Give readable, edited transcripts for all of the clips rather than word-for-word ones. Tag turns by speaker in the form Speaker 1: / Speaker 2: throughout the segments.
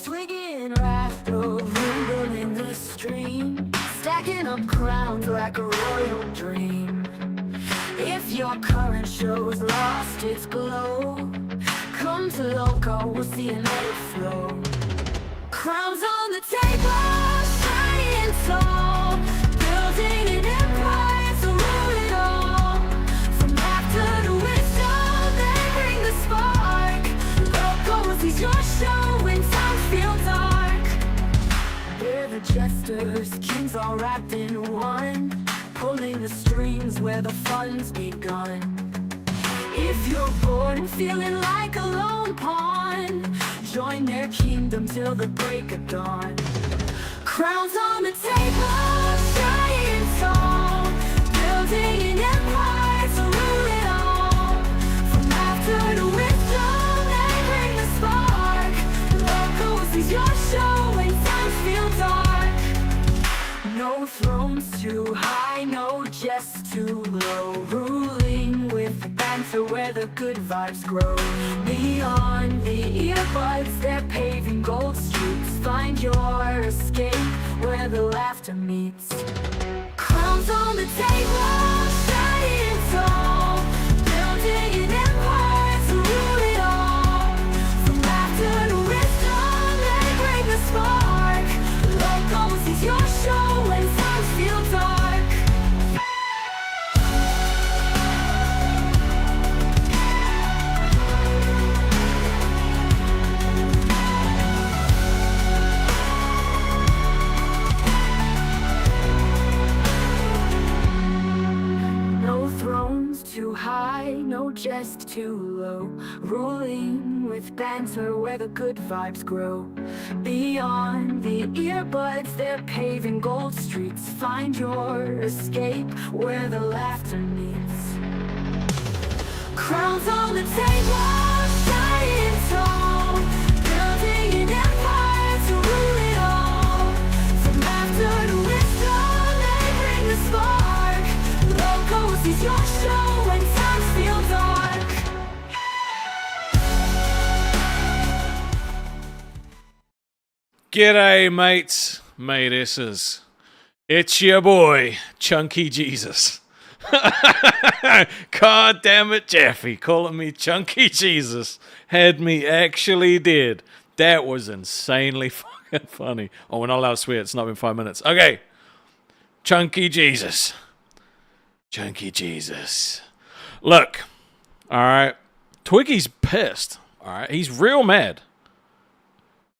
Speaker 1: Swinging rafter, rumble in the stream, stacking up crowns like a royal dream. If your current show's lost its glow, come to Lolcow, we'll see and let it flow. Crowns on the table, shining tall, building an empire to rule it all. From laughter to wisdom, they bring the spark. Lolcow sees your show when times feel dark. They're the jesters, kings all wrapped in one, pulling the strings where the fun's begun. If you're bored and feeling like a lone pawn, join their kingdom till the break of dawn. Crowns on the table, shining tall, building an empire to rule it all. From laughter to wisdom, they bring the spark. Lolcow sees your show when times feel dark. No thrones too high, no jest too low, ruling with banter where the good vibes grow. Beyond the earbuds, they're paving gold streets. Find your escape where the laughter meets. Crowns on the table, shining tall, building an empire to rule it all. From laughter to wisdom, they bring the spark. Lolcow sees your show when times feel dark. Too high, no jest too low, ruling with banter where the good vibes grow. Beyond the earbuds, they're paving gold streets. Find your escape where the laughter meets. Crowns on the table, shining tall, building an empire to rule it all. From laughter to wisdom, they bring the spark. Lolcow sees your show when times feel dark.
Speaker 2: G'day mates, matesses. It's your boy, Chunky Jesus. God damn it, Jeffy, calling me Chunky Jesus had me actually dead. That was insanely fucking funny. Oh, we're not allowed to swear, it's not been 5 minutes. Okay, Chunky Jesus. Chunky Jesus. Look, alright, Twiggy's pissed, alright, he's real mad.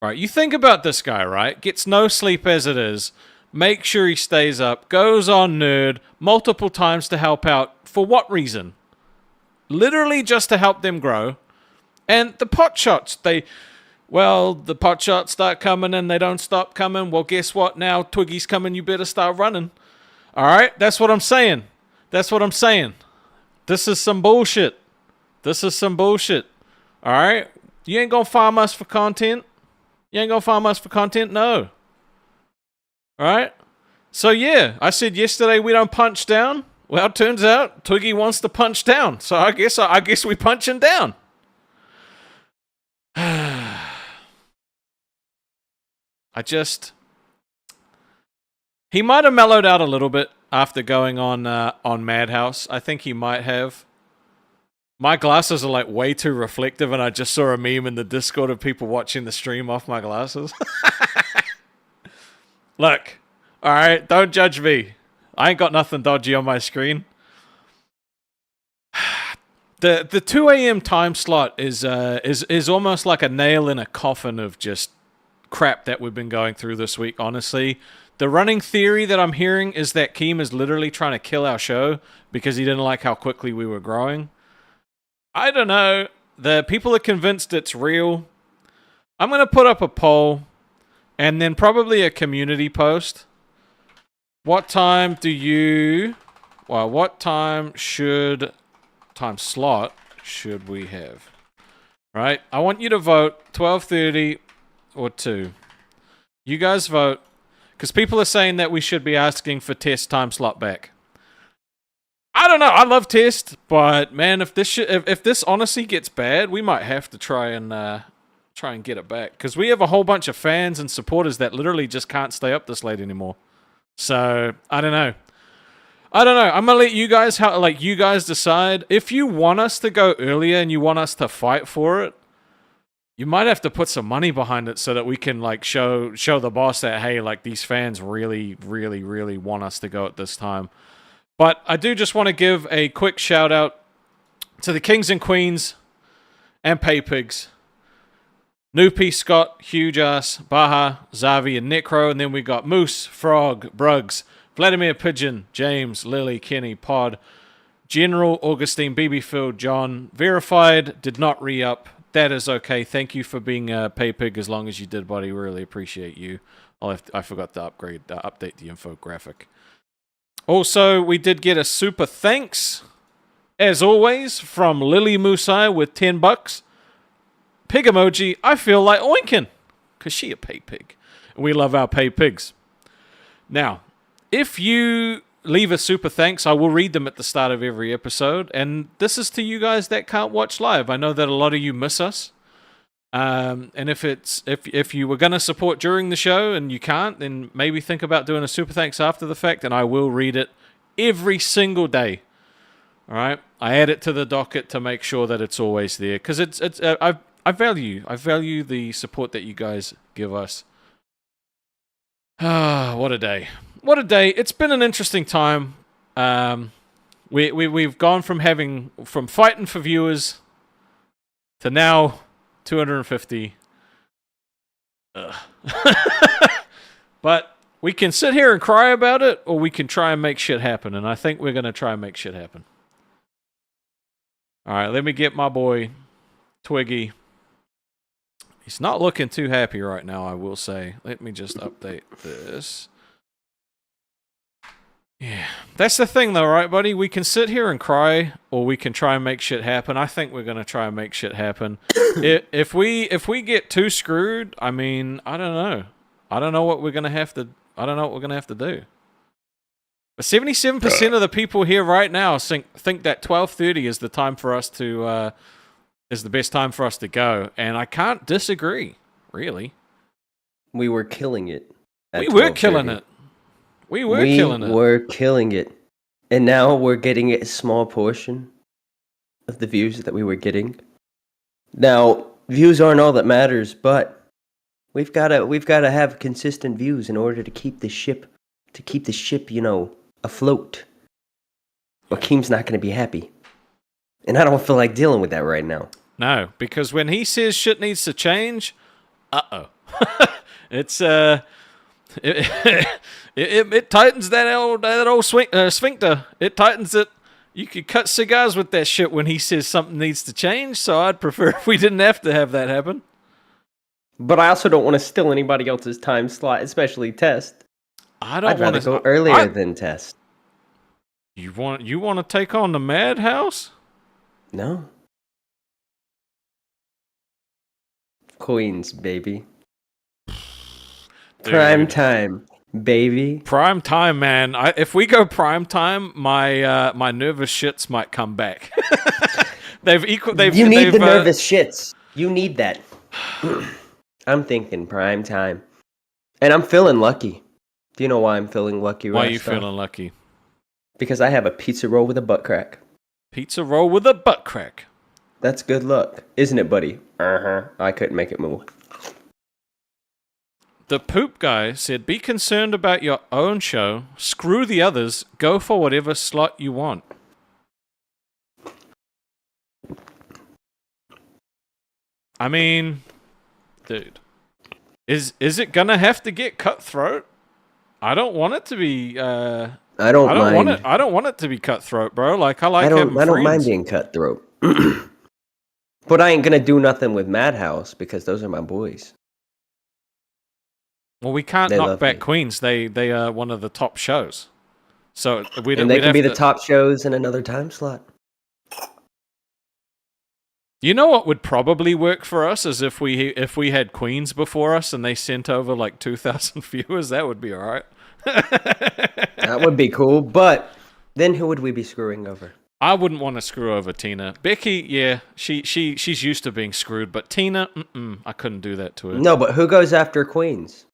Speaker 2: Right, you think about this guy, right? Gets no sleep as it is, makes sure he stays up, goes on nerd multiple times to help out. For what reason? Literally just to help them grow. And the pot shots, the pot shots start coming and they don't stop coming. Well, guess what? Now Twiggy's coming, you better start running. Alright, that's what I'm saying. That's what I'm saying. This is some bullshit. This is some bullshit. Alright? You ain't gonna farm us for content? You ain't gonna farm us for content? No. Alright? So yeah, I said yesterday we don't punch down. Well, it turns out Twiggy wants to punch down. So I guess we punching down. He might have mellowed out a little bit after going on Madhouse. I think he might have. My glasses are like way too reflective, and I just saw a meme in the Discord of people watching the stream off my glasses. Look, alright, don't judge me. I ain't got nothing dodgy on my screen. The 2 a.m. time slot is almost like a nail in a coffin of just crap that we've been going through this week, honestly. The running theory that I'm hearing is that Keem is literally trying to kill our show because he didn't like how quickly we were growing. I don't know. The people are convinced it's real. I'm going to put up a poll and then probably a community post. What time slot should we have? Right? I want you to vote 12:30 or 2. You guys vote. Because people are saying that we should be asking for test time slot back. I don't know. I love test, but man, if this honestly gets bad, we might have to try and try and get it back. Because we have a whole bunch of fans and supporters that literally just can't stay up this late anymore. So, I don't know. I'm going to let you guys, you guys decide. If you want us to go earlier and you want us to fight for it, you might have to put some money behind it so that we can, like, show the boss that, hey, like, these fans really, really, really want us to go at this time. But I do just want to give a quick shout out to the Kings and Queens and Pay Pigs. Noopy, Scott, Huge Ass, Baha, Zavi, and Necro. And then we got Moose, Frog, Bruggs, Vladimir Pigeon, James, Lily, Kenny, Pod, General, Augustine, BB John. Verified, did not re-up. That is okay. Thank you for being a Pay Pig as long as you did, buddy. Really appreciate you. I forgot to update the infographic. Also, we did get a super thanks, as always, from Lily Musai with $10. Pig emoji, I feel like oinking, because she a pay pig. We love our pay pigs. Now, if you leave a super thanks, I will read them at the start of every episode, and this is to you guys that can't watch live. I know that a lot of you miss us. And if you were going to support during the show and you can't, then maybe think about doing a super thanks after the fact, and I will read it every single day. All right, I add it to the docket to make sure that it's always there, because I value the support that you guys give us. Ah, what a day! What a day! It's been an interesting time. We've gone from fighting for viewers to now 250. But we can sit here and cry about it, or we can try and make shit happen. And I think we're going to try and make shit happen. All right, let me get my boy Twiggy. He's not looking too happy right now, I will say. Let me just update this. Yeah, that's the thing though, right, buddy? We can sit here and cry, or we can try and make shit happen. I think we're gonna try and make shit happen. If we get too screwed, I mean, I don't know. I don't know what we're gonna have to do. But 77% of the people here right now think that 12:30 is the time for us to is the best time for us to go, and I can't disagree. Really,
Speaker 3: we were killing it.
Speaker 2: We were killing it. We were
Speaker 3: killing it. And now we're getting a small portion of the views that we were getting. Now, views aren't all that matters, but we've gotta have consistent views in order to keep the ship, afloat. Or Keem's not gonna be happy. And I don't feel like dealing with that right now.
Speaker 2: No, because when he says shit needs to change, it's It tightens that old sphincter. It tightens it. You could cut cigars with that shit when he says something needs to change, so I'd prefer if we didn't have to have that happen.
Speaker 3: But I also don't want to steal anybody else's time slot, especially Test. I'd rather go earlier than Test.
Speaker 2: You want to take on the Madhouse?
Speaker 3: No. Queens, baby. Dude. Prime time, baby.
Speaker 2: Prime time, man. If we go prime time, my nervous shits might come back. You need the nervous shits.
Speaker 3: You need that. I'm thinking prime time, and I'm feeling lucky. Do you know why I'm feeling lucky?
Speaker 2: Why are you feeling lucky?
Speaker 3: Because I have a pizza roll with a butt crack.
Speaker 2: Pizza roll with a butt crack.
Speaker 3: That's good luck, isn't it, buddy? I couldn't make it move.
Speaker 2: The poop guy said, be concerned about your own show. Screw the others. Go for whatever slot you want. I mean, dude, is it gonna have to get cutthroat? I don't want it to be. I don't want it to be cutthroat, bro. Like I don't
Speaker 3: mind being cutthroat. But I ain't gonna do nothing with Madhouse because those are my boys.
Speaker 2: Well, we can't knock back Queens. They are one of the top shows. So
Speaker 3: they can be the top shows in another time slot.
Speaker 2: You know what would probably work for us is if we had Queens before us and they sent over like 2,000 viewers. That would be all right.
Speaker 3: That would be cool. But then who would we be screwing over?
Speaker 2: I wouldn't want to screw over Tina. Becky, yeah, she's used to being screwed, but Tina, I couldn't do that to her.
Speaker 3: No, but who goes after queens?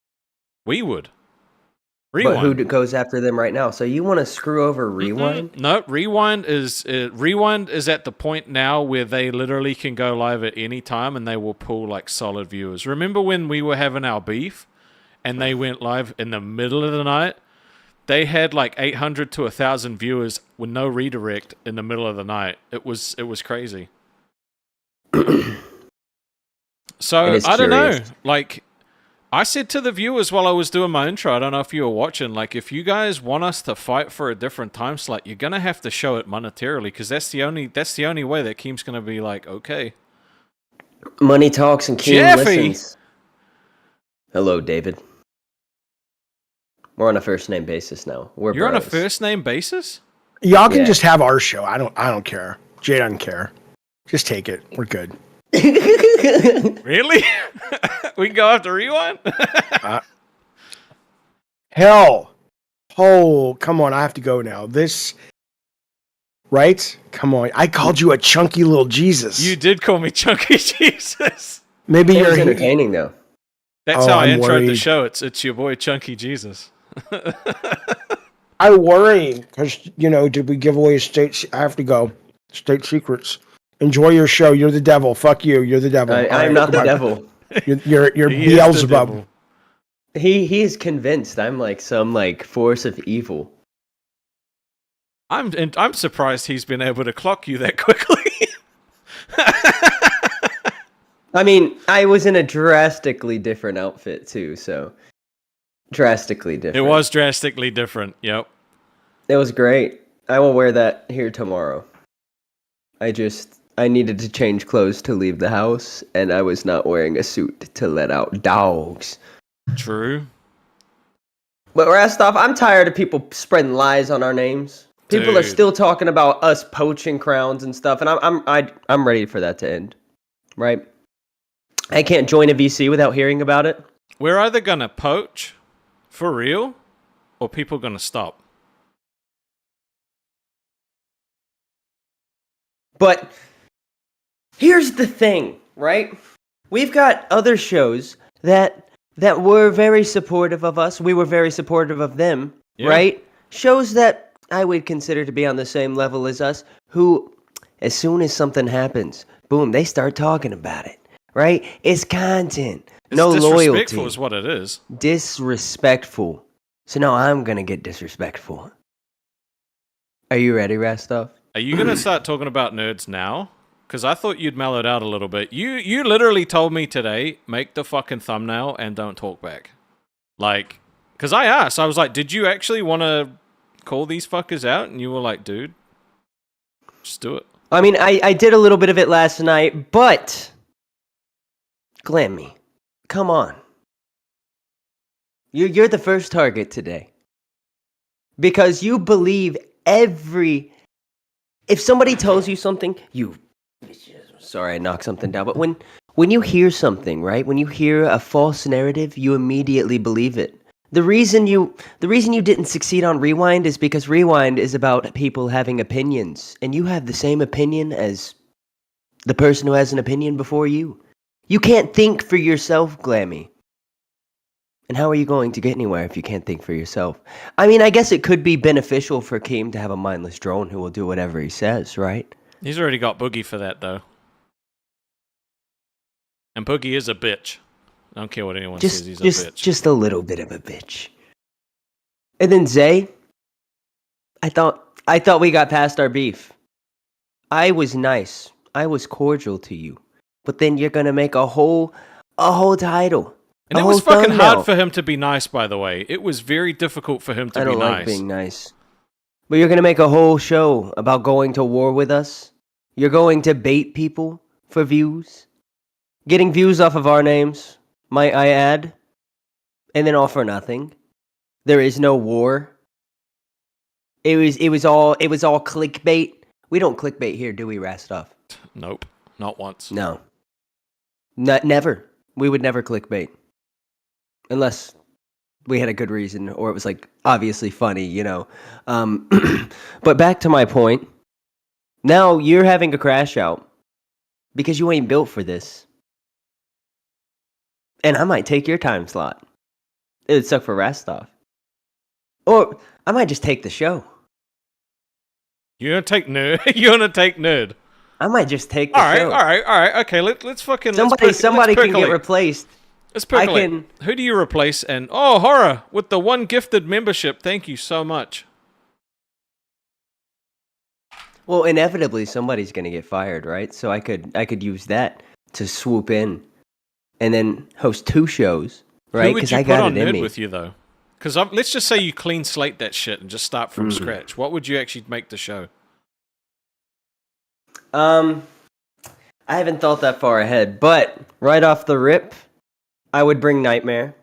Speaker 2: We would.
Speaker 3: But who
Speaker 2: Rewind.
Speaker 3: goes after them right now? So you want to screw over Rewind?
Speaker 2: No, Rewind is at the point now where they literally can go live at any time and they will pull like solid viewers. Remember when we were having our beef and they went live in the middle of the night? They had like 800 to 1,000 viewers with no redirect in the middle of the night. It was crazy. So I don't know. Like, I said to the viewers while I was doing my intro, I don't know if you were watching, like, if you guys want us to fight for a different time slot, you're gonna have to show it monetarily, because that's the only way that Keem's gonna be like, okay.
Speaker 3: Money talks and Keem listens. Hello, David. We're on a first name basis now. You're
Speaker 2: on a first name basis?
Speaker 4: Y'all can just have our show. I don't care. Jay doesn't care. Just take it. We're good.
Speaker 2: Really? We can go after Rewind?
Speaker 4: Hell. Oh, come on. I have to go now. Right? Come on. I called you a chunky little Jesus.
Speaker 2: You did call me chunky Jesus.
Speaker 3: Maybe you're entertaining though.
Speaker 2: That's how I introed the show. It's your boy Chunky Jesus.
Speaker 4: I worry because, did we give away I have to go. State secrets. Enjoy your show. You're the devil. Fuck you. You're the devil.
Speaker 3: I'm not the devil.
Speaker 4: You're Beelzebub.
Speaker 3: He is convinced I'm like some force of evil.
Speaker 2: I'm surprised he's been able to clock you that quickly.
Speaker 3: I mean, I was in a drastically different outfit too, so drastically different.
Speaker 2: It was drastically different. Yep.
Speaker 3: It was great. I will wear that here tomorrow. I needed to change clothes to leave the house, and I was not wearing a suit to let out dogs.
Speaker 2: True.
Speaker 3: But Rastov, I'm tired of people spreading lies on our names. People are still talking about us poaching crowns and stuff, and I'm ready for that to end. Right? I can't join a VC without hearing about it.
Speaker 2: We're either gonna poach for real, or people gonna stop.
Speaker 3: But here's the thing, right? We've got other shows that were very supportive of us. We were very supportive of them, right? Shows that I would consider to be on the same level as us, who, as soon as something happens, boom, they start talking about it, right? It's content. No loyalty.
Speaker 2: Disrespectful is what it is.
Speaker 3: Disrespectful. So now I'm going to get disrespectful. Are you ready, Rastov?
Speaker 2: Are you going to start talking about nerds now? Because I thought you'd mellowed out a little bit. You literally told me today, make the fucking thumbnail and don't talk back. Like, because I asked, I was like, did you actually want to call these fuckers out? And you were like, dude, just do it.
Speaker 3: I mean, I did a little bit of it last night, but Glammy, come on. You're the first target today. Because you believe if somebody tells you something, sorry, I knocked something down, but when you hear something, right? When you hear a false narrative, you immediately believe it. The reason you didn't succeed on Rewind is because Rewind is about people having opinions, and you have the same opinion as the person who has an opinion before you. You can't think for yourself, Glammy. And how are you going to get anywhere if you can't think for yourself? I mean, I guess it could be beneficial for Keem to have a mindless drone who will do whatever he says, right?
Speaker 2: He's already got Boogie for that, though. And Boogie is a bitch. I don't care what anyone says, he's a bitch.
Speaker 3: Just a little bit of a bitch. And then Zay, I thought we got past our beef. I was nice. I was cordial to you. But then you're gonna make a whole title.
Speaker 2: And it was fucking hard for him to be nice, by the way. It was very difficult for him to be nice. I don't like
Speaker 3: being nice. But you're gonna make a whole show about going to war with us? You're going to bait people for views? Getting views off of our names, might I add? And then all for nothing. There is no war. It was all clickbait. We don't clickbait here, do we, Rastov?
Speaker 2: Nope. Not once.
Speaker 3: No. Never. We would never clickbait. Unless we had a good reason, or it was like obviously funny, But back to my point. Now you're having a crash out because you ain't built for this. And I might take your time slot. It would suck for Rastov. Or I might just take the show.
Speaker 2: You're gonna take nerd. You're gonna take nerd.
Speaker 3: I might just take the
Speaker 2: All right,
Speaker 3: show.
Speaker 2: all right, all right. Okay, let's fucking
Speaker 3: Somebody
Speaker 2: let's
Speaker 3: can get replaced.
Speaker 2: Let's percolate.
Speaker 3: can-
Speaker 2: Who do you replace? And oh, horror with the one gifted membership. Thank you so much.
Speaker 3: Well, inevitably somebody's gonna get fired, right? So I could use that to swoop in, and then host 2 shows, right?
Speaker 2: Who would
Speaker 3: Because
Speaker 2: you
Speaker 3: I
Speaker 2: put
Speaker 3: got
Speaker 2: on
Speaker 3: it in
Speaker 2: nerd
Speaker 3: me.
Speaker 2: with you though? Because let's just say you clean slate that shit and just start from scratch. What would you actually make the show?
Speaker 3: I haven't thought that far ahead, but right off the rip, I would bring Nightmare.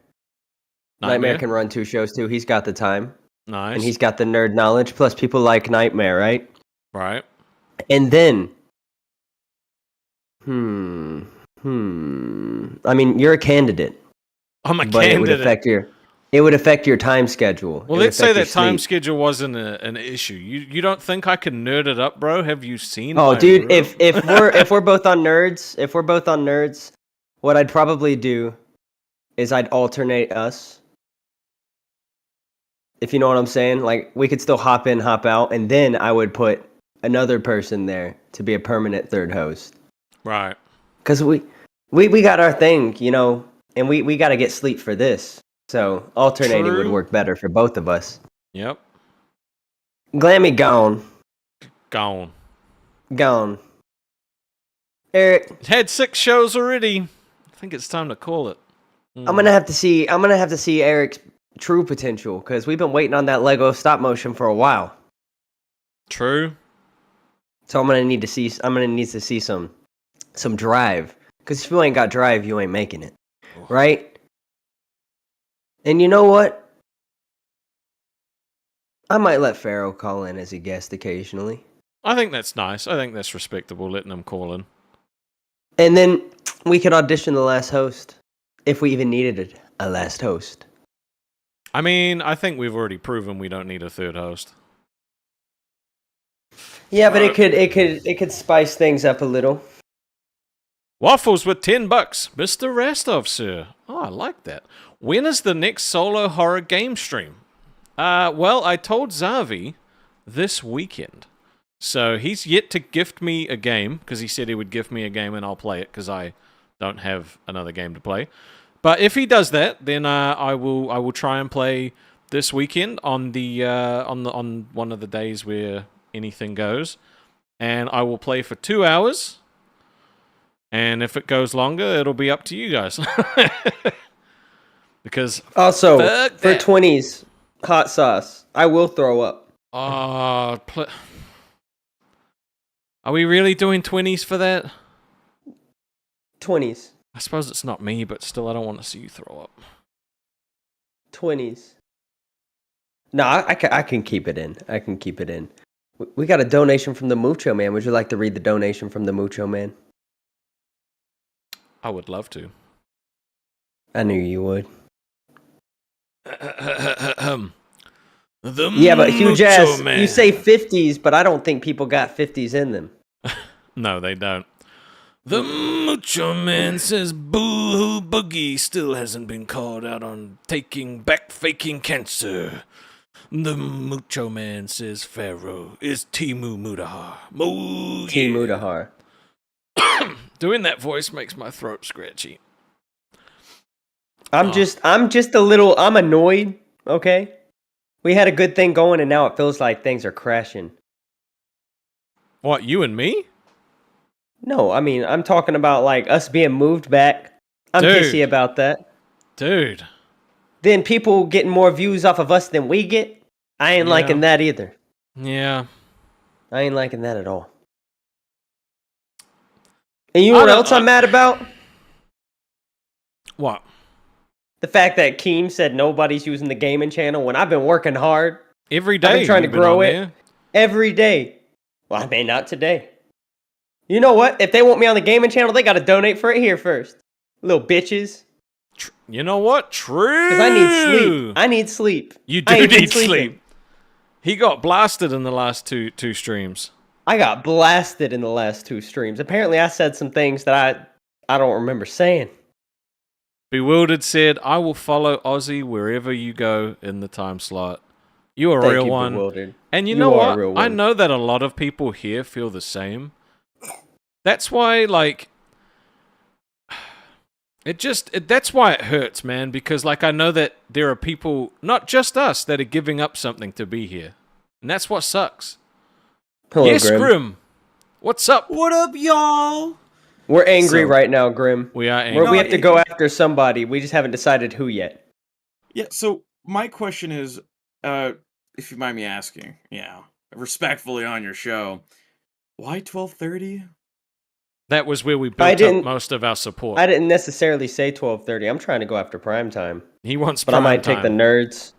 Speaker 3: Nightmare can run 2 shows too. He's got the time.
Speaker 2: Nice.
Speaker 3: And he's got the nerd knowledge. Plus, people like Nightmare, right?
Speaker 2: Right.
Speaker 3: And then, I mean, you're a candidate,
Speaker 2: I'm a
Speaker 3: but
Speaker 2: candidate.
Speaker 3: it would affect your time schedule.
Speaker 2: Well,
Speaker 3: It would
Speaker 2: let's say
Speaker 3: affect
Speaker 2: that
Speaker 3: your
Speaker 2: time
Speaker 3: sleep.
Speaker 2: schedule wasn't an issue. You don't think I can nerd it up, bro? Have you seen?
Speaker 3: Oh,
Speaker 2: my
Speaker 3: dude,
Speaker 2: room?
Speaker 3: if we're both on nerds, what I'd probably do is I'd alternate us. If you know what I'm saying, like we could still hop in, hop out, and then I would put another person there to be a permanent third host.
Speaker 2: Right.
Speaker 3: Because we got our thing, you know, and we got to get sleep for this. So alternating would
Speaker 2: True.
Speaker 3: work better for both of us.
Speaker 2: Yep.
Speaker 3: Glammy gone. Gone. Eric,
Speaker 2: Had 6 shows already. I think it's time to call it.
Speaker 3: I'm gonna have to see Eric's true potential because we've been waiting on that Lego stop motion for a while.
Speaker 2: True.
Speaker 3: So I'm gonna need to see some drive. Because if you ain't got drive, you ain't making it, right? And you know what? I might let Pharaoh call in as a guest occasionally.
Speaker 2: I think that's nice. I think that's respectable, letting them call in.
Speaker 3: And then we could audition the last host. If we even needed a last host.
Speaker 2: I mean, I think we've already proven we don't need a third host.
Speaker 3: Yeah, but it could spice things up a little.
Speaker 2: Waffles with $10, Mr. Rastov, sir. Oh, I like that. When is the next solo horror game stream? Well, I told Zavi this weekend. So he's yet to gift me a game, because he said he would gift me a game and I'll play it, because I don't have another game to play. But if he does that, then I will try and play this weekend on on one of the days where anything goes, and I will play for 2 hours. And if it goes longer, it'll be up to you guys. Because
Speaker 3: Also,
Speaker 2: fuck
Speaker 3: for
Speaker 2: that.
Speaker 3: 20s, hot sauce. I will throw up.
Speaker 2: Are we really doing 20s for that?
Speaker 3: 20s.
Speaker 2: I suppose it's not me, but still, I don't want to see you throw up.
Speaker 3: 20s. No, I can keep it in. I can keep it in. We got a donation from the Mucho Man. Would you like to read the donation from the Mucho Man?
Speaker 2: I would love to.
Speaker 3: I knew you would.
Speaker 2: The
Speaker 3: Yeah, but huge
Speaker 2: Mucho
Speaker 3: ass.
Speaker 2: Man.
Speaker 3: You say 50s, but I don't think people got 50s in them.
Speaker 2: No, they don't. The Mucho Man says Boo-hoo Boogie still hasn't been called out on faking cancer. The Mucho Man says Pharaoh is Timu Mudahar.
Speaker 3: Team Mudahar.
Speaker 2: Doing that voice makes my throat scratchy.
Speaker 3: I'm just a little, I'm annoyed, okay? We had a good thing going and now it feels like things are crashing.
Speaker 2: What, you and me?
Speaker 3: No, I mean, I'm talking about like us being moved back. I'm
Speaker 2: Dude.
Speaker 3: pissy about that.
Speaker 2: Dude.
Speaker 3: Then people getting more views off of us than we get. I ain't
Speaker 2: Yeah.
Speaker 3: liking that either.
Speaker 2: Yeah.
Speaker 3: I ain't liking that at all. And you know what else I'm mad about?
Speaker 2: What?
Speaker 3: The fact that Keem said nobody's using the gaming channel when I've been working hard
Speaker 2: Every day
Speaker 3: I've been trying to
Speaker 2: you've been
Speaker 3: grow
Speaker 2: on
Speaker 3: it.
Speaker 2: there.
Speaker 3: every day. Well, I mean, not today. You know what? If they want me on the gaming channel, they got to donate for it here first. Little bitches.
Speaker 2: You know what? True.
Speaker 3: Because I need sleep. I need sleep.
Speaker 2: You
Speaker 3: I
Speaker 2: do
Speaker 3: ain't been
Speaker 2: need
Speaker 3: sleeping.
Speaker 2: sleep. He got blasted in the last two streams.
Speaker 3: I got blasted in the last 2 streams. Apparently, I said some things that I don't remember saying.
Speaker 2: Bewildered said, I will follow Aussy wherever you go in the time slot. You are a
Speaker 3: Thank
Speaker 2: real
Speaker 3: you,
Speaker 2: one.
Speaker 3: Bewildered.
Speaker 2: And you
Speaker 3: You
Speaker 2: know
Speaker 3: are a
Speaker 2: what?
Speaker 3: real
Speaker 2: I
Speaker 3: one.
Speaker 2: know that a lot of people here feel the same. That's why, like, that's why it hurts, man. Because, like, I know that there are people, not just us, that are giving up something to be here. And that's what sucks.
Speaker 3: Hello,
Speaker 2: Yes,
Speaker 3: Grim.
Speaker 2: Grim. What's up?
Speaker 5: What up, y'all?
Speaker 3: We're angry
Speaker 5: So-
Speaker 3: right now, Grim.
Speaker 2: We are angry.
Speaker 3: We have to go after somebody. We just haven't decided who yet.
Speaker 5: Yeah, so my question is, if you mind me asking, respectfully on your show, why 12:30?
Speaker 2: That was where we
Speaker 3: I
Speaker 2: built up
Speaker 3: didn't-
Speaker 2: most of our support.
Speaker 3: I didn't necessarily say 12:30. I'm trying to go after prime time.
Speaker 2: He wants
Speaker 3: But I
Speaker 2: prime
Speaker 3: might take the
Speaker 2: time.
Speaker 3: nerds.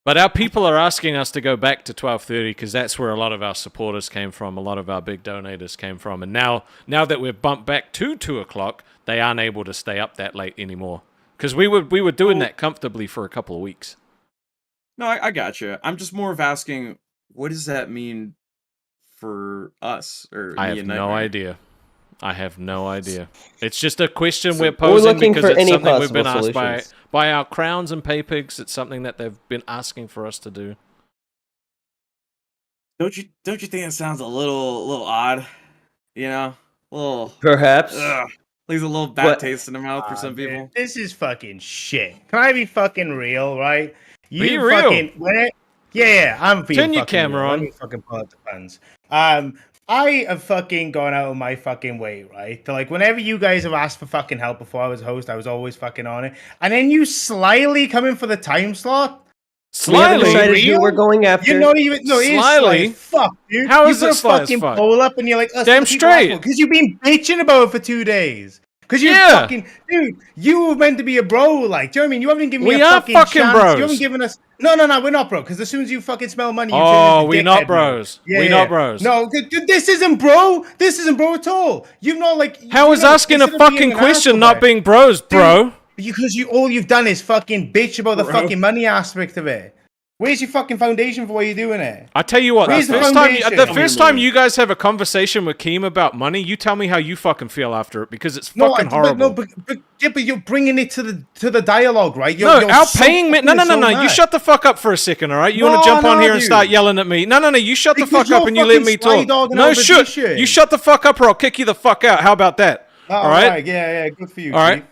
Speaker 2: But our people are asking us to go back to 12:30 because that's where a lot of our supporters came from, a lot of our big donators came from. And now that we've bumped back to 2 o'clock, they aren't able to stay up that late anymore. Because we were doing that comfortably for a couple of weeks.
Speaker 5: No, I gotcha. I'm just more of asking, what does that mean for us? Or
Speaker 2: I
Speaker 5: me
Speaker 2: have
Speaker 5: and
Speaker 2: no
Speaker 5: Nightmare?
Speaker 2: idea. I have no idea. It's just a question
Speaker 5: So
Speaker 2: we're
Speaker 5: we're
Speaker 2: posing
Speaker 3: looking
Speaker 2: because
Speaker 3: for
Speaker 2: it's
Speaker 3: any
Speaker 2: something we've been
Speaker 3: possible
Speaker 2: asked
Speaker 3: solutions.
Speaker 2: by our crowns and pay pigs. It's something that they've been asking for us to do.
Speaker 5: Don't you think it sounds a little odd? You know, a little
Speaker 3: Perhaps.
Speaker 5: leaves a little bad
Speaker 3: What-
Speaker 5: taste in the mouth for some
Speaker 6: Dude,
Speaker 5: people.
Speaker 6: this is fucking shit. Can I be fucking real, right?
Speaker 2: Be real.
Speaker 6: I'm being
Speaker 2: Turn your
Speaker 6: fucking
Speaker 2: camera
Speaker 6: real.
Speaker 2: on.
Speaker 6: Let me fucking pull out the pens. I have fucking gone out of my fucking way, right? To like whenever you guys have asked for fucking help before I was host, I was always fucking on it. And then you slyly come in for the time slot.
Speaker 3: We haven't
Speaker 2: Slyly,
Speaker 3: decided who we're going after.
Speaker 6: You're not even it is
Speaker 2: Slyly?
Speaker 6: sly as fuck, dude.
Speaker 2: How
Speaker 6: you
Speaker 2: is
Speaker 6: put
Speaker 2: it
Speaker 6: a
Speaker 2: sly as
Speaker 6: fucking
Speaker 2: fuck?
Speaker 6: poll up and you're like,
Speaker 2: Damn straight.
Speaker 6: because you've been bitching about it for 2 days. Because you
Speaker 2: Yeah.
Speaker 6: fucking dude, you were meant to be a bro, like. Do you know what I mean? You haven't given me
Speaker 2: We
Speaker 6: a
Speaker 2: are
Speaker 6: fucking
Speaker 2: fucking
Speaker 6: chance.
Speaker 2: bros.
Speaker 6: You haven't given us. No, we're not bro. Because as soon as you fucking smell money, you turn
Speaker 2: Oh,
Speaker 6: into
Speaker 2: we're not
Speaker 6: dickhead mode.
Speaker 2: bros. We're not bros.
Speaker 6: No, dude, this isn't bro. This isn't bro at all. You've not like.
Speaker 2: How is asking a fucking question not being bros, bro?
Speaker 6: Because all you've done is fucking bitch about the
Speaker 5: Bro.
Speaker 6: fucking money aspect of it. Where's your fucking foundation for what you're doing it?
Speaker 2: I tell you what,
Speaker 6: Where's
Speaker 2: the
Speaker 6: the
Speaker 2: first time
Speaker 6: foundation?
Speaker 2: the first time you guys have a conversation with Keem about money, you tell me how you fucking feel after it because it's fucking horrible.
Speaker 6: But you're bringing it to the dialogue, right?
Speaker 2: No, our paying men. No. You shut the fuck up for a second, all right? You want to jump on here and start yelling at me? No. You shut the
Speaker 6: Because
Speaker 2: fuck up
Speaker 6: you're
Speaker 2: and you let
Speaker 6: fucking
Speaker 2: me
Speaker 6: sly
Speaker 2: talk.
Speaker 6: dogging
Speaker 2: No
Speaker 6: out the
Speaker 2: shit.
Speaker 6: dishes.
Speaker 2: You shut the fuck up or I'll kick you the fuck out. How about that?
Speaker 6: All right, yeah, good for you.
Speaker 2: All right.
Speaker 6: Chief.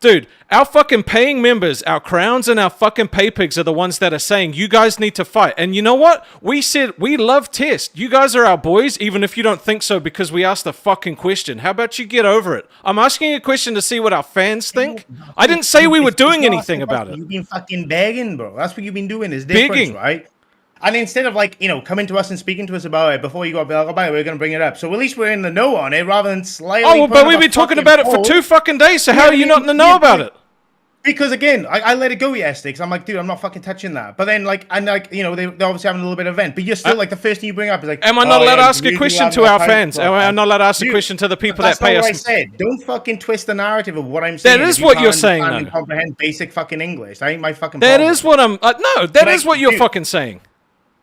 Speaker 2: Dude, our fucking paying members, our crowns and our fucking pay pigs are the ones that are saying you guys need to fight. And you know what? We said we love Test. You guys are our boys, even if you don't think so, because we asked the fucking question. How about you get over it? I'm asking a question to see what our fans think. I didn't say we were doing anything about it.
Speaker 6: You've been fucking begging, bro. That's what you've been doing. Is different,
Speaker 2: Begging.
Speaker 6: right? And instead of like coming to us and speaking to us about it before you go, oh, by the way, we're gonna bring it up. So at least we're in the know on it rather than slightly.
Speaker 2: Oh, well, but
Speaker 6: putting
Speaker 2: we've
Speaker 6: up
Speaker 2: been
Speaker 6: a
Speaker 2: talking
Speaker 6: fucking
Speaker 2: about it for
Speaker 6: poll.
Speaker 2: 2 fucking days, so
Speaker 6: Yeah,
Speaker 2: how are
Speaker 6: but
Speaker 2: you
Speaker 6: you-
Speaker 2: not in the
Speaker 6: yeah,
Speaker 2: know
Speaker 6: but-
Speaker 2: about it?
Speaker 6: Because again, I let it go yesterday because I'm like, dude, I'm not fucking touching that. But then they obviously having a little bit of event. But you're still like the first thing you bring up is like,
Speaker 2: Am I not
Speaker 6: oh,
Speaker 2: allowed to
Speaker 6: yeah,
Speaker 2: ask a
Speaker 6: you
Speaker 2: question
Speaker 6: have
Speaker 2: to
Speaker 6: that
Speaker 2: our
Speaker 6: time
Speaker 2: fans?
Speaker 6: slot.
Speaker 2: Am I not allowed to ask a
Speaker 6: Dude,
Speaker 2: question to the people
Speaker 6: That's
Speaker 2: that pay
Speaker 6: not what I
Speaker 2: us?
Speaker 6: said. Don't fucking twist the narrative of what I'm saying.
Speaker 2: That is
Speaker 6: if you
Speaker 2: what you're
Speaker 6: can't
Speaker 2: saying,
Speaker 6: understand
Speaker 2: though.
Speaker 6: and comprehend basic fucking English. That ain't my fucking
Speaker 2: That
Speaker 6: problem.
Speaker 2: is what I'm. No, that
Speaker 6: Like,
Speaker 2: is what you're
Speaker 6: dude.
Speaker 2: fucking saying.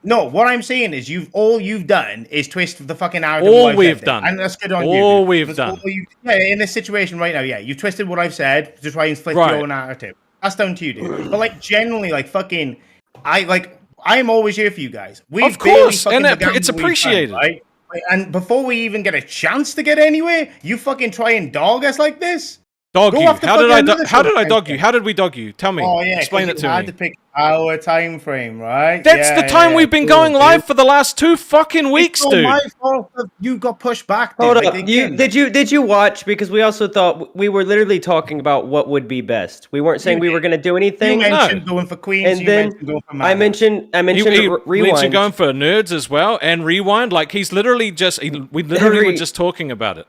Speaker 6: No, what I'm saying is all you've done is twist the fucking narrative.
Speaker 2: All
Speaker 6: of what I've
Speaker 2: we've
Speaker 6: said,
Speaker 2: done.
Speaker 6: and that's good on you.
Speaker 2: All
Speaker 6: dude.
Speaker 2: we've
Speaker 6: That's
Speaker 2: done.
Speaker 6: in this situation right now, yeah, you've twisted what I've said to try and flip
Speaker 2: Right.
Speaker 6: your narrative. That's down to you, dude. But like generally, like fucking, I'm always here for you guys.
Speaker 2: Of course, and it's appreciated.
Speaker 6: Right? And before we even get a chance to get anywhere, you fucking try and dog us like this.
Speaker 2: Dog
Speaker 6: Go
Speaker 2: you.
Speaker 6: off the
Speaker 2: How did
Speaker 6: fucking
Speaker 2: I?
Speaker 6: other
Speaker 2: How
Speaker 6: show,
Speaker 2: did I dog
Speaker 6: Ken.
Speaker 2: you? How did we dog you? Tell me.
Speaker 6: Oh yeah,
Speaker 2: Explain it
Speaker 6: 'cause
Speaker 2: to
Speaker 6: you had
Speaker 2: me.
Speaker 6: to pick our time frame, right?
Speaker 2: That's
Speaker 6: Yeah,
Speaker 2: the time
Speaker 6: yeah,
Speaker 2: we've been
Speaker 6: cool,
Speaker 2: going
Speaker 6: dude.
Speaker 2: live for the last 2 fucking weeks,
Speaker 6: It's not
Speaker 2: dude.
Speaker 6: my fault that you got pushed back. Dude.
Speaker 3: Hold
Speaker 6: Like,
Speaker 3: up.
Speaker 6: again,
Speaker 3: Did you watch? Because we also thought we were literally talking about what would be best. We weren't saying we were going to do
Speaker 6: you
Speaker 3: anything.
Speaker 6: mentioned going for Queens,
Speaker 3: And
Speaker 6: you
Speaker 3: then
Speaker 6: mentioned going for
Speaker 3: I
Speaker 6: Mana.
Speaker 3: mentioned
Speaker 2: He
Speaker 3: Rewind.
Speaker 2: mentioned going for nerds as well and rewind. Like he's literally just. We literally were just talking about it.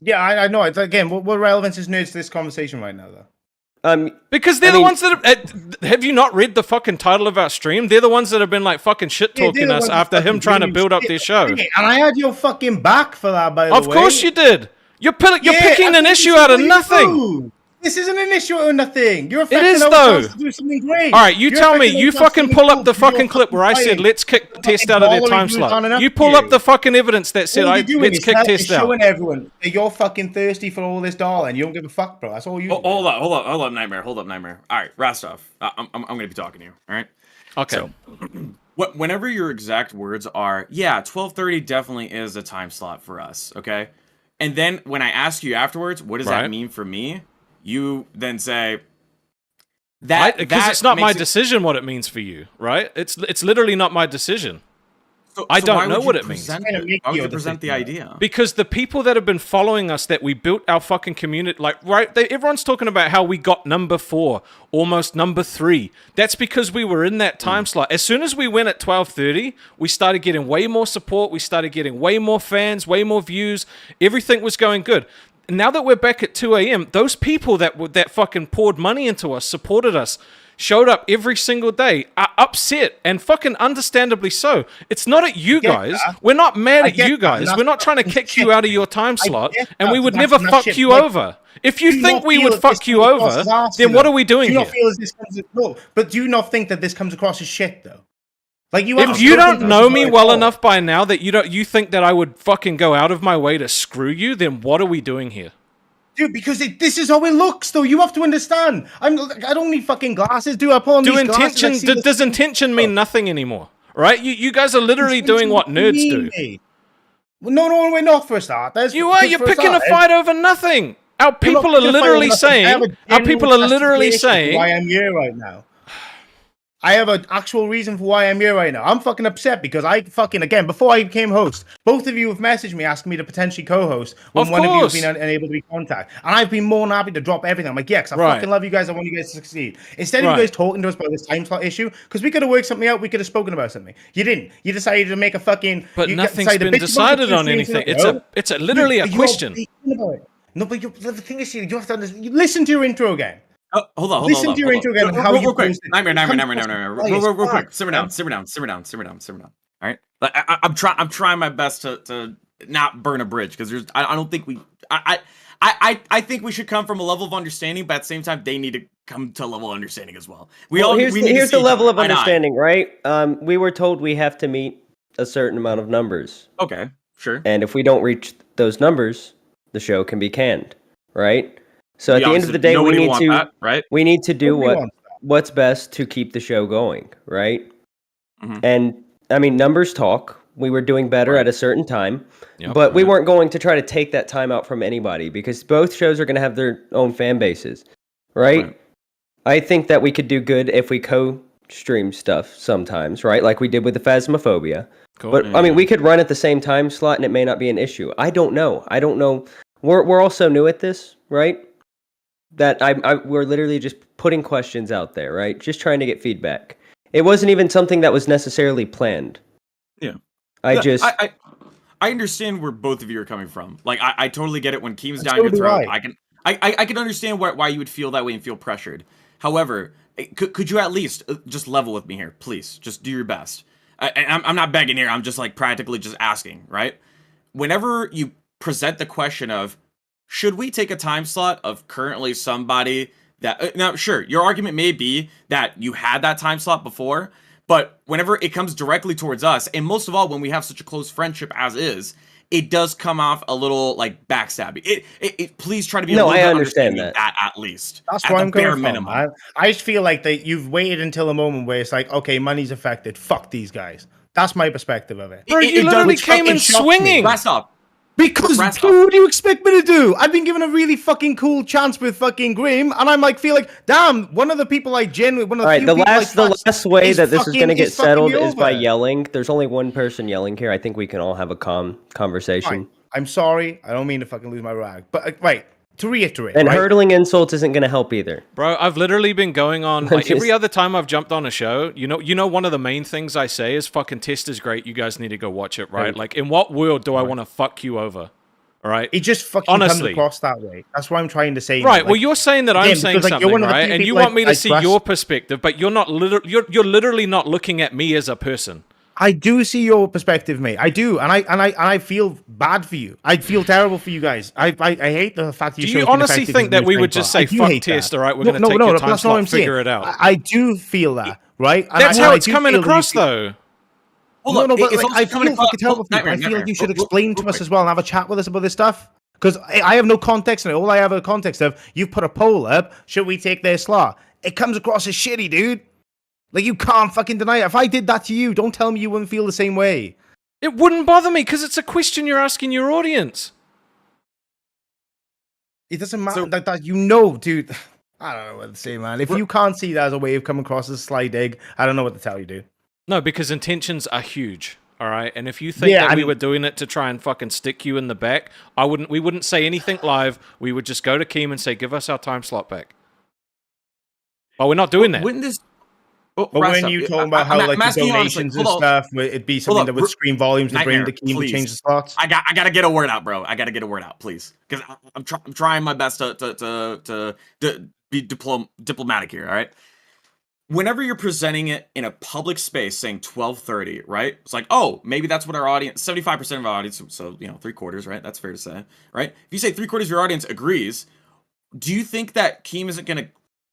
Speaker 6: Yeah, I know. It's again, what relevance is nerds to this conversation right now, though?
Speaker 2: Because they're
Speaker 3: I
Speaker 2: the
Speaker 3: mean-
Speaker 2: ones that have you not read the fucking title of our stream? They're the ones that have been like fucking shit
Speaker 6: Yeah, they're
Speaker 2: talking
Speaker 6: the
Speaker 2: us
Speaker 6: ones
Speaker 2: after
Speaker 6: that
Speaker 2: him
Speaker 6: fucking
Speaker 2: trying to
Speaker 6: really
Speaker 2: build up
Speaker 6: shit.
Speaker 2: their show.
Speaker 6: And I had your fucking back for that, by the way.
Speaker 2: Of course you did. You're
Speaker 6: Yeah,
Speaker 2: picking
Speaker 6: I
Speaker 2: an
Speaker 6: think
Speaker 2: issue
Speaker 6: you
Speaker 2: out of
Speaker 6: should
Speaker 2: nothing.
Speaker 6: do. This isn't an issue or nothing. You're affecting
Speaker 2: is,
Speaker 6: our
Speaker 2: though.
Speaker 6: chance to do something great.
Speaker 2: All right, you
Speaker 6: You're
Speaker 2: tell me.
Speaker 6: affecting
Speaker 2: You
Speaker 6: our chance to
Speaker 2: fucking
Speaker 6: do
Speaker 2: pull up
Speaker 6: something
Speaker 2: the
Speaker 6: cool.
Speaker 2: fucking clip where I said,
Speaker 6: Fighting.
Speaker 2: let's kick Test out of their time slot. You pull up the fucking evidence that said,
Speaker 6: All you're doing
Speaker 2: let's
Speaker 6: is
Speaker 2: kick Test out.
Speaker 6: showing everyone that you're fucking thirsty for all this dollar and you don't give a fuck, bro. That's all you do.
Speaker 5: Hold up, Nightmare. Hold up, Nightmare. All right, Rostov. I'm gonna be talking to you. All right.
Speaker 2: Okay.
Speaker 5: So, whenever your exact words are, yeah, 12:30 definitely is a time slot for us. Okay. And then when I ask you afterwards, what does that mean for me? You then say that
Speaker 2: because it's not my decision what it means for you, right? It's literally not my decision. I don't know what it means.
Speaker 5: Why would you present the idea?
Speaker 2: Because the people that have been following us, that we built our fucking community, like, right? Everyone's talking about how we got number 4, almost number 3. That's because we were in that time slot. As soon as we went at 12:30, we started getting way more support. We started getting way more fans, way more views. Everything was going good. Now that we're back at 2 a.m., those people that fucking poured money into us, supported us, showed up every single day, are upset, and fucking understandably so. It's not at you guys. We're not mad at you guys. We're not trying to kick you out of your time slot, and we would never fuck you over. If you think we would fuck you over, then what are we doing here?
Speaker 6: But do you not think that this comes across as shit, though? Like
Speaker 2: if you don't know me well enough by now that you think that I would fucking go out of my way to screw you, then what are we doing here?
Speaker 6: Dude, because this is how it looks, though. You have to understand. I don't need fucking glasses, do I? Put on these glasses.
Speaker 2: Does intention mean nothing anymore? Right? You guys are literally doing what nerds do.
Speaker 6: No, we're not, for starters.
Speaker 2: You are. You're picking a fight over nothing. Our people are literally saying. Our people are literally saying.
Speaker 6: Why I'm here right now. I have an actual reason for why I'm here right now. I'm fucking upset because again, before I became host, both of you have messaged me asking me to potentially co-host when one of you has been unable to be contacted. And I've been more than happy to drop everything. I'm like, yeah, because I fucking love you guys. I want you guys to succeed. Instead of you guys talking to us about this time slot issue, because we could have worked something out, we could have spoken about something. You didn't. You decided to make a fucking...
Speaker 2: But nothing's been decided on anything. It's literally a question.
Speaker 6: No, but the thing is, you have to understand. You listen to your intro again.
Speaker 5: Oh, hold on.
Speaker 6: Listen to your intro again.
Speaker 5: Real quick. Nightmare. Real quick. Simmer down. All right. I'm trying my best to not burn a bridge because I don't think we. I think we should come from a level of understanding, but at the same time, they need to come to a level of understanding as well.
Speaker 3: Here's the level of understanding, right? We were told we have to meet a certain amount of numbers.
Speaker 5: Okay, sure.
Speaker 3: And if we don't reach those numbers, the show can be canned, right? So at the end of the day, we need to do what's best to keep the show going, right? Mm-hmm. And I mean, numbers talk. We were doing better at a certain time, but we weren't going to try to take that time out from anybody because both shows are going to have their own fan bases, right? I think that we could do good if we co-stream stuff sometimes, right? Like we did with the Phasmophobia. Cool. But I mean, we could run at the same time slot and it may not be an issue. I don't know. We're all so new at this, right? That we're literally just putting questions out there, right? Just trying to get feedback. It wasn't even something that was necessarily planned.
Speaker 5: Yeah.
Speaker 3: I
Speaker 5: understand where both of you are coming from. Like, I totally get it when Keem's down your throat. I can understand why you would feel that way and feel pressured. However, could you at least just level with me here, please? Just do your best. I'm not begging here. I'm just like practically just asking, right? Whenever you present the question of, should we take a time slot of currently somebody that... now, sure, your argument may be that you had that time slot before, but whenever it comes directly towards us, and most of all, when we have such a close friendship as is, it does come off a little, like, backstabbing. Please try to be a little bit understanding that at least.
Speaker 6: That's where I'm going from. I just feel like that you've waited until a moment where it's like, okay, money's affected. Fuck these guys. That's my perspective of it.
Speaker 2: Bro, you literally came in swinging.
Speaker 5: Last up.
Speaker 6: Because what do you expect me to do? I've been given a really fucking cool chance with fucking Grim, and I'm like, feel like, damn, one of the people I genuinely, one of the few people
Speaker 3: the last way that this is going to get settled is by yelling. There's only one person yelling here. I think we can all have a calm conversation.
Speaker 6: Fine. I'm sorry. I don't mean to fucking lose my rag, but to reiterate,
Speaker 3: and hurtling insults isn't going to help either.
Speaker 2: Bro, I've literally been going on like every other time I've jumped on a show. You know, one of the main things I say is fucking Test is great. You guys need to go watch it, right? Like, in what world do I want to fuck you over? All right,
Speaker 6: it just fucking comes across that way. That's what I'm trying to say.
Speaker 2: Right. Well, you're saying that I'm saying something, right? And you want me to see your perspective, but you're not. You're literally not looking at me as a person.
Speaker 6: I do see your perspective, mate. I do, and I feel bad for you. I feel terrible for you guys. I hate the fact that
Speaker 2: Do you honestly think that we would just say fuck test? All right, we're going to take your time slot, figure it out.
Speaker 6: I do feel that, right?
Speaker 2: That's how it's coming across, though.
Speaker 6: Well, but like, I feel fucking terrible for you. I feel like you should explain to us as well and have a chat with us about this stuff. Because I have no context in it. All I have a context of, you've put a poll up, should we take their slot? It comes across as shitty, dude. Like, you can't fucking deny it. If I did that to you, don't tell me you wouldn't feel the same way.
Speaker 2: It wouldn't bother me, because it's a question you're asking your audience.
Speaker 6: It doesn't matter that you know, dude. I don't know what to say, man. If you can't see that as a way of coming across as a sly dig, I don't know what to tell you, dude.
Speaker 2: No, because intentions are huge, all right? And if you think that we were doing it to try and fucking stick you in the back, we wouldn't say anything live. We would just go to Keem and say, give us our time slot back. But we're not doing that.
Speaker 5: Wouldn't this...
Speaker 6: But when you talking about how like the donations and stuff, it'd be something that would scream volumes to bring the Keem to change the slots.
Speaker 5: I gotta get a word out, bro. I gotta get a word out, please, because I'm trying my best to be diplomatic here. All right. Whenever you're presenting it in a public space, saying 12:30, right? It's like, oh, maybe that's what our audience, 75% of our audience, so 3/4, right? That's fair to say, right? If you say 3/4 of your audience agrees, do you think that Keem isn't gonna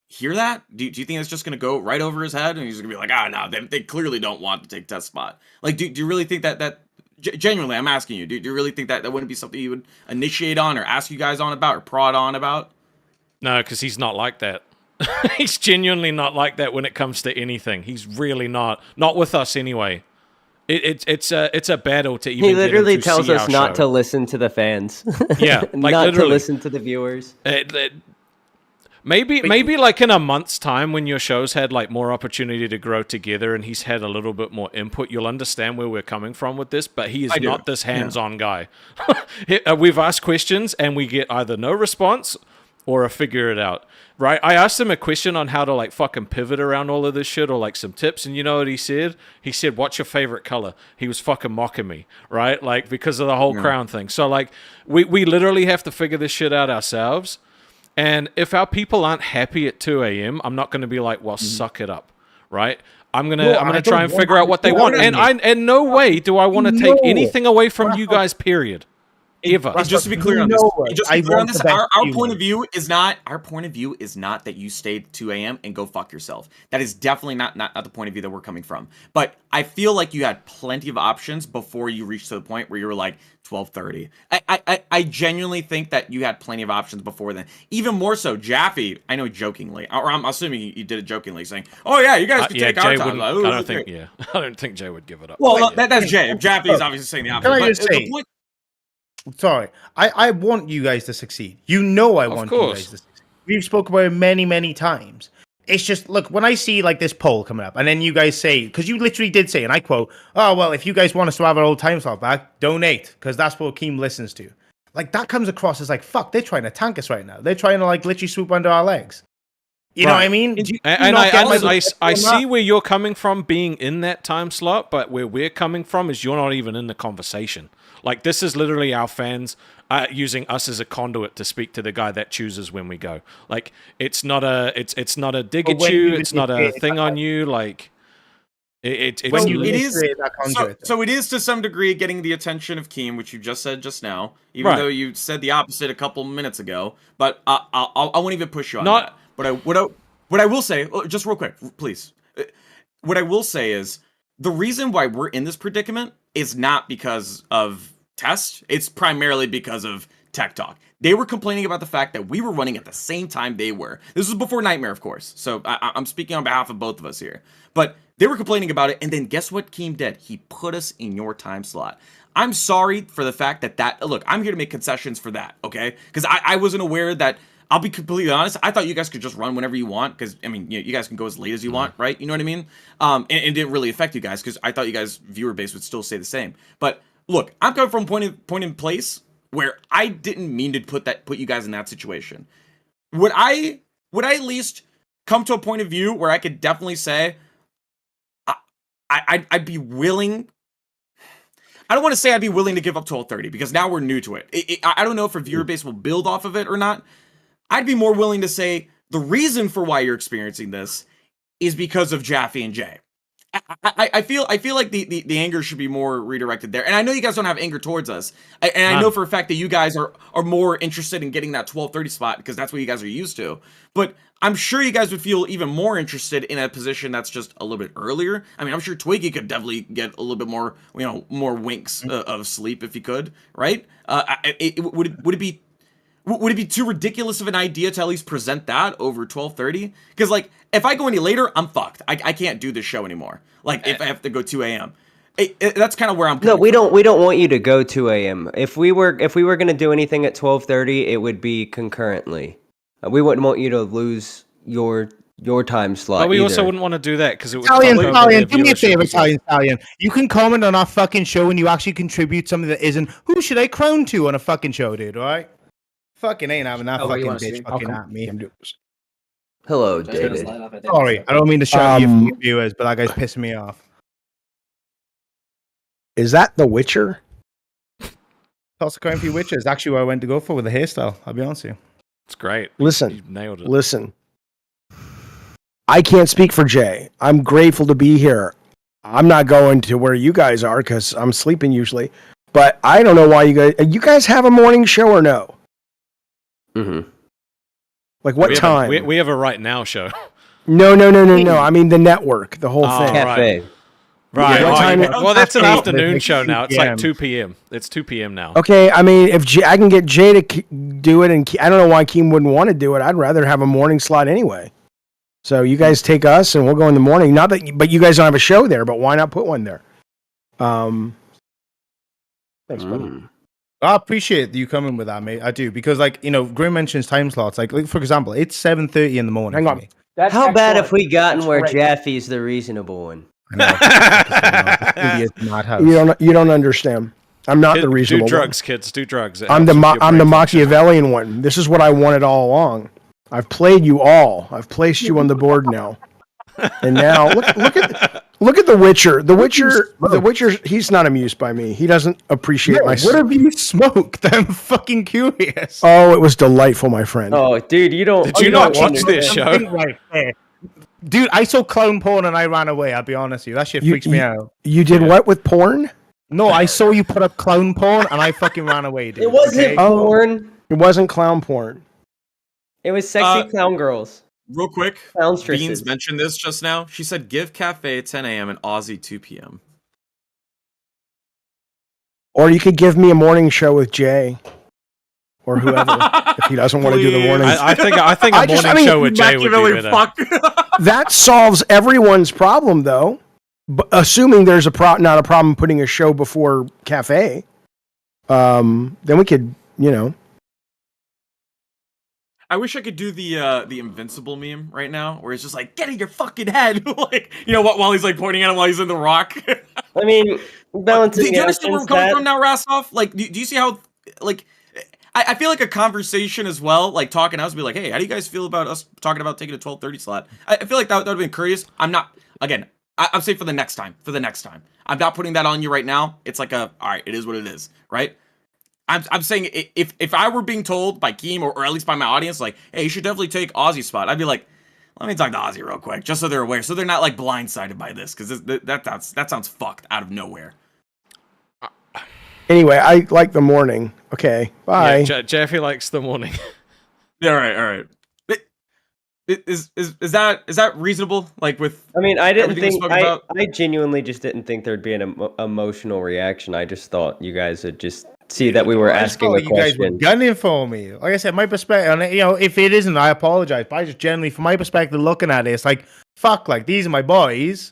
Speaker 5: hear that? Do you think it's just going to go right over his head and he's going to be like, no, they clearly don't want to take test spot? Like, do you really think that genuinely, I'm asking you, do you really think that wouldn't be something you would initiate on or ask you guys on about or prod on about?
Speaker 2: No, because he's not like that. He's genuinely not like that when it comes to anything. He's really not with us anyway. It's a battle to even.
Speaker 3: He literally tells us not
Speaker 2: to
Speaker 3: listen to the fans.
Speaker 2: Yeah, like
Speaker 3: not
Speaker 2: literally.
Speaker 3: to listen to the viewers.
Speaker 2: Maybe like in a month's time when your show's had like more opportunity to grow together and he's had a little bit more input, you'll understand where we're coming from with this, but he is not this hands-on guy. We've asked questions and we get either no response or a figure it out, right? I asked him a question on how to like fucking pivot around all of this shit or like some tips, and you know what he said? He said, what's your favorite color? He was fucking mocking me, right? Like because of the whole crown thing. So like we literally have to figure this shit out ourselves. And if our people aren't happy at 2 a.m., I'm not going to be like, well, suck it up, right? I'm gonna try and figure out what they want. And in no way do I want to take anything away from you guys, period. Ever.
Speaker 5: Just to be clear on this, our point of view is not that you stayed at 2 a.m. and go fuck yourself. That is definitely not the point of view that we're coming from. But I feel like you had plenty of options before you reached to the point where you were like 12:30. I genuinely think that you had plenty of options before then. Even more so, Jaffe, I know jokingly, or I'm assuming you did it jokingly, saying, "Oh yeah, you guys can take our time." I
Speaker 2: don't think Jay would give it up.
Speaker 5: Well, that's Jay. Jaffe is obviously saying the opposite.
Speaker 6: Can I just say? Sorry, I want you guys to succeed. You know I want you guys to succeed. We've spoken about it many, many times. It's just, look, when I see like this poll coming up, and then you guys say, because you literally did say, and I quote, oh, well, if you guys want us to have our old time slot back, donate, because that's what Keem listens to. Like, that comes across as like, fuck, they're trying to tank us right now. They're trying to like literally swoop under our legs. You know what I mean?
Speaker 2: I see where you're coming from being in that time slot, but where we're coming from is you're not even in the conversation. Like, this is literally our fans using us as a conduit to speak to the guy that chooses when we go. Like, it's not a dig at you. It's not a thing on you. Like, it
Speaker 5: is to some degree getting the attention of Keem, which you just said just now, even though you said the opposite a couple minutes ago. But I won't even push you on that. But what I will say, just real quick, please. What I will say is the reason why we're in this predicament is not because of Test. It's primarily because of Tech Talk. They were complaining about the fact that we were running at the same time they were. This was before Nightmare, of course. So I'm speaking on behalf of both of us here. But they were complaining about it, and then guess what Keem did? He put us in your time slot. I'm sorry for the fact that look, I'm here to make concessions for that, okay? Because I wasn't aware that. I'll be completely honest. I thought you guys could just run whenever you want, because I mean, you guys can go as late as you want, right? You know what I mean? And it didn't really affect you guys, because I thought you guys' viewer base would still stay the same. But look, I'm coming from a point in place where I didn't mean to put you guys in that situation. Would I at least come to a point of view where I could definitely say I'd be willing. I don't want to say I'd be willing to give up 12:30, because now we're new to it. I don't know if our viewer base will build off of it or not. I'd be more willing to say the reason for why you're experiencing this is because of Jaffe and Jay. I feel like the anger should be more redirected there. And I know you guys don't have anger towards us. And I know for a fact that you guys are more interested in getting that 12:30 spot because that's what you guys are used to. But I'm sure you guys would feel even more interested in a position that's just a little bit earlier. I mean, I'm sure Twiggy could definitely get a little bit more, more winks of sleep if he could, right? Would it be too ridiculous of an idea to at least present that over 12:30? Because like, if I go any later, I'm fucked. I can't do this show anymore. Like, if I have to go 2 a.m. That's kind of where I'm.
Speaker 3: No, we don't want you to go 2 a.m. If we were gonna do anything at 12:30, it would be concurrently. We wouldn't want you to lose your time slot.
Speaker 2: But we
Speaker 3: either.
Speaker 2: also wouldn't want to do that because it would.
Speaker 6: Italian, do me a favor, Italian. You can comment on our fucking show and you actually contribute something that isn't. Who should I crown to on a fucking show, dude? All right. Fucking ain't having that fucking bitch fucking at me.
Speaker 3: Hello, David.
Speaker 6: Sorry, I don't mean to shout at you viewers, but that guy's pissing me off.
Speaker 4: Is that The Witcher?
Speaker 6: Also, crime for Witcher is actually what I went to go for with the hairstyle. I'll be honest with you.
Speaker 2: It's great.
Speaker 4: Listen,
Speaker 2: you nailed it.
Speaker 4: Listen. I can't speak for Jay. I'm grateful to be here. I'm not going to where you guys are because I'm sleeping usually. But I don't know why you guys have a morning show or no?
Speaker 3: Mm-hmm.
Speaker 4: Like what time?
Speaker 2: We have a right now show.
Speaker 4: No. I mean the network, the whole thing.
Speaker 3: Cafe.
Speaker 2: Right.
Speaker 4: Yeah, what time
Speaker 2: well, that's an afternoon show now. It's like 2 p.m. It's 2 p.m. now.
Speaker 4: Okay, I mean, if I can get Jay to do it, and I don't know why Keem wouldn't want to do it. I'd rather have a morning slot anyway. So you guys take us, and we'll go in the morning. Not that, but you guys don't have a show there. But why not put one there? Thanks, buddy.
Speaker 6: I appreciate you coming with that, mate. I do because, like, Grim mentions time slots. Like for example, it's 7:30 in the morning.
Speaker 4: Hang on.
Speaker 6: Me.
Speaker 3: How bad if we gotten where Jaffe's the reasonable one?
Speaker 6: I know.
Speaker 4: You don't understand. I'm not the reasonable
Speaker 2: do drugs,
Speaker 4: one.
Speaker 2: kids. Do drugs.
Speaker 4: I'm the Machiavellian one. This is what I wanted all along. I've played you all. I've placed you on the board now. And now look at The Witcher. The Witcher. He's not amused by me. He doesn't appreciate my.
Speaker 6: What have you smoked? I'm fucking curious.
Speaker 4: Oh, it was delightful, my friend.
Speaker 3: Oh, dude, you don't.
Speaker 2: Did you not watch this show?
Speaker 6: Right there. Dude, I saw clown porn and I ran away. I'll be honest with you. That shit freaks me out.
Speaker 4: You did what with porn?
Speaker 6: No, I saw you put up clown porn and I fucking ran away, dude.
Speaker 3: It wasn't porn.
Speaker 4: It wasn't clown porn.
Speaker 3: It was sexy clown girls.
Speaker 5: Real quick,
Speaker 3: Clownstresses.
Speaker 5: Beans mentioned this just now. She said, give Cafe 10 a.m. and Aussy 2 p.m.
Speaker 4: Or you could give me a morning show with Jay. Or whoever, if he doesn't want to do the morning.
Speaker 2: I think a morning show with Jay would be better.
Speaker 4: That solves everyone's problem, though. Assuming there's not a problem putting a show before Cafe, then we could,
Speaker 5: I wish I could do the Invincible meme right now, where it's just like, get in your fucking head, like while he's like pointing at him while he's in the rock.
Speaker 3: I mean, balancing.
Speaker 5: Do you understand where I'm coming from now, Rastov? Like, do you see how like? I feel like a conversation as well, like talking us, be like, hey, how do you guys feel about us talking about taking a 12:30 slot? I feel like that would have been curious. I'm not, again, I'm saying for the next time. I'm not putting that on you right now. It's like all right, it is what it is, right? I'm saying if I were being told by Keem or at least by my audience, like, hey, you should definitely take Aussie's spot, I'd be like, let me talk to Aussy real quick, just so they're aware, so they're not like blindsided by this, because that sounds fucked out of nowhere.
Speaker 4: Anyway, I like the morning. Okay, bye.
Speaker 2: Yeah, Jeffy likes the morning.
Speaker 5: Yeah, all right. Is that reasonable? Like with
Speaker 3: I mean, I didn't think
Speaker 5: I
Speaker 3: genuinely just didn't think there'd be an emotional reaction. I just thought you guys would just see that we were asking a question. You guys were
Speaker 6: gunning for me. Like I said, my perspective, and if it isn't, I apologize. But I just generally, from my perspective, looking at it, it's like, fuck, like these are my boys.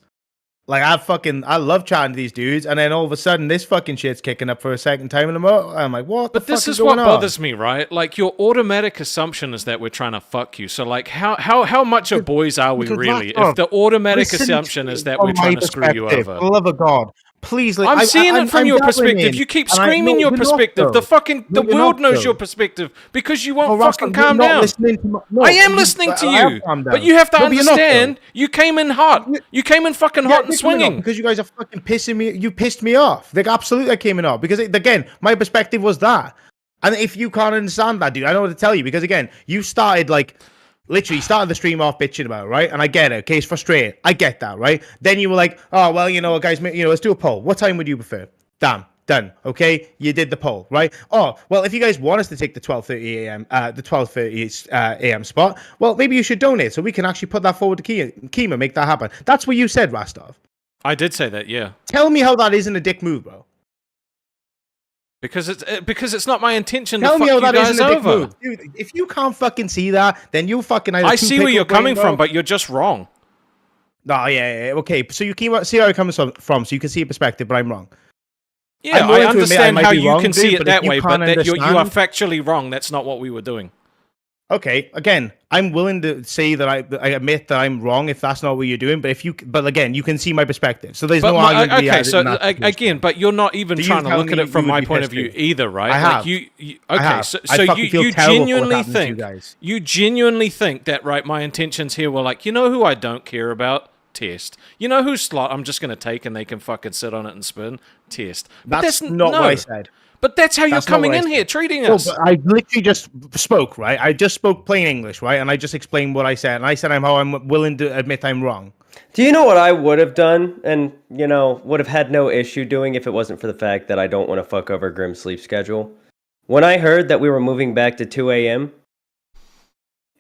Speaker 6: Like I love chatting to these dudes, and then all of a sudden this fucking shit's kicking up for a second time in the mo. I'm like, what?
Speaker 2: But this is what bothers me, right? Like your automatic assumption is that we're trying to fuck you. So like, how much of boys are we really? If the automatic assumption is that we're trying to screw you over,
Speaker 6: for the love of God, please. Like,
Speaker 2: I'm seeing it from your perspective. You keep screaming your perspective. The world knows your perspective because you won't fucking calm down. I am listening to you, but you have to understand. You came in hot. You came in fucking hot and swinging.
Speaker 6: Because you guys are fucking pissing me. You pissed me off. Like absolutely, came in off. Because again, my perspective was that. And if you can't understand that, dude, I don't know what to tell you. Because again, you started like literally started the stream off bitching about it, right? And I get it. Okay, it's frustrating. I get that, right? Then you were like, oh, well, guys, let's do a poll. What time would you prefer? Damn. Done. Okay, you did the poll, right? Oh, well, if you guys want us to take the 12:30 a.m. The 12:30 a.m. spot, well, maybe you should donate so we can actually put that forward to Keem and make that happen. That's what you said, Rastov.
Speaker 2: I did say that, yeah.
Speaker 6: Tell me how that isn't a dick move, bro.
Speaker 2: Because it's not my intention
Speaker 6: Tell
Speaker 2: to
Speaker 6: me
Speaker 2: fuck
Speaker 6: how
Speaker 2: you
Speaker 6: that
Speaker 2: guys
Speaker 6: isn't a dick
Speaker 2: over.
Speaker 6: move, dude. If you can't fucking see that, then you fucking.
Speaker 2: I see where you're coming from, but you're just wrong.
Speaker 6: No, yeah, okay. So you see how it comes from, so you can see a perspective, but I'm wrong.
Speaker 2: Yeah, I understand how you can see it that way, but that you are factually wrong. That's not what we were doing.
Speaker 6: Okay, again, I'm willing to say that I admit that I'm wrong if that's not what you're doing. But again, you can see my perspective, so there's no argument.
Speaker 2: Okay, so again, but you're not even trying to look at it from my point of view either, right?
Speaker 6: I have.
Speaker 2: Okay, so you genuinely think that, right? My intentions here were like, who I don't care about. Test. You know whose slot I'm just going to take and they can fucking sit on it and spin? Test.
Speaker 6: That's not what I said.
Speaker 2: But that's how you're coming in here, treating us.
Speaker 6: But I literally just spoke, right? I just spoke plain English, right? And I just explained what I said. And I said I'm willing to admit I'm wrong.
Speaker 3: Do you know what I would have done and, would have had no issue doing if it wasn't for the fact that I don't want to fuck over Grim's sleep schedule? When I heard that we were moving back to 2 a.m.,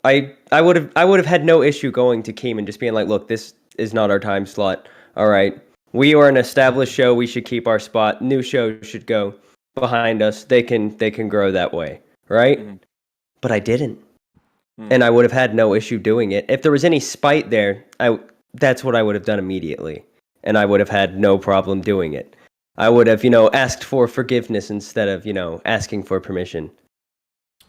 Speaker 3: I would have had no issue going to Keem and just being like, look, this is not our time slot. All right. We are an established show. We should keep our spot. New shows should go behind us. They can grow that way. Right? Mm-hmm. But I didn't. Mm-hmm. And I would have had no issue doing it. If there was any spite there, that's what I would have done immediately. And I would have had no problem doing it. I would have, asked for forgiveness instead of, asking for permission.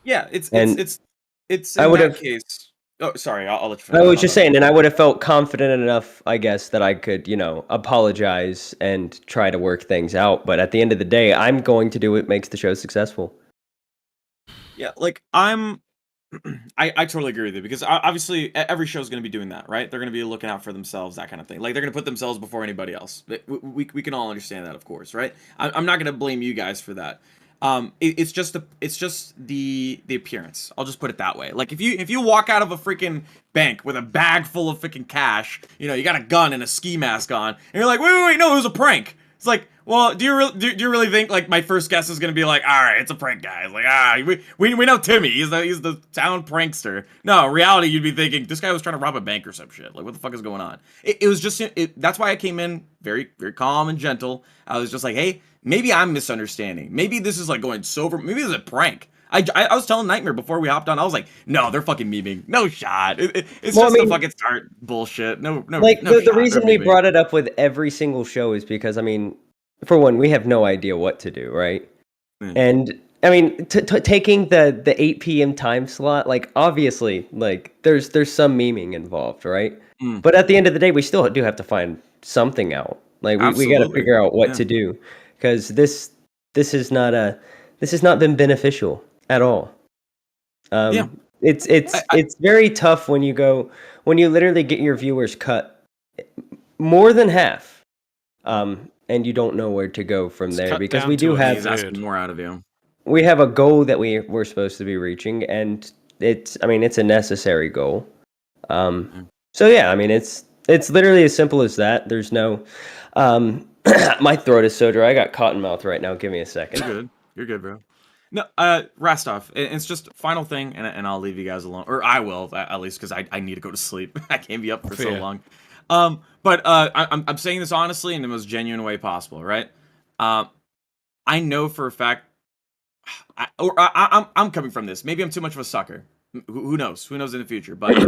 Speaker 5: Yeah, it's in that case. Oh, sorry, I'll let you finish.
Speaker 3: I was just saying, and I would have felt confident enough, I guess, that I could, apologize and try to work things out. But at the end of the day, I'm going to do what makes the show successful.
Speaker 5: Yeah, like I totally agree with you because obviously every show is going to be doing that, right? They're going to be looking out for themselves, that kind of thing. Like they're going to put themselves before anybody else. We can all understand that, of course, right? I'm not going to blame you guys for that. It's just the appearance. I'll just put it that way. Like if you walk out of a freaking bank with a bag full of freaking cash, you got a gun and a ski mask on, and you're like, wait, no, it was a prank. It's like, well, do you really think like my first guess is gonna be like, all right, it's a prank, guys? Like, we know Timmy, he's the town prankster. No, in reality, you'd be thinking this guy was trying to rob a bank or some shit. Like, what the fuck is going on? It was just that's why I came in very very calm and gentle. I was just like, hey. Maybe I'm misunderstanding. Maybe this is like going sober. Maybe it's a prank. I was telling Nightmare before we hopped on. I was like, no, they're fucking memeing. No shot. It's the fucking start bullshit. No. Like
Speaker 3: the reason we brought it up with every single show is because for one, we have no idea what to do, right? And taking the 8 p.m. time slot, like obviously, like there's some memeing involved, right? But at the end of the day, we still do have to find something out. Like we got to figure out what to do. Because this has not been beneficial at all. It's very tough when you literally get your viewers cut more than half, and you don't know where to go from there because we do have
Speaker 5: more out of you.
Speaker 3: We have a goal that we're supposed to be reaching, and it's a necessary goal. So yeah, it's literally as simple as that. There's no. My throat is so dry. I got cotton mouth right now. Give me a second.
Speaker 5: You're good, bro. No, Rastov, it's just final thing, and I'll leave you guys alone, or I will at least because I need to go to sleep. I can't be up for so long. But I'm saying this honestly in the most genuine way possible, right? I know for a fact, I'm coming from this. Maybe I'm too much of a sucker. Who knows? Who knows in the future? But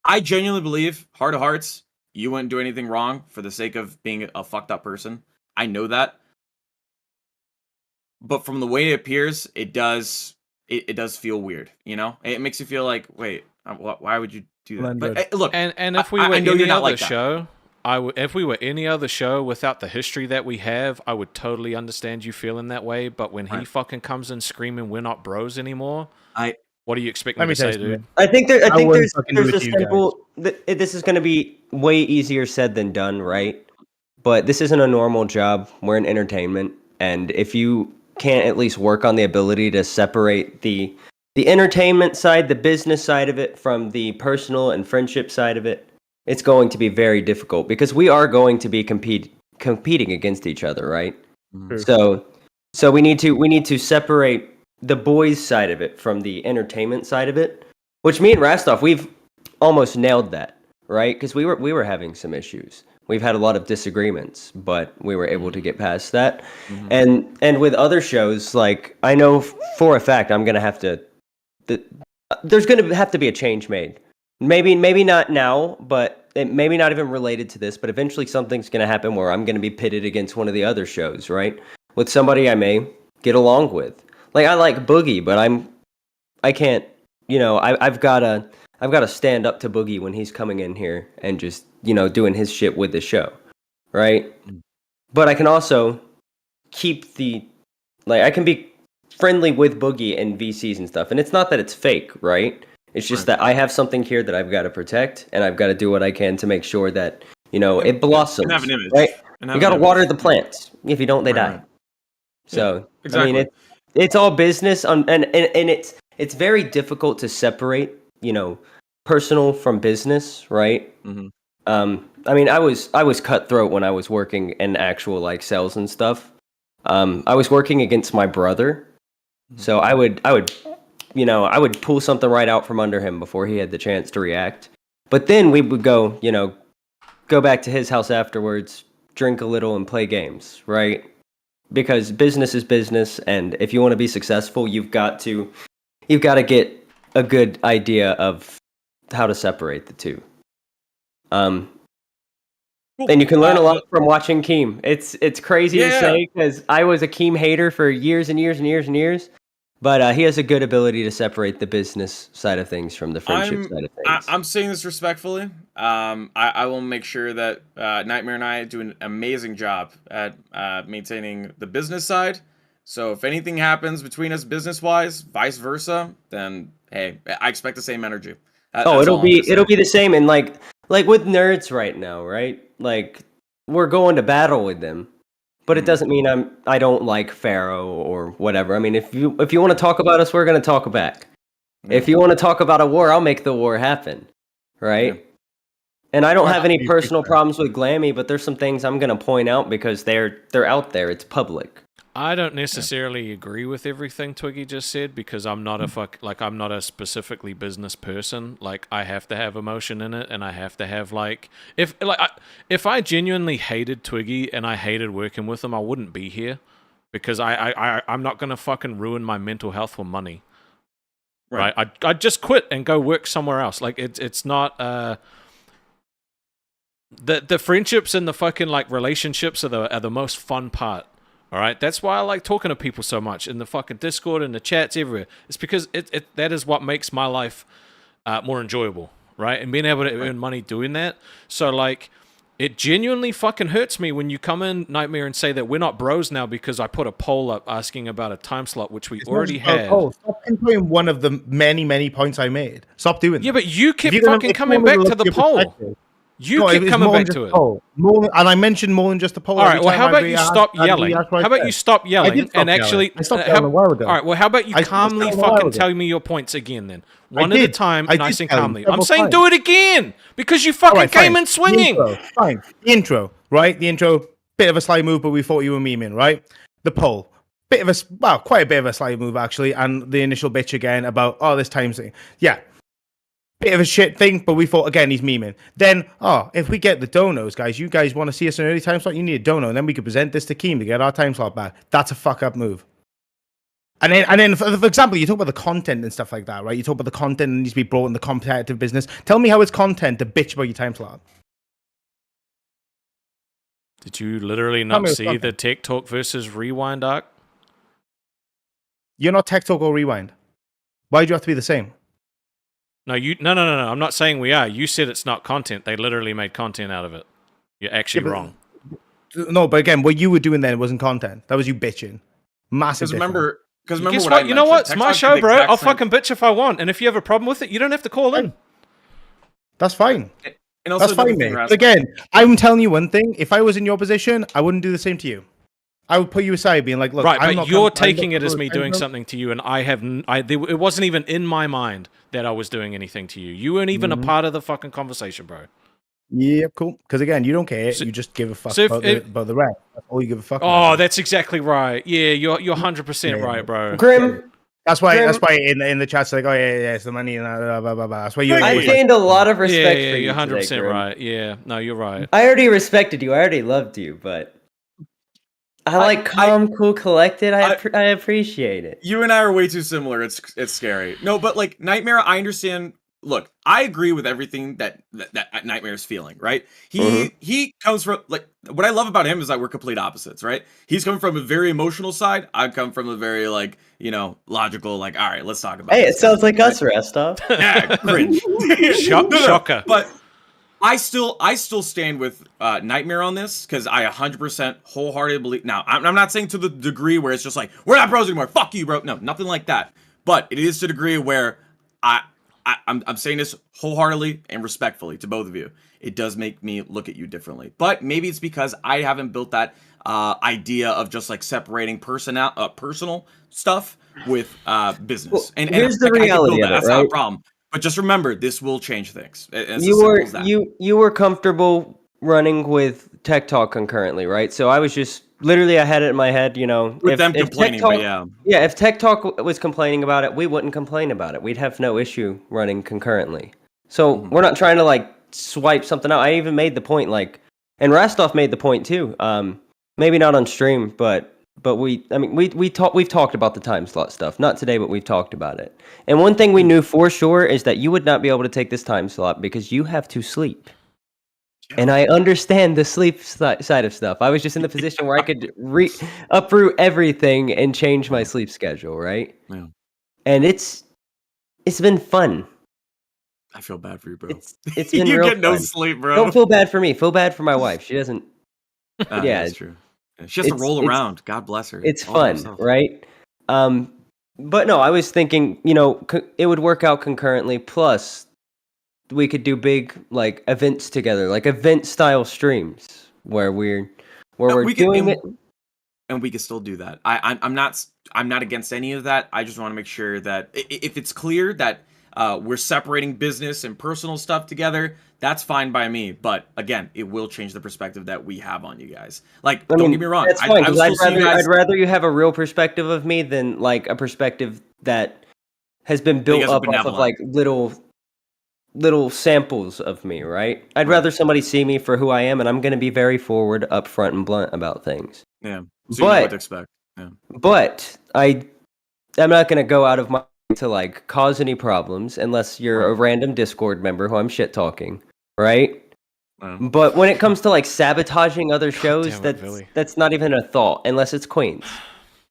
Speaker 5: I genuinely believe, heart of hearts. You wouldn't do anything wrong for the sake of being a fucked up person. I know that. But from the way it appears, it does feel weird, It makes you feel like, wait, why would you do that? But look,
Speaker 2: and if we were any other show, if we were any other show without the history that we have, I would totally understand you feeling that way. But when he fucking comes in screaming, "We're not bros anymore," what do you expect me to say, dude?
Speaker 3: I think there's a simple. This is going to be way easier said than done, right? But this isn't a normal job. We're in entertainment, and if you can't at least work on the ability to separate the the entertainment side, the business side of it, from the personal and friendship side of it, it's going to be very difficult because we are going to be competing against each other, right?
Speaker 6: True.
Speaker 3: So we need to separate the boys side of it from the entertainment side of it, which me and Rastov, we've almost nailed that, right? Because we were having some issues. We've had a lot of disagreements, but we were able to get past that. And with other shows, like I know for a fact I'm gonna have to. There's gonna have to be a change made. Maybe not now, but maybe not even related to this. But eventually something's gonna happen where I'm gonna be pitted against one of the other shows, right? With somebody I may get along with. Like I like Boogie, but I can't. You know, I've gotta stand up to Boogie when he's coming in here and just, you know, doing his shit with the show, right? But I can also keep I can be friendly with Boogie and VCs and stuff. And it's not that it's fake, right? It's just that I have something here that I've got to protect, and I've got to do what I can to make sure that, you know, it blossoms,
Speaker 5: And have an image.
Speaker 3: right?
Speaker 5: And have
Speaker 3: You got to
Speaker 5: an
Speaker 3: water
Speaker 5: image.
Speaker 3: the plants. If you don't, they die.
Speaker 5: Right.
Speaker 3: So,
Speaker 5: exactly.
Speaker 3: I mean, it's all business, and it's very difficult to separate, you know, personal from business, right? I mean, I was cutthroat when I was working in actual like sales and stuff. I was working against my brother, so I would you know, I would pull something right out from under him before he had the chance to react. But then we would go, you know, go back to his house afterwards, drink a little, and play games, right? Because business is business, and if you want to be successful, you've got to get a good idea of how to separate the two. And you can learn a lot from watching Keem. It's crazy to say because I was a Keem hater for years and years and years and years, but he has a good ability to separate the business side of things from the friendship side of things.
Speaker 5: I'm saying this respectfully. I will make sure that Nightmare and I do an amazing job at maintaining the business side. So if anything happens between us business-wise, vice versa, then hey, I expect the same energy.
Speaker 3: It'll be the same. And like with nerds right now, right? Like we're going to battle with them, but it doesn't mean I don't like Pharaoh or whatever. I mean, if you want to talk about us, we're going to talk back. If you want to talk about a war, I'll make the war happen, right? Yeah. And I don't have any personal problems with Glammy, but there's some things I'm going to point out because they're out there. It's public.
Speaker 2: I don't necessarily agree with everything Twiggy just said because I'm not I'm not a specifically business person. Like I have to have emotion in it, and I have to have if I genuinely hated Twiggy and I hated working with him, I wouldn't be here because I'm not gonna fucking ruin my mental health for money. Right? I'd just quit and go work somewhere else. Like it's not the friendships and the fucking like relationships are the most fun part. All right, that's why I like talking to people so much in the fucking Discord and the chats everywhere. It's because that is what makes my life more enjoyable, right? And being able to earn money doing that. So like, it genuinely fucking hurts me when you come in, Nightmare, and say that we're not bros now because I put a poll up asking about a time slot, which we already had.
Speaker 6: Stop pinpointing one of the many points I made. Stop doing that.
Speaker 2: Yeah, but you kept fucking coming back to the poll. You keep coming back to it.
Speaker 6: And I mentioned more than just the poll.
Speaker 2: All right, well, how about you stop yelling? How about you stop yelling and actually...
Speaker 6: I stopped yelling a while ago.
Speaker 2: All right, well, how about you calmly fucking tell me your points again then? One at a time, nice and calmly. I'm saying do it again because you fucking came in swinging.
Speaker 6: Fine. The intro, right? The intro, bit of a slight move, but we thought you were memeing, right? The poll. Quite a bit of a slight move, actually. And the initial bitch again about, this time thing. Yeah. Bit of a shit thing, but we thought, again, he's memeing. Then, if we get the donos, guys, you guys want to see us in an early time slot, you need a dono, and then we can present this to Keem to get our time slot back. That's a fuck-up move. And then for example, you talk about the content and stuff like that, right? You talk about the content that needs to be brought in the competitive business. Tell me how it's content to bitch about your time slot.
Speaker 2: Did you literally not see the Tech Talk versus Rewind arc?
Speaker 6: You're not Tech Talk or Rewind. Why do you have to be the same?
Speaker 2: No. I'm not saying we are. You said it's not content. They literally made content out of it. You're actually wrong.
Speaker 6: No, but again, what you were doing then wasn't content. That was you bitching. Massive.
Speaker 5: Because remember
Speaker 2: guess what? You know what? It's my show, bro. I'll fucking bitch if I want. And if you have a problem with it, you don't have to call in.
Speaker 6: That's fine.
Speaker 5: And also
Speaker 6: that's fine, mate. But again, I'm telling you one thing. If I was in your position, I wouldn't do the same to you. I would put you aside, being like, look,
Speaker 2: right,
Speaker 6: I'm
Speaker 2: but
Speaker 6: not
Speaker 2: you're
Speaker 6: I'm
Speaker 2: taking
Speaker 6: not
Speaker 2: it as me doing
Speaker 6: bro.
Speaker 2: something to you, and it wasn't even in my mind that I was doing anything to you. You weren't even a part of the fucking conversation, bro.
Speaker 6: Yeah, cool. Because again, you don't care.
Speaker 2: So-
Speaker 6: You just give a fuck
Speaker 2: so if
Speaker 6: about the rest. That's all you give a fuck
Speaker 2: Oh,
Speaker 6: about.
Speaker 2: that's exactly right. Yeah, you're 100%
Speaker 6: Yeah.
Speaker 2: right, bro.
Speaker 3: Grim,
Speaker 6: That's why
Speaker 3: Grim-
Speaker 6: in the chat's like, oh yeah, it's the money and blah blah blah. That's why you.
Speaker 3: I've
Speaker 6: always like,
Speaker 3: gained a lot of
Speaker 2: Yeah,
Speaker 3: respect
Speaker 2: yeah,
Speaker 3: for you
Speaker 2: you're 100%
Speaker 3: today, Grim.
Speaker 2: right. Yeah, no, you're right.
Speaker 3: I already respected you. I already loved you, but I like calm, cool, collected. I appreciate it.
Speaker 5: You and I are way too similar. It's scary. No, but like Nightmare, I understand. Look, I agree with everything that Nightmare's feeling. Right? He comes from like what I love about him is that we're complete opposites. Right? He's coming from a very emotional side. I come from a very like logical. Like, all right, let's talk about.
Speaker 3: Hey,
Speaker 5: this
Speaker 3: it sounds like us,
Speaker 5: right?
Speaker 3: Restov.
Speaker 5: Yeah, cringe.
Speaker 2: Shocker.
Speaker 5: But I still stand with Nightmare on this because I 100% wholeheartedly believe. Now, I'm not saying to the degree where it's just like we're not bros anymore. Fuck you, bro. No, nothing like that. But it is to the degree where I'm saying this wholeheartedly and respectfully to both of you. It does make me look at you differently. But maybe it's because I haven't built that idea of just like separating personal stuff with business.
Speaker 3: Well,
Speaker 5: and
Speaker 3: here's the
Speaker 5: I can
Speaker 3: reality
Speaker 5: build
Speaker 3: of it,
Speaker 5: That's not a
Speaker 3: right?
Speaker 5: problem. But just remember, this will change things. It's
Speaker 3: You
Speaker 5: as simple
Speaker 3: were
Speaker 5: as that.
Speaker 3: you were comfortable running with Tech Talk concurrently, right? So I was just literally I had it in my head,
Speaker 5: With them complaining,
Speaker 3: Tech Talk,
Speaker 5: but yeah.
Speaker 3: Yeah, if Tech Talk was complaining about it, we wouldn't complain about it. We'd have no issue running concurrently. So we're not trying to like swipe something out. I even made the point and Rastov made the point too. Maybe not on stream, but we've talked about the time slot stuff. Not today, but we've talked about it. And one thing we knew for sure is that you would not be able to take this time slot because you have to sleep. And I understand the sleep side of stuff. I was just in the position where I could uproot everything and change my sleep schedule, right?
Speaker 5: Yeah.
Speaker 3: And it's been fun.
Speaker 5: I feel bad for you, bro.
Speaker 3: It's been
Speaker 5: you
Speaker 3: real
Speaker 5: get no
Speaker 3: fun.
Speaker 5: sleep, bro.
Speaker 3: Don't feel bad for me. Feel bad for my wife. She doesn't.
Speaker 5: Yeah,
Speaker 3: yeah,
Speaker 5: that's true. She has to roll around. God bless her.
Speaker 3: It's
Speaker 5: All by
Speaker 3: fun,
Speaker 5: herself.
Speaker 3: right? But no, I was thinking, it would work out concurrently. Plus, we could do big like events together, like event style streams where we're doing it.
Speaker 5: And we can still do that. I'm not against any of that. I just want to make sure that if it's clear that we're separating business and personal stuff together, that's fine by me. But again, it will change the perspective that we have on you guys. Like, don't get me wrong.
Speaker 3: That's fine, because
Speaker 5: I'd
Speaker 3: I'd rather you have a real perspective of me than like a perspective that has been built up off of like little samples of me, right? I'd rather somebody see me for who I am, and I'm going to be very forward, upfront, and blunt about things.
Speaker 5: Yeah, so you know what to expect. Yeah.
Speaker 3: But I'm not going to go out of my way to like cause any problems unless you're a random Discord member who I'm shit talking, right? But when it comes to like sabotaging other shows, that's not even a thought unless it's Queens.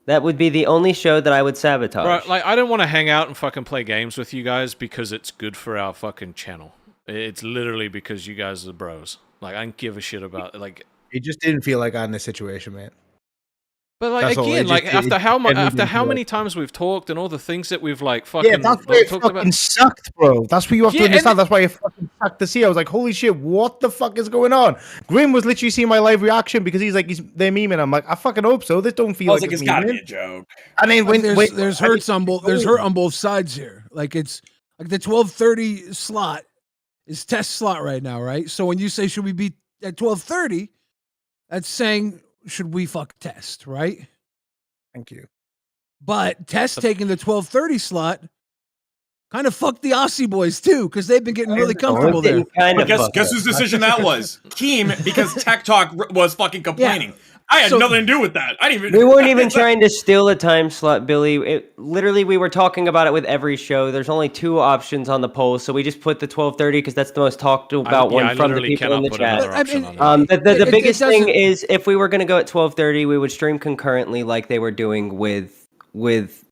Speaker 3: That would be the only show that I would sabotage.
Speaker 2: Bro, like, I don't want to hang out and fucking play games with you guys because it's good for our fucking channel. It's literally because you guys are bros. Like, I don't give a shit about like.
Speaker 6: It just didn't feel like I in this situation, man.
Speaker 2: But like again, like after how many times we've talked and all the things that we've like fucking
Speaker 6: that's why it
Speaker 2: talked
Speaker 6: fucking
Speaker 2: about.
Speaker 6: sucked, bro. That's what you have to understand. That's why it fucking sucked to see. I was like, holy shit, what the fuck is going on? Grim was literally seeing my live reaction because they're memeing. I'm like, I fucking hope so. This don't feel like
Speaker 5: it's gotta be a joke.
Speaker 6: I mean,
Speaker 7: there's hurt on both sides here. Like it's like the 12:30 slot is test slot right now, right? So when you say should we be at 12:30, that's saying should we fuck test, right?
Speaker 6: Thank you.
Speaker 7: But test taking the 12:30 slot kind of fucked the Aussy boys too, because they've been getting really comfortable there.
Speaker 5: But guess whose decision that was? Keem, because Tech Talk was fucking complaining. I had nothing to do with that. I didn't even.
Speaker 3: We weren't even trying to steal a time slot, Billy. Literally, we were talking about it with every show. There's only 2 options on the poll, so we just put the 12:30 because that's the most talked about one from the people in the chat. The biggest thing is if we were going to go at 12:30, we would stream concurrently like they were doing with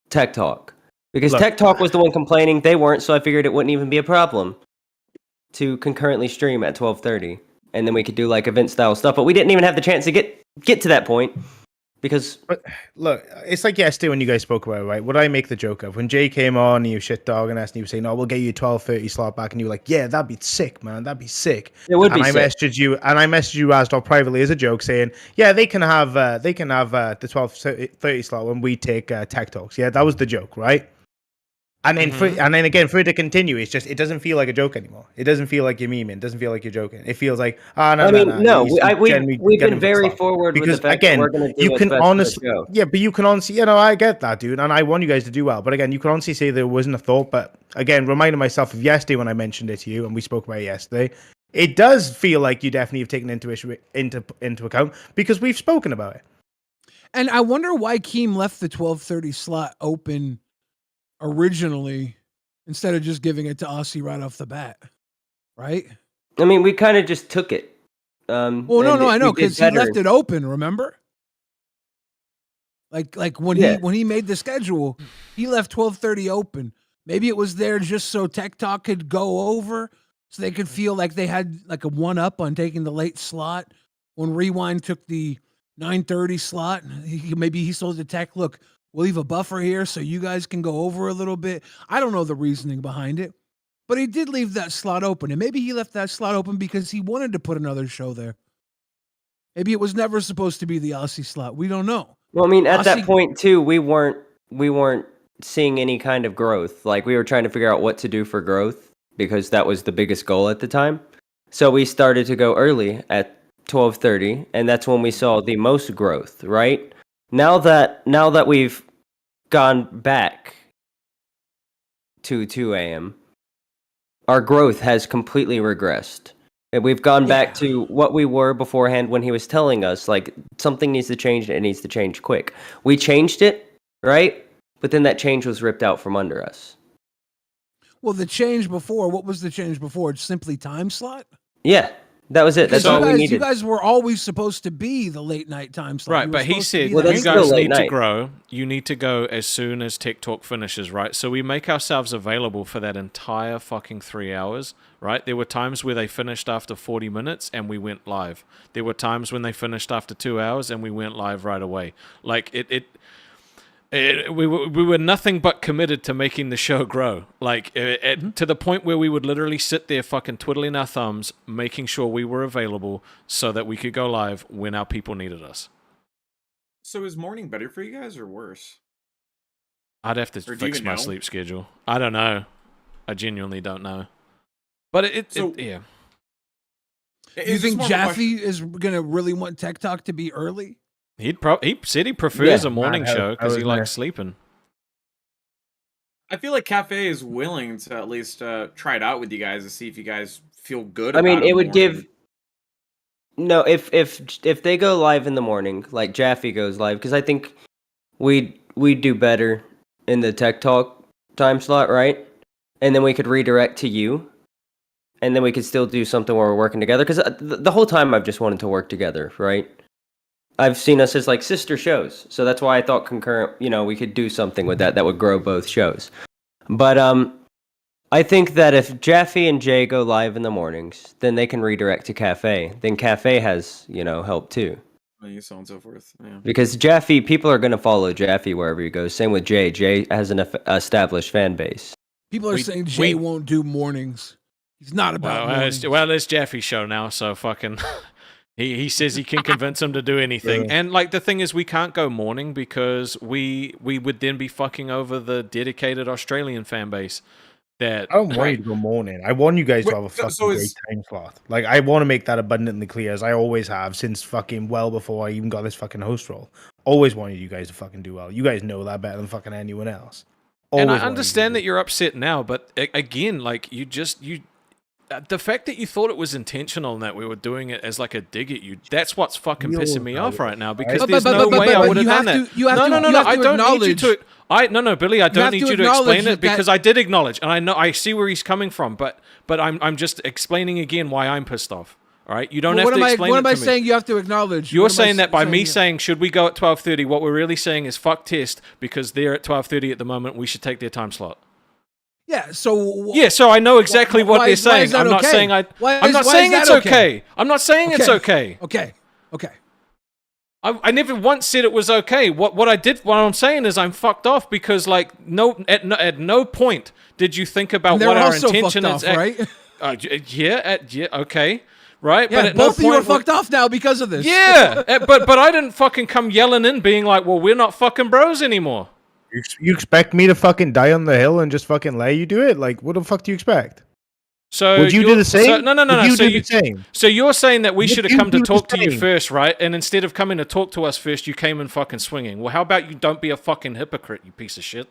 Speaker 3: Tech Talk. Because Tech Talk was the one complaining, they weren't, so I figured it wouldn't even be a problem to concurrently stream at 12:30. And then we could do like event style stuff, but we didn't even have the chance to get to that point Because
Speaker 6: But look, it's like yesterday when you guys spoke about it, right? What did I make the joke of? When Jay came on and you shit dogging us and you were saying, "Oh, we'll get you a 12:30 slot back," and you were like, "Yeah, that'd be sick, man. That'd be sick."
Speaker 3: it would
Speaker 6: And
Speaker 3: be
Speaker 6: I
Speaker 3: sick.
Speaker 6: messaged you Asdor privately as a joke saying, "Yeah, they can have the 12:30 slot when we take tech talks." Yeah, that was the joke, right? And then for it to continue, it doesn't feel like a joke anymore. It doesn't feel like you're memeing. It doesn't feel like you're joking. It feels like, no,
Speaker 3: I
Speaker 6: no,
Speaker 3: mean,
Speaker 6: no.
Speaker 3: no,
Speaker 6: He's genuinely
Speaker 3: we've
Speaker 6: getting
Speaker 3: been very
Speaker 6: slot.
Speaker 3: forward with the
Speaker 6: Because
Speaker 3: fact that we're going to do
Speaker 6: you
Speaker 3: what's
Speaker 6: can
Speaker 3: best
Speaker 6: honestly,
Speaker 3: for the show.
Speaker 6: yeah, but you can honestly, I get that, dude, and I want you guys to do well. But again, you can honestly say there wasn't a thought. But again, reminding myself of yesterday when I mentioned it to you, and we spoke about it yesterday. It does feel like you definitely have taken into account because we've spoken about it.
Speaker 7: And I wonder why Keem left the 12:30 slot open originally instead of just giving it to Aussy right off the bat, right?
Speaker 3: I mean, we kind of just took it.
Speaker 7: Well, no, I know,
Speaker 3: we did
Speaker 7: because he left
Speaker 3: better.
Speaker 7: it open, remember? Like when
Speaker 3: Yeah.
Speaker 7: he made the schedule, he left 12:30 open. Maybe it was there just so Tech Talk could go over, so they could feel like they had like a one up on taking the late slot. When Rewind took the 9:30 slot, maybe he told the Tech, "Look, we'll leave a buffer here so you guys can go over a little bit." I don't know the reasoning behind it, but he did leave that slot open, and maybe he left that slot open because he wanted to put another show there. Maybe it was never supposed to be the Aussy slot. We don't know.
Speaker 3: Well, I mean, at that
Speaker 7: Aussy-
Speaker 3: point too, we weren't seeing any kind of growth. Like we were trying to figure out what to do for growth because that was the biggest goal at the time. So we started to go early at 12:30, and that's when we saw the most growth. Right now that we've gone back to 2 a.m., our growth has completely regressed. And we've gone back to what we were beforehand when he was telling us, like, something needs to change and it needs to change quick. We changed it, right? But then that change was ripped out from under us.
Speaker 7: Well, the change before, what was the change before? It's simply time slot?
Speaker 3: Yeah, that was it. That's
Speaker 7: Because
Speaker 3: all we
Speaker 7: you
Speaker 3: needed.
Speaker 7: guys were always supposed to be the late night time slot.
Speaker 2: Right,
Speaker 7: You were
Speaker 2: but he
Speaker 7: supposed to
Speaker 2: said
Speaker 7: be
Speaker 3: Well,
Speaker 7: the
Speaker 3: that's
Speaker 2: you
Speaker 3: still
Speaker 2: guys
Speaker 7: anchor.
Speaker 3: late
Speaker 2: need to
Speaker 3: night.
Speaker 2: grow. You need to go as soon as Tech Talk finishes, right? So we make ourselves available for that entire fucking 3 hours, right? There were times where they finished after 40 minutes and we went live. There were times when they finished after 2 hours and we went live right away. Like we were nothing but committed to making the show grow. Like to the point where we would literally sit there fucking twiddling our thumbs, making sure we were available so that we could go live when our people needed us.
Speaker 5: So is morning better for you guys or worse?
Speaker 2: I'd have to
Speaker 5: Or do you
Speaker 2: fix
Speaker 5: even
Speaker 2: my
Speaker 5: know?
Speaker 2: sleep schedule. I don't know. I genuinely don't know. But yeah.
Speaker 7: You
Speaker 5: It's
Speaker 7: think
Speaker 5: more of a
Speaker 7: Jaffe is going to really want Tech Talk to be early?
Speaker 2: He said he prefers
Speaker 3: Yeah,
Speaker 2: a morning
Speaker 6: man,
Speaker 2: show
Speaker 6: I
Speaker 2: because he
Speaker 6: was
Speaker 2: likes sleeping.
Speaker 5: I feel like Cafe is willing to at least try it out with you guys to see if you guys feel good.
Speaker 3: I mean,
Speaker 5: about
Speaker 3: it would
Speaker 5: morning.
Speaker 3: give. No, if they go live in the morning, like Jaffe goes live, because I think we do better in the Tech Talk time slot, right? And then we could redirect to you, and then we could still do something where we're working together. Because the whole time I've just wanted to work together, right? I've seen us as like sister shows, so that's why I thought concurrent. We could do something with that would grow both shows. But I think that if Jaffe and Jay go live in the mornings, then they can redirect to Cafe. Then Cafe has, help too.
Speaker 5: So on and so forth. Yeah.
Speaker 3: Because Jaffe, people are going to follow Jaffe wherever he goes. Same with Jay. Jay has an established fan base.
Speaker 7: People are saying Jay won't do mornings. He's not about mornings.
Speaker 2: It's Jaffe's show now, so fucking... He says he can convince him to do anything.
Speaker 6: Yeah.
Speaker 2: And like the thing is we can't go morning because we would then be fucking over the dedicated Australian fan base. That
Speaker 6: I don't want you to go morning. I want you guys to have a fucking great time slot. Like, I want to make that abundantly clear, as I always have since fucking well before I even got this fucking host role. Always wanted you guys to fucking do well. You guys know that better than fucking anyone else.
Speaker 2: And I
Speaker 6: Always
Speaker 2: understand that you're upset now, but again, like the fact that you thought it was intentional and that we were doing it as like a dig at you, that's what's fucking pissing me off right now because there's no way I would have done that.
Speaker 7: No,
Speaker 2: I don't need you to. Billy, I don't need you to explain it because I did acknowledge, and I know I see where he's coming from, but I'm just explaining again why I'm pissed off. All right, you don't have to explain it to me.
Speaker 7: What am I saying? You have to acknowledge.
Speaker 2: You're saying that by me saying should we go at 12:30? What we're really saying is fuck Test because they're at 12:30 at the moment. We should take their time slot.
Speaker 7: Yeah, so
Speaker 2: I know exactly what they're saying. I'm not saying I'm not saying it's okay. I'm not saying it's okay.
Speaker 7: Okay.
Speaker 2: I never once said it was okay. What I'm saying is I'm fucked off because like at no point did you think about
Speaker 7: They're
Speaker 2: what our
Speaker 7: also
Speaker 2: intention
Speaker 7: fucked
Speaker 2: is.
Speaker 7: off, right?
Speaker 2: Yeah, okay, right.
Speaker 7: Yeah,
Speaker 2: but at
Speaker 7: both of
Speaker 2: no
Speaker 7: you are
Speaker 2: point
Speaker 7: fucked off now because of this.
Speaker 2: Yeah, but I didn't fucking come yelling in, being like, "Well, we're not fucking bros anymore."
Speaker 6: You expect me to fucking die on the hill and just fucking let you do it? Like, what the fuck do you expect?
Speaker 2: So
Speaker 6: Would you do the same?
Speaker 2: So, no.
Speaker 6: Would you
Speaker 2: So
Speaker 6: do the same?
Speaker 2: So you're saying that we
Speaker 6: Would
Speaker 2: should have
Speaker 6: you
Speaker 2: come to
Speaker 6: do the
Speaker 2: talk to you
Speaker 6: same?
Speaker 2: first, right? And instead of coming to talk to us first, you came in fucking swinging. Well, how about you don't be a fucking hypocrite, you piece of shit?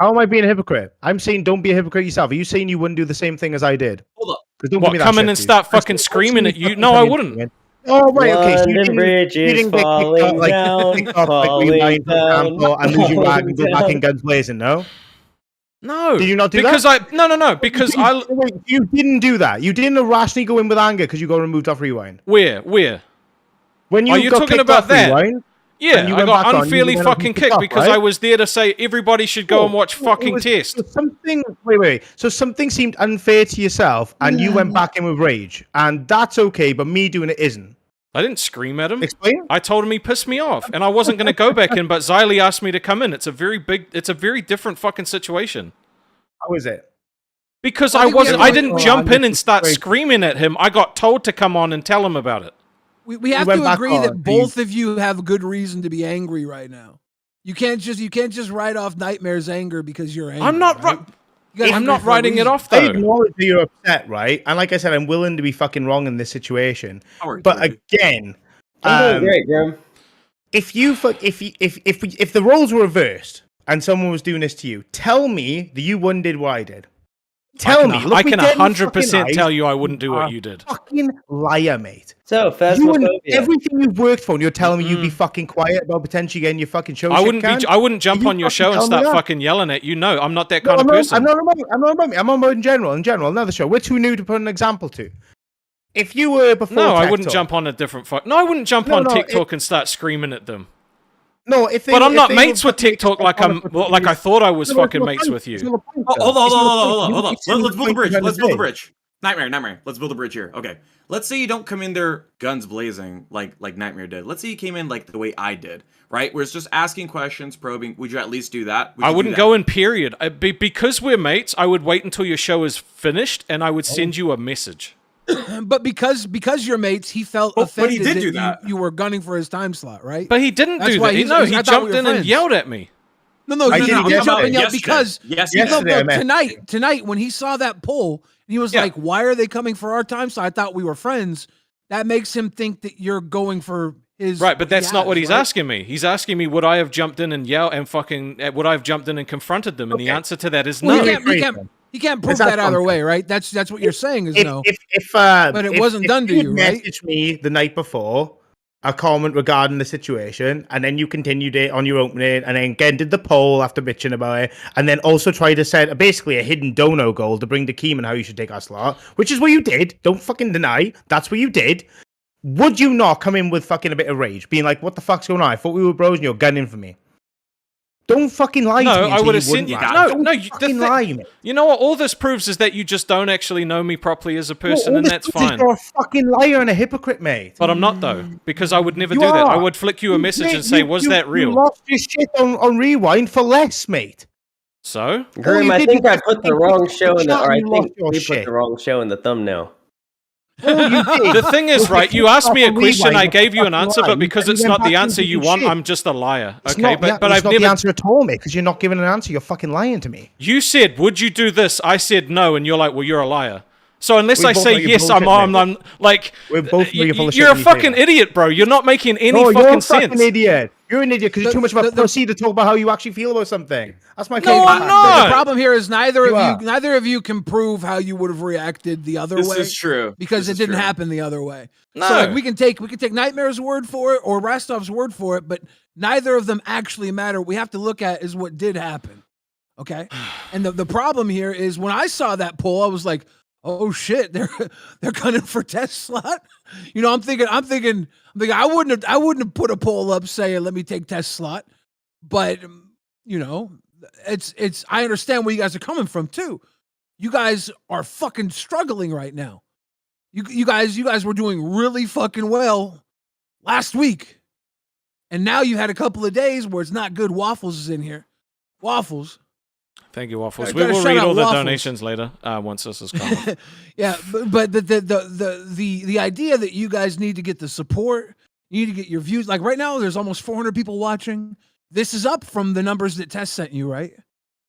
Speaker 6: How am I being a hypocrite? I'm saying don't be a hypocrite yourself. Are you saying you wouldn't do the same thing as I did?
Speaker 5: Hold up.
Speaker 6: 'Cause don't give
Speaker 2: What,
Speaker 6: me that
Speaker 2: come in
Speaker 6: shit,
Speaker 2: and
Speaker 6: dude.
Speaker 2: start
Speaker 6: I'm
Speaker 2: fucking
Speaker 6: saying
Speaker 2: screaming at
Speaker 6: fucking
Speaker 2: you? No, I
Speaker 6: come in
Speaker 2: wouldn't.
Speaker 6: swinging. Oh, right, okay. So
Speaker 3: London Bridge
Speaker 6: you
Speaker 3: is
Speaker 6: didn't get kicked
Speaker 3: falling
Speaker 6: off, like,
Speaker 3: down,
Speaker 6: kicked off, like,
Speaker 3: falling
Speaker 6: rewind, for
Speaker 3: down,
Speaker 6: example, and lose your rag and go back
Speaker 3: falling
Speaker 6: in guns blazing, no?
Speaker 2: No.
Speaker 6: Did you not do
Speaker 2: because
Speaker 6: that?
Speaker 2: No. Because
Speaker 6: Wait, you didn't do that. You didn't irrationally go in with anger because you got removed off rewind.
Speaker 2: Where?
Speaker 6: When you
Speaker 2: Are you
Speaker 6: got
Speaker 2: talking
Speaker 6: kicked
Speaker 2: about
Speaker 6: off
Speaker 2: that?
Speaker 6: rewind,
Speaker 2: Yeah,
Speaker 6: you
Speaker 2: I
Speaker 6: went
Speaker 2: got
Speaker 6: back on, you
Speaker 2: unfairly
Speaker 6: went off
Speaker 2: fucking
Speaker 6: kicked
Speaker 2: kicked
Speaker 6: off,
Speaker 2: because
Speaker 6: right?
Speaker 2: I was there to say everybody should go and watch fucking Test.
Speaker 6: So something. Wait. So something seemed unfair to yourself, and you went back in with rage, and that's okay. But me doing it isn't.
Speaker 2: I didn't scream at him.
Speaker 6: Explain.
Speaker 2: I told him he pissed me off, and I wasn't going to go back in. But Xylee asked me to come in. It's a very different fucking situation.
Speaker 6: How is it?
Speaker 2: Because
Speaker 7: I think
Speaker 2: I didn't jump in and start
Speaker 6: Wait.
Speaker 2: screaming at him. I got told to come on and tell him about it.
Speaker 7: We have
Speaker 6: went
Speaker 7: to
Speaker 6: back
Speaker 7: agree
Speaker 6: on.
Speaker 7: that both of you have good reason to be angry right now. You can't just write off Nightmare's anger because you're angry.
Speaker 2: I'm not
Speaker 7: right? You guys
Speaker 2: I'm
Speaker 7: are
Speaker 2: not
Speaker 7: angry for a
Speaker 2: writing it
Speaker 7: reason.
Speaker 2: off
Speaker 6: I
Speaker 2: though.
Speaker 6: acknowledge that you're upset, right? And like I said, I'm willing to be fucking wrong in this situation. But again,
Speaker 3: I'm doing great, Grim.
Speaker 6: if the roles were reversed and someone was doing this to you, tell me that you one did what I did. Tell me. Look
Speaker 2: I
Speaker 6: me
Speaker 2: can
Speaker 6: dead in the fucking
Speaker 2: 100%
Speaker 6: eyes.
Speaker 2: tell you I wouldn't do
Speaker 6: You
Speaker 2: what
Speaker 6: are
Speaker 2: you did.
Speaker 6: Fucking liar, mate.
Speaker 3: So,
Speaker 6: You and
Speaker 3: Phasmophobia.
Speaker 6: everything you've worked for, and you're telling me you'd be fucking quiet about potentially getting your fucking show.
Speaker 2: I wouldn't jump
Speaker 6: You
Speaker 2: on your
Speaker 6: fucking
Speaker 2: show and
Speaker 6: tell me
Speaker 2: start
Speaker 6: that.
Speaker 2: fucking yelling at you. No, I'm not that
Speaker 6: No,
Speaker 2: kind of person.
Speaker 6: I'm not about me. I'm about in general. Another show. We're too new to put an example to. If you were before,
Speaker 2: No, I
Speaker 6: Tech
Speaker 2: wouldn't
Speaker 6: Talk-
Speaker 2: jump on a different fuck. No, I wouldn't jump on TikTok and start screaming at them.
Speaker 6: No, if they,
Speaker 2: But I'm
Speaker 6: if
Speaker 2: not
Speaker 6: they
Speaker 2: mates
Speaker 6: were
Speaker 2: with TikTok like I thought I was fucking mates with you.
Speaker 5: Hold on. Let's build a bridge. Let's build a bridge. Nightmare. Let's build a bridge here. Okay. Let's say you don't come in there guns blazing like Nightmare did. Let's say you came in like the way I did, right? Where it's just asking questions, probing. Would you at least do that?
Speaker 2: I wouldn't go in period. Because we're mates, I would wait until your show is finished and I would send you a message.
Speaker 7: But because you're mates, he felt
Speaker 5: But
Speaker 7: offended
Speaker 5: he did do that.
Speaker 7: You were gunning for his time slot, right?
Speaker 2: But he didn't
Speaker 7: That's
Speaker 2: do
Speaker 7: why
Speaker 2: that.
Speaker 7: he's-
Speaker 2: No,
Speaker 7: I
Speaker 2: he
Speaker 7: thought we
Speaker 2: jumped
Speaker 7: were
Speaker 2: in and
Speaker 7: friends.
Speaker 2: yelled at me.
Speaker 7: No,
Speaker 6: I
Speaker 7: he
Speaker 6: didn't
Speaker 7: didn't
Speaker 6: get
Speaker 7: jump
Speaker 6: that
Speaker 7: and yell
Speaker 5: yesterday.
Speaker 7: because
Speaker 6: Yesterday, I meant.
Speaker 7: tonight when he saw that poll and he was
Speaker 2: Yeah.
Speaker 7: like, "Why are they coming for our time slot? I thought we were friends." That makes him think that you're going for his
Speaker 2: Right, but that's not what he's
Speaker 7: right?
Speaker 2: asking me. He's asking me would I have jumped in and yelled and would I have jumped in and confronted them? And the
Speaker 6: Okay.
Speaker 2: answer to that is
Speaker 7: Well,
Speaker 2: no.
Speaker 7: he can't prove
Speaker 6: Is that
Speaker 7: that either
Speaker 6: something?
Speaker 7: way, right? That's what you're saying is no.
Speaker 6: But
Speaker 7: it wasn't done to
Speaker 6: you'd
Speaker 7: you, right?
Speaker 6: Messaged me the night before a comment regarding the situation, and then you continued it on your opening, and then again did the poll after bitching about it, and then also tried to set basically a hidden dono goal to bring to Keem and how you should take our slot, which is what you did. Don't fucking deny that's what you did. Would you not come in with fucking a bit of rage, being like, "What the fuck's going on? I thought we were bros, and you're gunning for me." Don't fucking lie
Speaker 2: No,
Speaker 6: to me.
Speaker 2: I
Speaker 6: and say
Speaker 2: would have
Speaker 6: you wouldn't
Speaker 2: sent you.
Speaker 6: lie.
Speaker 2: No,
Speaker 6: Don't
Speaker 2: no, the
Speaker 6: fucking
Speaker 2: thing-
Speaker 6: lie, mate.
Speaker 2: You know what? All this proves is that you just don't actually know me properly as a person,
Speaker 6: All
Speaker 2: and
Speaker 6: this
Speaker 2: that's
Speaker 6: proves is
Speaker 2: fine.
Speaker 6: You're a fucking liar and a hypocrite, mate.
Speaker 2: But I'm not though, because I would never
Speaker 6: You
Speaker 2: do that. I
Speaker 6: are.
Speaker 2: would flick you a message
Speaker 6: Mate,
Speaker 2: and say, "Was that
Speaker 6: You
Speaker 2: real?"
Speaker 6: lost your shit on rewind for less, mate.
Speaker 2: So
Speaker 3: Grim,
Speaker 6: you
Speaker 3: I
Speaker 6: did
Speaker 3: think
Speaker 6: was
Speaker 3: I
Speaker 6: just
Speaker 3: put the
Speaker 6: take
Speaker 3: wrong
Speaker 6: the
Speaker 3: show in the.
Speaker 6: shot
Speaker 3: Or I
Speaker 6: and you lost
Speaker 3: think
Speaker 6: your
Speaker 3: we put
Speaker 6: shit.
Speaker 3: the wrong show in the thumbnail.
Speaker 6: All you did
Speaker 2: the thing is,
Speaker 6: was
Speaker 2: right? You
Speaker 6: take
Speaker 2: asked me a
Speaker 6: off a
Speaker 2: question, I
Speaker 6: rewind
Speaker 2: gave you an
Speaker 6: fucking
Speaker 2: answer, but
Speaker 6: line,
Speaker 2: because
Speaker 6: and
Speaker 2: it's
Speaker 6: you
Speaker 2: not
Speaker 6: went
Speaker 2: the
Speaker 6: back
Speaker 2: answer
Speaker 6: into
Speaker 2: you
Speaker 6: your
Speaker 2: want,
Speaker 6: shit.
Speaker 2: I'm just a liar.
Speaker 6: It's
Speaker 2: Okay,
Speaker 6: not,
Speaker 2: but
Speaker 6: it's
Speaker 2: I've
Speaker 6: not
Speaker 2: never.
Speaker 6: the answer at all, mate, because you're not giving an answer. You're fucking lying to me.
Speaker 2: You said, "Would you do this?" I said no, and you're like, "Well, you're a liar." So unless
Speaker 6: We
Speaker 2: I
Speaker 6: both
Speaker 2: say
Speaker 6: know you're
Speaker 2: yes,
Speaker 6: bullshit,
Speaker 2: I'm like,
Speaker 6: We're both know you're full of shit
Speaker 2: you're a
Speaker 6: when you say
Speaker 2: fucking
Speaker 6: that.
Speaker 2: idiot, bro. You're not making any
Speaker 6: No, you're
Speaker 2: fucking
Speaker 6: a fucking
Speaker 2: sense.
Speaker 6: idiot. You're an idiot because you're too much of a
Speaker 7: the-
Speaker 6: pussy to talk about how you actually feel about something. That's my
Speaker 2: No,
Speaker 6: favorite
Speaker 2: I'm
Speaker 6: part.
Speaker 2: not.
Speaker 7: The problem here is neither
Speaker 6: You are.
Speaker 7: of you can prove how you would have reacted the other
Speaker 5: This
Speaker 7: way.
Speaker 5: is true.
Speaker 7: Because
Speaker 5: This
Speaker 7: it
Speaker 5: is
Speaker 7: didn't
Speaker 5: true.
Speaker 7: happen the other way.
Speaker 2: No.
Speaker 7: So like we can take Nightmare's word for it or Rastov's word for it, but neither of them actually matter. What we have to look at is what did happen. Okay? And the problem here is when I saw that poll, I was like, oh shit, they're gunning for test slot. You know, I'm thinking I wouldn't have put a poll up saying let me take test slot. But you know, it's I understand where you guys are coming from too. You guys are fucking struggling right now. You guys were doing really fucking well last week. And now you had a couple of days where it's not good. Waffles is in here. Waffles.
Speaker 2: Thank you, Waffles.
Speaker 7: I
Speaker 2: We
Speaker 7: gotta
Speaker 2: will
Speaker 7: shout
Speaker 2: read
Speaker 7: out
Speaker 2: all the
Speaker 7: Waffles.
Speaker 2: donations later once this is gone.
Speaker 7: Yeah, but the idea that you guys need to get the support, you need to get your views. Like right now, there's almost 400 people watching. This is up from the numbers that Tess sent you, right?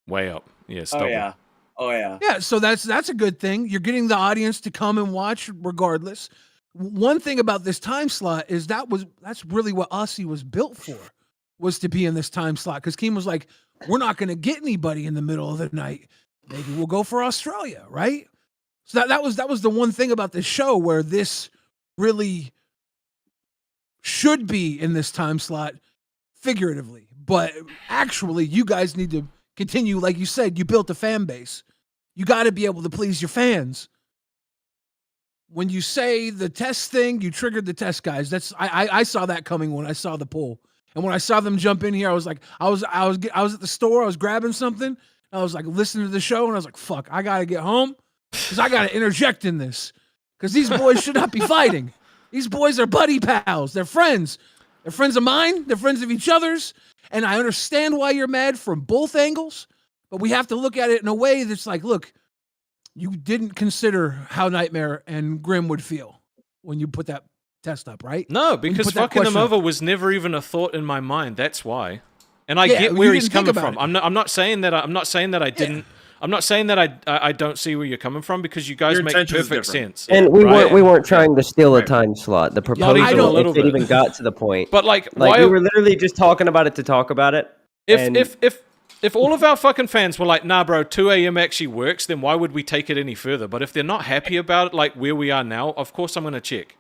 Speaker 2: Way up. Yes.
Speaker 8: Oh yeah. Oh yeah.
Speaker 7: Yeah, so that's a good thing. You're getting the audience to come and watch regardless. One thing about this time slot is that's really what Aussy was built for, was to be in this time slot. Because Keem was like, we're not going to get anybody in the middle of the night. Maybe we'll go for Australia, right? So that was the one thing about this show where this really should be in this time slot figuratively. But actually, you guys need to continue, like you said, you built a fan base. You got to be able to please your fans. When you say the test thing, you triggered the test guys. I saw that coming when I saw the poll. And when I saw them jump in here, I was like, I was at the store, I was grabbing something, I was like listening to the show, and I was like, fuck, I gotta get home because I gotta interject in this. Because these boys should not be fighting. These boys are buddy pals. They're friends. They're friends of mine. They're friends of each other's. And I understand why you're mad from both angles, but we have to look at it in a way that's like, look, you didn't consider how Nightmare and Grim would feel when you put that test up, right?
Speaker 2: No, because fucking them over was never even a thought in my mind. That's why. And I get where he's coming from. I'm not saying that I didn't. I'm not saying that I don't see where you're coming from, because you guys make perfect sense.
Speaker 3: And we weren't trying to steal a time slot. The proposal, if it even got to the point.
Speaker 2: But like
Speaker 3: we were literally just talking about it to talk about it.
Speaker 2: If all of our fucking fans were like, nah, bro, 2 a.m. actually works, then why would we take it any further? But if they're not happy about it, like where we are now, of course I'm gonna check.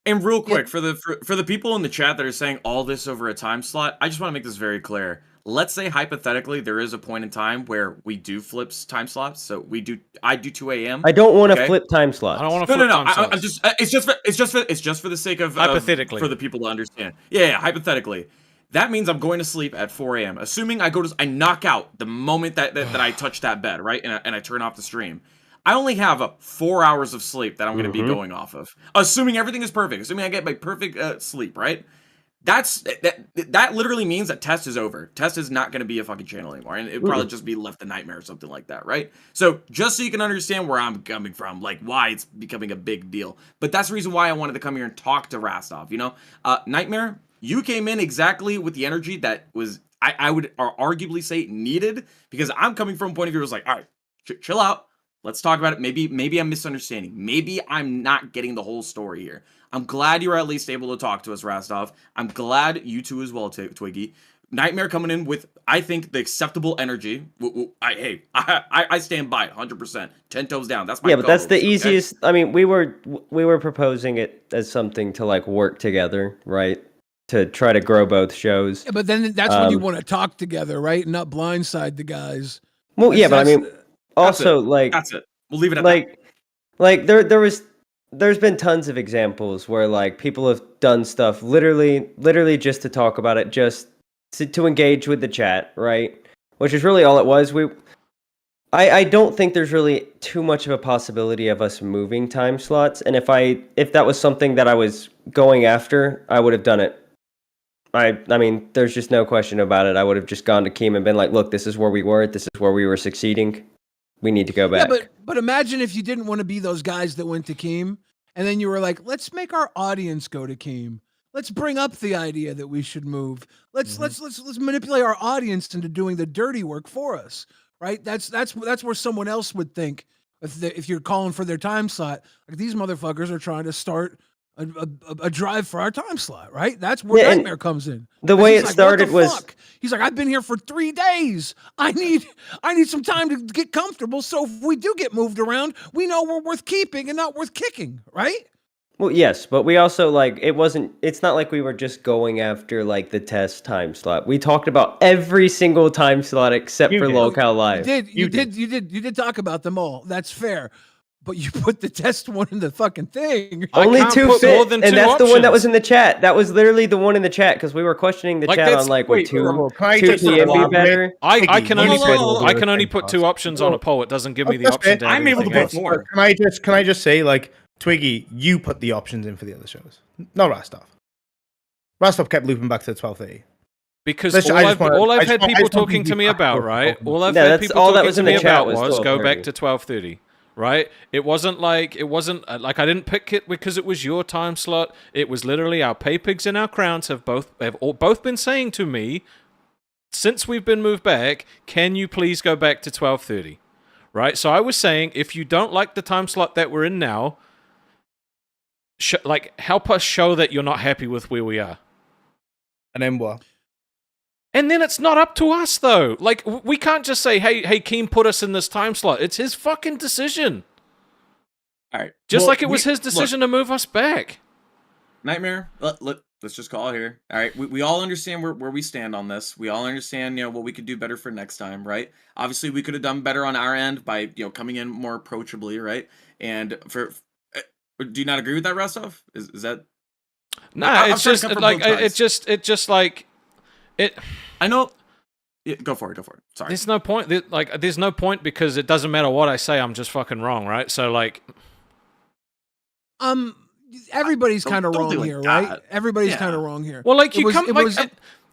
Speaker 5: And real quick, for the people in the chat that are saying all this over a time slot, I just want to make this very clear. Let's say hypothetically there is a point in time where we do flip time slots. So I do 2 a.m.
Speaker 3: I don't want to flip time slots.
Speaker 2: I don't want to flip time slots.
Speaker 5: I'm just it's just for the sake of
Speaker 2: hypothetically,
Speaker 5: for the people to understand. Yeah, hypothetically. That means I'm going to sleep at 4 a.m. Assuming I knock out the moment that I touch that bed, right? And I turn off the stream. I only have 4 hours of sleep that I'm going to be going off of. Assuming everything is perfect. Assuming I get my perfect sleep, right? That literally means that Test is over. Test is not going to be a fucking channel anymore. And it'd probably just be left a Nightmare or something like that, right? So just so you can understand where I'm coming from, like why it's becoming a big deal. But that's the reason why I wanted to come here and talk to Rastov, you know? Nightmare, you came in exactly with the energy that was, I would arguably say, needed, because I'm coming from a point of view where it's like, all right, chill out. Let's talk about it. Maybe I'm misunderstanding. Maybe I'm not getting the whole story here. I'm glad you were at least able to talk to us, Rastov. I'm glad you too as well, Twiggy. Nightmare coming in with, I think, the acceptable energy. I stand by it 100%. 10 toes down. That's my
Speaker 3: but that's the easiest. I mean, we were proposing it as something to like work together, right? To try to grow both shows.
Speaker 7: Yeah, but then that's when you want to talk together, right? And not blindside the guys.
Speaker 3: Well, yeah, but I mean, also like
Speaker 5: that's it. We'll leave it at that.
Speaker 3: Like there's been tons of examples where like people have done stuff literally just to talk about it, just to engage with the chat, right? Which is really all it was. I don't think there's really too much of a possibility of us moving time slots, and if that was something that I was going after, I would have done it. I mean, there's just no question about it. I would have just gone to Keem and been like, look, this is where we were. This is where we were succeeding. We need to go back.
Speaker 7: Yeah, but imagine if you didn't want to be those guys that went to Keem, and then you were like, let's make our audience go to Keem. Let's bring up the idea that we should move. Let's manipulate our audience into doing the dirty work for us, right? That's where someone else would think if you're calling for their time slot, like these motherfuckers are trying to start a drive for our time slot, right? That's where Nightmare comes in.
Speaker 3: The way it started was,
Speaker 7: he's like, I've been here for 3 days. I need some time to get comfortable. So if we do get moved around, we know we're worth keeping and not worth kicking, right?
Speaker 3: Well, yes, but we also like it's not like we were just going after like the test time slot. We talked about every single time slot except for Lolcow Live.
Speaker 7: You did talk about them all. That's fair. But you put the test one in the fucking thing.
Speaker 3: Only two fit, and that's the one that was in the chat. That was literally the one in the chat because we were questioning the chat on like what 2 p.m. be better.
Speaker 2: I can only put 2 options on a poll. It doesn't give me the option to
Speaker 6: I'm able to put more. Can I just say, like, Twiggy, you put the options in for the other shows, not Rastov. Rostov kept looping back to the 12:30.
Speaker 2: Because
Speaker 6: Listen,
Speaker 2: all I've had
Speaker 6: I
Speaker 2: people
Speaker 6: just want
Speaker 2: talking
Speaker 6: to
Speaker 2: to
Speaker 6: be
Speaker 2: me about,
Speaker 6: factual.
Speaker 2: right? All I've
Speaker 3: Yeah,
Speaker 2: had
Speaker 3: that's
Speaker 2: people
Speaker 3: all that
Speaker 2: talking
Speaker 3: was
Speaker 2: to
Speaker 3: in the
Speaker 2: me
Speaker 3: chat
Speaker 2: about
Speaker 3: was
Speaker 2: was go back
Speaker 3: 12:30.
Speaker 2: to 12:30, right? It wasn't like I didn't pick it because it was your time slot. It was literally our pay pigs and our crowns have both been saying to me since we've been moved back, can you please go back to 12:30, right? So I was saying if you don't like the time slot that we're in now, help us show that you're not happy with where we are.
Speaker 6: And then what?
Speaker 2: And then it's not up to us, though. Like, we can't just say, hey, Keem put us in this time slot. It's his fucking decision.
Speaker 5: All right.
Speaker 2: Just
Speaker 5: Well,
Speaker 2: like it was his decision to move us back.
Speaker 5: Nightmare, let's just call it here. All right. We all understand where we stand on this. We all understand, what we could do better for next time, right? Obviously, we could have done better on our end by, coming in more approachably, right? And do you not agree with that, Rostov? Is that...
Speaker 2: Nah, it's just like
Speaker 5: I know. Yeah, go for it. Sorry.
Speaker 2: There's no point. There's no point because it doesn't matter what I say. I'm just fucking wrong, right? So like,
Speaker 7: everybody's kind of
Speaker 5: don't
Speaker 7: wrong
Speaker 5: be like
Speaker 7: here,
Speaker 5: that.
Speaker 7: right? Everybody's
Speaker 5: Yeah.
Speaker 7: kind of wrong here.
Speaker 2: well, like you
Speaker 7: was-
Speaker 2: come
Speaker 7: it
Speaker 2: like,
Speaker 7: was-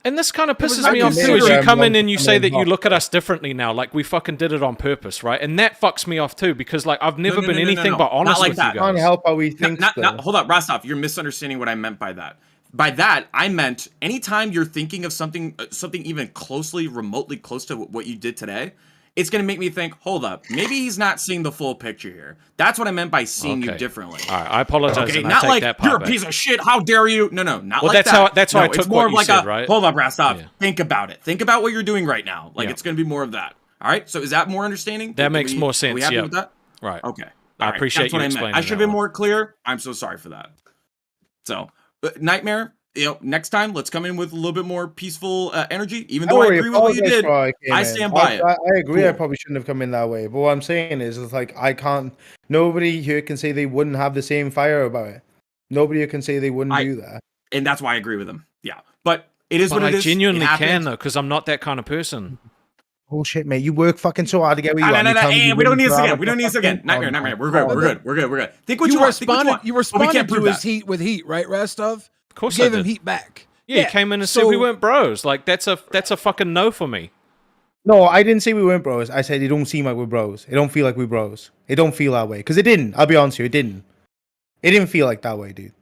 Speaker 2: and this kind of pisses
Speaker 7: was
Speaker 2: me off
Speaker 7: like
Speaker 2: too.
Speaker 7: a
Speaker 2: Is you
Speaker 7: zero.
Speaker 2: come in and you say that you look at us differently now, like we fucking did it on purpose, right? And that fucks me off too because like I've never been anything but honest
Speaker 5: Not like
Speaker 2: with
Speaker 5: that.
Speaker 2: you
Speaker 6: Can't
Speaker 2: guys.
Speaker 6: help how we think.
Speaker 5: Hold up, Rostov. You're misunderstanding what I meant by that. By that, I meant anytime you're thinking of something even closely, remotely close to what you did today, it's going to make me think, hold up, maybe he's not seeing the full picture here. That's what I meant by seeing you
Speaker 2: Okay.
Speaker 5: differently.
Speaker 2: All right, I apologize.
Speaker 5: Okay,
Speaker 2: and I
Speaker 5: not
Speaker 2: take
Speaker 5: like
Speaker 2: that part
Speaker 5: you're a
Speaker 2: back.
Speaker 5: piece of shit. How dare you? No, not
Speaker 2: Well,
Speaker 5: like
Speaker 2: that's
Speaker 5: that.
Speaker 2: how- that's how I
Speaker 5: it's
Speaker 2: took
Speaker 5: more
Speaker 2: what
Speaker 5: of
Speaker 2: you
Speaker 5: like
Speaker 2: said, right?
Speaker 5: Hold up, Rostov.
Speaker 2: Yeah.
Speaker 5: Think about it. Think about what you're doing right now. Like
Speaker 2: Yeah.
Speaker 5: it's going to be more of that. All right. So is that more understanding?
Speaker 2: That makes more
Speaker 5: Are we
Speaker 2: sense,
Speaker 5: happy
Speaker 2: yeah.
Speaker 5: with that?
Speaker 2: Right.
Speaker 5: Okay.
Speaker 2: I
Speaker 5: All right,
Speaker 2: appreciate
Speaker 5: that's what
Speaker 2: you
Speaker 5: I meant.
Speaker 2: explaining
Speaker 5: I should have
Speaker 2: that
Speaker 5: been
Speaker 2: one.
Speaker 5: more clear. I'm so sorry for that. So, Nightmare, next time, let's come in with a little bit more peaceful energy. Even though I agree with what you did, I stand by it.
Speaker 6: I agree. I
Speaker 5: Cool.
Speaker 6: probably shouldn't have come in that way. But what I'm saying is, it's like I can't. Nobody here can say they wouldn't have the same fire about it. Nobody here can say they wouldn't do that.
Speaker 5: And that's why I agree with him. Yeah. But it is
Speaker 2: But
Speaker 5: what it
Speaker 2: I
Speaker 5: is.
Speaker 2: genuinely
Speaker 5: It
Speaker 2: can
Speaker 5: happens.
Speaker 2: though, because I'm not that kind of person.
Speaker 6: Bullshit, mate. You work fucking so hard to get where you are.
Speaker 5: No,
Speaker 6: You tell me
Speaker 5: hey,
Speaker 6: you
Speaker 5: we don't
Speaker 6: wouldn't
Speaker 5: need this
Speaker 6: rather
Speaker 5: again. We don't need this again.
Speaker 6: fucking-
Speaker 5: Nightmare. We're
Speaker 6: Come
Speaker 5: good.
Speaker 6: on,
Speaker 5: We're good. Think what you want. Think what you want.
Speaker 7: You
Speaker 5: But we
Speaker 7: responded
Speaker 5: can't
Speaker 7: to
Speaker 5: prove
Speaker 7: his
Speaker 5: that.
Speaker 7: heat with heat, right, Rostov?
Speaker 2: Of course
Speaker 7: You
Speaker 2: I
Speaker 7: gave him
Speaker 2: did.
Speaker 7: heat back.
Speaker 2: Yeah, he came in and said we
Speaker 7: so-
Speaker 2: weren't bros. Like that's a fucking no for me.
Speaker 6: No, I didn't say we weren't bros. I said it don't seem like we're bros. It don't feel like we're bros. It don't feel that way. Because it didn't. I'll be honest with you, it didn't. It didn't feel like that way, dude.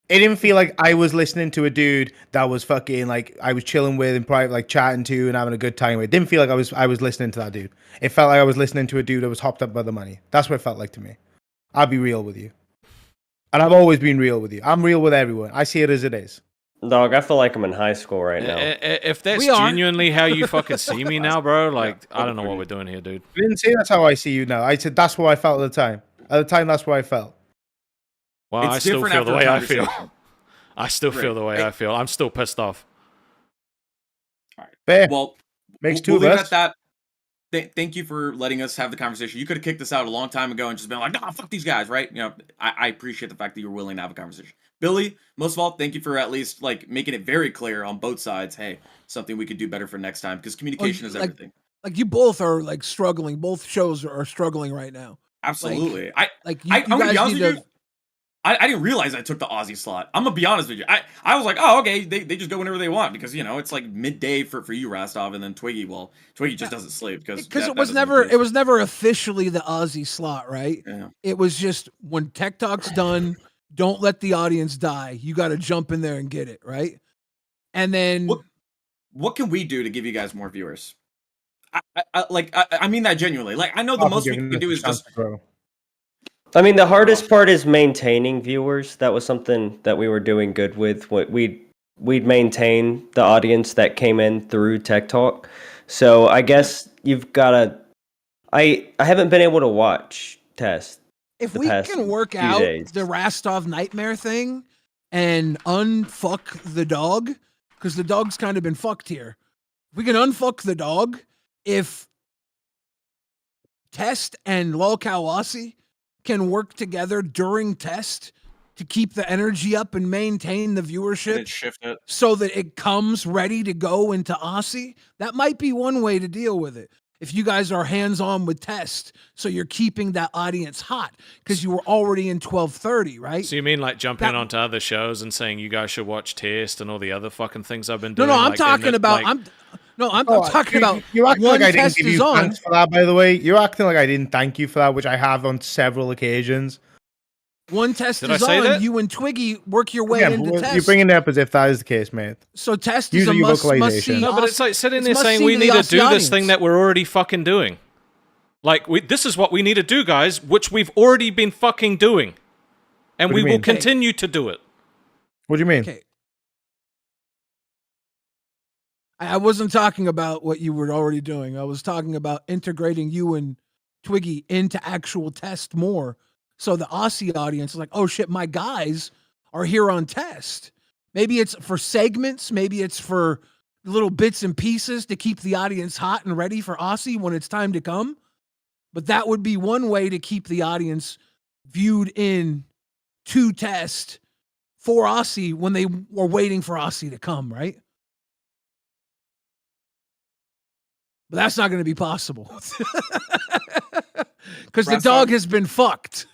Speaker 6: It didn't feel like I was listening to a dude that was fucking like I was chilling with and private, like chatting to and having a good time with. It didn't feel like I was listening to that dude. It felt like I was listening to a dude that was hopped up by the money. That's what it felt like to me. I'll be real with you. And I've always been real with you. I'm real with everyone. I see it as it is.
Speaker 3: Dog, I feel like I'm in high school right now.
Speaker 2: If that's
Speaker 7: We are.
Speaker 2: genuinely how you fucking see me now, bro, like I don't know what we're doing here, dude.
Speaker 6: I didn't say that's how I see you now. I said that's what I felt at the time. At the time, that's what I felt.
Speaker 2: Well,
Speaker 5: It's
Speaker 2: I still
Speaker 5: different
Speaker 2: feel
Speaker 5: after
Speaker 2: the
Speaker 5: a
Speaker 2: way I feel.
Speaker 5: conversation.
Speaker 2: I still feel
Speaker 5: Right.
Speaker 2: the way I feel. I'm still pissed off.
Speaker 6: Fair.
Speaker 5: Well,
Speaker 6: Makes
Speaker 5: we'll
Speaker 6: two of
Speaker 5: leave it
Speaker 6: us.
Speaker 5: at that. Thank you for letting us have the conversation. You could have kicked this out a long time ago and just been like, "Nah, fuck these guys," right? I appreciate the fact that you were willing to have a conversation. Billy, most of all, thank you for at least like making it very clear on both sides. Hey, something we could do better for next time because communication is
Speaker 7: like-
Speaker 5: everything.
Speaker 7: Like you both are like struggling. Both shows are struggling right now.
Speaker 5: Absolutely.
Speaker 7: Like you,
Speaker 5: I'm gonna be
Speaker 7: guys
Speaker 5: honest
Speaker 7: need
Speaker 5: with
Speaker 7: to.
Speaker 5: you. I didn't realize I took the Aussie slot. I'm gonna be honest with you. I was like, oh, okay, they just go whenever they want because it's like midday for you, Rostov, and then Twiggy. Well, Twiggy just doesn't sleep because
Speaker 7: It was never officially the Aussie slot, right?
Speaker 5: Yeah.
Speaker 7: It was just when Tech Talk's done, don't let the audience die. You got to jump in there and get it, right? And then
Speaker 5: What can we do to give you guys more viewers? I mean that genuinely. Like I know the most we can do is just
Speaker 3: I mean, the hardest part is maintaining viewers. That was something that we were doing good with. We'd maintain the audience that came in through Tech Talk. So I guess you've got to. I haven't been able to watch Test.
Speaker 7: if
Speaker 3: the
Speaker 7: we
Speaker 3: past
Speaker 7: can work
Speaker 3: few
Speaker 7: out
Speaker 3: days.
Speaker 7: the Rostov nightmare thing and unfuck the dog, because the dog's kind of been fucked here. If we can unfuck the dog, if Test and Lolcow Aussy can work together during Test to keep the energy up and maintain the viewership
Speaker 5: shift it.
Speaker 7: so that it comes ready to go into Aussy, that might be one way to deal with it. if you guys are hands-on with Test, so you're keeping that audience hot because you were already in 12:30, right?
Speaker 2: So you mean like jumping onto other shows and saying you guys should watch Test and all the other fucking things I've been doing?
Speaker 7: No, I'm
Speaker 2: like,
Speaker 7: talking about.
Speaker 2: like,
Speaker 7: I'm talking about.
Speaker 6: You're acting
Speaker 7: one
Speaker 6: like I didn't
Speaker 7: test
Speaker 6: give
Speaker 7: is
Speaker 6: you
Speaker 7: on.
Speaker 6: thanks for that, by the way. You're acting like I didn't thank you for that, which I have on several occasions.
Speaker 7: One test
Speaker 2: Did I
Speaker 7: is
Speaker 2: say
Speaker 7: on.
Speaker 2: that?
Speaker 7: You and Twiggy work your way
Speaker 6: Again,
Speaker 7: into Test.
Speaker 6: you're bringing it up as if that is the case, mate.
Speaker 7: So Test
Speaker 6: Use
Speaker 7: is a
Speaker 6: your
Speaker 7: must
Speaker 6: vocalization.
Speaker 7: see.
Speaker 2: no, but it's like sitting
Speaker 7: it's
Speaker 2: there
Speaker 7: must
Speaker 2: saying
Speaker 7: see
Speaker 2: we
Speaker 7: to
Speaker 2: need
Speaker 7: the
Speaker 2: to do
Speaker 7: Aussie
Speaker 2: this thing
Speaker 7: audience.
Speaker 2: that we're already fucking doing. Like, this is what we need to do, guys, which we've already been fucking doing. And
Speaker 6: What do
Speaker 2: we
Speaker 6: you
Speaker 2: will
Speaker 6: mean?
Speaker 2: continue to do it.
Speaker 6: What do you mean?
Speaker 7: Okay. I wasn't talking about what you were already doing. I was talking about integrating you and Twiggy into actual Test more. So the Aussie audience is like, oh shit, my guys are here on Test. Maybe it's for segments. Maybe it's for little bits and pieces to keep the audience hot and ready for Aussie when it's time to come. But that would be one way to keep the audience viewed in to Test for Aussie when they were waiting for Aussie to come, right? But that's not going to be possible because the dog has been fucked.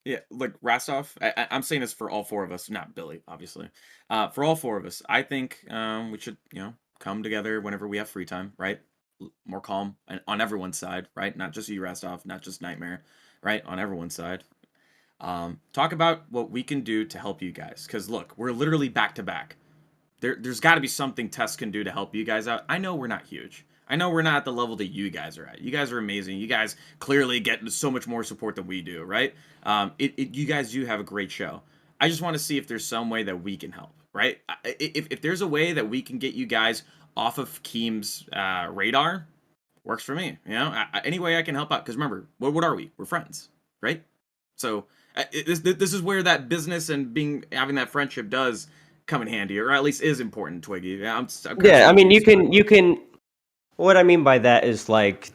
Speaker 5: Yeah, like Rastov, I'm saying this for all four of us, not Billy, obviously. For all four of us, I think we should, come together whenever we have free time, right? More calm and on everyone's side, right? Not just you, Rastov, not just Nightmare, right? On everyone's side. Talk about what we can do to help you guys, because look, we're literally back to back. There's got to be something Tess can do to help you guys out. I know we're not huge. I know we're not at the level that you guys are at. You guys are amazing. You guys clearly get so much more support than we do, right? You guys do have a great show. I just want to see if there's some way that we can help, right? If there's a way that we can get you guys off of Keem's radar, works for me. Any way I can help out. Because remember, what are we? We're friends, right? So this is where that business and having that friendship does come in handy, or at least is important, Twiggy. Yeah,
Speaker 3: I mean, you can. What I mean by that is like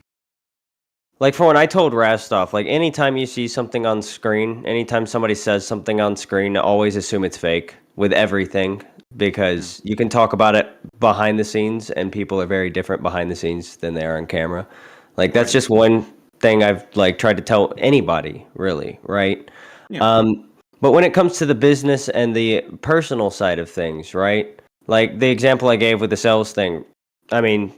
Speaker 3: for when I told Rastov, like anytime you see something on screen, anytime somebody says something on screen, always assume it's fake with everything, because you can talk about it behind the scenes and people are very different behind the scenes than they are on camera. Like that's just one thing I've like tried to tell anybody, really, right?
Speaker 5: Yeah.
Speaker 3: But when it comes to the business and the personal side of things, right? Like the example I gave with the sales thing, I mean,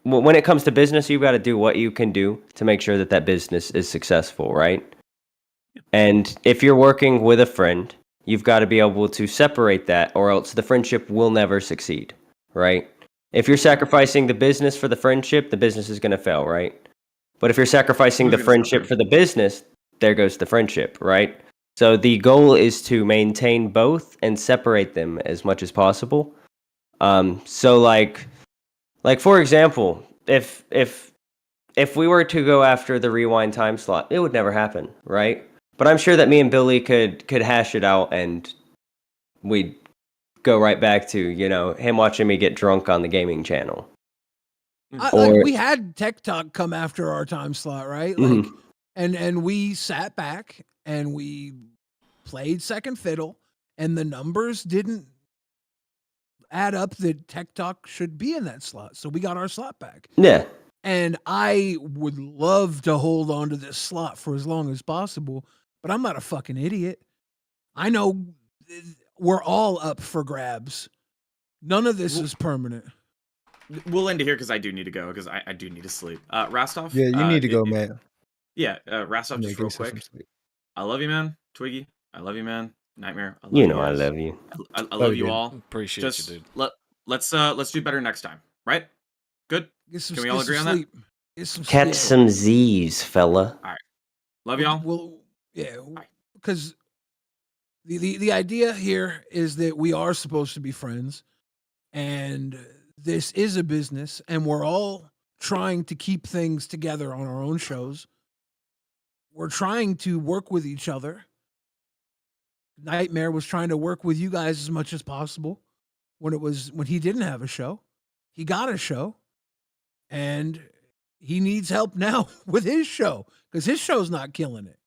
Speaker 3: when it comes to business, you've got to do what you can do to make sure that business is successful, right? And if you're working with a friend, you've got to be able to separate that, or else the friendship will never succeed, right? If you're sacrificing the business for the friendship, the business is going to fail, right? But if you're sacrificing the friendship for the business, there goes the friendship, right? So the goal is to maintain both and separate them as much as possible. So like for example, if we were to go after the rewind time slot, it would never happen, right? But I'm sure that me and Billy could hash it out, and we'd go right back to him watching me get drunk on the gaming channel.
Speaker 7: We had Tech Talk come after our time slot, right? Like, and we sat back and we played second fiddle, and the numbers didn't add up that Tech Talk should be in that slot. So we got our slot back.
Speaker 3: Yeah.
Speaker 7: And I would love to hold on to this slot for as long as possible, but I'm not a fucking idiot. I know we're all up for grabs. None of this is permanent.
Speaker 5: We'll end it here because I do need to go, because I do need to sleep. Rastov?
Speaker 8: Yeah, you need to go, man.
Speaker 5: Yeah, Rastov, just real quick. I love you, man. Twiggy, I love you, man. Nightmare, I love you.
Speaker 3: I love you.
Speaker 5: I love you all.
Speaker 2: Appreciate you, dude.
Speaker 5: Let's do better next time, right? Good? Can we all agree on that?
Speaker 3: Catch some Z's, fella.
Speaker 5: All right. Love y'all.
Speaker 7: Well, yeah, because the idea here is that we are supposed to be friends, and this is a business, and we're all trying to keep things together on our own shows. We're trying to work with each other. Nightmare was trying to work with you guys as much as possible when he didn't have a show. He got a show, and he needs help now with his show because his show's not killing it.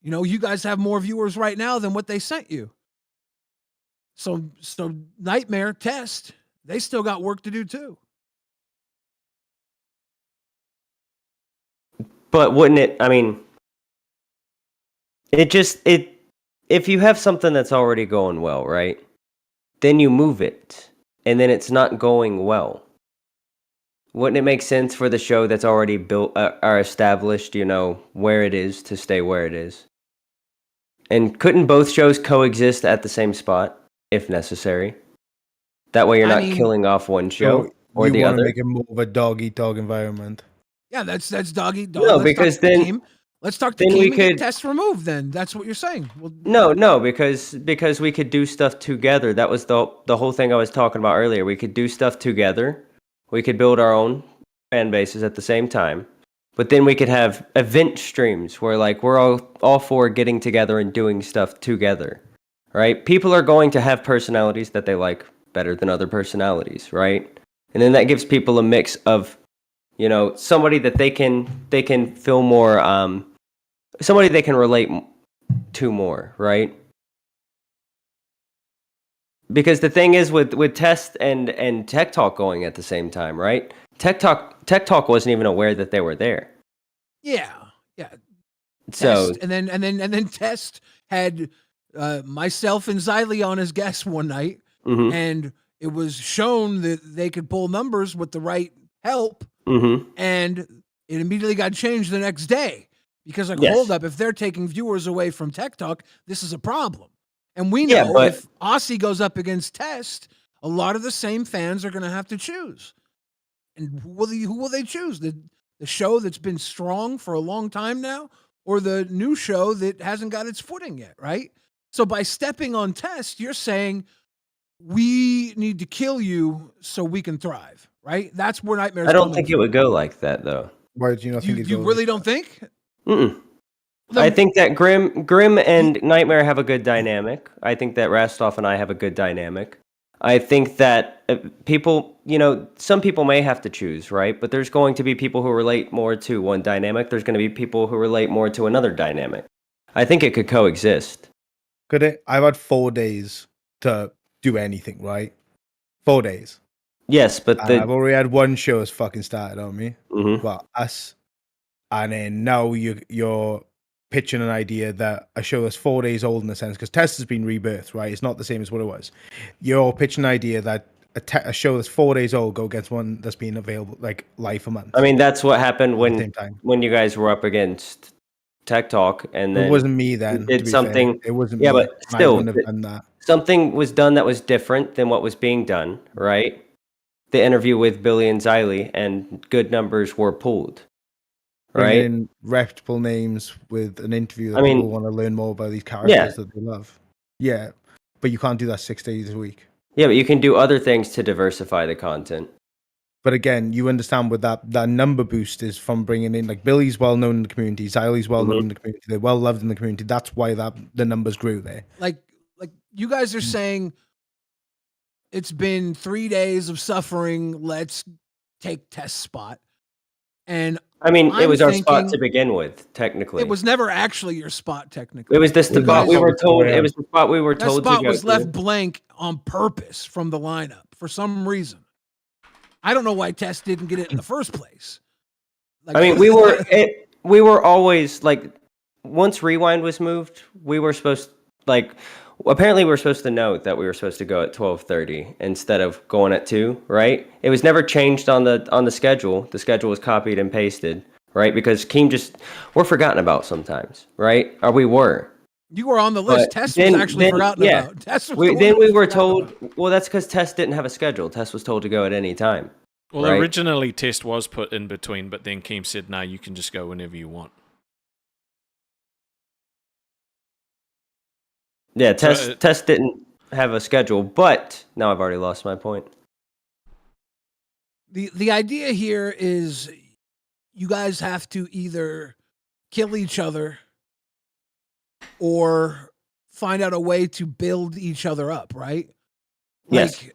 Speaker 7: You guys have more viewers right now than what they sent you. So Nightmare, Test, they still got work to do too.
Speaker 3: But wouldn't it? I mean, if you have something that's already going well, right? Then you move it, and then it's not going well. Wouldn't it make sense for the show that's already built or established, where it is to stay where it is? And couldn't both shows coexist at the same spot if necessary? That way, you're not killing off one show or the other. You want to
Speaker 6: make it more of a dog-eat-dog environment.
Speaker 7: Yeah, that's dog-eat-dog.
Speaker 3: No, because then
Speaker 7: let's talk to Keem and get tests removed. Then that's what you're saying. Well,
Speaker 3: no, because we could do stuff together. That was the whole thing I was talking about earlier. We could do stuff together. We could build our own fan bases at the same time. But then we could have event streams where we're all for getting together and doing stuff together, right? People are going to have personalities that they like better than other personalities, right? And then that gives people a mix of, somebody that they can feel more, somebody they can relate to more, right? Because the thing is with Test and Tech Talk going at the same time, right? Tech Talk wasn't even aware that they were there.
Speaker 7: Yeah.
Speaker 3: So
Speaker 7: Test, and then Test had myself and Xylee on as guests one night, and it was shown that they could pull numbers with the right help, and it immediately got changed the next day because hold up, if they're taking viewers away from Tech Talk, this is a problem. And we know if Aussy goes up against Test, a lot of the same fans are going to have to choose. And who will they choose? The show that's been strong for a long time now, or the new show that hasn't got its footing yet, right? So by stepping on Test, you're saying we need to kill you so we can thrive, right? That's where Nightmare's
Speaker 3: I don't think it would go like that, though.
Speaker 6: Why do you not think
Speaker 7: you really don't think?
Speaker 3: I think that Grim and Nightmare have a good dynamic. I think that Rastov and I have a good dynamic. I think that people, some people may have to choose, right? But there's going to be people who relate more to one dynamic. There's going to be people who relate more to another dynamic. I think it could coexist.
Speaker 6: Could it? I've had 4 days to do anything, right? 4 days.
Speaker 3: Yes, but
Speaker 6: I've already had one show has fucking started on me.
Speaker 3: Mm-hmm.
Speaker 6: Well, us. And then now you're pitching an idea that a show that's 4 days old in a sense, because Test has been rebirthed, right? It's not the same as what it was. You're pitching an idea that a show that's 4 days old go against one that's been available live for months.
Speaker 3: I mean, that's what happened when you guys were up against Tech Talk, and then
Speaker 6: it wasn't me then.
Speaker 3: Did something?
Speaker 6: Fair. It wasn't.
Speaker 3: Yeah,
Speaker 6: me.
Speaker 3: but still,
Speaker 6: I wouldn't have done that.
Speaker 3: Something was done that was different than what was being done, right? The interview with Billy and Xylee, and good numbers were pulled. Right,
Speaker 6: in reputable names with an interview that people want to learn more about these characters that they love. Yeah, but you can't do that 6 days a week.
Speaker 3: Yeah, but you can do other things to diversify the content.
Speaker 6: But again, you understand with that number boost is from bringing in Billy's well known in the community, Xylee's well known in the community, they're well loved in the community. That's why the numbers grew there.
Speaker 7: Like you guys are saying, it's been 3 days of suffering. Let's take Test spot. And
Speaker 3: it was our spot to begin with, technically.
Speaker 7: It was never actually your spot, technically.
Speaker 3: It was the spot we were told. It was the spot we were told to go.
Speaker 7: That spot was left blank on purpose from the lineup for some reason. I don't know why Test didn't get it in the first place.
Speaker 3: We were always once Rewind was moved, we were supposed apparently we were supposed to know that we were supposed to go at 12:30 instead of going at 2, right? It was never changed on the schedule. The schedule was copied and pasted, right? Because Keem we're forgotten about sometimes, right? Or we were.
Speaker 7: You were on the list. Test was actually forgotten about. Test was
Speaker 3: we were told, well, that's because Test didn't have a schedule. Test was told to go at any time.
Speaker 2: Well,
Speaker 3: right?
Speaker 2: Originally Test was put in between, but then Keem said, no, you can just go whenever you want.
Speaker 3: Yeah, Test didn't have a schedule, but now I've already lost my point.
Speaker 7: The idea here is you guys have to either kill each other or find out a way to build each other up, right?
Speaker 3: Yes.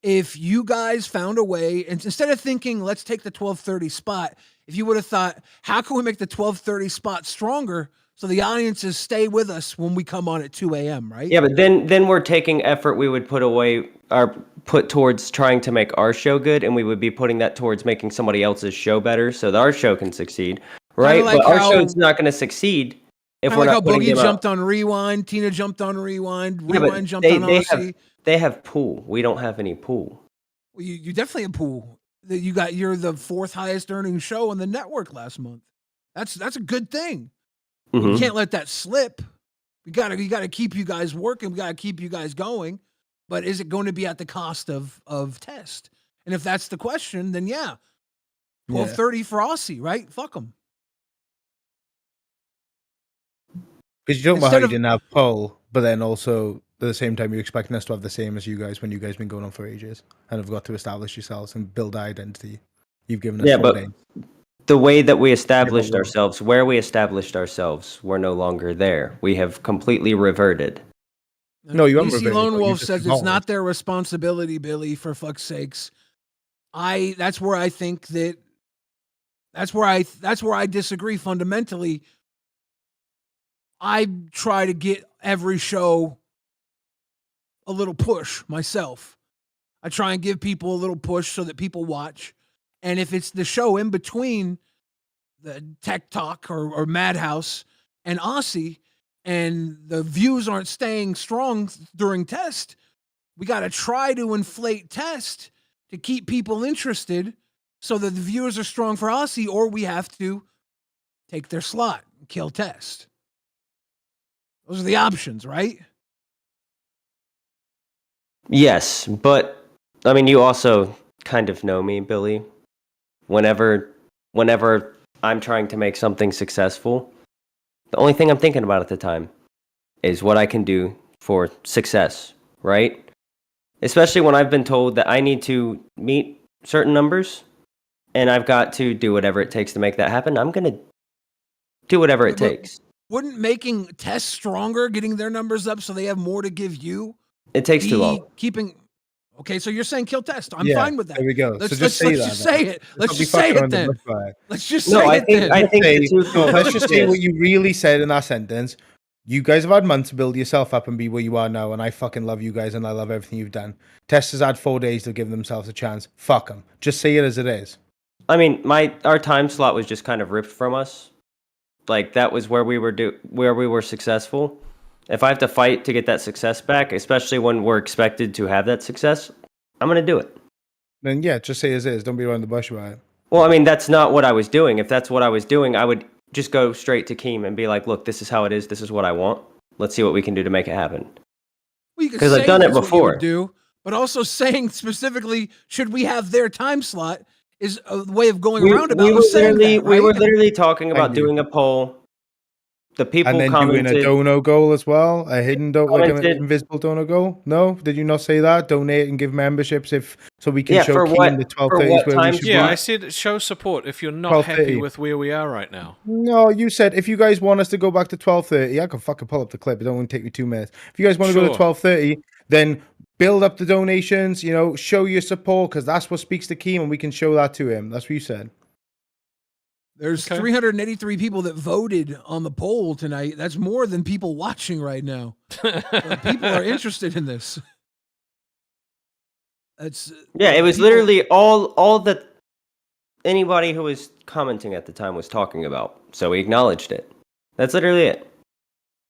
Speaker 7: If you guys found a way, and instead of thinking, let's take the 12:30 spot, if you would have thought, how can we make the 12:30 spot stronger so the audiences stay with us when we come on at 2 a.m., right?
Speaker 3: Yeah, but then we're taking effort we would put towards trying to make our show good, and we would be putting that towards making somebody else's show better so that our show can succeed, right?
Speaker 7: like
Speaker 3: but our
Speaker 7: how-
Speaker 3: show's not going to succeed if we're
Speaker 7: like how
Speaker 3: not putting
Speaker 7: Boogie
Speaker 3: them
Speaker 7: jumped
Speaker 3: out.
Speaker 7: on Rewind, Tina jumped on Rewind,
Speaker 3: Yeah,
Speaker 7: Rewind
Speaker 3: but
Speaker 7: jumped on Aussy.
Speaker 3: they have pool. We don't have any pool.
Speaker 7: Well, you definitely a pool. That you're the 4th highest earning show on the network last month. That's a good thing. We
Speaker 3: Mhm.
Speaker 7: can't let that slip. We gotta keep you guys working. We gotta keep you guys going. But is it going to be at the cost of test? And if that's the question, then yeah, 12:30 for Aussy, right? Fuck them.
Speaker 6: Because you don't know how
Speaker 7: Instead
Speaker 6: you
Speaker 7: of-
Speaker 6: didn't have poll, but then also at the same time you're expecting us to have the same as you guys when you guys been going on for ages and have got to establish yourselves and build identity. You've given us
Speaker 3: Yeah,
Speaker 6: 4
Speaker 3: but
Speaker 6: days.
Speaker 3: the way that we established
Speaker 6: what?
Speaker 3: ourselves, where we established ourselves, we're no longer there. We have completely reverted.
Speaker 6: No, you haven't
Speaker 7: DC
Speaker 6: reverted,
Speaker 7: Lone
Speaker 6: though. You
Speaker 7: Wolf
Speaker 6: just
Speaker 7: says it's
Speaker 6: evolved.
Speaker 7: not their responsibility, Billy, for fuck's sakes. That's where I think that's where I disagree fundamentally. I try to get every show a little push myself. I try and give people a little push so that people watch. And if it's the show in between the Tech Talk or Madhouse and Aussy, and the views aren't staying strong during test, we got to try to inflate test to keep people interested so that the viewers are strong for Aussy, or we have to take their slot and kill test. Those are the options, right?
Speaker 3: Yes, but I mean, you also kind of know me, Billy. Whenever I'm trying to make something successful, the only thing I'm thinking about at the time is what I can do for success, right? Especially when I've been told that I need to meet certain numbers and I've got to do whatever it takes to make that happen. I'm going to do whatever it takes.
Speaker 7: Wouldn't making tests stronger, getting their numbers up so they have more to give you,
Speaker 3: It takes too long.
Speaker 7: keeping? Okay, so you're saying kill test. I'm
Speaker 6: Yeah,
Speaker 7: fine with that.
Speaker 6: there we go.
Speaker 7: Let's
Speaker 6: So just say that,
Speaker 7: just
Speaker 6: then.
Speaker 7: say it. Let's
Speaker 6: not be
Speaker 7: just say
Speaker 6: fucking
Speaker 7: it
Speaker 6: around the
Speaker 7: then.
Speaker 6: bush about it.
Speaker 7: Let's just
Speaker 3: No,
Speaker 7: say
Speaker 3: I
Speaker 7: it
Speaker 3: think
Speaker 7: then.
Speaker 3: I think the two
Speaker 6: No, let's just say
Speaker 3: is-
Speaker 6: what you really said in that sentence. You guys have had months to build yourself up and be where you are now, and I fucking love you guys and I love everything you've done. Test has had 4 days to give themselves a chance. Fuck them. Just say it as it is.
Speaker 3: I mean, our time slot was just kind of ripped from us. Like that was where we were successful. If I have to fight to get that success back, especially when we're expected to have that success, I'm gonna do it.
Speaker 6: Then yeah, just say as is. Don't be around the bush about it.
Speaker 3: Well, I mean, that's not what I was doing. If that's what I was doing, I would just go straight to Keem and be like, "Look, this is how it is. This is what I want. Let's see what we can do to make it happen."
Speaker 7: Well, you could
Speaker 3: 'Cause I've
Speaker 7: say
Speaker 3: done it
Speaker 7: that's what you would
Speaker 3: before.
Speaker 7: do, but also saying specifically, should we have their time slot is a way of going around about saying that,
Speaker 3: we were
Speaker 7: right?
Speaker 3: literally talking about
Speaker 6: Thank you.
Speaker 3: doing a poll. The people
Speaker 6: And then doing
Speaker 3: commented.
Speaker 6: a dono goal as well, a hidden like an
Speaker 3: Commented.
Speaker 6: invisible dono goal. No, did you not say that? Donate and give memberships so we can
Speaker 3: Yeah,
Speaker 6: show
Speaker 3: for
Speaker 6: Keem
Speaker 3: what-
Speaker 6: the
Speaker 3: for
Speaker 6: 12:30s
Speaker 3: what
Speaker 6: where we
Speaker 3: time
Speaker 6: should
Speaker 2: Yeah,
Speaker 6: be.
Speaker 2: I said show support if you're not happy
Speaker 6: 12:30.
Speaker 2: with where we are right now.
Speaker 6: No, you said if you guys want us to go back to 12:30, I can fucking pull up the clip. It don't want to take me 2 minutes. If you guys want to go to
Speaker 2: Sure.
Speaker 6: 12:30, then build up the donations. Show your support because that's what speaks to Keem, and we can show that to him. That's what you said.
Speaker 7: There's
Speaker 2: Okay.
Speaker 7: 383 people that voted on the poll tonight. That's more than people watching right now. People are interested in this. That's
Speaker 3: Yeah, it was
Speaker 7: people-
Speaker 3: literally all that anybody who was commenting at the time was talking about. So we acknowledged it. That's literally it.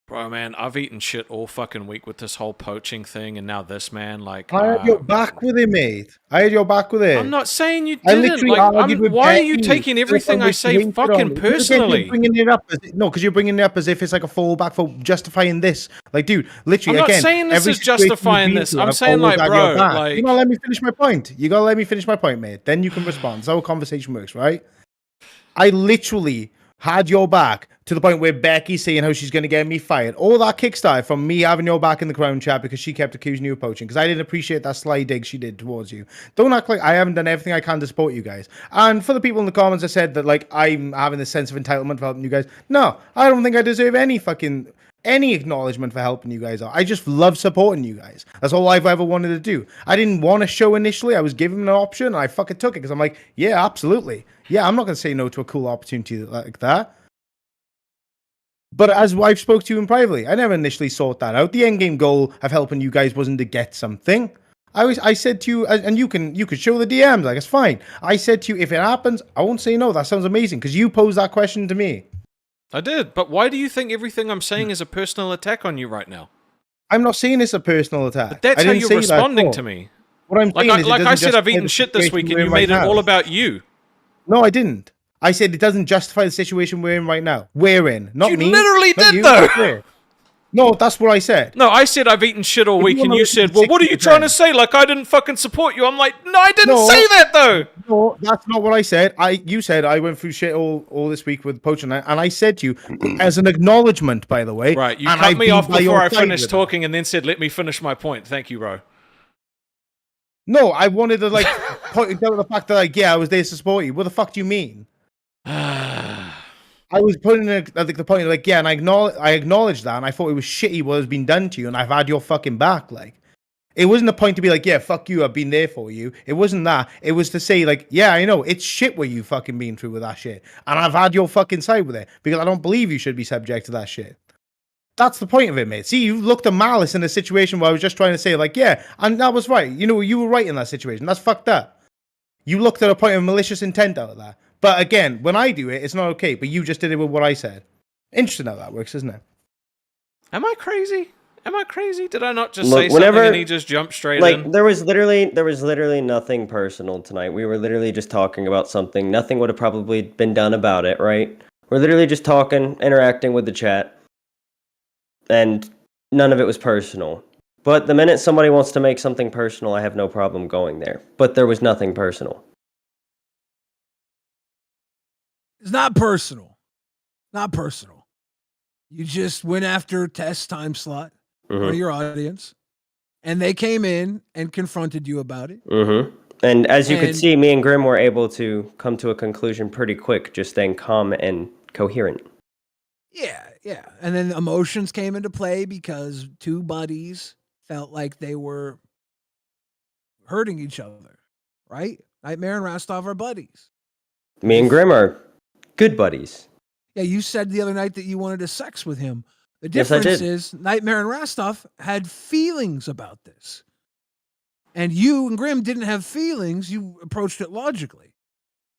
Speaker 2: Bro, man, I've eaten shit all fucking week with this whole poaching thing, and now this, man, like...
Speaker 6: I had your back with it, mate. I had your back with it.
Speaker 2: I'm not saying you
Speaker 6: I
Speaker 2: didn't.
Speaker 6: literally
Speaker 2: Like,
Speaker 6: argued with
Speaker 2: why are you
Speaker 6: Becky.
Speaker 2: taking everything I say
Speaker 6: Hated on
Speaker 2: fucking
Speaker 6: it. Because
Speaker 2: personally?
Speaker 6: You're bringing it up because you're bringing it up as if it's like a fallback for justifying this. Like, dude, literally,
Speaker 2: I'm not
Speaker 6: again,
Speaker 2: saying this
Speaker 6: every
Speaker 2: is
Speaker 6: situation you've
Speaker 2: justifying
Speaker 6: been
Speaker 2: this.
Speaker 6: through,
Speaker 2: I'm
Speaker 6: I've
Speaker 2: saying,
Speaker 6: always
Speaker 2: like,
Speaker 6: had your
Speaker 2: bro,
Speaker 6: back.
Speaker 2: like-
Speaker 6: You gotta let me finish my point. You gotta let me finish my point, mate. Then you can respond. That's how a conversation works, right? I literally had your back to the point where Becky's saying how she's going to get me fired. All that kickstarted from me having your back in the crown chat because she kept accusing you of poaching because I didn't appreciate that sly dig she did towards you. Don't act like I haven't done everything I can to support you guys. And for the people in the comments that said that like I'm having this sense of entitlement for helping you guys, no, I don't think I deserve any acknowledgement for helping you guys out. I just love supporting you guys. That's all I've ever wanted to do. I didn't want a show initially. I was given an option and I fucking took it because I'm like, yeah, absolutely. Yeah, I'm not going to say no to a cool opportunity like that. But as I've spoke to you in privately, I never initially sought that out. The end game goal of helping you guys wasn't to get something. I said to you, and you could show the DMs, like it's fine. I said to you, if it happens, I won't say no. That sounds amazing because you posed that question to me.
Speaker 2: I did, but why do you think everything I'm saying is a personal attack on you right now?
Speaker 6: I'm not saying it's a personal attack.
Speaker 2: But that's
Speaker 6: I
Speaker 2: how
Speaker 6: didn't
Speaker 2: you're
Speaker 6: say
Speaker 2: responding to me.
Speaker 6: What I'm saying is,
Speaker 2: Like I said, I've
Speaker 6: justify
Speaker 2: eaten
Speaker 6: the
Speaker 2: shit this
Speaker 6: situation
Speaker 2: week, and
Speaker 6: we're
Speaker 2: you
Speaker 6: in
Speaker 2: made
Speaker 6: right
Speaker 2: it
Speaker 6: now.
Speaker 2: all about you.
Speaker 6: No, I didn't. I said it doesn't justify the situation we're in right now. We're in, not
Speaker 2: You
Speaker 6: me.
Speaker 2: literally
Speaker 6: not
Speaker 2: did,
Speaker 6: you.
Speaker 2: though.
Speaker 6: We're. No, that's what I said.
Speaker 2: No, I said I've eaten shit all
Speaker 6: If
Speaker 2: week,
Speaker 6: you
Speaker 2: and
Speaker 6: wanna
Speaker 2: you
Speaker 6: listen
Speaker 2: said,
Speaker 6: to
Speaker 2: well, what are you
Speaker 6: 60%.
Speaker 2: trying to say? Like, I didn't fucking support you. I'm like, no, I didn't
Speaker 6: No.
Speaker 2: say that, though.
Speaker 6: No, that's not what I said. You said I went through shit all this week with poaching, and I said to you, as an acknowledgement, by the way.
Speaker 2: Right, you
Speaker 6: and
Speaker 2: cut
Speaker 6: I've
Speaker 2: me
Speaker 6: been
Speaker 2: off
Speaker 6: by
Speaker 2: before
Speaker 6: your
Speaker 2: I
Speaker 6: side
Speaker 2: finished
Speaker 6: with
Speaker 2: talking and then said, let me finish my point. Thank you, bro.
Speaker 6: it. No, I wanted to, like, point out the fact that, like, yeah, I was there to support you. What the fuck do you mean? I was putting it at the point, like, yeah, and I acknowledged that, and I thought it was shitty what has been done to you, and I've had your fucking back, like. It wasn't a point to be like, yeah, fuck you, I've been there for you. It wasn't that. It was to say, like, yeah, I know, it's shit what you fucking been through with that shit. And I've had your fucking side with it, because I don't believe you should be subject to that shit. That's the point of it, mate. See, you looked at malice in a situation where I was just trying to say, like, yeah, and that was right. You know, you were right in that situation. That's fucked up. You looked at a point of malicious intent out of that. But again, when I do it, it's not okay. But you just did it with what I said. Interesting how that works, isn't it?
Speaker 2: Am I crazy? Am I crazy? Did I not just
Speaker 3: Look,
Speaker 2: say something and he just jumped straight in?
Speaker 3: There was literally nothing personal tonight. We were literally just talking about something. Nothing would have probably been done about it, right? We're literally just talking, interacting with the chat, and none of it was personal. But the minute somebody wants to make something personal, I have no problem going there. But there was nothing personal.
Speaker 7: It's not personal. Not personal. You just went after Tess time slot or your audience, and they came in and confronted you about it.
Speaker 3: Mm-hmm. And as you could see, me and Grim were able to come to a conclusion pretty quick, just staying calm and coherent.
Speaker 7: Yeah. And then emotions came into play because two buddies felt like they were hurting each other, right? Nightmare and Rostov are buddies.
Speaker 3: Me and Grim are good buddies.
Speaker 7: Yeah, you said the other night that you wanted to sex with him. The
Speaker 3: Yes, I
Speaker 7: difference
Speaker 3: did.
Speaker 7: is Nightmare and Rostov had feelings about this. And you and Grim didn't have feelings. You approached it logically.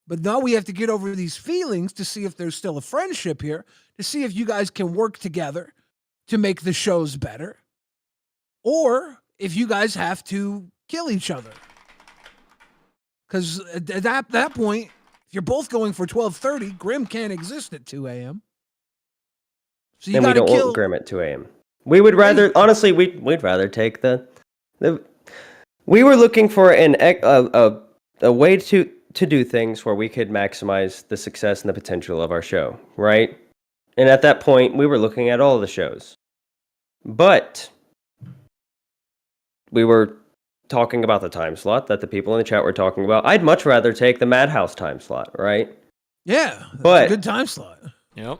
Speaker 7: But now we have to get over these feelings to see if there's still a friendship here, to see if you guys can work together to make the shows better, or if you guys have to kill each other. Because at that point, if you're both going for 12:30, Grim can't exist at 2 a.m. So you
Speaker 3: And we
Speaker 7: gotta
Speaker 3: don't
Speaker 7: kill
Speaker 3: want Grim at 2 a.m. We would rather, honestly, we'd rather take the. We were looking for a way to do things where we could maximize the success and the potential of our show, right? And at that point, we were looking at all the shows. But we were talking about the time slot that the people in the chat were talking about. I'd much rather take the Madhouse time slot, right?
Speaker 7: Yeah,
Speaker 3: But
Speaker 7: a good time slot.
Speaker 2: Yep.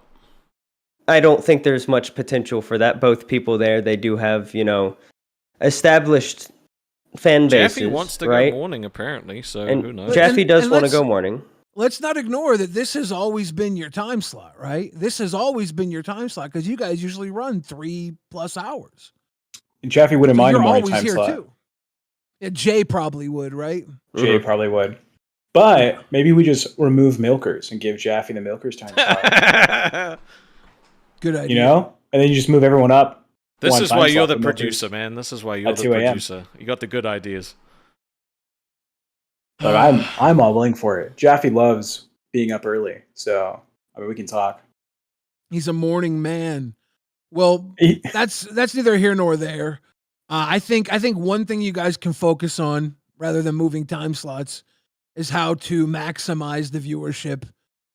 Speaker 3: I don't think there's much potential for that. Both people there, they do have, established fan bases.
Speaker 2: Jaffe wants to
Speaker 3: right?
Speaker 2: go morning, apparently, so
Speaker 3: And
Speaker 2: who knows?
Speaker 3: Jaffe does
Speaker 7: and
Speaker 3: want to
Speaker 7: let's-
Speaker 3: go morning.
Speaker 7: Let's not ignore that this has always been your time slot, right? This has always been your time slot because you guys usually run 3+ hours.
Speaker 8: Jaffe wouldn't mind a
Speaker 7: You're
Speaker 8: morning
Speaker 7: always
Speaker 8: time
Speaker 7: here
Speaker 8: slot.
Speaker 7: too. Yeah, Jay probably would, right?
Speaker 8: Jay probably would. But maybe we just remove Milkers and give Jaffe the Milkers time slot.
Speaker 7: Good idea.
Speaker 8: You know? And then you just move everyone up.
Speaker 2: This
Speaker 8: one
Speaker 2: is
Speaker 8: time
Speaker 2: why you're
Speaker 8: slot
Speaker 2: the
Speaker 8: for Milkers.
Speaker 2: producer, man. This is why you're
Speaker 8: At
Speaker 2: the
Speaker 8: 2 a.m.
Speaker 2: producer. You got the good ideas.
Speaker 8: But I'm all willing for it. Jaffe loves being up early. So I mean we can talk.
Speaker 7: He's a morning man. Well, that's neither here nor there. I think one thing you guys can focus on rather than moving time slots is how to maximize the viewership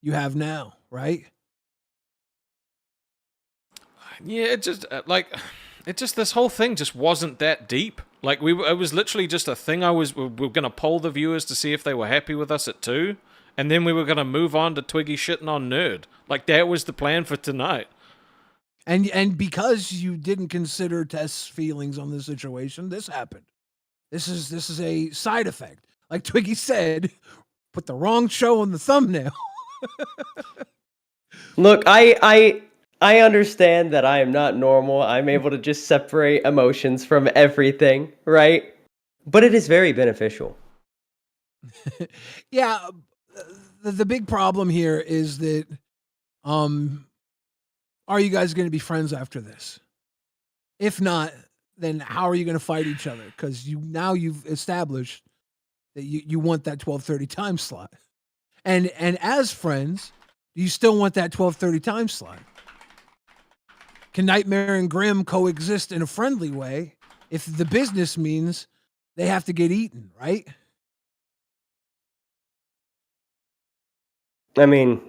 Speaker 7: you have now, right?
Speaker 2: Yeah, it just this whole thing just wasn't that deep. Like it was literally just a thing. We were gonna poll the viewers to see if they were happy with us at 2, and then we were gonna move on to Twiggy shitting on Nerd. Like that was the plan for tonight.
Speaker 7: And because you didn't consider Tess' feelings on this situation, this happened. This is a side effect. Like Twiggy said, put the wrong show on the thumbnail.
Speaker 3: Look, I understand that I am not normal. I'm able to just separate emotions from everything, right? But it is very beneficial.
Speaker 7: Yeah, the big problem here is that, are you guys going to be friends after this? If not, then how are you going to fight each other? Because you've established that you want that 12:30 time slot, and as friends, do you still want that 12:30 time slot? Can Nightmare and Grim coexist in a friendly way if the business means they have to get eaten, right?
Speaker 3: I mean,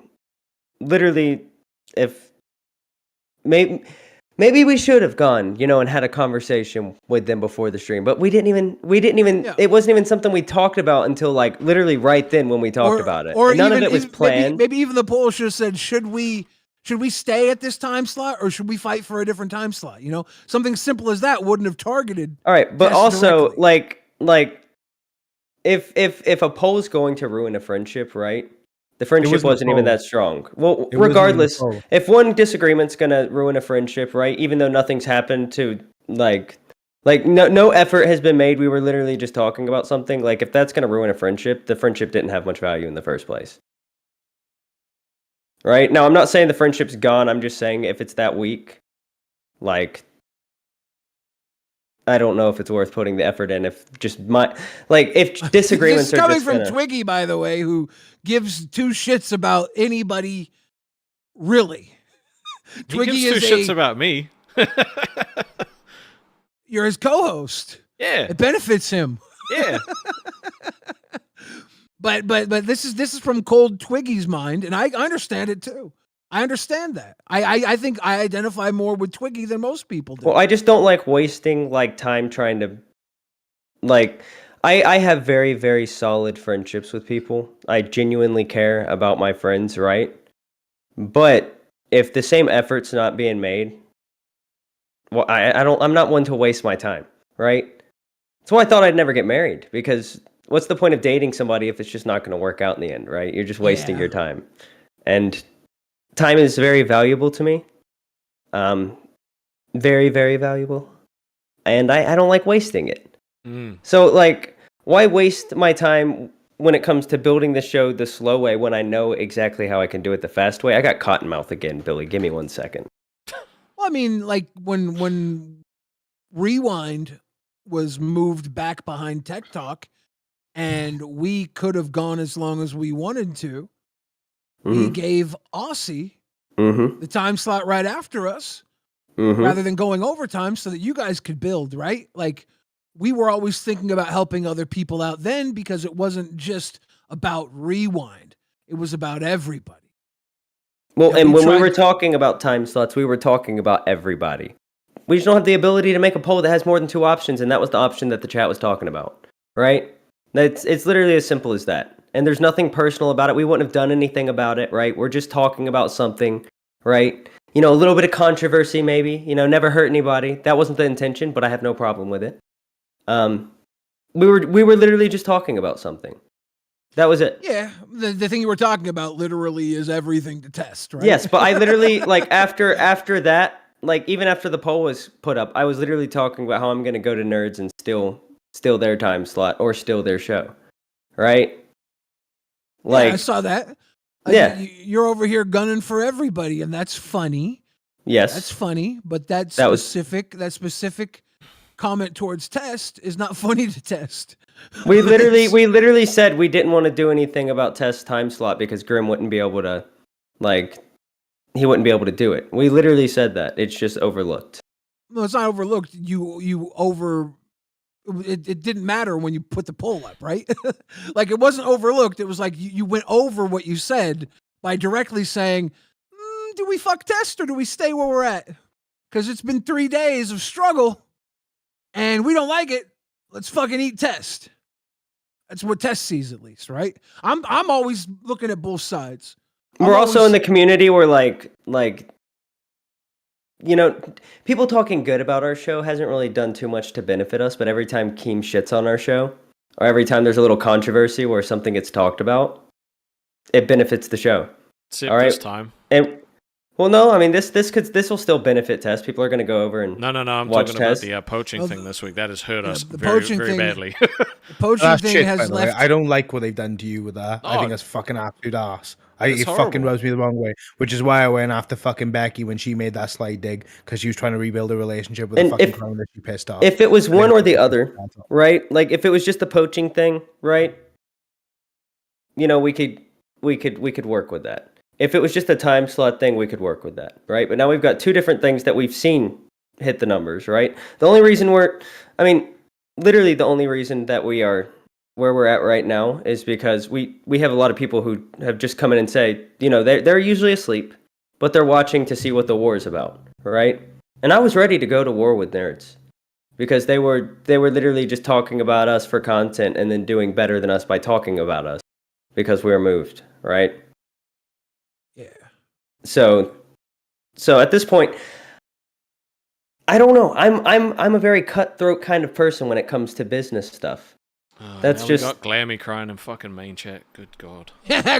Speaker 3: literally, if maybe we should have gone, and had a conversation with them before the stream, but we didn't even.
Speaker 7: Yeah.
Speaker 3: It wasn't even something we talked about until like literally right then when we talked about it.
Speaker 7: Or
Speaker 3: And none
Speaker 7: even,
Speaker 3: of it was planned.
Speaker 7: Maybe even the poll should have said, should we stay at this time slot or should we fight for a different time slot? Something simple as that wouldn't have targeted.
Speaker 3: All right, but
Speaker 7: Tess
Speaker 3: also
Speaker 7: directly.
Speaker 3: like if a poll's going to ruin a friendship, right? The friendship wasn't even that strong. Well, regardless, if one disagreement's gonna ruin a friendship, right? Even though nothing's happened to like no effort has been made. We were literally just talking about something. Like if that's gonna ruin a friendship, the friendship didn't have much value in the first place. Right? Now I'm not saying the friendship's gone, I'm just saying if it's that weak, like I don't know if it's worth putting the effort in. If just if disagreements
Speaker 7: this
Speaker 3: are
Speaker 7: coming
Speaker 3: just
Speaker 7: from
Speaker 3: gonna...
Speaker 7: Twiggy, by the way, who gives two shits about anybody, really.
Speaker 2: Twiggy gives two shits about me.
Speaker 7: You're his co-host.
Speaker 2: Yeah,
Speaker 7: it benefits him.
Speaker 2: Yeah.
Speaker 7: But this is from cold Twiggy's mind, and I understand it too. I understand that. I think I identify more with Twiggy than most people do.
Speaker 3: Well, I just don't like wasting time trying to I have very, very solid friendships with people. I genuinely care about my friends, right? But if the same effort's not being made, well, I'm not one to waste my time, right? That's why I thought I'd never get married, because what's the point of dating somebody if it's just not going to work out in the end, right? You're just wasting your time. And time is very valuable to me. Very, very valuable. And I don't like wasting it. So, why waste my time when it comes to building the show the slow way when I know exactly how I can do it the fast way? I got cottonmouth again, Billy. Give me 1 second.
Speaker 7: Well, I mean, when Rewind was moved back behind Tech Talk, and we could have gone as long as we wanted to, we gave Aussy the time slot right after us, rather than going overtime so that you guys could build, right? We were always thinking about helping other people out then, because it wasn't just about Rewind. It was about everybody.
Speaker 3: Well, and when we were talking about time slots, we were talking about everybody. We just don't have the ability to make a poll that has more than 2 options, and that was the option that the chat was talking about, right? It's literally as simple as that. And there's nothing personal about it. We wouldn't have done anything about it, right? We're just talking about something, right? A little bit of controversy maybe, never hurt anybody. That wasn't the intention, but I have no problem with it. We were literally just talking about something. That was it.
Speaker 7: Yeah, the thing you were talking about literally is everything to test, right?
Speaker 3: Yes, but I literally, after that, even after the poll was put up, I was literally talking about how I'm going to go to Nerds and steal their time slot or steal their show, right?
Speaker 7: Yeah, I saw that.
Speaker 3: Yeah.
Speaker 7: You're over here gunning for everybody, and that's funny.
Speaker 3: Yes.
Speaker 7: That's funny, but that specific comment towards Test is not funny to Test.
Speaker 3: We literally said we didn't want to do anything about Test's time slot because Grim wouldn't be able to, he wouldn't be able to do it. We literally said that. It's just overlooked.
Speaker 7: No, it's not overlooked. It didn't matter when you put the poll up, right? It wasn't overlooked. It was you went over what you said by directly saying, do we fuck Test or do we stay where we're at? Because it's been 3 days of struggle and we don't like it. Let's fucking eat Test. That's what Test sees, at least, right? I'm always looking at both sides.
Speaker 3: We're also in the community where people talking good about our show hasn't really done too much to benefit us, but every time Keem shits on our show, or every time there's a little controversy where something gets talked about, it benefits the show.
Speaker 2: All right? This time.
Speaker 3: Well, no, I mean this will still benefit Tess. People are going to go over and
Speaker 2: No. I'm
Speaker 3: watch
Speaker 2: talking about
Speaker 3: Tess.
Speaker 2: the poaching thing this week. That has hurt us
Speaker 7: the
Speaker 2: very,
Speaker 7: poaching
Speaker 2: very
Speaker 7: thing-
Speaker 2: badly.
Speaker 7: The poaching
Speaker 6: That's
Speaker 7: thing
Speaker 6: shit, by
Speaker 7: has
Speaker 6: the way.
Speaker 7: left.
Speaker 6: I don't like what they've done to you with that. I
Speaker 2: Oh,
Speaker 6: think that's fucking absolute ass.
Speaker 2: it's
Speaker 6: It fucking
Speaker 2: horrible.
Speaker 6: rubs me the wrong way, which is why I went after fucking Becky when she made that slight dig because she was trying to rebuild a relationship with
Speaker 3: And
Speaker 6: a fucking
Speaker 3: if-
Speaker 6: clown that she pissed off.
Speaker 3: If it was
Speaker 6: I
Speaker 3: one
Speaker 6: think
Speaker 3: or the
Speaker 6: that's
Speaker 3: other,
Speaker 6: fucking awful.
Speaker 3: right? Like if it was just the poaching thing, right? You know, we could work with that. If it was just a time slot thing, we could work with that, right? But now we've got two different things that we've seen hit the numbers, right? The only reason literally the only reason that we are where we're at right now is because we have a lot of people who have just come in and say, you know, they're usually asleep, but they're watching to see what the war is about, right? And I was ready to go to war with nerds because they were literally just talking about us for content and then doing better than us by talking about us because we were moved, right?
Speaker 7: Yeah.
Speaker 3: So at this point, I don't know. I'm a very cutthroat kind of person when it comes to business stuff. That's
Speaker 2: now
Speaker 3: just
Speaker 2: we got Glammy crying in fucking main chat. Good God.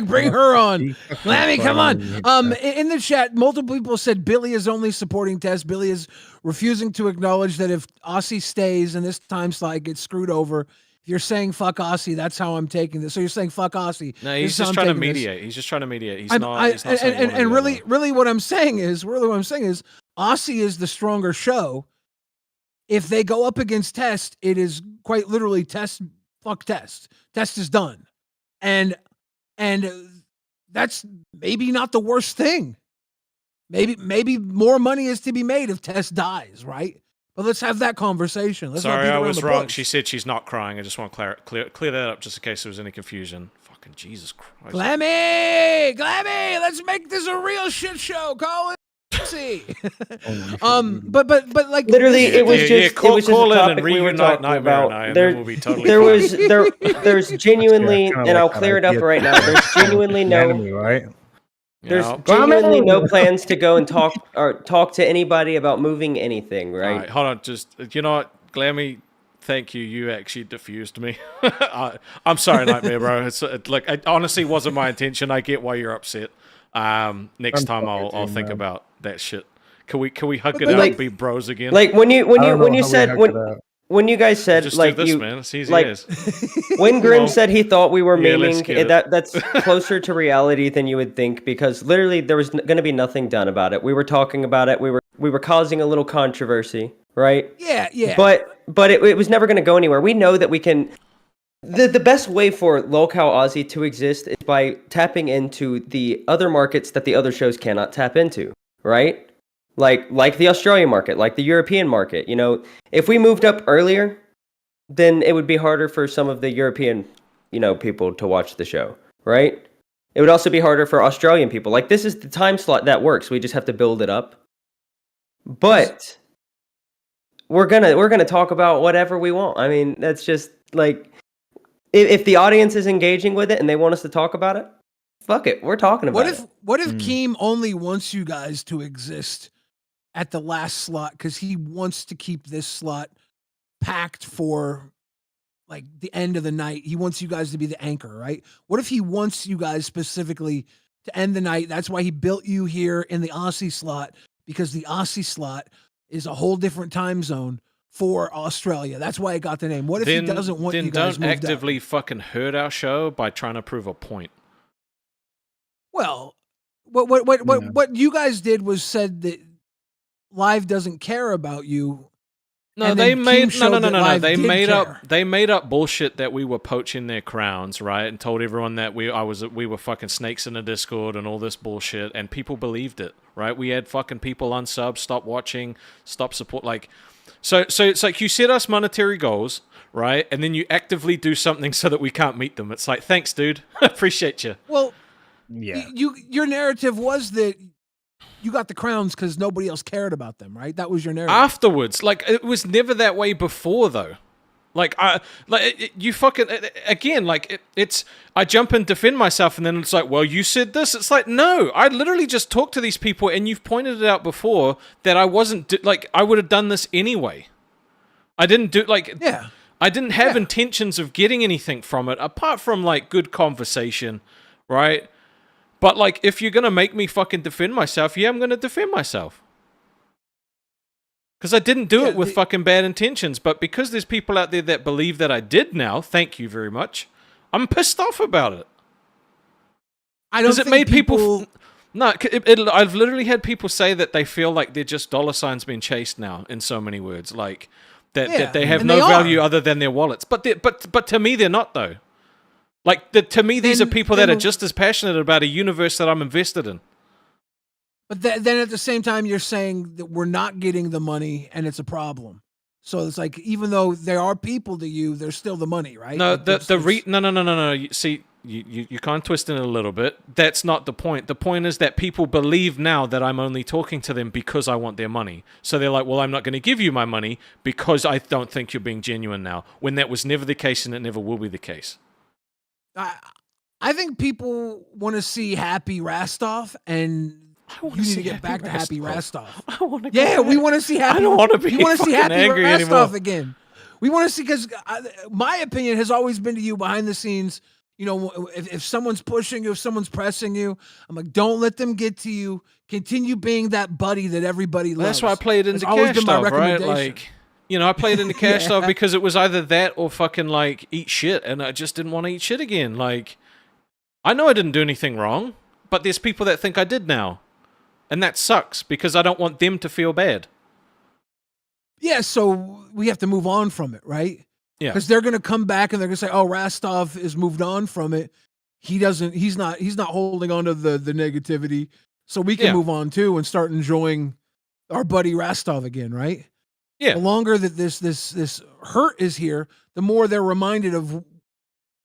Speaker 7: Bring her on.
Speaker 6: She
Speaker 7: Lammy,
Speaker 6: fucking
Speaker 7: come on.
Speaker 6: funny.
Speaker 7: In the chat, multiple people said Billy is only supporting Tess. Billy is refusing to acknowledge that if Aussy stays and this time slot gets screwed over, if you're saying fuck Aussy, that's how I'm taking this. So you're saying fuck Aussy.
Speaker 2: No,
Speaker 7: This
Speaker 2: he's
Speaker 7: is how
Speaker 2: just
Speaker 7: I'm
Speaker 2: trying to
Speaker 7: taking this.
Speaker 2: mediate. He's just trying to mediate. He's
Speaker 7: I'm-
Speaker 2: not.
Speaker 7: I-
Speaker 2: He's not saying one or
Speaker 7: and
Speaker 2: the
Speaker 7: really,
Speaker 2: other.
Speaker 7: really, what I'm saying is, Aussy is the stronger show. If they go up against Test, it is quite literally Test. Fuck Test. Test is done, and that's maybe not the worst thing. Maybe more money is to be made if Test dies, right? But let's have that conversation. Let's not
Speaker 2: Sorry,
Speaker 7: beat
Speaker 2: I
Speaker 7: around
Speaker 2: was
Speaker 7: the
Speaker 2: wrong.
Speaker 7: bush.
Speaker 2: She said she's not crying. I just want to clear that up just in case there was any confusion. Fucking Jesus Christ.
Speaker 7: Glammy, let's make this a real shit show. Call it. See, but like
Speaker 3: literally it was just
Speaker 2: call
Speaker 3: it was just
Speaker 2: in
Speaker 3: a
Speaker 2: and
Speaker 3: topic we were
Speaker 2: reunite
Speaker 3: talking
Speaker 2: Nightmare
Speaker 3: about.
Speaker 2: and I, and
Speaker 3: There,
Speaker 2: then we'll be totally fine.
Speaker 3: there's genuinely,
Speaker 6: kinda
Speaker 3: and
Speaker 6: like
Speaker 3: I'll
Speaker 6: that
Speaker 3: clear it up
Speaker 6: idea.
Speaker 3: right now. There's genuinely no
Speaker 6: Enemy, right?
Speaker 3: there's
Speaker 2: Yeah.
Speaker 3: genuinely no plans to go and talk to anybody about moving anything,
Speaker 2: All
Speaker 3: right?
Speaker 2: right, hold on. Just you know what, Glammy. Thank you. You actually diffused me. I'm sorry, Nightmare, bro. It's like it honestly wasn't my intention. I get why you're upset. Next time I'll think about that shit. Can we hug it out
Speaker 3: like-
Speaker 2: and be bros again?
Speaker 3: Like when you said when you guys said
Speaker 2: just
Speaker 3: like
Speaker 2: do this,
Speaker 3: you
Speaker 2: man. It's easy
Speaker 3: like
Speaker 2: as.
Speaker 3: when Grim said he thought we were
Speaker 2: Yeah, let's
Speaker 3: memeing,
Speaker 2: get it.
Speaker 3: that's closer to reality than you would think because literally there was going to be nothing done about it. We were talking about it. We were causing a little controversy, right?
Speaker 7: yeah.
Speaker 3: But it was never going to go anywhere. We know that we can. The best way for Lolcow Aussy to exist is by tapping into the other markets that the other shows cannot tap into, right? Like the Australian market, like the European market. You know, if we moved up earlier, then it would be harder for some of the European, you know, people to watch the show, right? It would also be harder for Australian people. Like this is the time slot that works. We just have to build it up. But we're gonna talk about whatever we want. I mean, that's just like if the audience is engaging with it and they want us to talk about it, fuck it, we're talking about it.
Speaker 7: What if Keem only wants you guys to exist at the last slot because he wants to keep this slot packed for like the end of the night? He wants you guys to be the anchor, right? What if he wants you guys specifically to end the night? That's why he built you here in the Aussy slot, because the Aussy slot is a whole different time zone for Australia. That's why it got the name. What if he doesn't want you guys
Speaker 2: don't
Speaker 7: moved up?
Speaker 2: actively fucking hurt our show by trying to prove a point.
Speaker 7: Well, what you guys did was said that Live doesn't care about you.
Speaker 2: No,
Speaker 7: and
Speaker 2: they
Speaker 7: then
Speaker 2: made
Speaker 7: Keem showed that Live
Speaker 2: They
Speaker 7: did
Speaker 2: made
Speaker 7: care.
Speaker 2: up bullshit that we were poaching their crowns, right? And told everyone that we were fucking snakes in the Discord and all this bullshit, and people believed it, right? We had fucking people unsub, stop watching, stop support, like. So it's like you set us monetary goals, right? And then you actively do something so that we can't meet them. It's like, thanks, dude. Appreciate you.
Speaker 7: Well,
Speaker 6: Yeah.
Speaker 7: your narrative was that you got the crowns because nobody else cared about them, right? That was your narrative.
Speaker 2: Afterwards, like it was never that way before, though. You fucking again, like it's. I jump and defend myself, and then it's like, well, you said this. It's like, no, I literally just talked to these people, and you've pointed it out before that I wasn't I would have done this anyway. I didn't do
Speaker 7: Yeah.
Speaker 2: I didn't have intentions of getting anything from it apart from like good conversation, right? But like, if you're gonna make me fucking defend myself, yeah, I'm gonna defend myself. Because I didn't do it with fucking bad intentions, but because there's people out there that believe that I did now, thank you very much, I'm pissed off about it.
Speaker 7: I don't think
Speaker 2: it made people... No, I've literally had people say that they feel like they're just dollar signs being chased now, in so many words. Like, that they have no value other than their wallets. But to me, they're not, though. Like, to me, these are people that are just as passionate about a universe that I'm invested in.
Speaker 7: But then at the same time, you're saying that we're not getting the money and it's a problem. So it's like, even though there are people to you, there's still the money, right?
Speaker 2: No,
Speaker 7: like
Speaker 2: no. See, you kind of twisting it a little bit. That's not the point. The point is that people believe now that I'm only talking to them because I want their money. So they're like, well, I'm not going to give you my money because I don't think you're being genuine now, when that was never the case and it never will be the case.
Speaker 7: I think people want to see Happy Rastov, and you need to get back to Happy Rastov. We want to see Happy.
Speaker 2: I don't want to be.
Speaker 7: You want to see Happy
Speaker 2: angry
Speaker 7: Rastov
Speaker 2: anymore.
Speaker 7: again. We want to see, because my opinion has always been to you behind the scenes. You know, if someone's pushing you, if someone's pressing you, I'm like, don't let them get to you. Continue being that buddy that everybody loves.
Speaker 2: That's why I played into cash stuff, right? Like, you know, I played into cash stuff because it was either that or fucking like eat shit, and I just didn't want to eat shit again. Like, I know I didn't do anything wrong, but there's people that think I did now. And that sucks because I don't want them to feel bad.
Speaker 7: Yeah, so we have to move on from it, right?
Speaker 2: Yeah.
Speaker 7: Because they're gonna come back and they're gonna say, "Oh, Rastov is moved on from it. He's not holding on to the negativity, so we can move on too and start enjoying our buddy Rastov again, right?"
Speaker 2: Yeah.
Speaker 7: The longer that this hurt is here, the more they're reminded of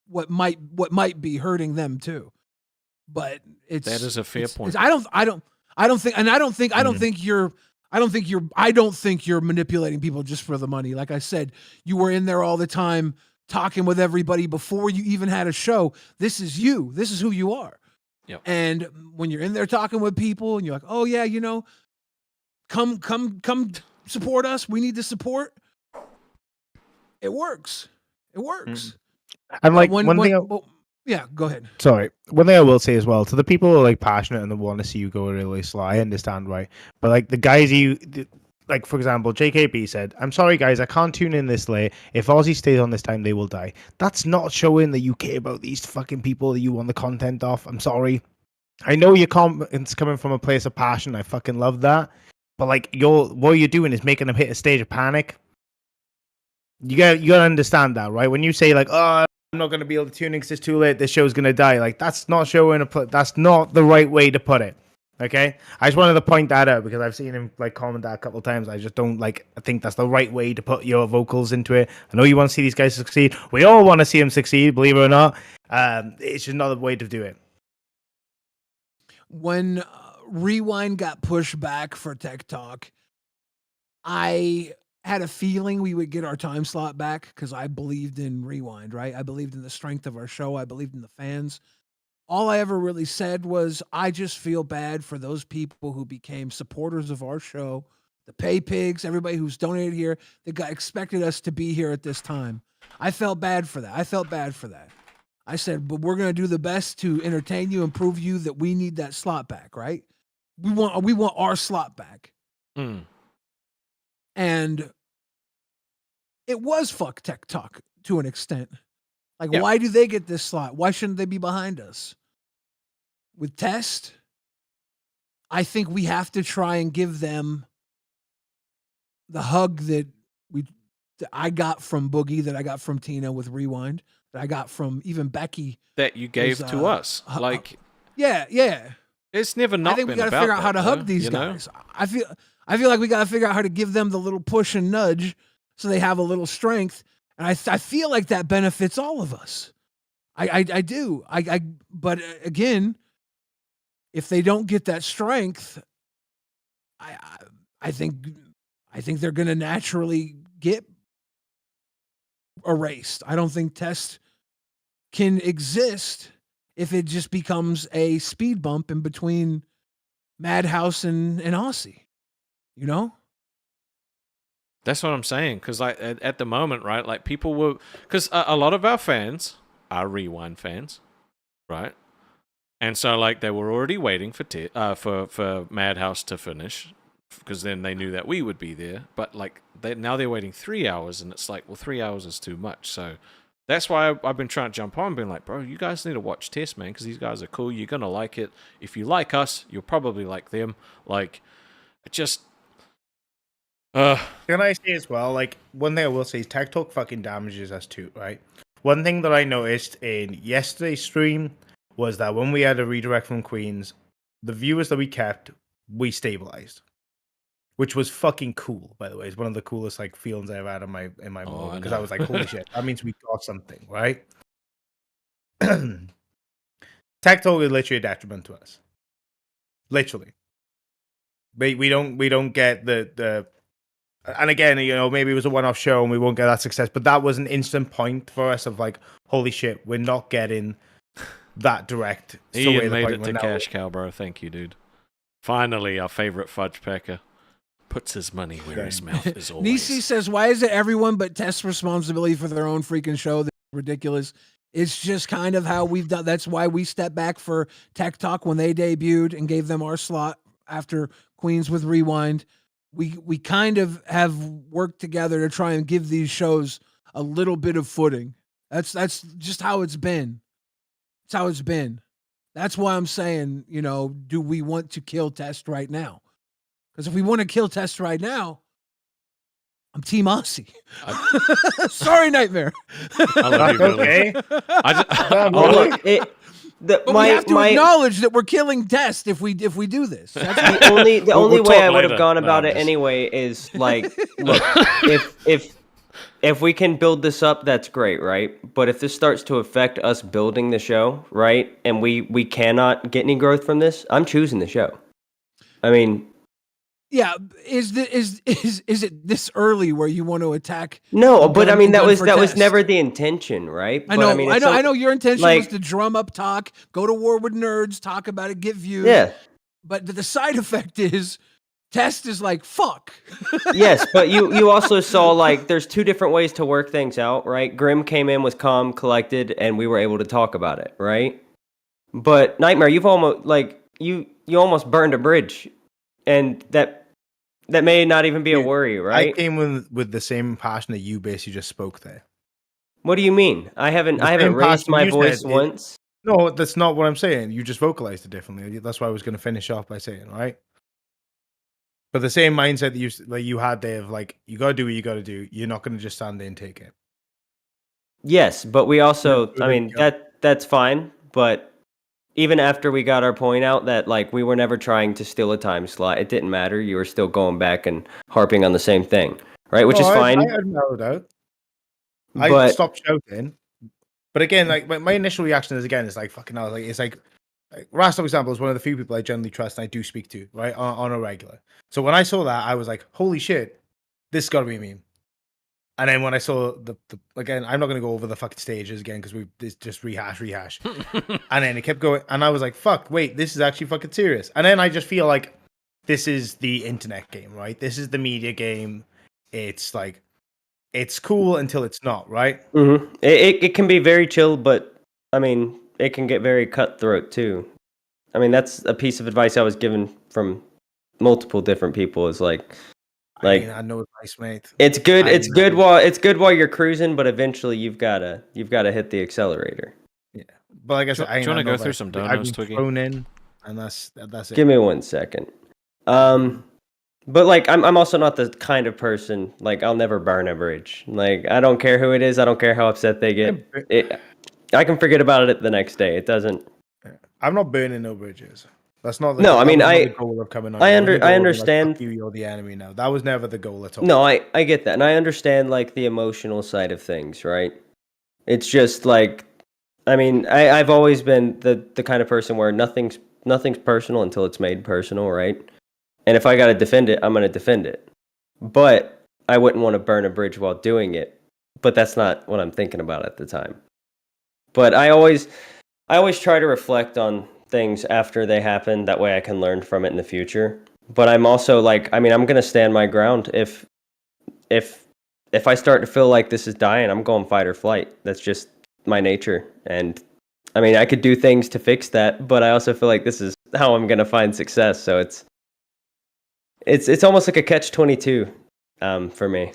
Speaker 7: what might be hurting them too. But that
Speaker 2: is a fair point.
Speaker 7: I don't think you're manipulating people just for the money. Like I said, you were in there all the time talking with everybody before you even had a show. This is you. This is who you are.
Speaker 2: Yep.
Speaker 7: And when you're in there talking with people and you're like, "Oh yeah, you know, come support us. We need the support." It works. It works.
Speaker 6: And like
Speaker 7: yeah, go ahead.
Speaker 6: Sorry. One thing I will say as well, to the people who are like passionate and they want to see you go really slow, I understand, right? But like the guys like, for example, JKB said, "I'm sorry guys, I can't tune in this late. If Aussie stays on this time, they will die." That's not showing that you care about these fucking people that you want the content off. I'm sorry. I know it's coming from a place of passion. I fucking love that. But like what you're doing is making them hit a stage of panic. You gotta understand that, right? When you say like, "Oh, I'm not going to be able to tune in because it's too late, this show's going to die," like, that's not that's not the right way to put it. Okay? I just wanted to point that out because I've seen him like comment that a couple of times. I just don't I think that's the right way to put your vocals into it. I know you want to see these guys succeed. We all want to see them succeed, believe it or not. It's just another way to do it.
Speaker 7: When Rewind got pushed back for Tech Talk, I had a feeling we would get our time slot back because I believed in Rewind, right? I believed in the strength of our show. I believed in the fans. All I ever really said was, I just feel bad for those people who became supporters of our show, the pay pigs, everybody who's donated here, that expected us to be here at this time. I felt bad for that. I said, but we're going to do the best to entertain you and prove you that we need that slot back, right? We want our slot back.
Speaker 2: Mm.
Speaker 7: And it was fuck Tech Talk to an extent. Like, why do they get this slot? Why shouldn't they be behind us? With Test, I think we have to try and give them the hug that I got from Boogie, that I got from Tina with Rewind, that I got from even Becky.
Speaker 2: That you gave to us.
Speaker 7: Yeah.
Speaker 2: It's never not been about that.
Speaker 7: I think we got to figure out how to hug these guys. I feel like we got to figure out how to give them the little push and nudge so they have a little strength. And I feel like that benefits all of us. I do. But again, if they don't get that strength, I think they're going to naturally get erased. I don't think Test can exist if it just becomes a speed bump in between Madhouse and Aussy, you know?
Speaker 2: That's what I'm saying. Because at the moment, right, like people were, because a lot of our fans are Rewind fans, right? And so, like, they were already waiting for Madhouse to finish, because then they knew that we would be there. But like, now they're waiting 3 hours, and it's like, well, 3 hours is too much. So that's why I've been trying to jump on, being like, bro, you guys need to watch Test, man, because these guys are cool. You're gonna like it. If you like us, you'll probably like them. Like, it just.
Speaker 6: Can I say as well, like, one thing I will say is Tech Talk fucking damages us too, right? One thing that I noticed in yesterday's stream was that when we had a redirect from Queens, the viewers that we kept, we stabilized. Which was fucking cool, by the way. It's one of the coolest like feelings I've had in my mode. Because I was like, holy shit, that means we got something, right? Tech Talk is literally a detriment to us. Literally. We don't get the and again, you know, maybe it was a one-off show and we won't get that success, but that was an instant point for us of like, holy shit, we're not getting that direct.
Speaker 2: Ian made it to Cash Cow, bro. Thank you, dude. Finally, our favorite fudge pecker puts his money where his mouth is always.
Speaker 7: Nisi says, why is it everyone but Test's responsibility for their own freaking show? That's ridiculous. It's just kind of how we've done. That's why we stepped back for Tech Talk when they debuted and gave them our slot after Queens with Rewind. We kind of have worked together to try and give these shows a little bit of footing. That's just how it's been. It's how it's been. That's why I'm saying, you know, do we want to kill Test right now? Because if we want to kill Test right now, I'm Team Aussy. Sorry, Nightmare.
Speaker 2: I love you,
Speaker 6: okay.
Speaker 7: But we have to acknowledge that we're killing Test if we do this. That's
Speaker 3: the only
Speaker 2: we'll
Speaker 3: way I would
Speaker 2: later.
Speaker 3: have gone about
Speaker 2: No,
Speaker 3: it anyway is like, look, if we can build this up, that's great, right? But if this starts to affect us building the show, right, and we cannot get any growth from this, I'm choosing the show. I mean,
Speaker 7: yeah, is it this early where you want to attack?
Speaker 3: no, but I mean that was
Speaker 7: Test?
Speaker 3: never the intention, right?
Speaker 7: I know,
Speaker 3: But,
Speaker 7: I know. Your intention
Speaker 3: like,
Speaker 7: was to drum up talk, go to war with nerds, talk about it, get views.
Speaker 3: yeah.
Speaker 7: But the side effect is Test is like fuck.
Speaker 3: Yes, but you also saw like there's two different ways to work things out, right? Grim came in, was calm, collected, and we were able to talk about it, right? But Nightmare, you've almost like you almost burned a bridge, and that may not even be a worry, right?
Speaker 6: I came with the same passion that you basically just spoke there.
Speaker 3: What do you mean? I haven't raised
Speaker 6: passion
Speaker 3: my
Speaker 6: you
Speaker 3: voice
Speaker 6: said,
Speaker 3: once.
Speaker 6: No, that's not what I'm saying. You just vocalized it differently. That's why I was going to finish off by saying, right? But the same mindset that you had there of like, you got to do what you got to do. You're not going to just stand there and take it.
Speaker 3: Yes, but we also, I mean, that's fine, but even after we got our point out that like we were never trying to steal a time slot, it didn't matter. You were still going back and harping on the same thing, right? Which is fine.
Speaker 6: I narrowed out. I stopped shouting. But again, like my initial reaction is like fucking hell. Like it's like Rast, for example, is one of the few people I generally trust and I do speak to, right, on a regular. So when I saw that, I was like, holy shit, this got to be a meme. And then when I saw the again, I'm not going to go over the fucking stages again because it's just rehash. And then it kept going. And I was like, fuck, wait, this is actually fucking serious. And then I just feel like this is the internet game, right? This is the media game. It's like, it's cool until it's not, right?
Speaker 3: Mm-hmm. It can be very chill, but I mean, it can get very cutthroat too. I mean, that's a piece of advice I was given from multiple different people. Is like,
Speaker 6: I know advice, mate.
Speaker 3: It's good. It's good while you're cruising, but eventually you've gotta hit the accelerator.
Speaker 6: Yeah, but like I said,
Speaker 2: do you want to go through some donos, Twiggy?
Speaker 6: Thrown in, and that's it.
Speaker 3: Give me 1 second. But like I'm also not the kind of person like I'll never burn a bridge. Like I don't care who it is. I don't care how upset they get. I can forget about it the next day. It doesn't.
Speaker 6: I'm not burning no bridges. That's not the,
Speaker 3: no. I mean,
Speaker 6: the goal of coming on.
Speaker 3: I understand.
Speaker 6: Like, you're the enemy now. That was never the goal at all.
Speaker 3: No, I get that, and I understand like the emotional side of things, right? It's just like, I mean, I've always been the kind of person where nothing's personal until it's made personal, right? And if I gotta defend it, I'm gonna defend it. But I wouldn't want to burn a bridge while doing it. But that's not what I'm thinking about at the time. But I always try to reflect on things after they happen. That way I can learn from it in the future. But I'm also like, I mean, I'm gonna stand my ground. If I start to feel like this is dying, I'm going fight or flight. That's just my nature. And I mean, I could do things to fix that, but I also feel like this is how I'm gonna find success. So it's almost like a catch-22 for me.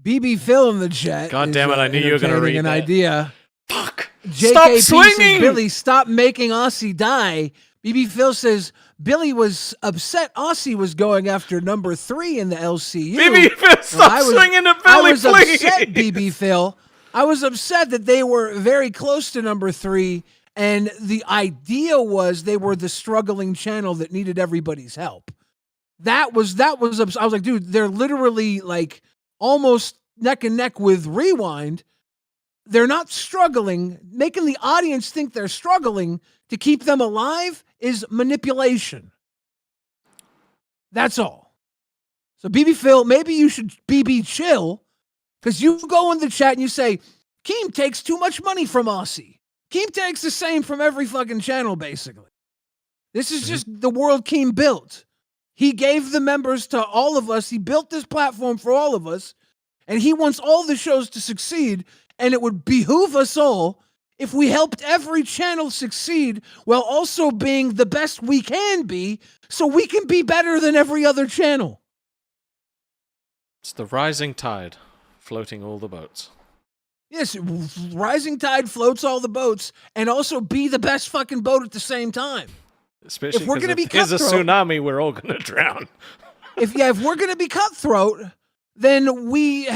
Speaker 7: BB Phil in the chat.
Speaker 2: God damn it! I knew you were gonna read
Speaker 7: an
Speaker 2: that.
Speaker 7: idea.
Speaker 2: Fuck!
Speaker 7: JKP
Speaker 2: Stop
Speaker 7: says,
Speaker 2: swinging!
Speaker 7: Billy, stop making Aussy die. BB Phil says Billy was upset Aussy was going after number 3 in the LCU.
Speaker 2: BB Phil, stop swinging to Billy,
Speaker 7: I was
Speaker 2: please!
Speaker 7: upset, BB Phil. I was upset that they were very close to number 3, and the idea was they were the struggling channel that needed everybody's help. That was I was like, dude, they're literally like almost neck and neck with Rewind. They're not struggling. Making the audience think they're struggling to keep them alive is manipulation. That's all. So BB Phil, maybe you should BB chill, because you go in the chat and you say, Keem takes too much money from Aussy. Keem takes the same from every fucking channel, basically. This is just the world Keem built. He gave the members to all of us. He built this platform for all of us, and he wants all the shows to succeed, and it would behoove us all if we helped every channel succeed while also being the best we can be, so we can be better than every other channel.
Speaker 2: It's the rising tide, floating all the boats.
Speaker 7: Yes, rising tide floats all the boats, and also be the best fucking boat at the same time.
Speaker 2: Especially
Speaker 7: if we're going to be
Speaker 2: there's a
Speaker 7: cutthroat,
Speaker 2: tsunami, we're all going to drown.
Speaker 7: if we're going to be cutthroat, then we've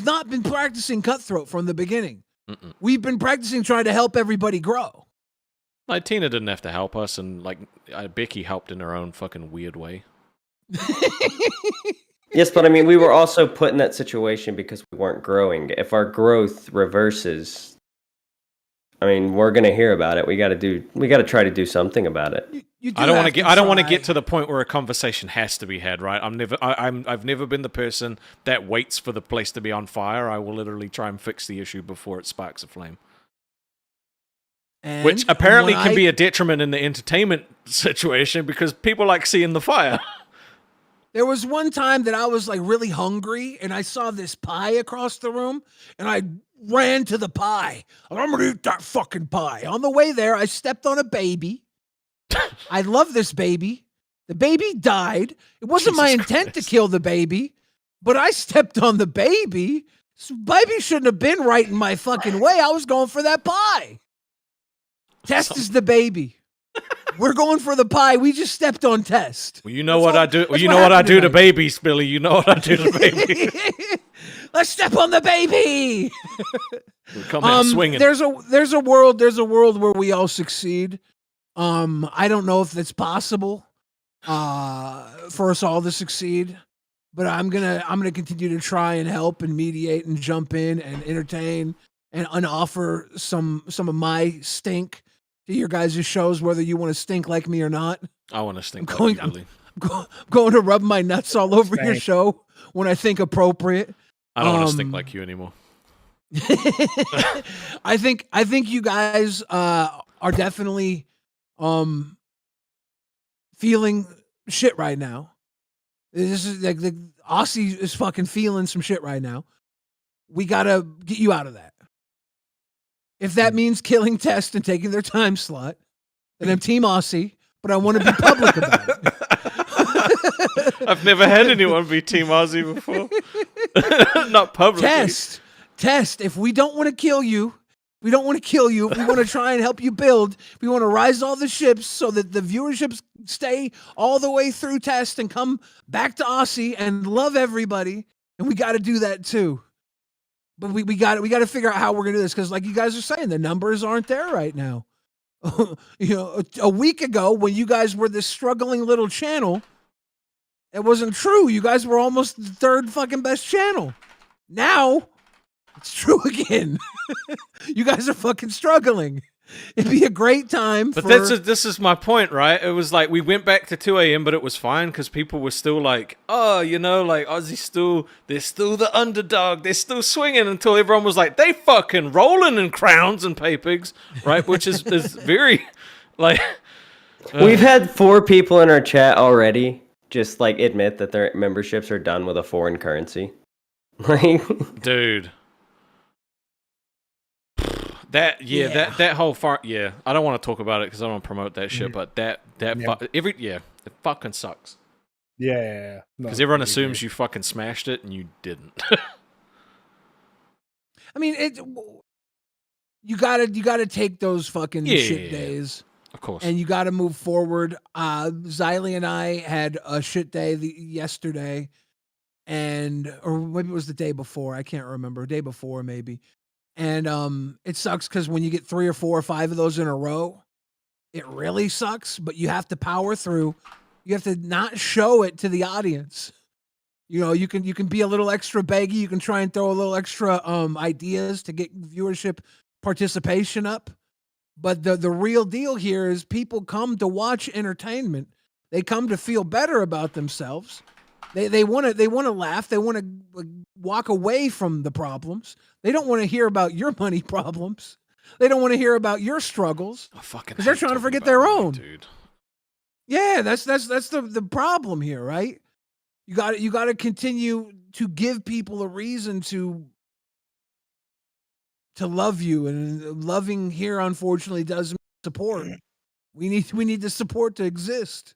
Speaker 7: not been practicing cutthroat from the beginning. We've been practicing trying to help everybody grow.
Speaker 2: Like, Tina didn't have to help us, and like Becky helped in her own fucking weird way.
Speaker 3: Yes, but I mean, we were also put in that situation because we weren't growing. If our growth reverses, I mean, we're gonna hear about it. We got to try to do something about it.
Speaker 2: I don't want to get to the point where a conversation has to be had, right? I've never been the person that waits for the place to be on fire. I will literally try and fix the issue before it sparks a flame.
Speaker 7: And
Speaker 2: which apparently can be a detriment in the entertainment situation because people like seeing the fire.
Speaker 7: There was one time that I was like really hungry and I saw this pie across the room and I ran to the pie. I'm going to eat that fucking pie. On the way there, I stepped on a baby. I love this baby. The baby died. It wasn't my intent to kill the baby, but I stepped on the baby. So baby shouldn't have been right in my fucking way. I was going for that pie. Test is the baby. We're going for the pie. We just stepped on Test.
Speaker 2: Well, you know what I do. Well, you know what I do to babies, Billy. You know what I do to babies.
Speaker 7: Let's step on the baby.
Speaker 2: Come out swinging.
Speaker 7: There's a world where we all succeed. I don't know if that's possible for us all to succeed, but I'm gonna continue to try and help and mediate and jump in and entertain and offer some of my stink to your guys' shows, whether you want to stink like me or not.
Speaker 2: I want to stink like you, Billy.
Speaker 7: I'm going to rub my nuts all over your show when I think appropriate.
Speaker 2: I don't want to stink like you anymore.
Speaker 7: I think you guys are definitely feeling shit right now. This is like the Aussy is fucking feeling some shit right now. We gotta get you out of that. If that means killing Test and taking their time slot, then I'm Team Aussy, but I want to be public about it.
Speaker 2: I've never had anyone be Team Aussy before. Not publicly.
Speaker 7: Test. If we don't want to kill you, we want to try and help you build. We want to rise all the ships so that the viewerships stay all the way through Test and come back to Aussy and love everybody. And we got to do that too. But we got to figure out how we're gonna do this, because like you guys are saying, the numbers aren't there right now. You know, a week ago when you guys were this struggling little channel, it wasn't true. You guys were almost the third fucking best channel. Now it's true again. You guys are fucking struggling. It'd be a great time.
Speaker 2: But this is my point, right? It was like we went back to 2 a.m., but it was fine because people were still like, oh, you know, like they're still the underdog. They're still swinging until everyone was like, they fucking rolling in crowns and pay pigs, right? Which is very like.
Speaker 3: We've had 4 people in our chat already just like admit that their memberships are done with a foreign currency. Like,
Speaker 2: dude. That whole I don't want to talk about it because I don't want to promote that shit. But it fucking sucks.
Speaker 6: Yeah.
Speaker 2: Because everyone assumes you fucking smashed it and you didn't.
Speaker 7: I mean, you gotta take those fucking shit days,
Speaker 2: of course,
Speaker 7: and you gotta move forward. Xylee and I had a shit day yesterday, or maybe it was the day before. I can't remember. Day before maybe, and it sucks because when you get 3 or 4 or 5 of those in a row, it really sucks. But you have to power through. You have to not show it to the audience. You know, you can be a little extra baggy. You can try and throw a little extra ideas to get viewership participation up. But the real deal here is people come to watch entertainment. They come to feel better about themselves. They want to laugh. They want to walk away from the problems. They don't want to hear about your money problems. They don't want to hear about your struggles because they're trying to forget their own. Dude. Yeah, that's the problem here, right? You got to continue to give people a reason to love you, and loving here unfortunately doesn't support. We need the support to exist.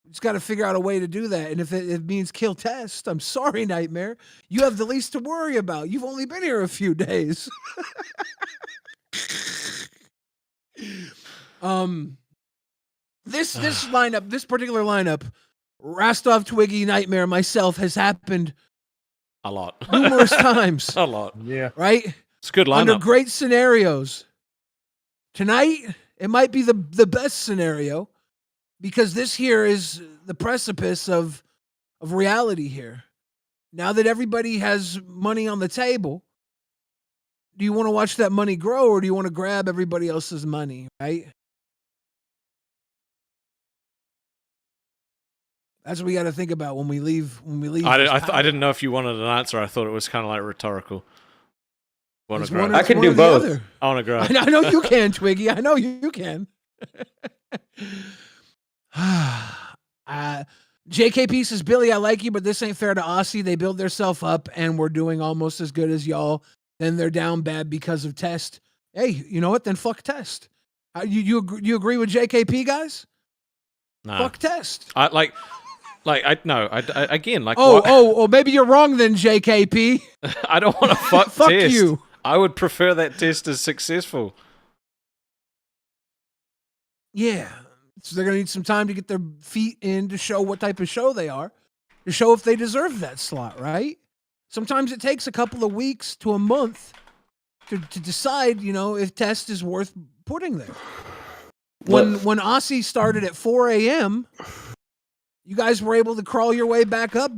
Speaker 7: We just got to figure out a way to do that, and if it means kill Test, I'm sorry, Nightmare. You have the least to worry about. You've only been here a few days. This lineup, this particular lineup, Rastov, Twiggy, Nightmare, myself, has happened
Speaker 2: a lot,
Speaker 7: numerous times.
Speaker 2: A lot,
Speaker 6: yeah.
Speaker 7: Right?
Speaker 2: It's a good lineup.
Speaker 7: Under great scenarios. Tonight, it might be the best scenario because this here is the precipice of reality here. Now that everybody has money on the table, do you want to watch that money grow or do you want to grab everybody else's money, right? That's what we got to think about when we leave.
Speaker 2: I didn't know if you wanted an answer. I thought it was kind of like rhetorical.
Speaker 4: I can do both.
Speaker 2: I want to grab.
Speaker 7: I know you can, Twiggy. I know you can. JKP says, Billy, I like you, but this ain't fair to Aussy. They build themselves up, and we're doing almost as good as y'all. Then they're down bad because of Test. Hey, you know what? Then fuck Test. You agree with JKP, guys?
Speaker 2: Nah.
Speaker 7: Fuck Test. Maybe you're wrong then, JKP.
Speaker 2: I don't want to fuck Test.
Speaker 7: You.
Speaker 2: I would prefer that Test is successful.
Speaker 7: Yeah. So they're going to need some time to get their feet in to show what type of show they are, to show if they deserve that slot, right? Sometimes it takes a couple of weeks to a month to decide, if Test is worth putting there. When Aussy started at 4 a.m., you guys were able to crawl your way back up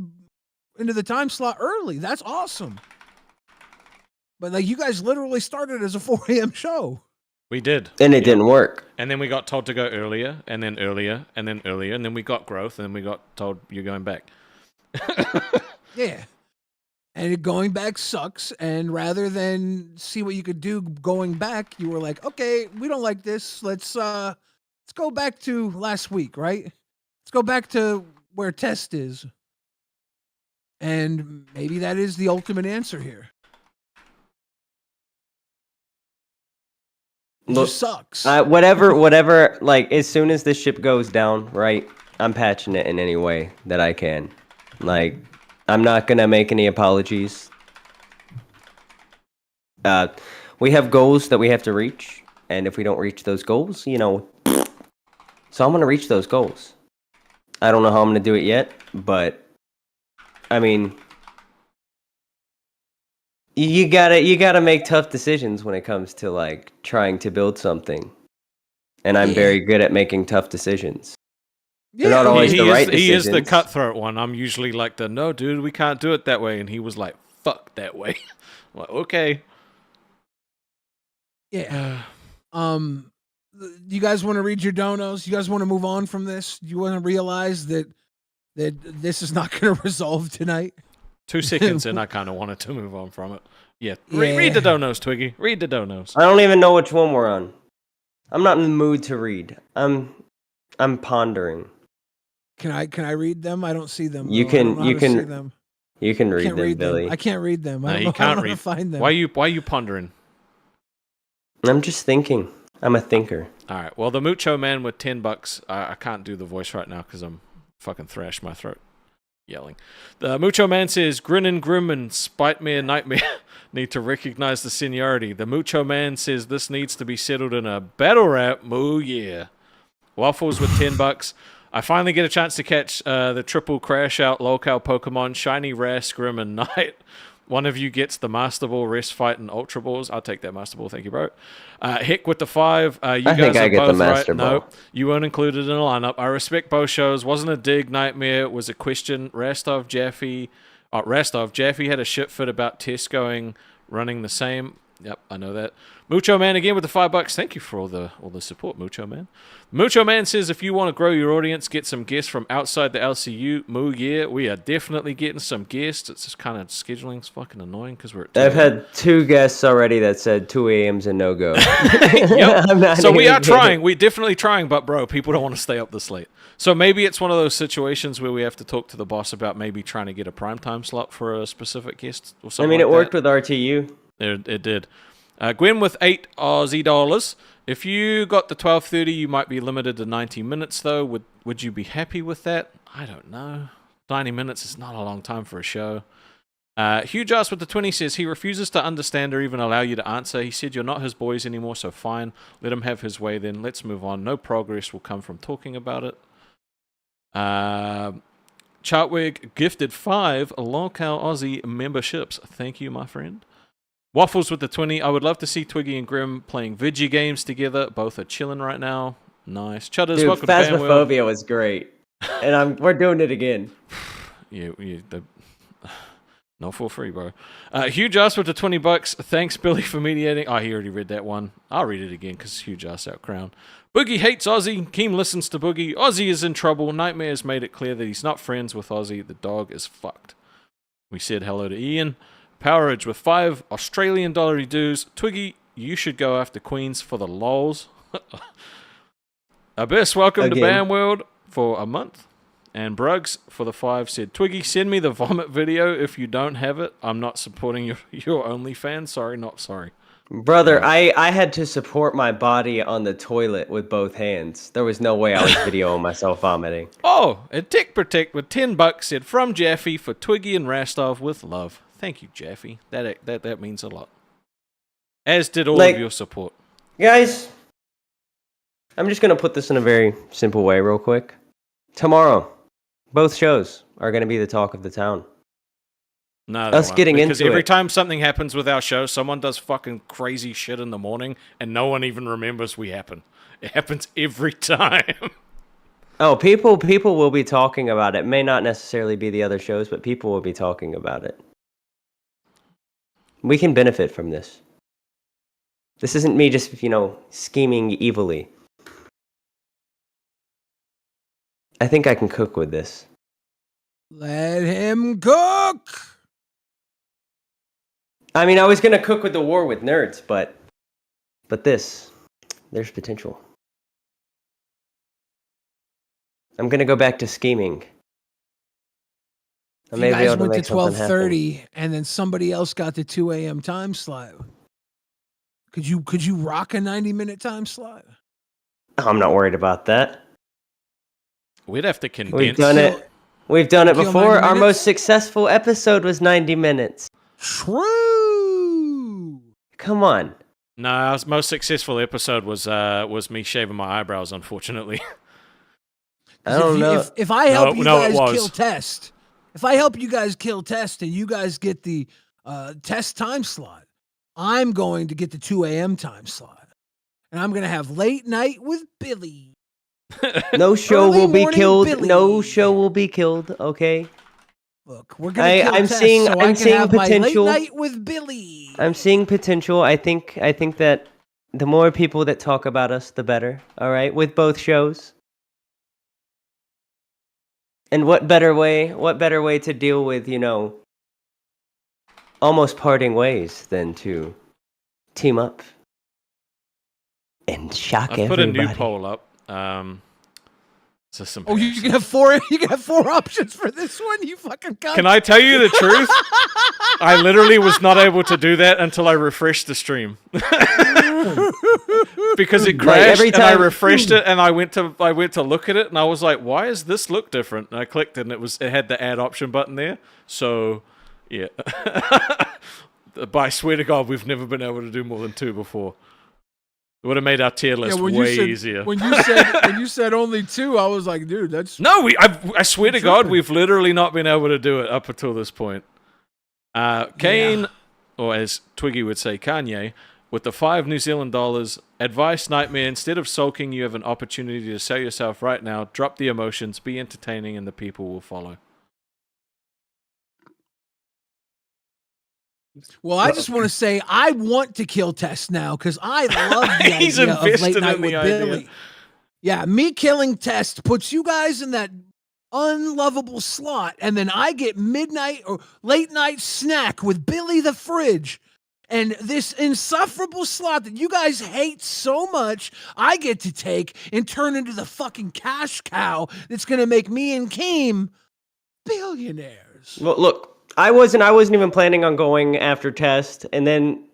Speaker 7: into the time slot early. That's awesome. But you guys literally started as a 4 a.m. show.
Speaker 2: We did.
Speaker 3: And it didn't work.
Speaker 2: And then we got told to go earlier, and then earlier, and then earlier, and then we got growth, and then we got told you're going back.
Speaker 7: Yeah. And going back sucks, and rather than see what you could do going back, you were like, okay, we don't like this. Let's go back to last week, right? Let's go back to where Test is. And maybe that is the ultimate answer here. It just sucks.
Speaker 3: Whatever, as soon as this ship goes down, right, I'm patching it in any way that I can. I'm not going to make any apologies. We have goals that we have to reach, and if we don't reach those goals, so I'm going to reach those goals. I don't know how I'm going to do it yet, but, I mean, you gotta make tough decisions when it comes to, trying to build something. And I'm very good at making tough decisions.
Speaker 2: Yeah. They're not always the right decisions. He is the cutthroat one. I'm usually no, dude, we can't do it that way. And he was like, fuck that way. I'm like, okay.
Speaker 7: Yeah. You guys want to read your donos? You guys want to move on from this? Do you want to realize that this is not going to resolve tonight?
Speaker 2: 2 seconds in, I kind of wanted to move on from it. Yeah. Read the donos, Twiggy. Read the donos.
Speaker 3: I don't even know which one we're on. I'm not in the mood to read. I'm pondering.
Speaker 7: Can I read them? I don't see them.
Speaker 3: You can read them, Billy.
Speaker 7: I can't read them.
Speaker 2: No, you can't read. Find them. Why are you pondering?
Speaker 3: I'm just thinking. I'm a thinker.
Speaker 2: All right. Well, the Mucho Man with $10. I can't do the voice right now because I'm fucking thrashed my throat yelling. The Mucho Man says, Grin and Grim and Spitmare Nightmare need to recognize the seniority. The Mucho Man says this needs to be settled in a battle rap. Moo yeah. Waffles with $10. I finally get a chance to catch the triple crash out Lolcow Pokemon, Shiny, Rare, Scrim, and Knight. One of you gets the Master Ball, Rest Fight, and Ultra Balls. I'll take that Master Ball. Thank you, bro. Heck with the 5. You guys
Speaker 3: think I
Speaker 2: are
Speaker 3: get the
Speaker 2: both
Speaker 3: Master
Speaker 2: right.
Speaker 3: Ball.
Speaker 2: No, you weren't included in the lineup. I respect both shows. Wasn't a dig, Nightmare. It was a question. Rastov, Jaffe had a shit fit about Test running the same. Yep, I know that. Mucho Man again with the $5. Thank you for all the support, Mucho Man. Mucho Man says if you want to grow your audience, get some guests from outside the LCU. Moo yeah, we are definitely getting some guests. It's just kind of scheduling's fucking annoying because we're at 2
Speaker 3: I've had 2 guests already that said 2 a.m.'s a no-go.
Speaker 2: Yep. So we are trying. We're definitely trying, but bro, people don't want to stay up this late. So maybe it's one of those situations where we have to talk to the boss about maybe trying to get a primetime slot for a specific guest or something.
Speaker 3: I mean, it worked with RTU.
Speaker 2: It did. Gwen with $8 Aussie. If you got the 12:30, you might be limited to 90 minutes, though. Would you be happy with that? I don't know. 90 minutes is not a long time for a show. Huge Ass with the 20 says he refuses to understand or even allow you to answer. He said you're not his boys anymore, so fine. Let him have his way then. Let's move on. No progress will come from talking about it. Chartwig gifted 5 Lolcow Aussie memberships. Thank you, my friend. Waffles with the 20. I would love to see Twiggy and Grim playing Vigi games together. Both are chilling right now. Nice. Chudders,
Speaker 3: Dude,
Speaker 2: welcome to Fanworld.
Speaker 3: Phasmophobia was great. And we're doing it again.
Speaker 2: Not for free, bro. Huge Ass with the $20. Thanks, Billy, for mediating. Oh, he already read that one. I'll read it again because Huge Ass out crown. Boogie hates Aussie. Keem listens to Boogie. Aussie is in trouble. Nightmare has made it clear that he's not friends with Aussie. The dog is fucked. We said hello to Ian. Powerage with 5 Australian dollar dues. Twiggy, you should go after Queens for the lols. Abyss, welcome to Bandworld for a month. And Bruggs for the 5 said, Twiggy, send me the vomit video if you don't have it. I'm not supporting your OnlyFans. Sorry, not sorry.
Speaker 3: Brother, I had to support my body on the toilet with both hands. There was no way I was videoing myself vomiting.
Speaker 2: Oh, and Tech Protect with $10 said, from Jaffe for Twiggy and Rastov with love. Thank you, Jaffe. That means a lot. As did all of your support.
Speaker 3: Guys, I'm just going to put this in a very simple way real quick. Tomorrow, both shows are going to be the talk of the town.
Speaker 2: No,
Speaker 3: us getting into it.
Speaker 2: Because every time something happens with our show, someone does fucking crazy shit in the morning, and no one even remembers we happen. It happens every time.
Speaker 3: Oh, people will be talking about it. May not necessarily be the other shows, but people will be talking about it. We can benefit from this. This isn't me just, scheming evilly. I think I can cook with this.
Speaker 7: Let him cook!
Speaker 3: I mean, I was going to cook with the war with nerds, but there's potential. I'm going to go back to scheming.
Speaker 7: You guys went to 12:30, and then somebody else got the 2 a.m. time slot. Could you rock a 90-minute time slot?
Speaker 3: I'm not worried about that.
Speaker 2: We'd have to condense.
Speaker 3: We've done it before. Our most successful episode was 90 minutes.
Speaker 7: True.
Speaker 3: Come on.
Speaker 2: No, our most successful episode was me shaving my eyebrows, unfortunately.
Speaker 3: I don't know.
Speaker 7: If I help you guys kill Test, if I help you guys kill Test and you guys get the Test time slot, I'm going to get the 2 a.m. time slot. And I'm going to have late night with Billy.
Speaker 3: No show will be killed.
Speaker 7: Billy.
Speaker 3: No show will be killed, okay?
Speaker 7: Look, we're going to kill Test
Speaker 3: seeing
Speaker 7: potential.
Speaker 3: My late
Speaker 7: night with Billy.
Speaker 3: I'm seeing potential. I think that the more people that talk about us, the better, all right? With both shows. And what better way to deal with, almost parting ways than to team up and shock everybody.
Speaker 2: I've put a new poll up.
Speaker 7: You can have four. You can have 4 options for this one. You fucking cunt.
Speaker 2: Can I tell you the truth? I literally was not able to do that until I refreshed the stream. because it
Speaker 3: Like,
Speaker 2: crashed
Speaker 3: every
Speaker 2: and I
Speaker 3: time-
Speaker 2: refreshed it and I went to look at it and I was like, why does this look different? And I clicked it and it had the add option button there. So yeah. But I swear to God, we've never been able to do more than 2 before. It would have made our tier list way easier.
Speaker 7: When you said only 2, I was like, dude, that's
Speaker 2: No, I swear to God, we've literally not been able to do it up until this point. Kane, or as Twiggy would say, Kanye, with the 5 New Zealand dollars, advice Nightmare, instead of sulking, you have an opportunity to sell yourself right now. Drop the emotions, be entertaining, and the people will follow.
Speaker 7: Well, I just want to say I want to kill Tess now because I love the
Speaker 2: He's
Speaker 7: idea of
Speaker 2: invested
Speaker 7: Late Night
Speaker 2: in
Speaker 7: with
Speaker 2: the idea.
Speaker 7: Billy. Yeah, me killing Tess puts you guys in that unlovable slot, and then I get midnight or late night snack with Billy the Fridge. And this insufferable slot that you guys hate so much, I get to take and turn into the fucking cash cow that's going to make me and Keem billionaires.
Speaker 3: Well, look, I wasn't even planning on going after Test, and then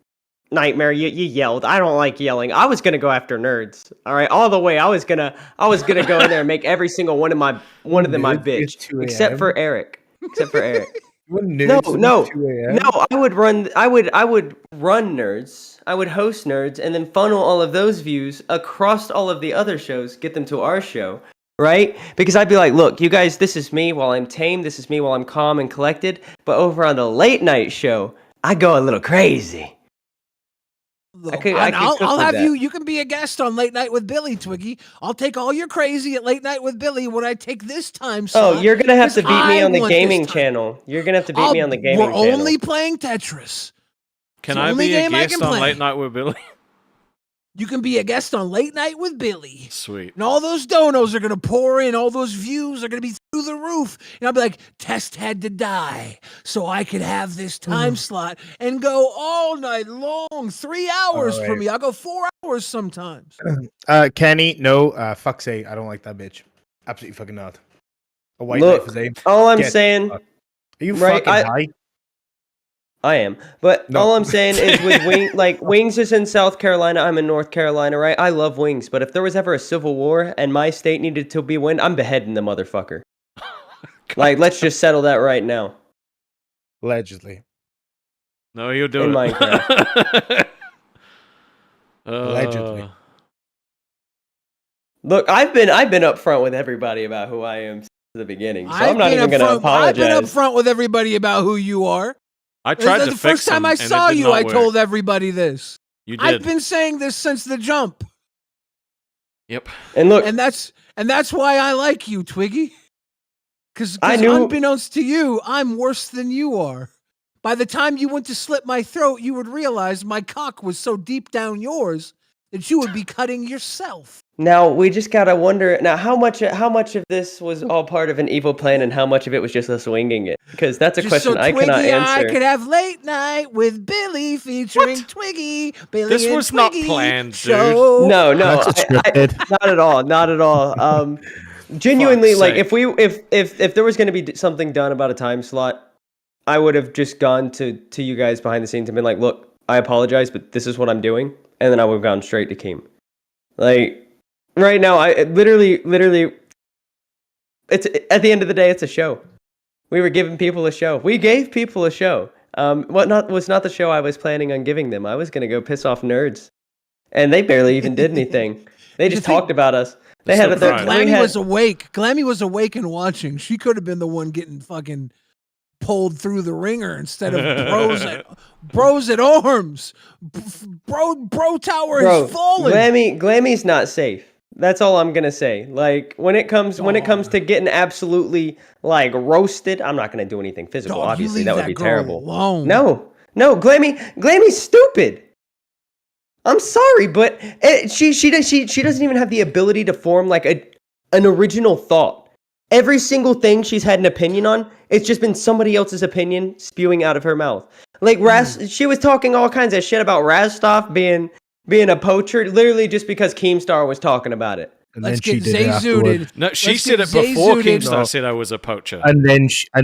Speaker 3: Nightmare, you yelled. I don't like yelling. I was gonna go after nerds. All right, all the way. I was gonna go in there and make every single one of them my bitch, except for Eric. No. I would run nerds. I would host nerds, and then funnel all of those views across all of the other shows, get them to our show. Right? Because I'd be like, look, you guys, this is me while I'm tame. This is me while I'm calm and collected. But over on the late night show, I go a little crazy.
Speaker 7: I'll have you. You can be a guest on Late Night with Billy, Twiggy. I'll take all your crazy at Late Night with Billy when I take this time slot.
Speaker 3: Oh, you're gonna have to beat me on the gaming channel. You're gonna have to beat me on the gaming channel.
Speaker 7: We're only playing Tetris.
Speaker 2: Can I be a guest on Late Night with Billy?
Speaker 7: You can be a guest on Late Night with Billy.
Speaker 2: Sweet.
Speaker 7: And all those donos are going to pour in. All those views are going to be through the roof. And I'll be like, Test had to die so I could have this time slot and go all night long. 3 hours for me. I'll go 4 hours sometimes.
Speaker 6: Kenny, no, fuck's sake. I don't like that bitch. Absolutely fucking not. A white
Speaker 3: Look,
Speaker 6: knife is
Speaker 3: all I'm saying...
Speaker 6: Are you
Speaker 3: right,
Speaker 6: fucking high?
Speaker 3: I am. But all I'm saying is with Wings is in South Carolina, I'm in North Carolina, right? I love Wings, but if there was ever a civil war and my state needed to be win, I'm beheading the motherfucker. Let's just settle that right now.
Speaker 6: Allegedly.
Speaker 2: No, you'll do
Speaker 3: in
Speaker 2: it.
Speaker 3: Minecraft.
Speaker 6: Allegedly.
Speaker 3: Look, I've been upfront with everybody about who I am since the beginning, so I'm not even going to apologize.
Speaker 7: I've been upfront with everybody about who you are.
Speaker 2: I tried to
Speaker 7: the
Speaker 2: fix
Speaker 7: first time I saw you, I told everybody this.
Speaker 2: You did.
Speaker 7: I've been saying this since the jump.
Speaker 2: Yep.
Speaker 3: And look,
Speaker 7: and that's why I like you, Twiggy. Because unbeknownst to you, I'm worse than you are. By the time you went to slit my throat, you would realize my cock was so deep down yours that you would be cutting yourself.
Speaker 3: Now we just gotta wonder. Now, how much of this was all part of an evil plan, and how much of it was just us winging it? Because that's a question I cannot answer.
Speaker 7: I could have Late Night with Billy featuring Twiggy. Billy
Speaker 2: this
Speaker 7: and
Speaker 2: was
Speaker 7: Twiggy
Speaker 2: not planned,
Speaker 7: show.
Speaker 2: dude.
Speaker 3: No, not at all, not at all. Genuinely, if there was going to be something done about a time slot, I would have just gone to you guys behind the scenes and been like, "Look, I apologize, but this is what I'm doing," and then I would have gone straight to Keem. Right now, I literally, it's at the end of the day, it's a show. We were giving people a show. We gave people a show. Was not the show I was planning on giving them. I was gonna go piss off nerds, and they barely even did anything. They just talked about us. They had
Speaker 7: Glammy was awake. Glammy was awake and watching. She could have been the one getting fucking pulled through the ringer instead of bros at arms. Bro tower is falling.
Speaker 3: Glammy's not safe. That's all I'm gonna say. When it comes to getting absolutely roasted, I'm not gonna do anything physical. Obviously, that would be terrible.
Speaker 7: Alone.
Speaker 3: No, Glammy's stupid. I'm sorry, but she doesn't even have the ability to form an original thought. Every single thing she's had an opinion on, it's just been somebody else's opinion spewing out of her mouth. She was talking all kinds of shit about Razstoff being a poacher, literally just because Keemstar was talking about it.
Speaker 6: And
Speaker 7: Let's
Speaker 6: then she
Speaker 7: get
Speaker 6: did it afterwards.
Speaker 7: Zay-zooted.
Speaker 2: No, she
Speaker 7: Let's
Speaker 2: said
Speaker 7: get
Speaker 2: it before
Speaker 7: Zay-zooted.
Speaker 2: Keemstar said I was a poacher.
Speaker 6: And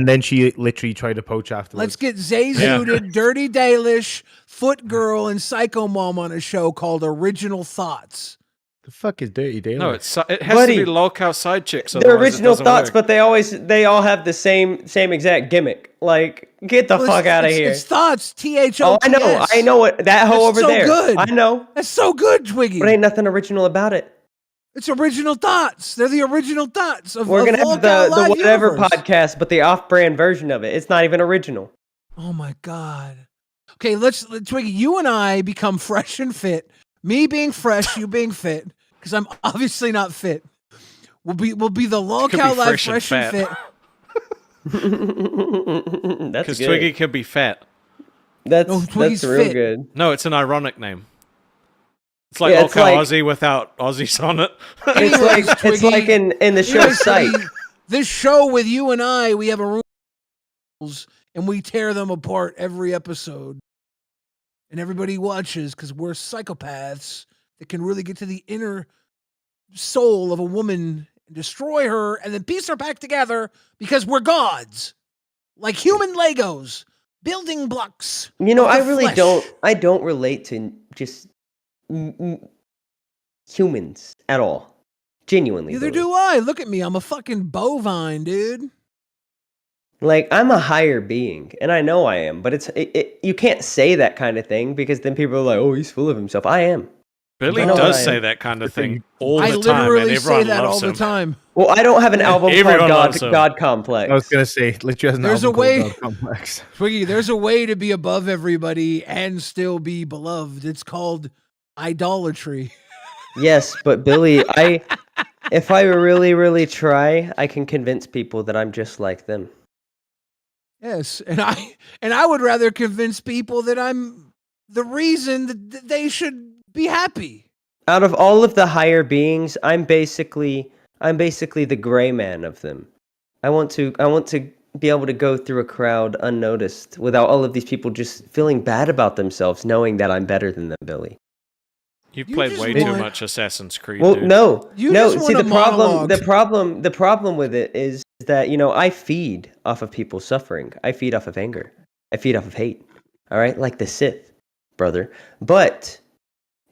Speaker 6: then she literally tried to poach afterwards.
Speaker 7: Let's get Zay-zooted, Dirty Dalish, Foot Girl, and Psycho Mom on a show called Original Thoughts.
Speaker 6: The fuck is Dirty Daily?
Speaker 2: No, it has
Speaker 3: Buddy,
Speaker 2: to be Lolcow side chicks.
Speaker 3: They're
Speaker 2: otherwise it
Speaker 3: original
Speaker 2: doesn't
Speaker 3: thoughts,
Speaker 2: work.
Speaker 3: but they all have the same exact gimmick. Like, get the
Speaker 7: Well,
Speaker 3: fuck out of here.
Speaker 7: It's Thoughts, Thoughts.
Speaker 3: Oh, I know it. That hoe
Speaker 7: That's
Speaker 3: over
Speaker 7: so
Speaker 3: there.
Speaker 7: good.
Speaker 3: I know,
Speaker 7: That's so good, Twiggy.
Speaker 3: but ain't nothing original about it.
Speaker 7: It's Original Thoughts. They're the original thoughts of
Speaker 3: We're gonna have
Speaker 7: Lolcow
Speaker 3: the
Speaker 7: Live
Speaker 3: whatever
Speaker 7: Universe.
Speaker 3: podcast, but the off-brand version of it. It's not even original.
Speaker 7: Oh my god. Okay, let's Twiggy. You and I become fresh and fit. Me being fresh, you being fit, because I'm obviously not fit. We'll be the Lolcow Live fresh and fit.
Speaker 3: That's
Speaker 2: Because
Speaker 3: good.
Speaker 2: Twiggy could be fat.
Speaker 3: That's
Speaker 7: Twiggy's
Speaker 3: real
Speaker 7: fit.
Speaker 3: good.
Speaker 2: No, it's an ironic name. It's like
Speaker 3: Yeah, it's
Speaker 2: Lolcow
Speaker 3: like-
Speaker 2: Aussie without Aussies on it.
Speaker 3: It's like in the show
Speaker 7: Anyways,
Speaker 3: Sight.
Speaker 7: Twiggy, this show with you and I, we have a rules and we tear them apart every episode, and everybody watches because we're psychopaths that can really get to the inner soul of a woman and destroy her and then piece her back together because we're gods, like human Legos, building blocks.
Speaker 3: You know,
Speaker 7: of
Speaker 3: I
Speaker 7: the
Speaker 3: really
Speaker 7: flesh.
Speaker 3: don't relate to just humans at all. Genuinely.
Speaker 7: Neither
Speaker 3: Billy.
Speaker 7: do I. Look at me. I'm a fucking bovine, dude.
Speaker 3: Like, I'm a higher being, and I know I am, but you can't say that kind of thing because then people are like, oh, he's full of himself. I am.
Speaker 2: Billy
Speaker 3: I know
Speaker 2: does
Speaker 3: I
Speaker 2: say
Speaker 3: am.
Speaker 2: that kind of thing all
Speaker 7: I
Speaker 2: the time, and
Speaker 7: literally
Speaker 2: everyone
Speaker 7: say that all
Speaker 2: loves
Speaker 7: the
Speaker 2: him.
Speaker 7: time.
Speaker 3: Well, I don't have an album
Speaker 2: Everyone
Speaker 3: called
Speaker 2: loves him.
Speaker 3: God Complex.
Speaker 6: I was gonna say, literally has an
Speaker 7: There's
Speaker 6: album
Speaker 7: a way-
Speaker 6: called God Complex.
Speaker 7: Twiggy, there's a way to be above everybody and still be beloved. It's called idolatry.
Speaker 3: Yes, but Billy, if I really try, I can convince people that I'm just like them.
Speaker 7: Yes, and I would rather convince people that I'm the reason that they should be happy.
Speaker 3: Out of all of the higher beings, I'm basically the gray man of them. I want to be able to go through a crowd unnoticed without all of these people just feeling bad about themselves, knowing that I'm better than them, Billy.
Speaker 2: You've
Speaker 7: You
Speaker 2: played
Speaker 7: just
Speaker 2: way
Speaker 7: want-
Speaker 2: too much Assassin's Creed,
Speaker 3: Well,
Speaker 2: dude.
Speaker 3: no,
Speaker 7: You
Speaker 3: no.
Speaker 7: just
Speaker 3: See,
Speaker 7: want
Speaker 3: the
Speaker 7: a monologue.
Speaker 3: the problem with it is that I feed off of people's suffering. I feed off of anger. I feed off of hate. All right, like the Sith, brother. But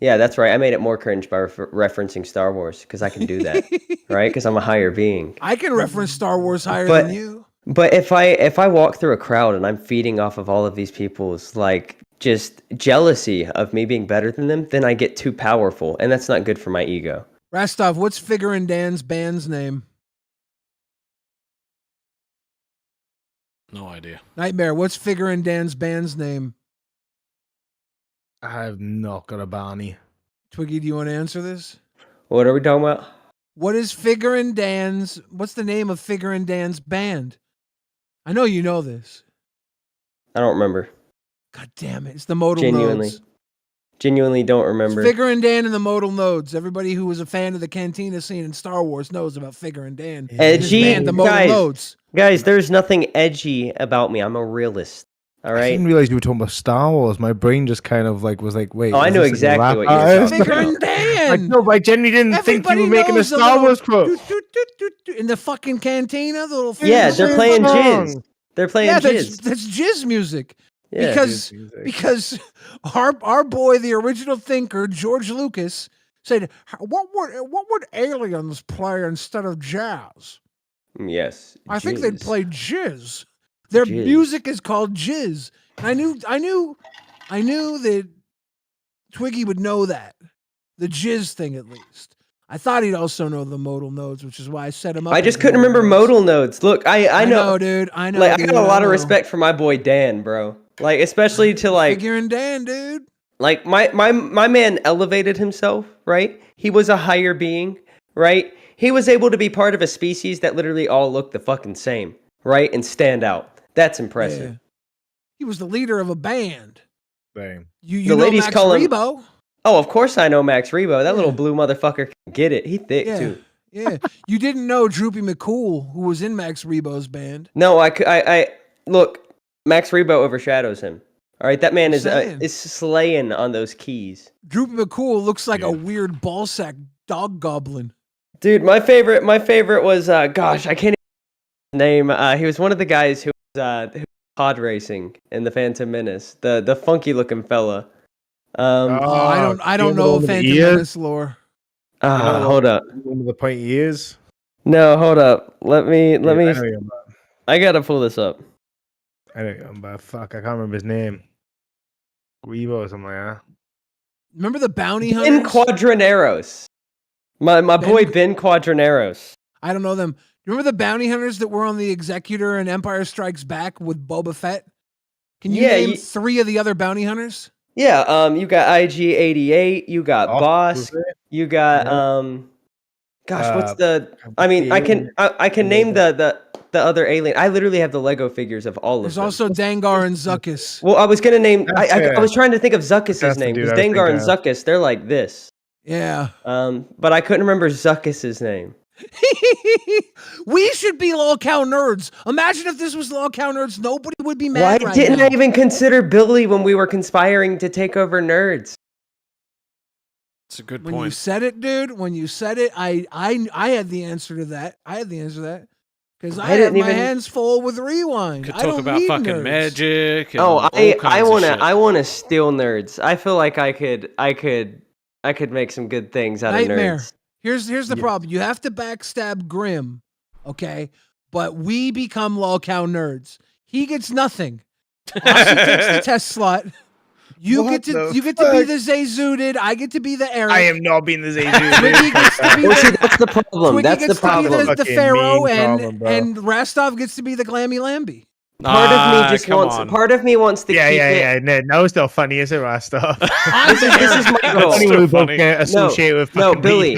Speaker 3: yeah, that's right. I made it more cringe by referencing Star Wars because I can do that, right? Because I'm a higher being.
Speaker 7: I can reference Star Wars higher
Speaker 3: But-
Speaker 7: than you.
Speaker 3: But if I walk through a crowd and I'm feeding off of all of these people's like just jealousy of me being better than them, then I get too powerful, and that's not good for my ego.
Speaker 7: Rastov, what's Figure and Dan's band's name?
Speaker 2: No idea.
Speaker 7: Nightmare, what's Figure and Dan's band's name?
Speaker 6: I have not got a Barney.
Speaker 7: Twiggy, do you want to answer this?
Speaker 3: What are we talking about?
Speaker 7: What is Figure and Dan's? What's the name of Figure and Dan's band? I know you know this.
Speaker 3: I don't remember.
Speaker 7: God damn it! It's the Modal
Speaker 3: Genuinely.
Speaker 7: Nodes.
Speaker 3: Genuinely don't remember.
Speaker 7: It's Figure and Dan and the Modal Nodes. Everybody who was a fan of the Cantina scene in Star Wars knows about Figure and Dan.
Speaker 3: Edgy?
Speaker 7: His band, the Modal
Speaker 3: Guys,
Speaker 7: Nodes.
Speaker 3: Guys, there's nothing edgy about me. I'm a realist. All
Speaker 6: I
Speaker 3: right.
Speaker 6: didn't realize you were talking about Star Wars. My brain just kind of like was like, wait.
Speaker 3: Oh, I
Speaker 6: is
Speaker 3: know
Speaker 6: this like a
Speaker 3: exactly
Speaker 6: rap
Speaker 3: what you're
Speaker 6: artist?
Speaker 3: talking
Speaker 7: Figure and Dan.
Speaker 6: I know, but I genuinely didn't think you
Speaker 7: Everybody
Speaker 6: were making a
Speaker 7: knows the
Speaker 6: Star
Speaker 7: little
Speaker 6: Wars quote.
Speaker 7: doot, doot, doot, doot, doot, in the fucking cantina. The little
Speaker 3: Yeah,
Speaker 7: thing.
Speaker 3: they're playing
Speaker 6: song.
Speaker 3: jizz. They're playing
Speaker 7: Yeah,
Speaker 3: jizz.
Speaker 7: that's jizz music.
Speaker 3: Yeah.
Speaker 7: Because our boy, the original thinker, George Lucas, said, what would aliens play instead of jazz?
Speaker 3: Yes.
Speaker 7: I think they'd
Speaker 3: jizz.
Speaker 7: play jizz. Their
Speaker 3: Jizz.
Speaker 7: music is called jizz. And I knew that Twiggy would know that. The jizz thing at least. I thought he'd also know the modal nodes, which is why I set him up.
Speaker 3: I
Speaker 7: as
Speaker 3: just
Speaker 7: the
Speaker 3: couldn't remember
Speaker 7: nodes.
Speaker 3: modal nodes. Look, I know.
Speaker 7: dude. I know.
Speaker 3: Like, I
Speaker 7: dude,
Speaker 3: got a lot of
Speaker 7: know.
Speaker 3: respect for my boy Dan, bro. Like, especially to like
Speaker 7: Figure and Dan, dude.
Speaker 3: like my man elevated himself, right? He was a higher being, right? He was able to be part of a species that literally all look the fucking same, right? And stand out. That's impressive.
Speaker 7: Yeah. He was the leader of a band.
Speaker 6: Dang.
Speaker 7: You
Speaker 3: The
Speaker 7: know
Speaker 3: ladies
Speaker 7: Max
Speaker 3: call him-
Speaker 7: Rebo.
Speaker 3: Oh, of course I know Max Rebo. That
Speaker 7: Yeah.
Speaker 3: little blue motherfucker can get it. He thick
Speaker 7: Yeah.
Speaker 3: too.
Speaker 7: Yeah. You didn't know Droopy McCool, who was in Max Rebo's band.
Speaker 3: No, I look. Max Rebo overshadows him. All right, that man
Speaker 7: I'm
Speaker 3: is
Speaker 7: saying.
Speaker 3: slaying on those keys.
Speaker 7: Droopy McCool looks like
Speaker 6: Yeah.
Speaker 7: a weird ballsack dog goblin.
Speaker 3: Dude, my favorite was gosh, I can't even name. He was one of the guys who was pod racing in the Phantom Menace. The funky looking fella.
Speaker 7: I don't know Phantom Menace lore.
Speaker 3: Hold up.
Speaker 6: One of the pointy ears.
Speaker 3: No, hold up. Let me.
Speaker 6: I know you're about.
Speaker 3: I gotta pull this up.
Speaker 6: I know you're about. Fuck, I can't remember his name. Grivo or something like that.
Speaker 7: Remember the bounty
Speaker 3: Ben
Speaker 7: hunters?
Speaker 3: Quadraneros. My boy Ben Quadraneros.
Speaker 7: I don't know them. Remember the bounty hunters that were on the Executor and Empire Strikes Back with Boba Fett? Can you name 3 of the other bounty hunters?
Speaker 3: Yeah, you got IG-88, you got Boss, you got gosh, what's the? I mean, I can name the other alien. I literally have the Lego figures of all of them.
Speaker 7: There's also Dangar and Zuckuss.
Speaker 3: Well, I was gonna name. I was trying to think of Zuckuss's name because Dangar and Zuckuss, they're like this.
Speaker 7: Yeah.
Speaker 3: But I couldn't remember Zuckuss's name.
Speaker 7: We should be Lolcow nerds. Imagine if this was Lolcow nerds. Nobody would be mad.
Speaker 3: Why didn't I even consider Billy when we were conspiring to take over nerds?
Speaker 2: It's a good point.
Speaker 7: When you said it, dude, when you said it, I had the answer to that. I had the answer to that. Because I had my hands full with Rewind.
Speaker 2: Could talk about fucking
Speaker 7: nerds.
Speaker 2: magic. And
Speaker 3: I wanna steal nerds. I feel like I could make some good things out of nerds.
Speaker 7: Here's the problem. You have to backstab Grim, okay? But we become Lolcow nerds. He gets nothing. Aussy takes the test slot. You get to be the Zayzooted. I get to be the Eric.
Speaker 6: I am not being the Zayzooted.
Speaker 7: Twiggy gets to be
Speaker 3: that's the problem.
Speaker 7: Twiggy gets to be the Pharaoh, and Rastov gets to be the Glammy Lambie.
Speaker 3: Part of me wants to keep it.
Speaker 6: Yeah. No, it's still funny, is it, Rastov?
Speaker 3: This is my goal. No, Billy.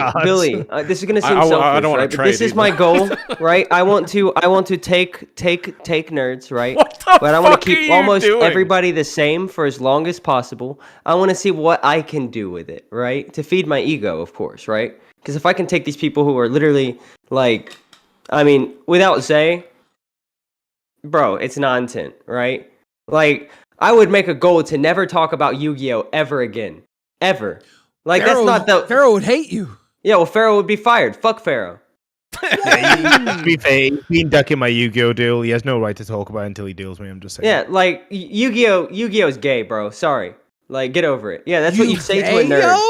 Speaker 3: This is gonna seem selfish, right? But this is my goal, right? I want to take nerds, right? But I want to keep almost everybody the same for as long as possible. I want to see what I can do with it, right? To feed my ego, of course, right? Because if I can take these people who are literally like, I mean, without Zay. Bro, it's non-intent, right? Like, I would make a goal to never talk about Yu-Gi-Oh! Ever again. Ever. Like,
Speaker 7: Pharaoh,
Speaker 3: that's not the...
Speaker 7: Pharaoh would hate you.
Speaker 3: Yeah, well, Pharaoh would be fired. Fuck Pharaoh.
Speaker 6: To be fair, he's been ducking my Yu-Gi-Oh! Duel. He has no right to talk about it until he deals me, I'm just saying.
Speaker 3: Yeah, like, Yu-Gi-Oh's gay, bro. Sorry. Like, get over it. Yeah, that's what you say to a nerd.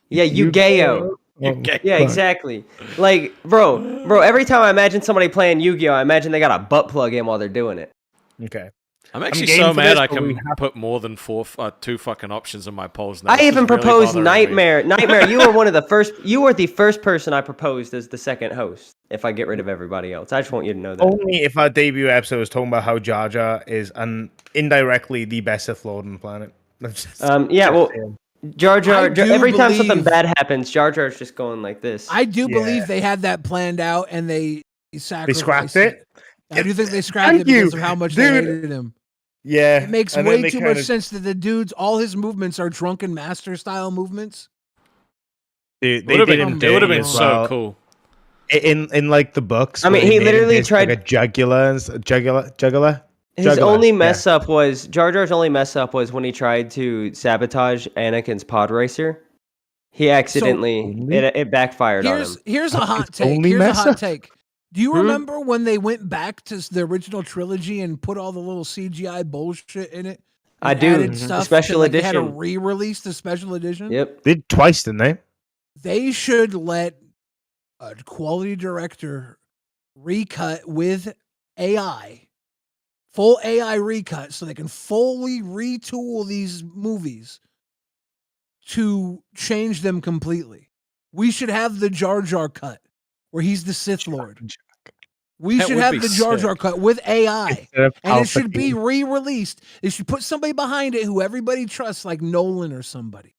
Speaker 3: Yeah, Yu-Gi-Oh! Yeah, exactly. Like, bro, every time I imagine somebody playing Yu-Gi-Oh, I imagine they got a butt plug in while they're doing it.
Speaker 6: Okay.
Speaker 2: I'm actually so mad I can put more than 2 fucking options in my polls now.
Speaker 3: I even proposed Nightmare. Nightmare, you were the first person I proposed as the second host if I get rid of everybody else. I just want you to know that.
Speaker 6: Only if our debut episode was talking about how Jar Jar is indirectly the best Sith Lord on the planet.
Speaker 3: Jar Jar, every time something bad happens, Jar Jar's just going like this.
Speaker 7: I do believe they had that planned out and they sacrificed
Speaker 6: scrapped it.
Speaker 7: I do think they scrapped it because of how much they hated him.
Speaker 6: Yeah.
Speaker 7: It makes way too much sense that the dude's, all his movements are drunken master style movements.
Speaker 6: Dude,
Speaker 2: it would have been so cool.
Speaker 6: In like the books.
Speaker 3: I mean, he literally tried
Speaker 6: like a jugular.
Speaker 3: His only mess up was Jar Jar's only mess up was when he tried to sabotage Anakin's pod racer. He accidentally it backfired on him.
Speaker 7: Here's a hot take. Do you remember when they went back to the original trilogy and put all the little CGI bullshit in it?
Speaker 3: I do. Special edition.
Speaker 7: They had a re-release the special edition.
Speaker 3: Yep.
Speaker 6: They did twice, didn't they?
Speaker 7: They should let a quality director recut with AI. Full AI recut so they can fully retool these movies to change them completely. We should have the Jar Jar cut where he's the Sith Lord. We should have the Jar Jar cut with AI. And it should be re-released. They should put somebody behind it who everybody trusts, like Nolan or somebody.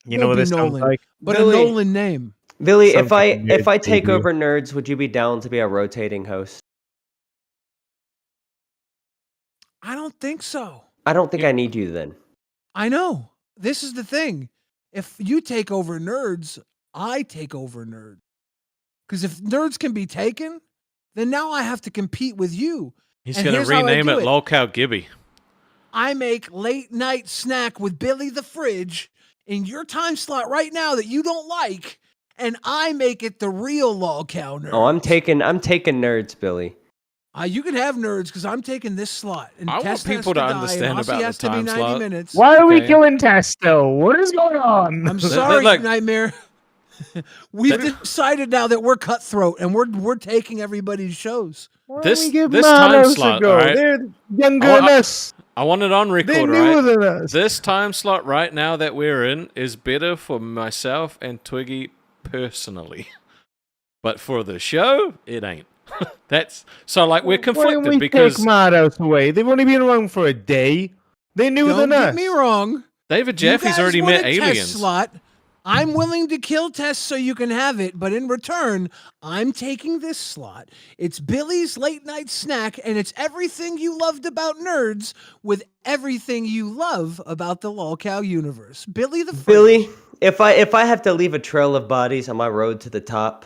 Speaker 6: You know what this sounds like?
Speaker 7: But Billy, a Nolan name.
Speaker 3: Billy, if I take over nerds, would you be down to be a rotating host?
Speaker 7: I don't think so.
Speaker 3: I don't think I need you then.
Speaker 7: I know. This is the thing. If you take over nerds, I take over nerds. Because if nerds can be taken, then now I have to compete with you.
Speaker 2: He's going to rename it Lolcow Gibby.
Speaker 7: I make late night snack with Billy the Fridge in your time slot right now that you don't like, and I make it the real Lolcow nerd.
Speaker 3: Oh, I'm taking nerds, Billy.
Speaker 7: You can have nerds because I'm taking this slot. And
Speaker 2: I want
Speaker 7: Tess has
Speaker 2: people to
Speaker 7: die,
Speaker 2: understand
Speaker 7: and Aussy
Speaker 2: about the
Speaker 7: has to be
Speaker 2: time
Speaker 7: 90
Speaker 2: slot.
Speaker 7: minutes.
Speaker 6: Why are we
Speaker 2: Okay.
Speaker 6: killing Tess still? What is going on?
Speaker 7: I'm sorry,
Speaker 2: look.
Speaker 7: Nightmare. We've decided now that we're cutthroat and we're taking everybody's shows.
Speaker 6: Why
Speaker 2: This-
Speaker 6: don't we give
Speaker 2: this
Speaker 6: Manos
Speaker 2: time
Speaker 6: a
Speaker 2: slot,
Speaker 6: go?
Speaker 2: alright?
Speaker 6: They're younger
Speaker 2: I-
Speaker 6: than us.
Speaker 2: I want it on
Speaker 6: They're
Speaker 2: record,
Speaker 6: newer
Speaker 2: right?
Speaker 6: than us.
Speaker 2: This time slot right now that we're in is better for myself and Twiggy personally. But for the show, it ain't. That's so like we're
Speaker 6: Why
Speaker 2: conflicted
Speaker 6: don't we
Speaker 2: because
Speaker 6: take Manos away? They've only been around for a day. They're newer
Speaker 7: Don't
Speaker 6: than
Speaker 7: get
Speaker 6: us.
Speaker 7: me wrong.
Speaker 2: David
Speaker 7: You
Speaker 2: Jaffe's
Speaker 7: guys
Speaker 2: already
Speaker 7: want
Speaker 2: met
Speaker 7: a Tess
Speaker 2: aliens.
Speaker 7: slot. I'm willing to kill Tess so you can have it, but in return, I'm taking this slot. It's Billy's late night snack, and it's everything you loved about nerds with everything you love about the Lolcow universe. Billy the Fridge.
Speaker 3: Billy, if I have to leave a trail of bodies on my road to the top,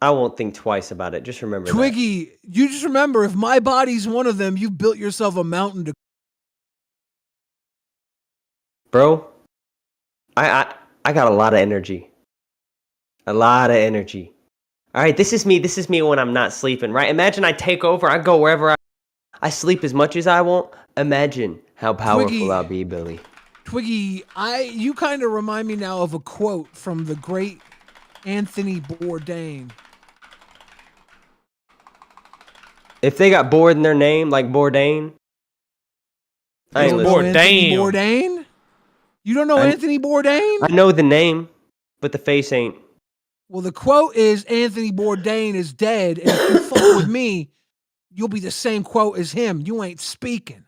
Speaker 3: I won't think twice about it. Just remember that.
Speaker 7: Twiggy, you just remember, if my body's one of them, you've built yourself a mountain to.
Speaker 3: Bro, I got a lot of energy. A lot of energy. All right, this is me when I'm not sleeping, right? Imagine I take over, I go wherever I sleep as much as I want. Imagine how powerful
Speaker 7: Twiggy.
Speaker 3: I'll be, Billy.
Speaker 7: Twiggy, you kind of remind me now of a quote from the great Anthony Bourdain.
Speaker 3: If they got bored in their name, like Bourdain, I ain't
Speaker 7: You don't know
Speaker 3: listening.
Speaker 7: Anthony
Speaker 2: Bourdain.
Speaker 7: Bourdain? You don't know Anthony Bourdain?
Speaker 3: I know the name, but the face ain't.
Speaker 7: Well, the quote is Anthony Bourdain is dead, and if you fuck with me, you'll be the same quote as him. You ain't speaking,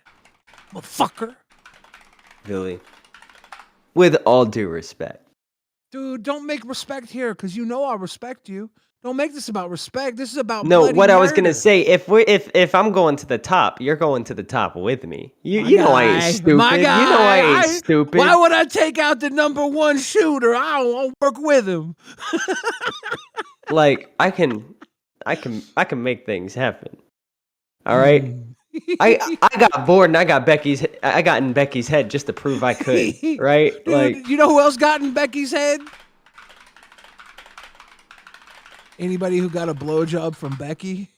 Speaker 7: motherfucker.
Speaker 3: Billy. With all due respect.
Speaker 7: Dude, don't make respect here, because you know I respect you. Don't make this about respect. This is about
Speaker 3: No,
Speaker 7: bloody
Speaker 3: what I was gonna
Speaker 7: murder.
Speaker 3: say, if I'm going to the top, you're going to the top with me.
Speaker 7: My
Speaker 3: You know I
Speaker 7: guy,
Speaker 3: ain't stupid.
Speaker 7: my
Speaker 3: You know I ain't
Speaker 7: guy.
Speaker 3: stupid.
Speaker 7: Why would I take out the number one shooter? I don't want to work with him.
Speaker 3: Like I can make things happen. All right. I got bored and I got in Becky's head just to prove I could. Right?
Speaker 7: Dude,
Speaker 3: Like
Speaker 7: you know who else got in Becky's head? Anybody who got a blowjob from Becky?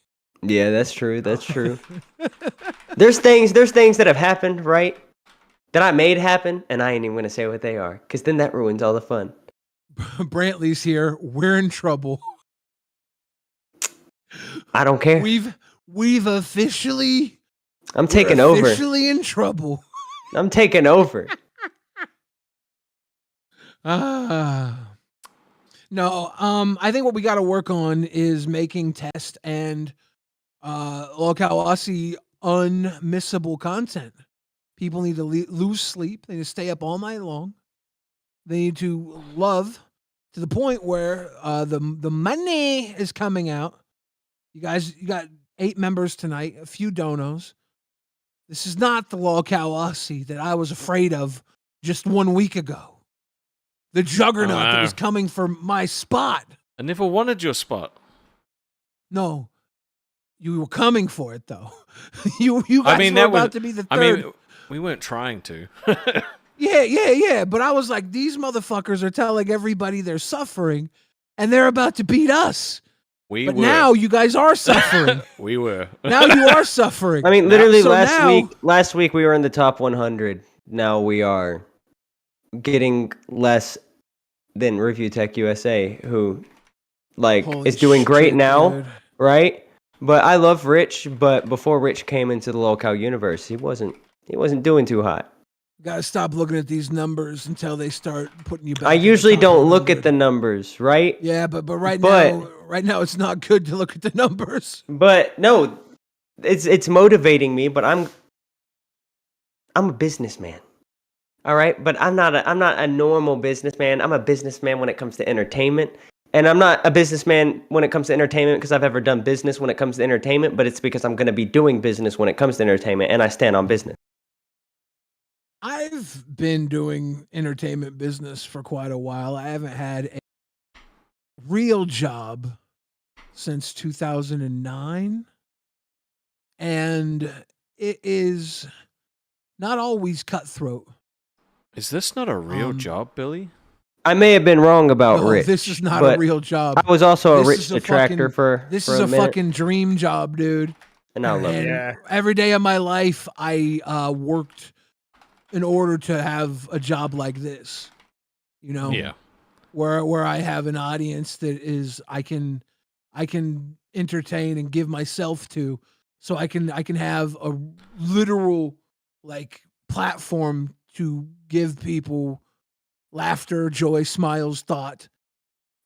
Speaker 3: yeah, that's true. That's true. There's things that have happened, right? That I made happen, and I ain't even gonna say what they are, because then that ruins all the fun.
Speaker 7: Brantley's here. We're in trouble.
Speaker 3: I don't care.
Speaker 7: We've officially
Speaker 3: I'm taking over.
Speaker 7: Officially in trouble.
Speaker 3: I'm taking over.
Speaker 7: No, I think what we got to work on is making Test and Lolcow Aussy unmissable content. People need to lose sleep. They need to stay up all night long. They need to love to the point where the money is coming out. You guys, you got 8 members tonight, a few donos. This is not the Lolcow Aussy that I was afraid of just 1 week ago. The juggernaut that was coming for my spot.
Speaker 2: I never wanted your spot.
Speaker 7: No, you were coming for it though. you guys were about to be the third.
Speaker 2: I mean, we weren't trying to.
Speaker 7: Yeah. But I was like, these motherfuckers are telling everybody they're suffering, and they're about to beat us. But now you guys are suffering.
Speaker 2: We were.
Speaker 7: Now you are suffering.
Speaker 3: I mean, literally
Speaker 7: So
Speaker 3: last week we were in the top 100. Now we are getting less than Review Tech USA, who
Speaker 7: Holy
Speaker 3: is doing great
Speaker 7: shit,
Speaker 3: now,
Speaker 7: dude.
Speaker 3: right? But I love Rich, but before Rich came into the Lolcow universe, he wasn't doing too hot.
Speaker 7: Gotta stop looking at these numbers until they start putting you back.
Speaker 3: I
Speaker 7: in the
Speaker 3: usually
Speaker 7: top
Speaker 3: don't look
Speaker 7: 100.
Speaker 3: at the numbers, right?
Speaker 7: Yeah, but right
Speaker 3: But-
Speaker 7: now it's not good to look at the numbers.
Speaker 3: But no, it's motivating me. But I'm a businessman, all right. But I'm not a normal businessman. I'm a businessman when it comes to entertainment, and I'm not a businessman when it comes to entertainment because I've ever done business when it comes to entertainment. But it's because I'm going to be doing business when it comes to entertainment, and I stand on business.
Speaker 7: I've been doing entertainment business for quite a while. I haven't had a real job since 2009. And it is not always cutthroat.
Speaker 2: Is this not a real job, Billy?
Speaker 3: I may have been wrong about
Speaker 7: No,
Speaker 3: rich.
Speaker 7: this is not
Speaker 3: but
Speaker 7: a real job.
Speaker 3: I was also a
Speaker 7: This
Speaker 3: rich
Speaker 7: is a
Speaker 3: detractor
Speaker 7: fucking- This
Speaker 3: for
Speaker 7: is
Speaker 3: a
Speaker 7: a
Speaker 3: minute,
Speaker 7: fucking dream job, dude.
Speaker 3: and I love
Speaker 7: And
Speaker 3: it.
Speaker 6: Yeah.
Speaker 7: every day of my life, I worked in order to have a job like this. You know,
Speaker 2: Yeah.
Speaker 7: where I have an audience that is I can entertain and give myself to, so I can have a literal like platform to give people laughter, joy, smiles, thought.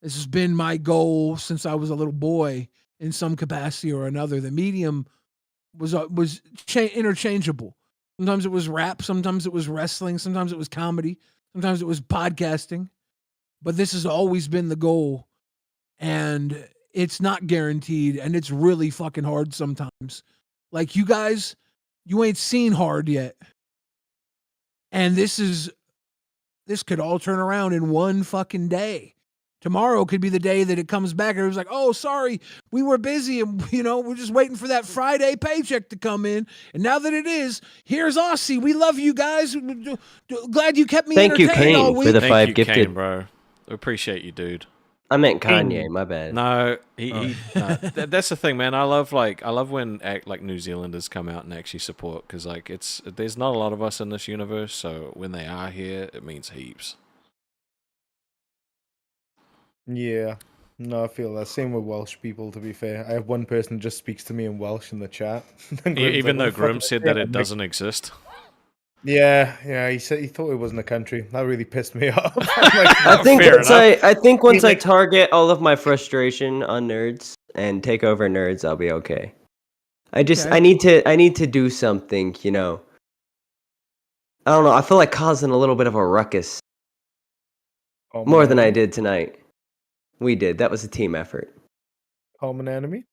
Speaker 7: This has been my goal since I was a little boy in some capacity or another. The medium was interchangeable. Sometimes it was rap, sometimes it was wrestling, sometimes it was comedy, sometimes it was podcasting. But this has always been the goal, and it's not guaranteed, and it's really fucking hard sometimes. Like you guys, you ain't seen hard yet. And this could all turn around in one fucking day. Tomorrow could be the day that it comes back and it was like, oh, sorry, we were busy and, we're just waiting for that Friday paycheck to come in. And now that it is, here's Aussy. We love you guys. Glad you kept me
Speaker 3: Thank you,
Speaker 7: entertained all
Speaker 3: Kane,
Speaker 7: week.
Speaker 3: for the
Speaker 2: Thank
Speaker 3: 5
Speaker 2: you,
Speaker 3: gifted.
Speaker 2: Kane, bro. I appreciate you, dude.
Speaker 3: I meant Kanye. My bad.
Speaker 2: No, no. That's the thing, man. I love when New Zealanders come out and actually support, because there's not a lot of us in this universe, so when they are here, it means heaps.
Speaker 9: Yeah. No, I feel that. Same with Welsh people, to be fair. I have one person who just speaks to me in Welsh in the chat.
Speaker 2: Even though Grim said that it doesn't exist.
Speaker 9: Yeah, he said he thought it wasn't a country. That really pissed me off.
Speaker 3: I think
Speaker 2: Fair
Speaker 3: once I target all of my frustration on nerds and take over nerds, I'll be okay. I need to do something, I don't know, I feel like causing a little bit of a ruckus. More than I did tonight. We did. That was a team effort.
Speaker 9: Common enemy?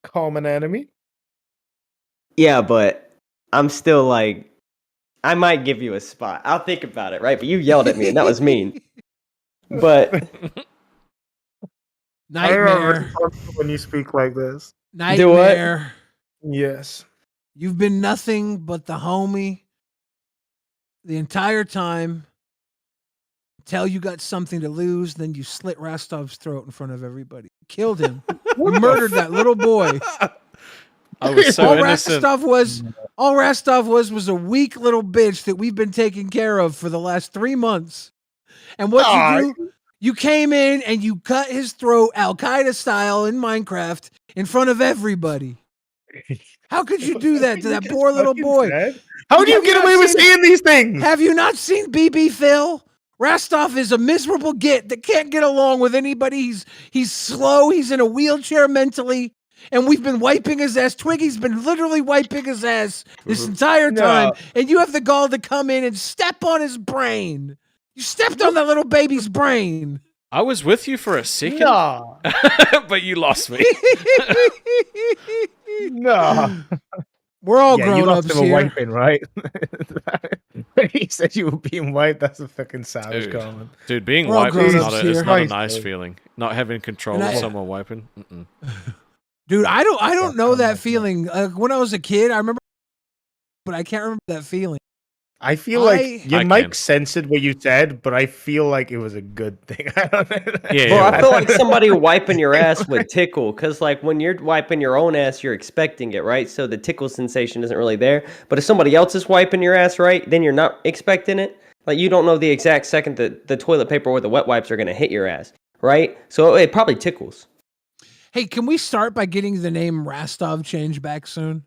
Speaker 3: Common enemy? Yeah, but I'm still like, I might give you a spot. I'll think about it, right? But you yelled at me, and that was mean. But
Speaker 7: Nightmare.
Speaker 9: When you speak like this.
Speaker 7: Nightmare.
Speaker 9: Yes.
Speaker 7: You've been nothing but the homie the entire time. Until you got something to lose, then you slit Rastov's throat in front of everybody. Killed him. You murdered that little boy.
Speaker 2: I was so innocent.
Speaker 7: All Rastov was a weak little bitch that we've been taking care of for the last 3 months. And what you do, you came in and you cut his throat Al-Qaeda style in Minecraft in front of everybody. How could you do that to that poor little boy?
Speaker 9: How do you get away with saying these things?
Speaker 7: Have you not seen BB Phil? Rastov is a miserable git that can't get along with anybody. He's slow. He's in a wheelchair mentally. And we've been wiping his ass. Twiggy's been literally wiping his ass this entire time. And you have the gall to come in and step on his brain. You stepped on that little baby's brain.
Speaker 2: I was with you for a second.
Speaker 9: No.
Speaker 2: But you lost me.
Speaker 9: No.
Speaker 7: We're all grown ups here.
Speaker 9: Wiping, right? He said you were being wiped. That's a fucking savage comment.
Speaker 2: Dude, being wiped is not a nice feeling. Not having control of someone wiping.
Speaker 7: Dude, I don't know that feeling. When I was a kid, I remember, but I can't remember that feeling.
Speaker 9: I feel like your mic censored what you said, but I feel like it was a good thing. I don't know.
Speaker 3: Well, I feel like somebody wiping your ass would tickle, because like when you're wiping your own ass, you're expecting it, right? So the tickle sensation isn't really there. But if somebody else is wiping your ass, right, then you're not expecting it. Like you don't know the exact second that the toilet paper or the wet wipes are going to hit your ass, right? So it probably tickles.
Speaker 7: Hey, can we start by getting the name Rastov changed back soon?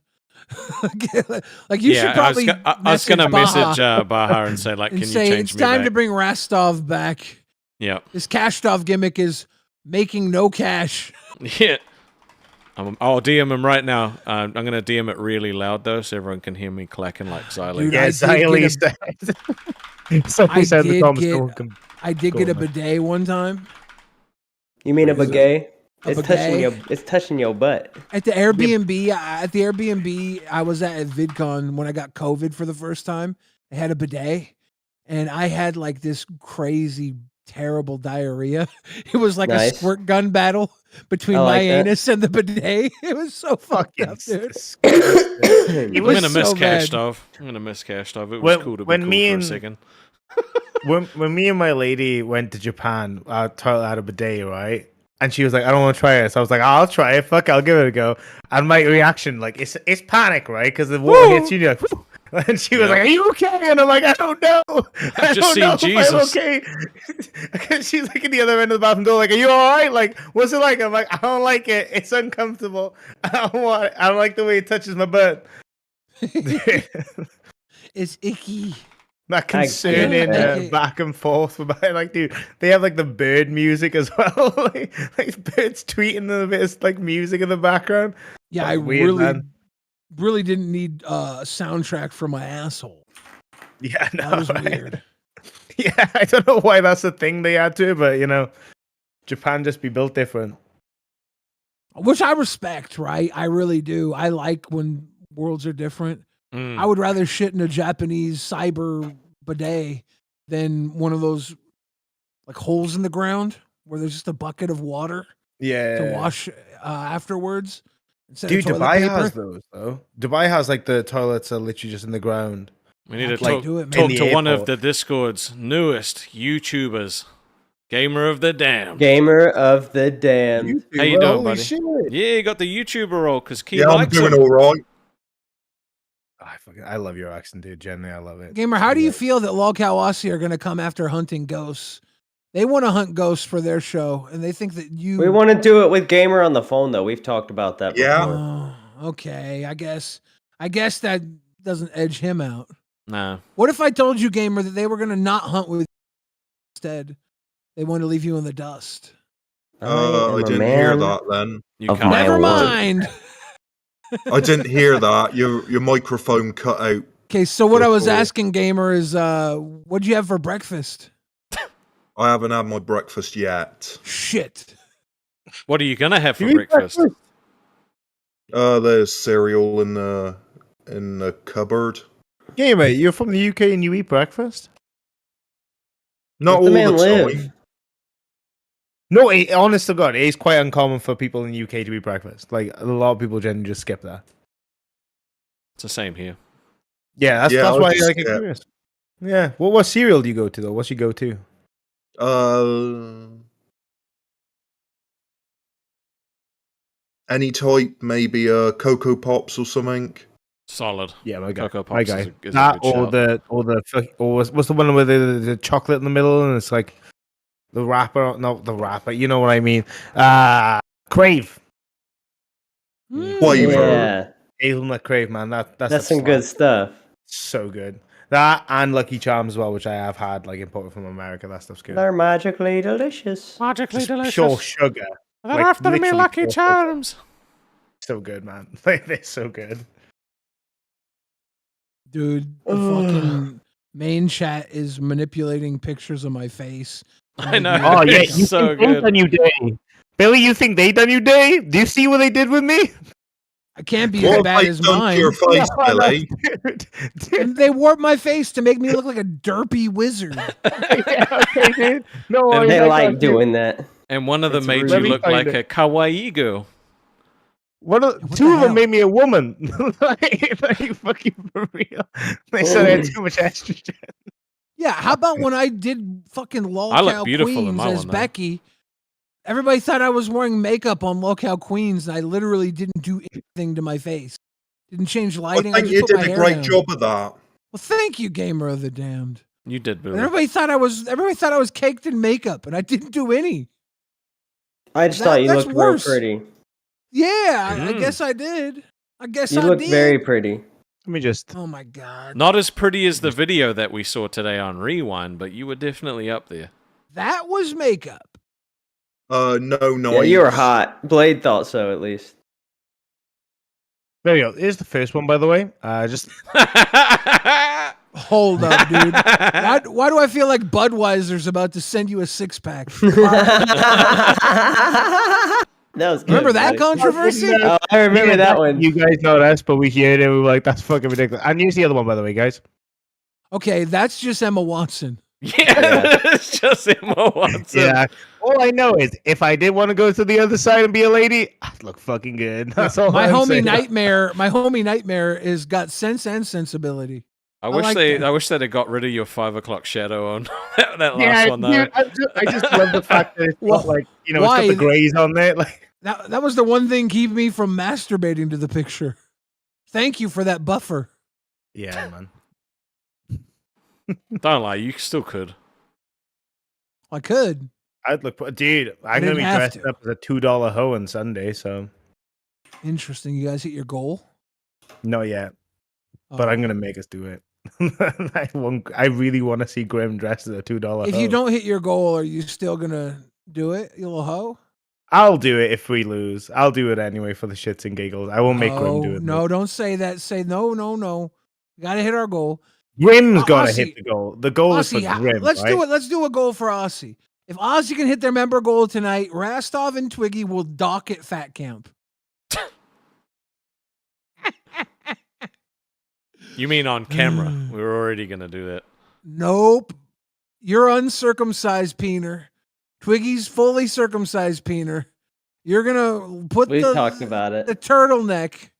Speaker 7: Like you should probably.
Speaker 2: I was gonna message Baha and say, like, can you change
Speaker 7: it's
Speaker 2: me
Speaker 7: time
Speaker 2: back?
Speaker 7: to bring Rastov back.
Speaker 2: Yeah.
Speaker 7: This Cashtov gimmick is making no cash.
Speaker 2: Yeah. I'll DM him right now. I'm gonna DM it really loud though, so everyone can hear me clacking like Xylee.
Speaker 7: Dude,
Speaker 9: Yeah, Xylee said.
Speaker 7: I did get a bidet one time.
Speaker 3: You mean a bidet? It's touching your butt.
Speaker 7: At the Airbnb, I was at VidCon when I got COVID for the first time. I had a bidet, and I had like this crazy, terrible diarrhea. It was like a squirt gun battle between my anus and the bidet. It was so fucked up, dude.
Speaker 2: I'm gonna miss Cashtov. It was cool to be cool for a second.
Speaker 6: when me and my lady went to Japan, toilet had a bidet, right? And she was like, "I don't want to try it." So I was like, "I'll try it. Fuck, I'll give it a go." And my reaction, like, it's panic, right? Because the water hits you, and you're like, "Whew." And she was like, "Are you okay?" And I'm like, "I don't know. I
Speaker 2: just
Speaker 6: don't know
Speaker 2: seen
Speaker 6: if I'm
Speaker 2: Jesus.
Speaker 6: okay." And she's like at the other end of the bathroom door, like, "Are you all right? Like, what's it like?" I'm like, "I don't like it. It's uncomfortable. I don't want it. I don't like the way it touches my butt."
Speaker 7: It's icky.
Speaker 6: That
Speaker 3: I
Speaker 6: concern
Speaker 3: get
Speaker 6: in
Speaker 7: that.
Speaker 6: back and forth about like, dude, they have like the bird music as well, like birds tweeting a bit of like music in the background.
Speaker 7: Yeah,
Speaker 6: That's
Speaker 7: I
Speaker 6: weird, man.
Speaker 7: really didn't need a soundtrack for my asshole.
Speaker 6: Yeah, no,
Speaker 7: That was
Speaker 6: right?
Speaker 7: weird.
Speaker 6: Yeah, I don't know why that's the thing they had to, but you know, Japan just be built different.
Speaker 7: Which I respect, right? I really do. I like when worlds are different.
Speaker 2: Mm.
Speaker 7: I would rather shit in a Japanese cyber bidet than one of those like holes in the ground where there's just a bucket of water
Speaker 6: Yeah,
Speaker 7: to wash afterwards. Instead
Speaker 6: dude,
Speaker 7: of toilet
Speaker 6: Dubai
Speaker 7: paper.
Speaker 6: has those though. Dubai has like the toilets are literally just in the ground.
Speaker 2: We need to
Speaker 7: Like,
Speaker 2: talk,
Speaker 7: do it, man.
Speaker 2: talk
Speaker 6: In the
Speaker 2: to one of
Speaker 6: airport.
Speaker 2: the Discord's newest YouTubers, Gamer of the Damned.
Speaker 3: Gamer of the Damned.
Speaker 2: How you doing,
Speaker 6: Holy
Speaker 2: buddy?
Speaker 6: shit.
Speaker 2: Yeah, you got the YouTuber role because Key
Speaker 10: Yeah, I'm
Speaker 2: likes
Speaker 10: doing
Speaker 2: him.
Speaker 10: all right.
Speaker 6: I love your accent, dude. Genuinely, I love it.
Speaker 7: Gamer, how do you feel that Lolcow Aussy are going to come after hunting ghosts? They want to hunt ghosts for their show, and they think that you.
Speaker 3: We want to do it with Gamer on the phone, though. We've talked about that
Speaker 10: Yeah.
Speaker 3: before.
Speaker 7: Oh, okay. I guess that doesn't edge him out.
Speaker 2: Nah.
Speaker 7: What if I told you, Gamer, that they were going to not hunt with you instead? They want to leave you in the dust.
Speaker 10: I didn't hear that then.
Speaker 2: You
Speaker 3: Of
Speaker 2: can't.
Speaker 3: my
Speaker 7: Never
Speaker 3: lord.
Speaker 7: mind.
Speaker 10: I didn't hear that. Your microphone cut out.
Speaker 7: Okay, so what I was
Speaker 10: Before.
Speaker 7: asking, Gamer, is what'd you have for breakfast?
Speaker 10: I haven't had my breakfast yet.
Speaker 7: Shit.
Speaker 2: What are you gonna have for
Speaker 6: You eat
Speaker 2: breakfast?
Speaker 10: There's cereal in the cupboard.
Speaker 6: Yeah, mate, you're from the UK and you eat breakfast?
Speaker 10: Not
Speaker 3: Let the
Speaker 10: all
Speaker 3: man
Speaker 10: the
Speaker 3: live.
Speaker 10: time.
Speaker 6: No, honest to God, it is quite uncommon for people in the UK to eat breakfast. Like, a lot of people generally just skip that.
Speaker 2: It's the same here.
Speaker 6: Yeah, that's
Speaker 10: Yeah, I'll
Speaker 6: why
Speaker 10: just
Speaker 6: I get
Speaker 10: skip.
Speaker 6: curious. Yeah, what cereal do you go to, though? What's your go-to?
Speaker 10: Any type, maybe Cocoa Pops or something.
Speaker 2: Solid.
Speaker 6: Yeah, my guy.
Speaker 2: Cocoa Pops
Speaker 6: My guy.
Speaker 2: is a good
Speaker 6: That
Speaker 2: shout.
Speaker 6: or what's the one with the chocolate in the middle and it's like the wrapper? Not the wrapper. You know what I mean? Crave.
Speaker 10: Flavor.
Speaker 3: Yeah,
Speaker 6: Hazelnut Crave, man. That's a
Speaker 3: some good
Speaker 6: slap.
Speaker 3: stuff.
Speaker 6: So good. That and Lucky Charms as well, which I have had like imported from America. That stuff's good.
Speaker 3: They're magically delicious.
Speaker 2: Magically
Speaker 6: Just pure sugar.
Speaker 2: They're
Speaker 6: like,
Speaker 2: after me
Speaker 6: literally
Speaker 2: Lucky
Speaker 6: pure sugar.
Speaker 2: Charms.
Speaker 6: So good, man. Like, they're so good.
Speaker 7: Dude, the fucking main chat is manipulating pictures of my face.
Speaker 2: I know.
Speaker 6: Oh yeah,
Speaker 2: It's
Speaker 6: you
Speaker 2: so
Speaker 6: think they
Speaker 2: good.
Speaker 6: done you day, Billy? You think they done you day? Do you see what they did with me?
Speaker 7: I can't be
Speaker 10: What
Speaker 7: as
Speaker 10: have
Speaker 7: bad
Speaker 10: they
Speaker 7: as
Speaker 10: done to
Speaker 7: mine.
Speaker 10: your face,
Speaker 6: No, no,
Speaker 10: Billy?
Speaker 6: dude.
Speaker 7: They warped my face to make me look like a derpy wizard.
Speaker 6: Yeah, okay, dude. No,
Speaker 2: And
Speaker 6: worries,
Speaker 3: They
Speaker 6: I
Speaker 3: like
Speaker 6: got you.
Speaker 3: doing that.
Speaker 2: And one of them
Speaker 6: It's
Speaker 2: made
Speaker 6: rude.
Speaker 2: you
Speaker 6: Let me
Speaker 2: look
Speaker 6: find
Speaker 2: like
Speaker 6: it.
Speaker 2: a kawaii girl.
Speaker 6: One of,
Speaker 7: What
Speaker 6: two
Speaker 7: the
Speaker 6: of them
Speaker 7: hell?
Speaker 6: made me a woman. like fucking for real. They said I had too much estrogen.
Speaker 7: Yeah, how about when I did fucking
Speaker 2: I look
Speaker 7: Lolcow
Speaker 2: beautiful in
Speaker 7: Queens
Speaker 2: my
Speaker 7: as
Speaker 2: one, though.
Speaker 7: Becky? Everybody thought I was wearing makeup on Lolcow Queens, and I literally didn't do anything to my face. Didn't change
Speaker 10: I
Speaker 7: lighting.
Speaker 10: think
Speaker 7: just
Speaker 10: you
Speaker 7: put
Speaker 10: did
Speaker 7: my
Speaker 10: a
Speaker 7: hair
Speaker 10: great
Speaker 7: down.
Speaker 10: job of that.
Speaker 7: Well, thank you, Gamer of the Damned.
Speaker 2: You did,
Speaker 7: And
Speaker 2: Billy.
Speaker 7: everybody thought I was caked in makeup, and I didn't do any.
Speaker 3: I just
Speaker 7: That-
Speaker 3: thought you
Speaker 7: that's
Speaker 3: looked
Speaker 7: worse.
Speaker 3: real pretty.
Speaker 7: Yeah, I
Speaker 2: Mm.
Speaker 7: guess I did. I guess
Speaker 3: You
Speaker 7: I
Speaker 3: look
Speaker 7: did.
Speaker 3: very pretty.
Speaker 6: Let me just.
Speaker 7: Oh my god,
Speaker 2: Not as pretty as the video that we saw today on Rewind, but you were definitely up there.
Speaker 7: that was makeup.
Speaker 10: No,
Speaker 3: Yeah, you were hot. Blade thought so, at least.
Speaker 6: There you go. Here's the first one, by the way. Just
Speaker 7: Hold up, dude. Why do I feel like Budweiser's about to send you a 6-pack?
Speaker 3: That was good.
Speaker 7: Remember that
Speaker 3: buddy.
Speaker 7: controversy?
Speaker 3: Oh, I remember that one.
Speaker 6: You guys know us, but we hear it and we were like, "That's fucking ridiculous." And here's the other one, by the way, guys.
Speaker 7: Okay, that's just Emma Watson.
Speaker 2: Yeah, it's just Emma Watson.
Speaker 6: Yeah. All I know is if I did want to go to the other side and be a lady, I'd look fucking good. That's all.
Speaker 7: My
Speaker 6: I'm
Speaker 7: homie
Speaker 6: saying.
Speaker 7: Nightmare is got sense and sensibility.
Speaker 2: I wish
Speaker 7: like
Speaker 2: they.
Speaker 7: that.
Speaker 2: I wish they'd have got rid of your 5 o'clock shadow on that last one though.
Speaker 6: Yeah, I just love the fact that it's got like it's got the grays on there. Like
Speaker 7: that was the one thing keeping me from masturbating to the picture. Thank you for that buffer.
Speaker 6: yeah, man.
Speaker 2: Don't lie, you still could.
Speaker 7: I could.
Speaker 6: I'd look, dude. I'm gonna
Speaker 7: didn't
Speaker 6: be
Speaker 7: have
Speaker 6: dressed
Speaker 7: to.
Speaker 6: up as a $2 hoe on Sunday, so
Speaker 7: Interesting. You guys hit your goal?
Speaker 6: not yet.
Speaker 7: Oh.
Speaker 6: But I'm gonna make us do it. I really want to see Grim dressed as a $2
Speaker 7: If
Speaker 6: hoe.
Speaker 7: you don't hit your goal, are you still gonna do it, you little hoe?
Speaker 6: I'll do it if we lose. I'll do it anyway for the shits and giggles. I won't make Grim do it.
Speaker 7: No, don't say that. Say no. We gotta hit our goal.
Speaker 6: Grim's gotta
Speaker 7: Aussy-
Speaker 6: hit the goal. The goal is
Speaker 7: Aussy,
Speaker 6: for Grim.
Speaker 7: let's
Speaker 6: right?
Speaker 7: do it. Let's do a goal for Aussy. If Aussy can hit their member goal tonight, Rastov and Twiggy will dock at Fat Camp.
Speaker 2: You mean on camera? We were already gonna do that.
Speaker 7: Nope. You're uncircumcised peener. Twiggy's fully circumcised peener. You're gonna put
Speaker 3: We
Speaker 7: the
Speaker 3: talked about it.
Speaker 7: the turtleneck.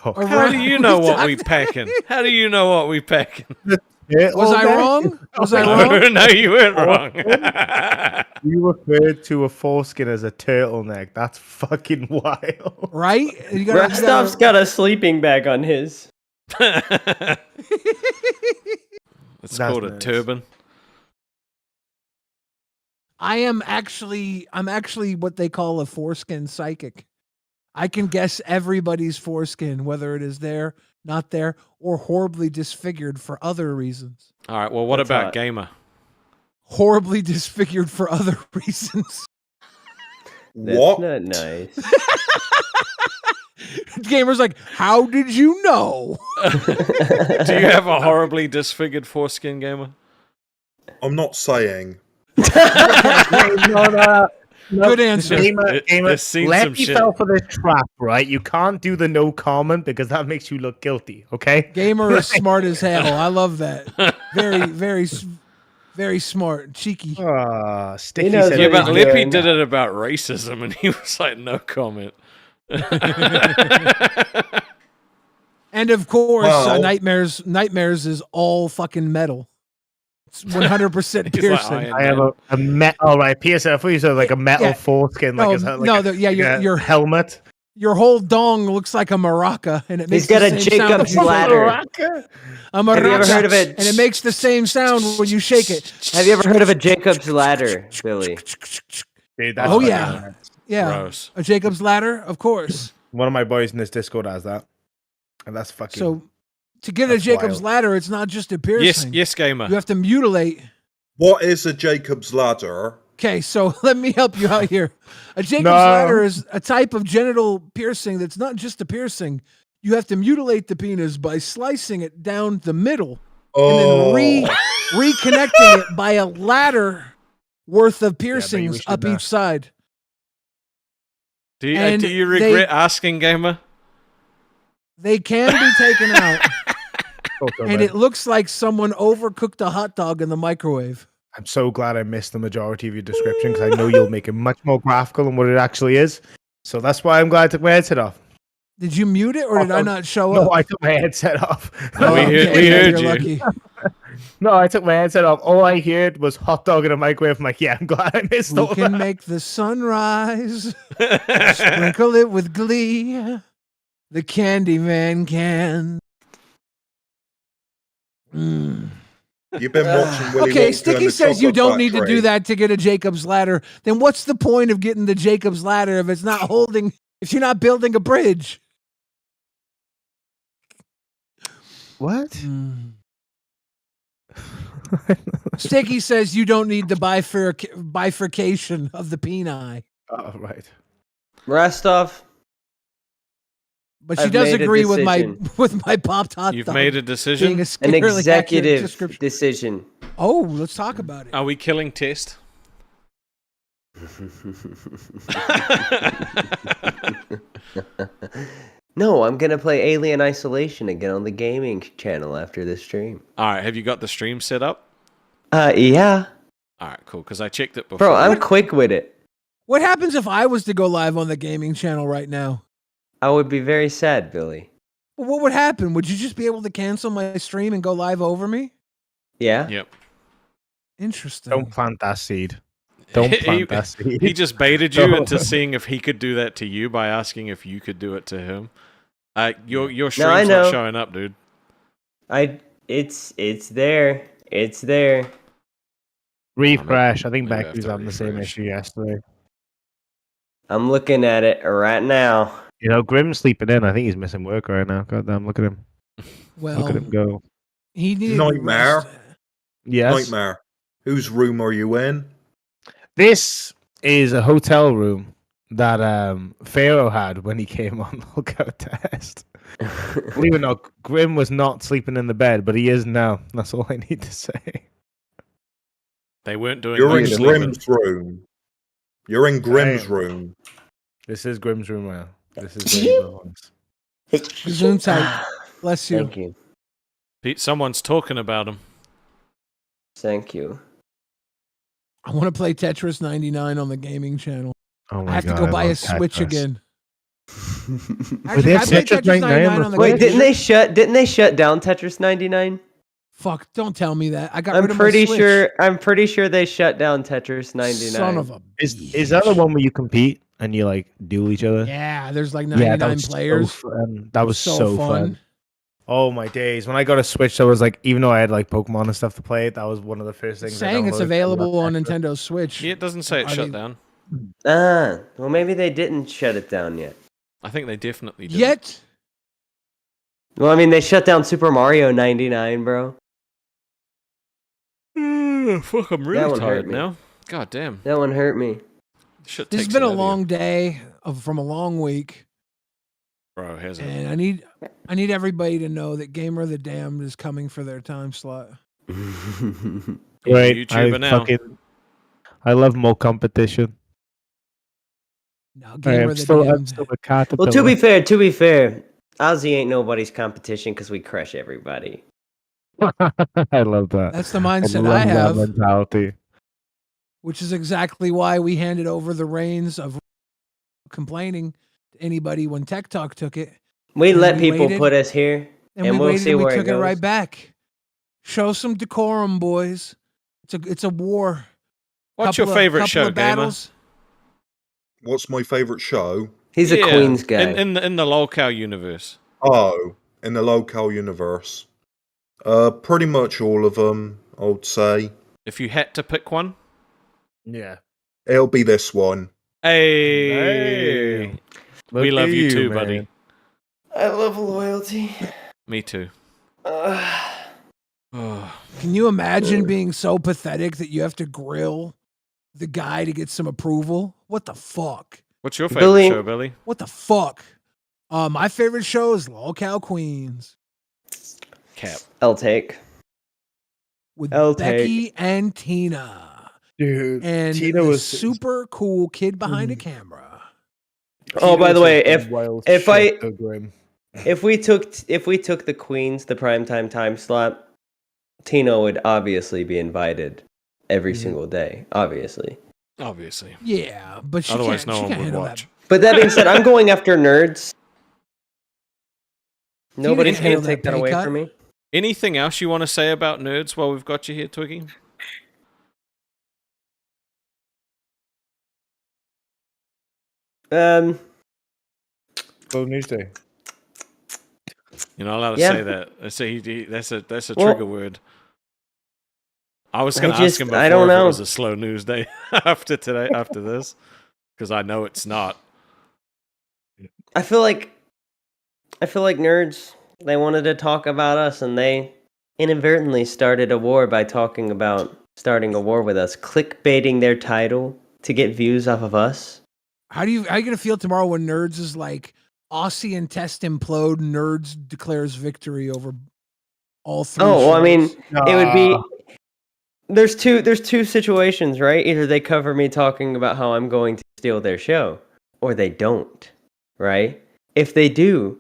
Speaker 2: How do you know what we packing? How do you know what we packing?
Speaker 7: Was I wrong? Was I wrong?
Speaker 2: No, you weren't wrong.
Speaker 6: You referred to a foreskin as a turtleneck. That's fucking wild.
Speaker 7: Right?
Speaker 3: Restov's got a sleeping bag on his.
Speaker 2: It's called a turban.
Speaker 7: I'm actually what they call a foreskin psychic. I can guess everybody's foreskin, whether it is there, not there, or horribly disfigured for other reasons.
Speaker 2: All right. Well, what
Speaker 3: That's
Speaker 2: about
Speaker 3: hot.
Speaker 2: Gamer?
Speaker 7: Horribly disfigured for other reasons.
Speaker 3: That's
Speaker 10: What?
Speaker 3: not nice.
Speaker 7: Gamer's like, how did you know?
Speaker 2: Do you have a horribly disfigured foreskin, Gamer?
Speaker 10: I'm not saying.
Speaker 6: No.
Speaker 7: Good answer.
Speaker 6: Gamer,
Speaker 2: It's seen some
Speaker 6: Lefty
Speaker 2: shit.
Speaker 6: fell for this trap, right? You can't do the no comment because that makes you look guilty, okay?
Speaker 7: Gamer is smart as hell. I love that. Very smart. Cheeky.
Speaker 6: Sticky
Speaker 3: knows
Speaker 6: said
Speaker 2: Yeah,
Speaker 3: what
Speaker 2: but
Speaker 3: he's
Speaker 2: Lippy
Speaker 3: doing.
Speaker 2: did it about racism, and he was like, no comment.
Speaker 7: And of course,
Speaker 10: Well-
Speaker 7: Nightmares is all fucking metal. It's 100%
Speaker 2: He's like,
Speaker 7: piercing.
Speaker 6: I have a metal, right? PSL, I thought you said like a metal
Speaker 7: Yeah.
Speaker 6: foreskin,
Speaker 7: No,
Speaker 6: like
Speaker 7: your
Speaker 6: helmet.
Speaker 7: Your whole dong looks like a maraca, and it makes
Speaker 3: He's got
Speaker 7: the
Speaker 3: a
Speaker 7: same
Speaker 3: Jacob's
Speaker 7: sound.
Speaker 3: ladder.
Speaker 7: A
Speaker 3: Have you
Speaker 7: maraca,
Speaker 3: ever heard of it?
Speaker 7: and it makes the same sound when you shake it.
Speaker 3: Have you ever heard of a Jacob's ladder, Billy?
Speaker 6: Dude, that's
Speaker 7: Oh
Speaker 6: fucking
Speaker 7: yeah,
Speaker 6: nuts.
Speaker 7: yeah.
Speaker 2: Gross.
Speaker 7: A Jacob's ladder, of course.
Speaker 6: One of my boys in this Discord has that, and that's fucking.
Speaker 7: So to get a
Speaker 6: That's
Speaker 7: Jacob's
Speaker 6: wild.
Speaker 7: ladder, it's not just a piercing.
Speaker 2: Yes, Gamer.
Speaker 7: You have to mutilate.
Speaker 10: What is a Jacob's ladder?
Speaker 7: Okay, so let me help you out here. A Jacob's
Speaker 6: No.
Speaker 7: ladder is a type of genital piercing that's not just a piercing. You have to mutilate the penis by slicing it down the middle
Speaker 10: Oh,
Speaker 7: and then reconnecting it by a ladder worth of piercings
Speaker 6: should
Speaker 7: up
Speaker 6: not.
Speaker 7: each side.
Speaker 2: Do
Speaker 7: and
Speaker 2: you
Speaker 7: they-
Speaker 2: regret asking, Gamer?
Speaker 7: They can be taken out,
Speaker 6: Also,
Speaker 7: and
Speaker 6: man,
Speaker 7: it looks like someone overcooked a hot dog in the microwave.
Speaker 6: I'm so glad I missed the majority of your description because I know you'll make it much more graphical than what it actually is. So that's why I'm glad I took my headset off.
Speaker 7: Did you mute it, or did I not show
Speaker 6: No,
Speaker 7: up?
Speaker 6: I took my headset off.
Speaker 2: Oh, we heard
Speaker 7: yeah,
Speaker 2: you.
Speaker 7: you're lucky.
Speaker 6: No, I took my headset off. All I heard was hot dog in a microwave. I'm like, yeah, I'm glad I missed
Speaker 7: Who
Speaker 6: all
Speaker 7: can
Speaker 6: that.
Speaker 7: make the sun rise? Sprinkle it with glee. The Candyman can.
Speaker 10: you've been watching Willy
Speaker 7: Okay,
Speaker 10: Wonka
Speaker 7: Sticky
Speaker 10: and the
Speaker 7: says you
Speaker 10: Chocolate
Speaker 7: don't need to
Speaker 10: Factory.
Speaker 7: do that to get a Jacob's ladder. Then what's the point of getting the Jacob's ladder if it's not holding, if you're not building a bridge?
Speaker 6: What?
Speaker 7: Sticky says you don't need the bifurcation of the peni.
Speaker 6: Oh, right.
Speaker 3: Rostov,
Speaker 7: But she
Speaker 3: I've
Speaker 7: does
Speaker 3: made a
Speaker 7: agree with
Speaker 3: decision.
Speaker 7: my popped hot
Speaker 2: You've
Speaker 7: dog
Speaker 2: made a
Speaker 7: being
Speaker 2: decision.
Speaker 7: a
Speaker 3: an
Speaker 7: scarily accurate
Speaker 3: executive
Speaker 7: description.
Speaker 3: decision.
Speaker 7: Oh, let's talk about it.
Speaker 2: Are we killing Test?
Speaker 3: No, I'm gonna play Alien Isolation again on the gaming channel after this stream.
Speaker 2: All right. Have you got the stream set up?
Speaker 3: Yeah.
Speaker 2: All right, cool. Because I checked it before.
Speaker 3: Bro, I'm quick with it.
Speaker 7: What happens if I was to go live on the gaming channel right now?
Speaker 3: I would be very sad, Billy.
Speaker 7: Well, what would happen? Would you just be able to cancel my stream and go live over me?
Speaker 3: Yeah.
Speaker 2: Yep.
Speaker 7: Interesting.
Speaker 9: Don't plant that seed. Don't plant that seed.
Speaker 2: He just baited you into seeing if he could do that to you by asking if you could do it to him. Your stream's not showing up, dude.
Speaker 3: It's there. It's there.
Speaker 9: Refresh. I think
Speaker 2: maybe I
Speaker 9: Becky
Speaker 2: have
Speaker 9: was
Speaker 2: to
Speaker 9: having the same
Speaker 2: refresh.
Speaker 9: issue yesterday.
Speaker 3: I'm looking at it right now.
Speaker 9: You know, Grim's sleeping in. I think he's missing work right now. God damn, look at him.
Speaker 7: Well,
Speaker 9: Look at him go.
Speaker 7: he needed
Speaker 10: Nightmare.
Speaker 7: rest.
Speaker 9: Yes.
Speaker 10: Nightmare. Whose room are you in?
Speaker 9: This is a hotel room that Pharaoh had when he came on Lolcow test. Believe it or not, Grim was not sleeping in the bed, but he is now. That's all I need to say.
Speaker 2: They weren't doing
Speaker 10: You're in
Speaker 2: much sleeping.
Speaker 10: Grim's room. You're in Grim's
Speaker 9: Damn.
Speaker 10: room.
Speaker 9: This is Grim's room now. This is where he belongs.
Speaker 7: Zoom tight. Bless you.
Speaker 3: Thank you.
Speaker 2: Pete, someone's talking about him.
Speaker 3: Thank you.
Speaker 7: I want to play Tetris 99 on the gaming channel.
Speaker 9: Oh my
Speaker 7: I have
Speaker 9: God,
Speaker 7: to go buy a
Speaker 9: love
Speaker 7: Switch
Speaker 9: Tetris.
Speaker 7: again.
Speaker 9: they
Speaker 7: Actually,
Speaker 9: have
Speaker 7: I played
Speaker 9: Tetris
Speaker 7: Tetris 99 on the
Speaker 3: Wait,
Speaker 7: gaming
Speaker 3: didn't they shut down Tetris 99?
Speaker 7: Fuck, don't tell me that. I got
Speaker 3: I'm
Speaker 7: rid of
Speaker 3: pretty
Speaker 7: my Switch.
Speaker 3: sure they shut down Tetris 99.
Speaker 7: Son of a
Speaker 9: Is that the one where you compete and you like duel each other?
Speaker 7: Yeah, there's like
Speaker 9: Yeah,
Speaker 7: 99
Speaker 9: was
Speaker 7: players.
Speaker 9: So fun. That was
Speaker 7: So
Speaker 9: so
Speaker 7: fun.
Speaker 9: fun. Oh my days! When I got a Switch, I was like, even though I had like Pokemon and stuff to play, that was one of the first things.
Speaker 7: Saying it's
Speaker 9: I downloaded.
Speaker 7: available on
Speaker 9: I love Tetris.
Speaker 7: Nintendo Switch.
Speaker 2: Yeah, it doesn't say it's
Speaker 7: Are
Speaker 2: shut
Speaker 7: they-
Speaker 2: down.
Speaker 3: Well, maybe they didn't shut it down yet.
Speaker 2: I think they definitely did.
Speaker 7: Yet?
Speaker 3: Well, I mean, they shut down Super Mario 99, bro.
Speaker 2: Fuck, I'm
Speaker 3: That
Speaker 2: really
Speaker 3: one hurt
Speaker 2: tired
Speaker 3: me.
Speaker 2: now. God damn.
Speaker 3: That one hurt me.
Speaker 2: Shit
Speaker 7: This has
Speaker 2: takes
Speaker 7: been
Speaker 2: it
Speaker 7: a
Speaker 2: out of you.
Speaker 7: long day from a long week,
Speaker 2: Bro, has it?
Speaker 7: and I need everybody to know that Gamer the Damned is coming for their time slot.
Speaker 9: Great.
Speaker 2: YouTuber now.
Speaker 9: I love more competition.
Speaker 7: No,
Speaker 9: I'm
Speaker 7: Gamer the
Speaker 9: still
Speaker 7: Damned.
Speaker 9: a caterpillar.
Speaker 3: Well, to be fair, Aussy ain't nobody's competition because we crush everybody.
Speaker 9: I love that.
Speaker 7: That's the mindset
Speaker 9: love
Speaker 7: I
Speaker 9: that
Speaker 7: have,
Speaker 9: mentality.
Speaker 7: which is exactly why we handed over the reins of complaining to anybody when Tech Talk took it.
Speaker 3: We
Speaker 7: And
Speaker 3: let
Speaker 7: we
Speaker 3: people
Speaker 7: waited,
Speaker 3: put us here,
Speaker 7: and
Speaker 3: and
Speaker 7: we
Speaker 3: we'll
Speaker 7: waited
Speaker 3: see
Speaker 7: and we
Speaker 3: where
Speaker 7: took
Speaker 3: it
Speaker 7: it
Speaker 3: goes.
Speaker 7: right back. Show some decorum, boys. It's a war.
Speaker 2: What's your favorite show,
Speaker 7: of
Speaker 2: Gamer?
Speaker 7: battles.
Speaker 10: What's my favourite show?
Speaker 3: He's a Queens guy.
Speaker 2: In the Lolcow universe.
Speaker 10: Oh, in the Lolcow universe. Pretty much all of them, I would say.
Speaker 2: If you had to pick one.
Speaker 9: Yeah.
Speaker 10: It'll be this one.
Speaker 2: Hey. We
Speaker 9: Look
Speaker 2: love
Speaker 9: at
Speaker 2: you too,
Speaker 9: man.
Speaker 2: buddy.
Speaker 3: I love loyalty.
Speaker 2: Me too. Oh.
Speaker 7: Can you imagine being so pathetic that you have to grill the guy to get some approval? What the fuck?
Speaker 2: What's your favorite
Speaker 3: Billy-
Speaker 2: show, Billy?
Speaker 7: What the fuck? My favorite show is Lolcow Queens
Speaker 2: Cap.
Speaker 3: I'll take.
Speaker 7: with
Speaker 3: I'll
Speaker 7: Becky and Tina.
Speaker 9: Dude,
Speaker 7: And
Speaker 9: Tina
Speaker 7: the
Speaker 9: was
Speaker 7: super cool kid behind the camera.
Speaker 3: Oh, by the way,
Speaker 9: wild
Speaker 3: if
Speaker 9: shit,
Speaker 3: I-
Speaker 9: so grim.
Speaker 3: if we took the Queens, the primetime time slot, Tino would obviously be invited every single day. Obviously.
Speaker 2: Obviously.
Speaker 7: Yeah, but she
Speaker 2: Otherwise,
Speaker 7: can't,
Speaker 2: no
Speaker 7: she
Speaker 2: one
Speaker 7: can't
Speaker 2: would
Speaker 7: handle
Speaker 2: watch.
Speaker 3: But that being said, I'm going after nerds. Nobody's
Speaker 7: can
Speaker 3: gonna
Speaker 7: handle
Speaker 3: take
Speaker 7: that
Speaker 3: that
Speaker 7: pay
Speaker 3: away
Speaker 7: cut.
Speaker 3: from me.
Speaker 2: Anything else you want to say about nerds while we've got you here, Twiggy?
Speaker 9: Go Newsday.
Speaker 2: You're not allowed to
Speaker 3: Yeah.
Speaker 2: say that. That's a
Speaker 3: Well,
Speaker 2: trigger word. I was going to
Speaker 3: I
Speaker 2: ask him
Speaker 3: just-
Speaker 2: before
Speaker 3: I don't
Speaker 2: if it
Speaker 3: know.
Speaker 2: was a slow news day after this, because I know it's not.
Speaker 3: I feel like nerds, they wanted to talk about us, and they inadvertently started a war by talking about starting a war with us, clickbaiting their title to get views off of us.
Speaker 7: How are you gonna feel tomorrow when Nerds is like Aussy and Test implode? Nerds declares victory over all three.
Speaker 3: Oh, well, I mean,
Speaker 7: shows?
Speaker 3: it would be. There's two situations, right? Either they cover me talking about how I'm going to steal their show, or they don't, right? If they do,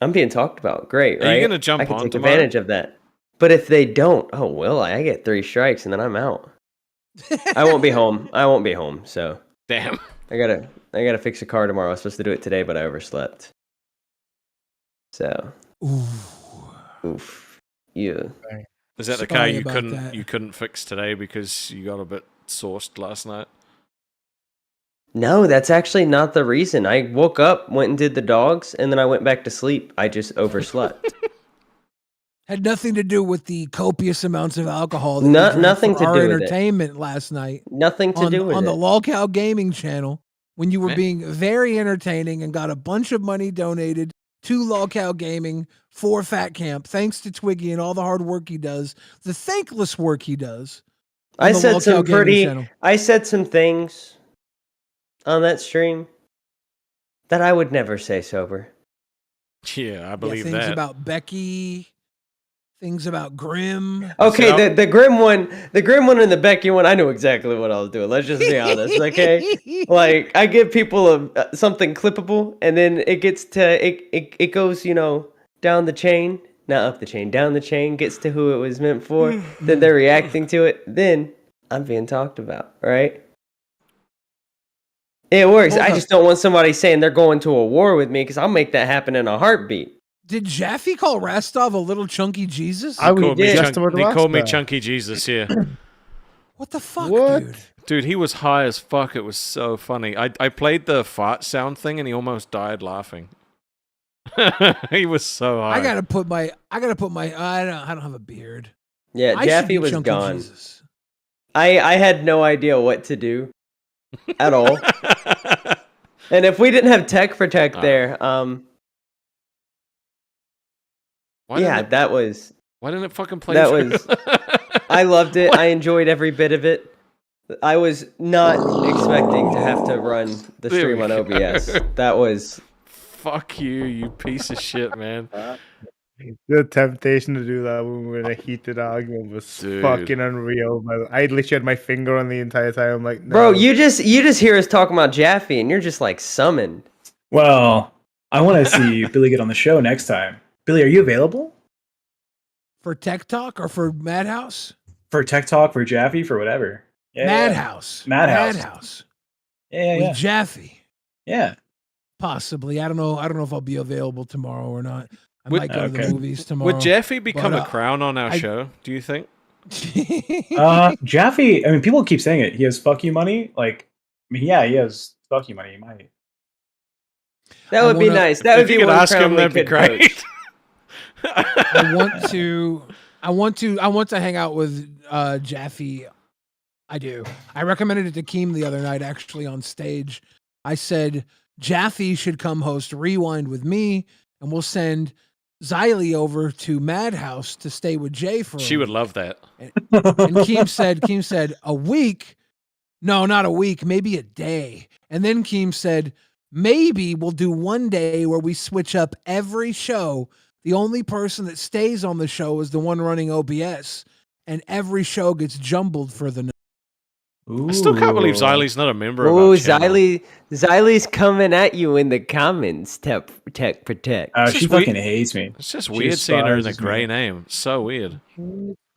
Speaker 3: I'm being talked about. Great,
Speaker 2: Are
Speaker 3: right?
Speaker 2: you gonna jump
Speaker 3: I can
Speaker 2: on
Speaker 3: take
Speaker 2: tomorrow?
Speaker 3: advantage of that. But if they don't, oh well, I get 3 strikes and then I'm out. I won't be home. So
Speaker 2: Damn.
Speaker 3: I gotta fix a car tomorrow. I was supposed to do it today, but I overslept. So, oof, yeah.
Speaker 2: Is that the
Speaker 7: Sorry
Speaker 2: car you
Speaker 7: about
Speaker 2: couldn't
Speaker 7: that.
Speaker 2: you couldn't fix today because you got a bit sauced last night?
Speaker 3: No, that's actually not the reason. I woke up, went and did the dogs, and then I went back to sleep. I just overslept.
Speaker 7: Had nothing to do with the copious amounts of alcohol that you drank
Speaker 3: Nothing
Speaker 7: for
Speaker 3: to
Speaker 7: our
Speaker 3: do with it.
Speaker 7: entertainment last night
Speaker 3: Nothing to do with
Speaker 7: on
Speaker 3: it.
Speaker 7: the Lolcow Gaming channel when you were
Speaker 2: Man.
Speaker 7: being very entertaining and got a bunch of money donated to Lolcow Gaming for Fat Camp, thanks to Twiggy and all the hard work he does, the thankless work he does. On
Speaker 3: I
Speaker 7: the
Speaker 3: said some
Speaker 7: Lolcow Gaming
Speaker 3: pretty.
Speaker 7: channel.
Speaker 3: I said some things on that stream that I would never say sober.
Speaker 2: Yeah, I believe
Speaker 7: things
Speaker 2: that.
Speaker 7: about Becky, things about Grim.
Speaker 3: Okay,
Speaker 2: So-
Speaker 3: the Grim one, and the Becky one. I knew exactly what I was doing. Let's just be honest, okay? Like I give people something clippable, and then it gets to it goes down the chain, not up the chain, down the chain, gets to who it was meant for. Then they're reacting to it. Then I'm being talked about, right? It works.
Speaker 7: Hold
Speaker 3: I
Speaker 7: up.
Speaker 3: just don't want somebody saying they're going to a war with me because I'll make that happen in a heartbeat.
Speaker 7: Did Jaffe call Rastov a little chunky Jesus?
Speaker 2: He called me,
Speaker 3: did.
Speaker 2: he called me Chunky Jesus, yeah.
Speaker 7: What the fuck,
Speaker 6: What?
Speaker 7: dude?
Speaker 2: Dude, he was high as fuck. It was so funny. I played the fart sound thing and he almost died laughing. He was so high.
Speaker 7: I gotta put my. I don't have a beard.
Speaker 3: Yeah,
Speaker 7: I should
Speaker 3: Jaffe
Speaker 7: be
Speaker 3: was
Speaker 7: chunky
Speaker 3: gone.
Speaker 7: Jesus.
Speaker 3: I had no idea what to do at all. And if we didn't have Tech Protect there,
Speaker 2: Why
Speaker 3: yeah,
Speaker 2: didn't it,
Speaker 3: that was
Speaker 2: why didn't it fucking play?
Speaker 3: that
Speaker 2: through?
Speaker 3: was I loved it. I enjoyed every bit of it. I was not expecting to have to run the
Speaker 2: There
Speaker 3: stream
Speaker 2: we
Speaker 3: on
Speaker 2: go.
Speaker 3: OBS. That was
Speaker 2: Fuck you, you piece of shit, man.
Speaker 9: The temptation to do that when we were in a heated argument was
Speaker 2: Dude.
Speaker 9: fucking unreal. I literally had my finger on the entire time. I'm like, no.
Speaker 3: Bro, you just hear us talking about Jaffe and you're just like summoned.
Speaker 8: Well, I want to see Billy get on the show next time. Billy, are you available
Speaker 7: For Tech Talk or for Madhouse?
Speaker 8: for Tech Talk, for Jaffe, for whatever? Yeah,
Speaker 7: Madhouse.
Speaker 8: Madhouse.
Speaker 7: Madhouse.
Speaker 8: Yeah,
Speaker 7: With
Speaker 8: yeah,
Speaker 7: Jaffe.
Speaker 8: yeah.
Speaker 7: Possibly. I don't know if I'll be available tomorrow or not. I
Speaker 2: Would-
Speaker 7: might go to the
Speaker 8: okay.
Speaker 7: movies tomorrow.
Speaker 2: Would Jeffy become
Speaker 7: But,
Speaker 2: a crown on our show, do you think?
Speaker 8: Jaffe. I mean, people keep saying it. He has fuck you money. Like, I mean, yeah, he has fuck you money. He might.
Speaker 3: That
Speaker 7: I
Speaker 3: would be
Speaker 7: wanna-
Speaker 3: nice. That
Speaker 2: If
Speaker 3: would
Speaker 2: you
Speaker 3: be
Speaker 2: could
Speaker 3: one
Speaker 2: ask
Speaker 3: crown
Speaker 2: him,
Speaker 3: we
Speaker 2: that'd be
Speaker 3: could
Speaker 2: great.
Speaker 3: poach.
Speaker 7: I want to hang out with Jaffe. I do. I recommended it to Keem the other night, actually, on stage. I said Jaffe should come host Rewind with me, and we'll send Xylee over to Madhouse to stay with Jay for.
Speaker 2: She would love that.
Speaker 7: And Keem said a week. No, not a week, maybe a day. And then Keem said, maybe we'll do one day where we switch up every show. The only person that stays on the show is the one running OBS, and every show gets jumbled for the night.
Speaker 2: I still can't believe Xylee's not a member of
Speaker 3: Ooh,
Speaker 2: our channel.
Speaker 3: Xylee's coming at you in the comments, Tech Protect.
Speaker 2: It's
Speaker 8: She
Speaker 2: just
Speaker 8: fucking
Speaker 2: weird.
Speaker 8: hates me.
Speaker 2: It's just
Speaker 8: She
Speaker 2: weird seeing her in the
Speaker 8: despises me.
Speaker 2: grey name. It's so weird.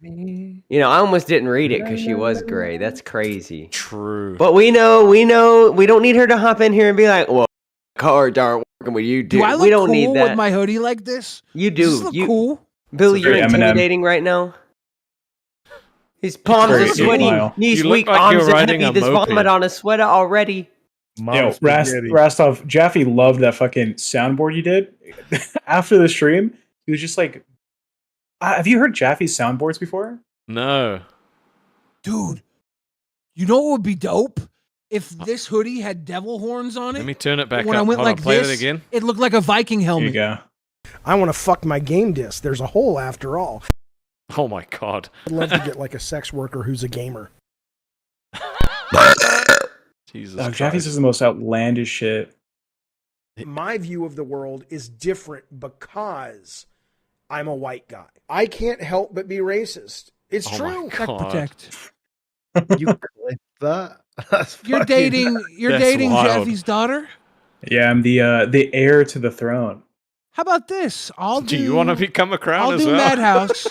Speaker 3: You know, I almost didn't read it because she was gray. That's crazy.
Speaker 2: True.
Speaker 3: But we know, we don't need her to hop in here and be like, well, cards aren't working with you, dude.
Speaker 7: Do I look
Speaker 3: We don't
Speaker 7: cool
Speaker 3: need that.
Speaker 7: with my hoodie like this?
Speaker 3: You
Speaker 7: Does this
Speaker 3: do.
Speaker 7: look
Speaker 3: You,
Speaker 7: cool?
Speaker 3: Billy,
Speaker 8: It's
Speaker 3: you're
Speaker 8: very Eminem.
Speaker 3: intimidating right now. His palms
Speaker 8: Very
Speaker 3: are sweaty,
Speaker 8: Eminem.
Speaker 3: knees
Speaker 2: You look
Speaker 3: weak,
Speaker 2: like you're
Speaker 3: arms are
Speaker 2: riding
Speaker 3: heavy.
Speaker 2: a
Speaker 3: There's
Speaker 2: moped.
Speaker 3: vomit on his sweater already.
Speaker 8: Yo, Rastov, Jaffe loved that fucking soundboard you did. After the stream, he was just like, have you heard Jaffe's soundboards before?
Speaker 2: No.
Speaker 7: Dude, you know what would be dope? If this hoodie had devil horns on it.
Speaker 2: Let me turn it back
Speaker 7: when
Speaker 2: up.
Speaker 7: I went
Speaker 2: Hold on,
Speaker 7: like
Speaker 2: play
Speaker 7: this,
Speaker 2: it again.
Speaker 7: it looked like a Viking
Speaker 8: Here you
Speaker 7: helmet.
Speaker 8: go.
Speaker 4: I want to fuck my game disc. There's a hole after all.
Speaker 2: Oh my god.
Speaker 4: I'd love to get like a sex worker who's a gamer.
Speaker 2: Jesus
Speaker 8: Oh,
Speaker 2: Christ.
Speaker 8: Jaffe's is the most outlandish shit.
Speaker 4: My view of the world is different because I'm a white guy. I can't help but be racist. It's
Speaker 2: Oh
Speaker 4: true.
Speaker 2: my
Speaker 7: Tech
Speaker 2: God.
Speaker 7: Protect.
Speaker 9: You clip that? That's
Speaker 7: You're
Speaker 9: fucking-
Speaker 7: dating
Speaker 2: That's wild.
Speaker 7: Jaffe's daughter?
Speaker 8: Yeah, I'm the heir to the throne.
Speaker 7: How about this?
Speaker 2: Do you want to become a crown
Speaker 7: I'll
Speaker 2: as
Speaker 7: do
Speaker 2: well?
Speaker 7: Madhouse.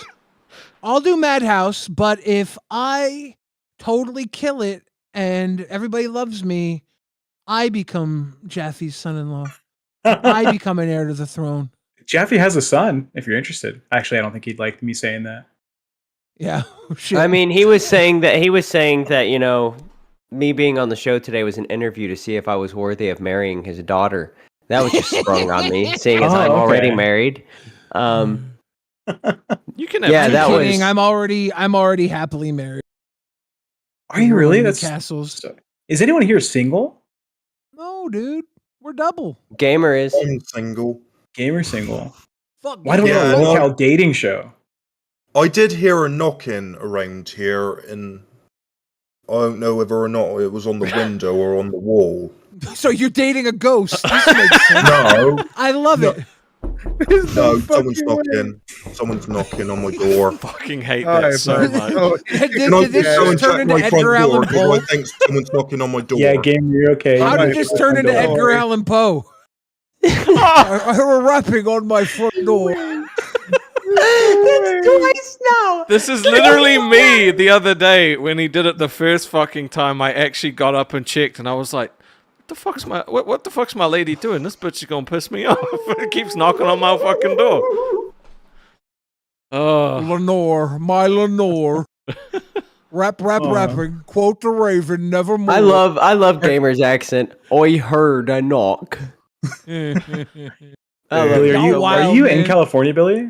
Speaker 7: I'll do Madhouse, but if I totally kill it and everybody loves me, I become Jaffe's son-in-law. I become an heir to the throne.
Speaker 8: Jeffy has a son. If you're interested, actually, I don't think he'd like me saying that.
Speaker 7: Yeah. Shit.
Speaker 3: I mean, he was saying that you know, me being on the show today was an interview to see if I was worthy of marrying his daughter. That was just sprung on me, seeing as I'm already married.
Speaker 2: You can have
Speaker 3: Yeah, that
Speaker 7: kidding.
Speaker 3: was.
Speaker 7: I'm already happily married.
Speaker 8: Are you really?
Speaker 7: That's
Speaker 8: That's
Speaker 7: castles.
Speaker 8: Is anyone here single?
Speaker 7: No, dude. We're double.
Speaker 3: Gamer is.
Speaker 10: I'm single.
Speaker 8: Gamer single.
Speaker 7: Fuck.
Speaker 8: Why don't we have a
Speaker 10: Yeah,
Speaker 8: local dating show?
Speaker 10: I did hear a knocking around here, and I don't know whether or not it was on the window or on the wall.
Speaker 7: So you're dating a ghost. This makes sense.
Speaker 10: No,
Speaker 7: I love it.
Speaker 10: no, someone's knocking. Someone's knocking on my door.
Speaker 2: fucking hate that so much.
Speaker 7: Did
Speaker 10: Can I
Speaker 7: this
Speaker 10: go and
Speaker 7: just turn
Speaker 10: check
Speaker 7: into
Speaker 10: my front
Speaker 7: Edgar Allan
Speaker 10: door? Because I
Speaker 7: Poe?
Speaker 10: think someone's knocking on my door.
Speaker 8: Yeah, Gamer, you're okay.
Speaker 7: How did this turn into Edgar Allan Poe? I heard a rapping on my front door.
Speaker 3: That's twice now.
Speaker 2: This is literally me the other day when he did it the first fucking time. I actually got up and checked, and I was like, what the fuck's my lady doing? This bitch is gonna piss me off. It keeps knocking on my fucking door. Oh,
Speaker 7: Lenore, my Lenore. Rapping. Quote the Raven, nevermore.
Speaker 3: I love Gamer's accent. I heard a knock.
Speaker 8: Billy, are you,
Speaker 7: wild,
Speaker 8: are you in
Speaker 7: man.
Speaker 8: California, Billy?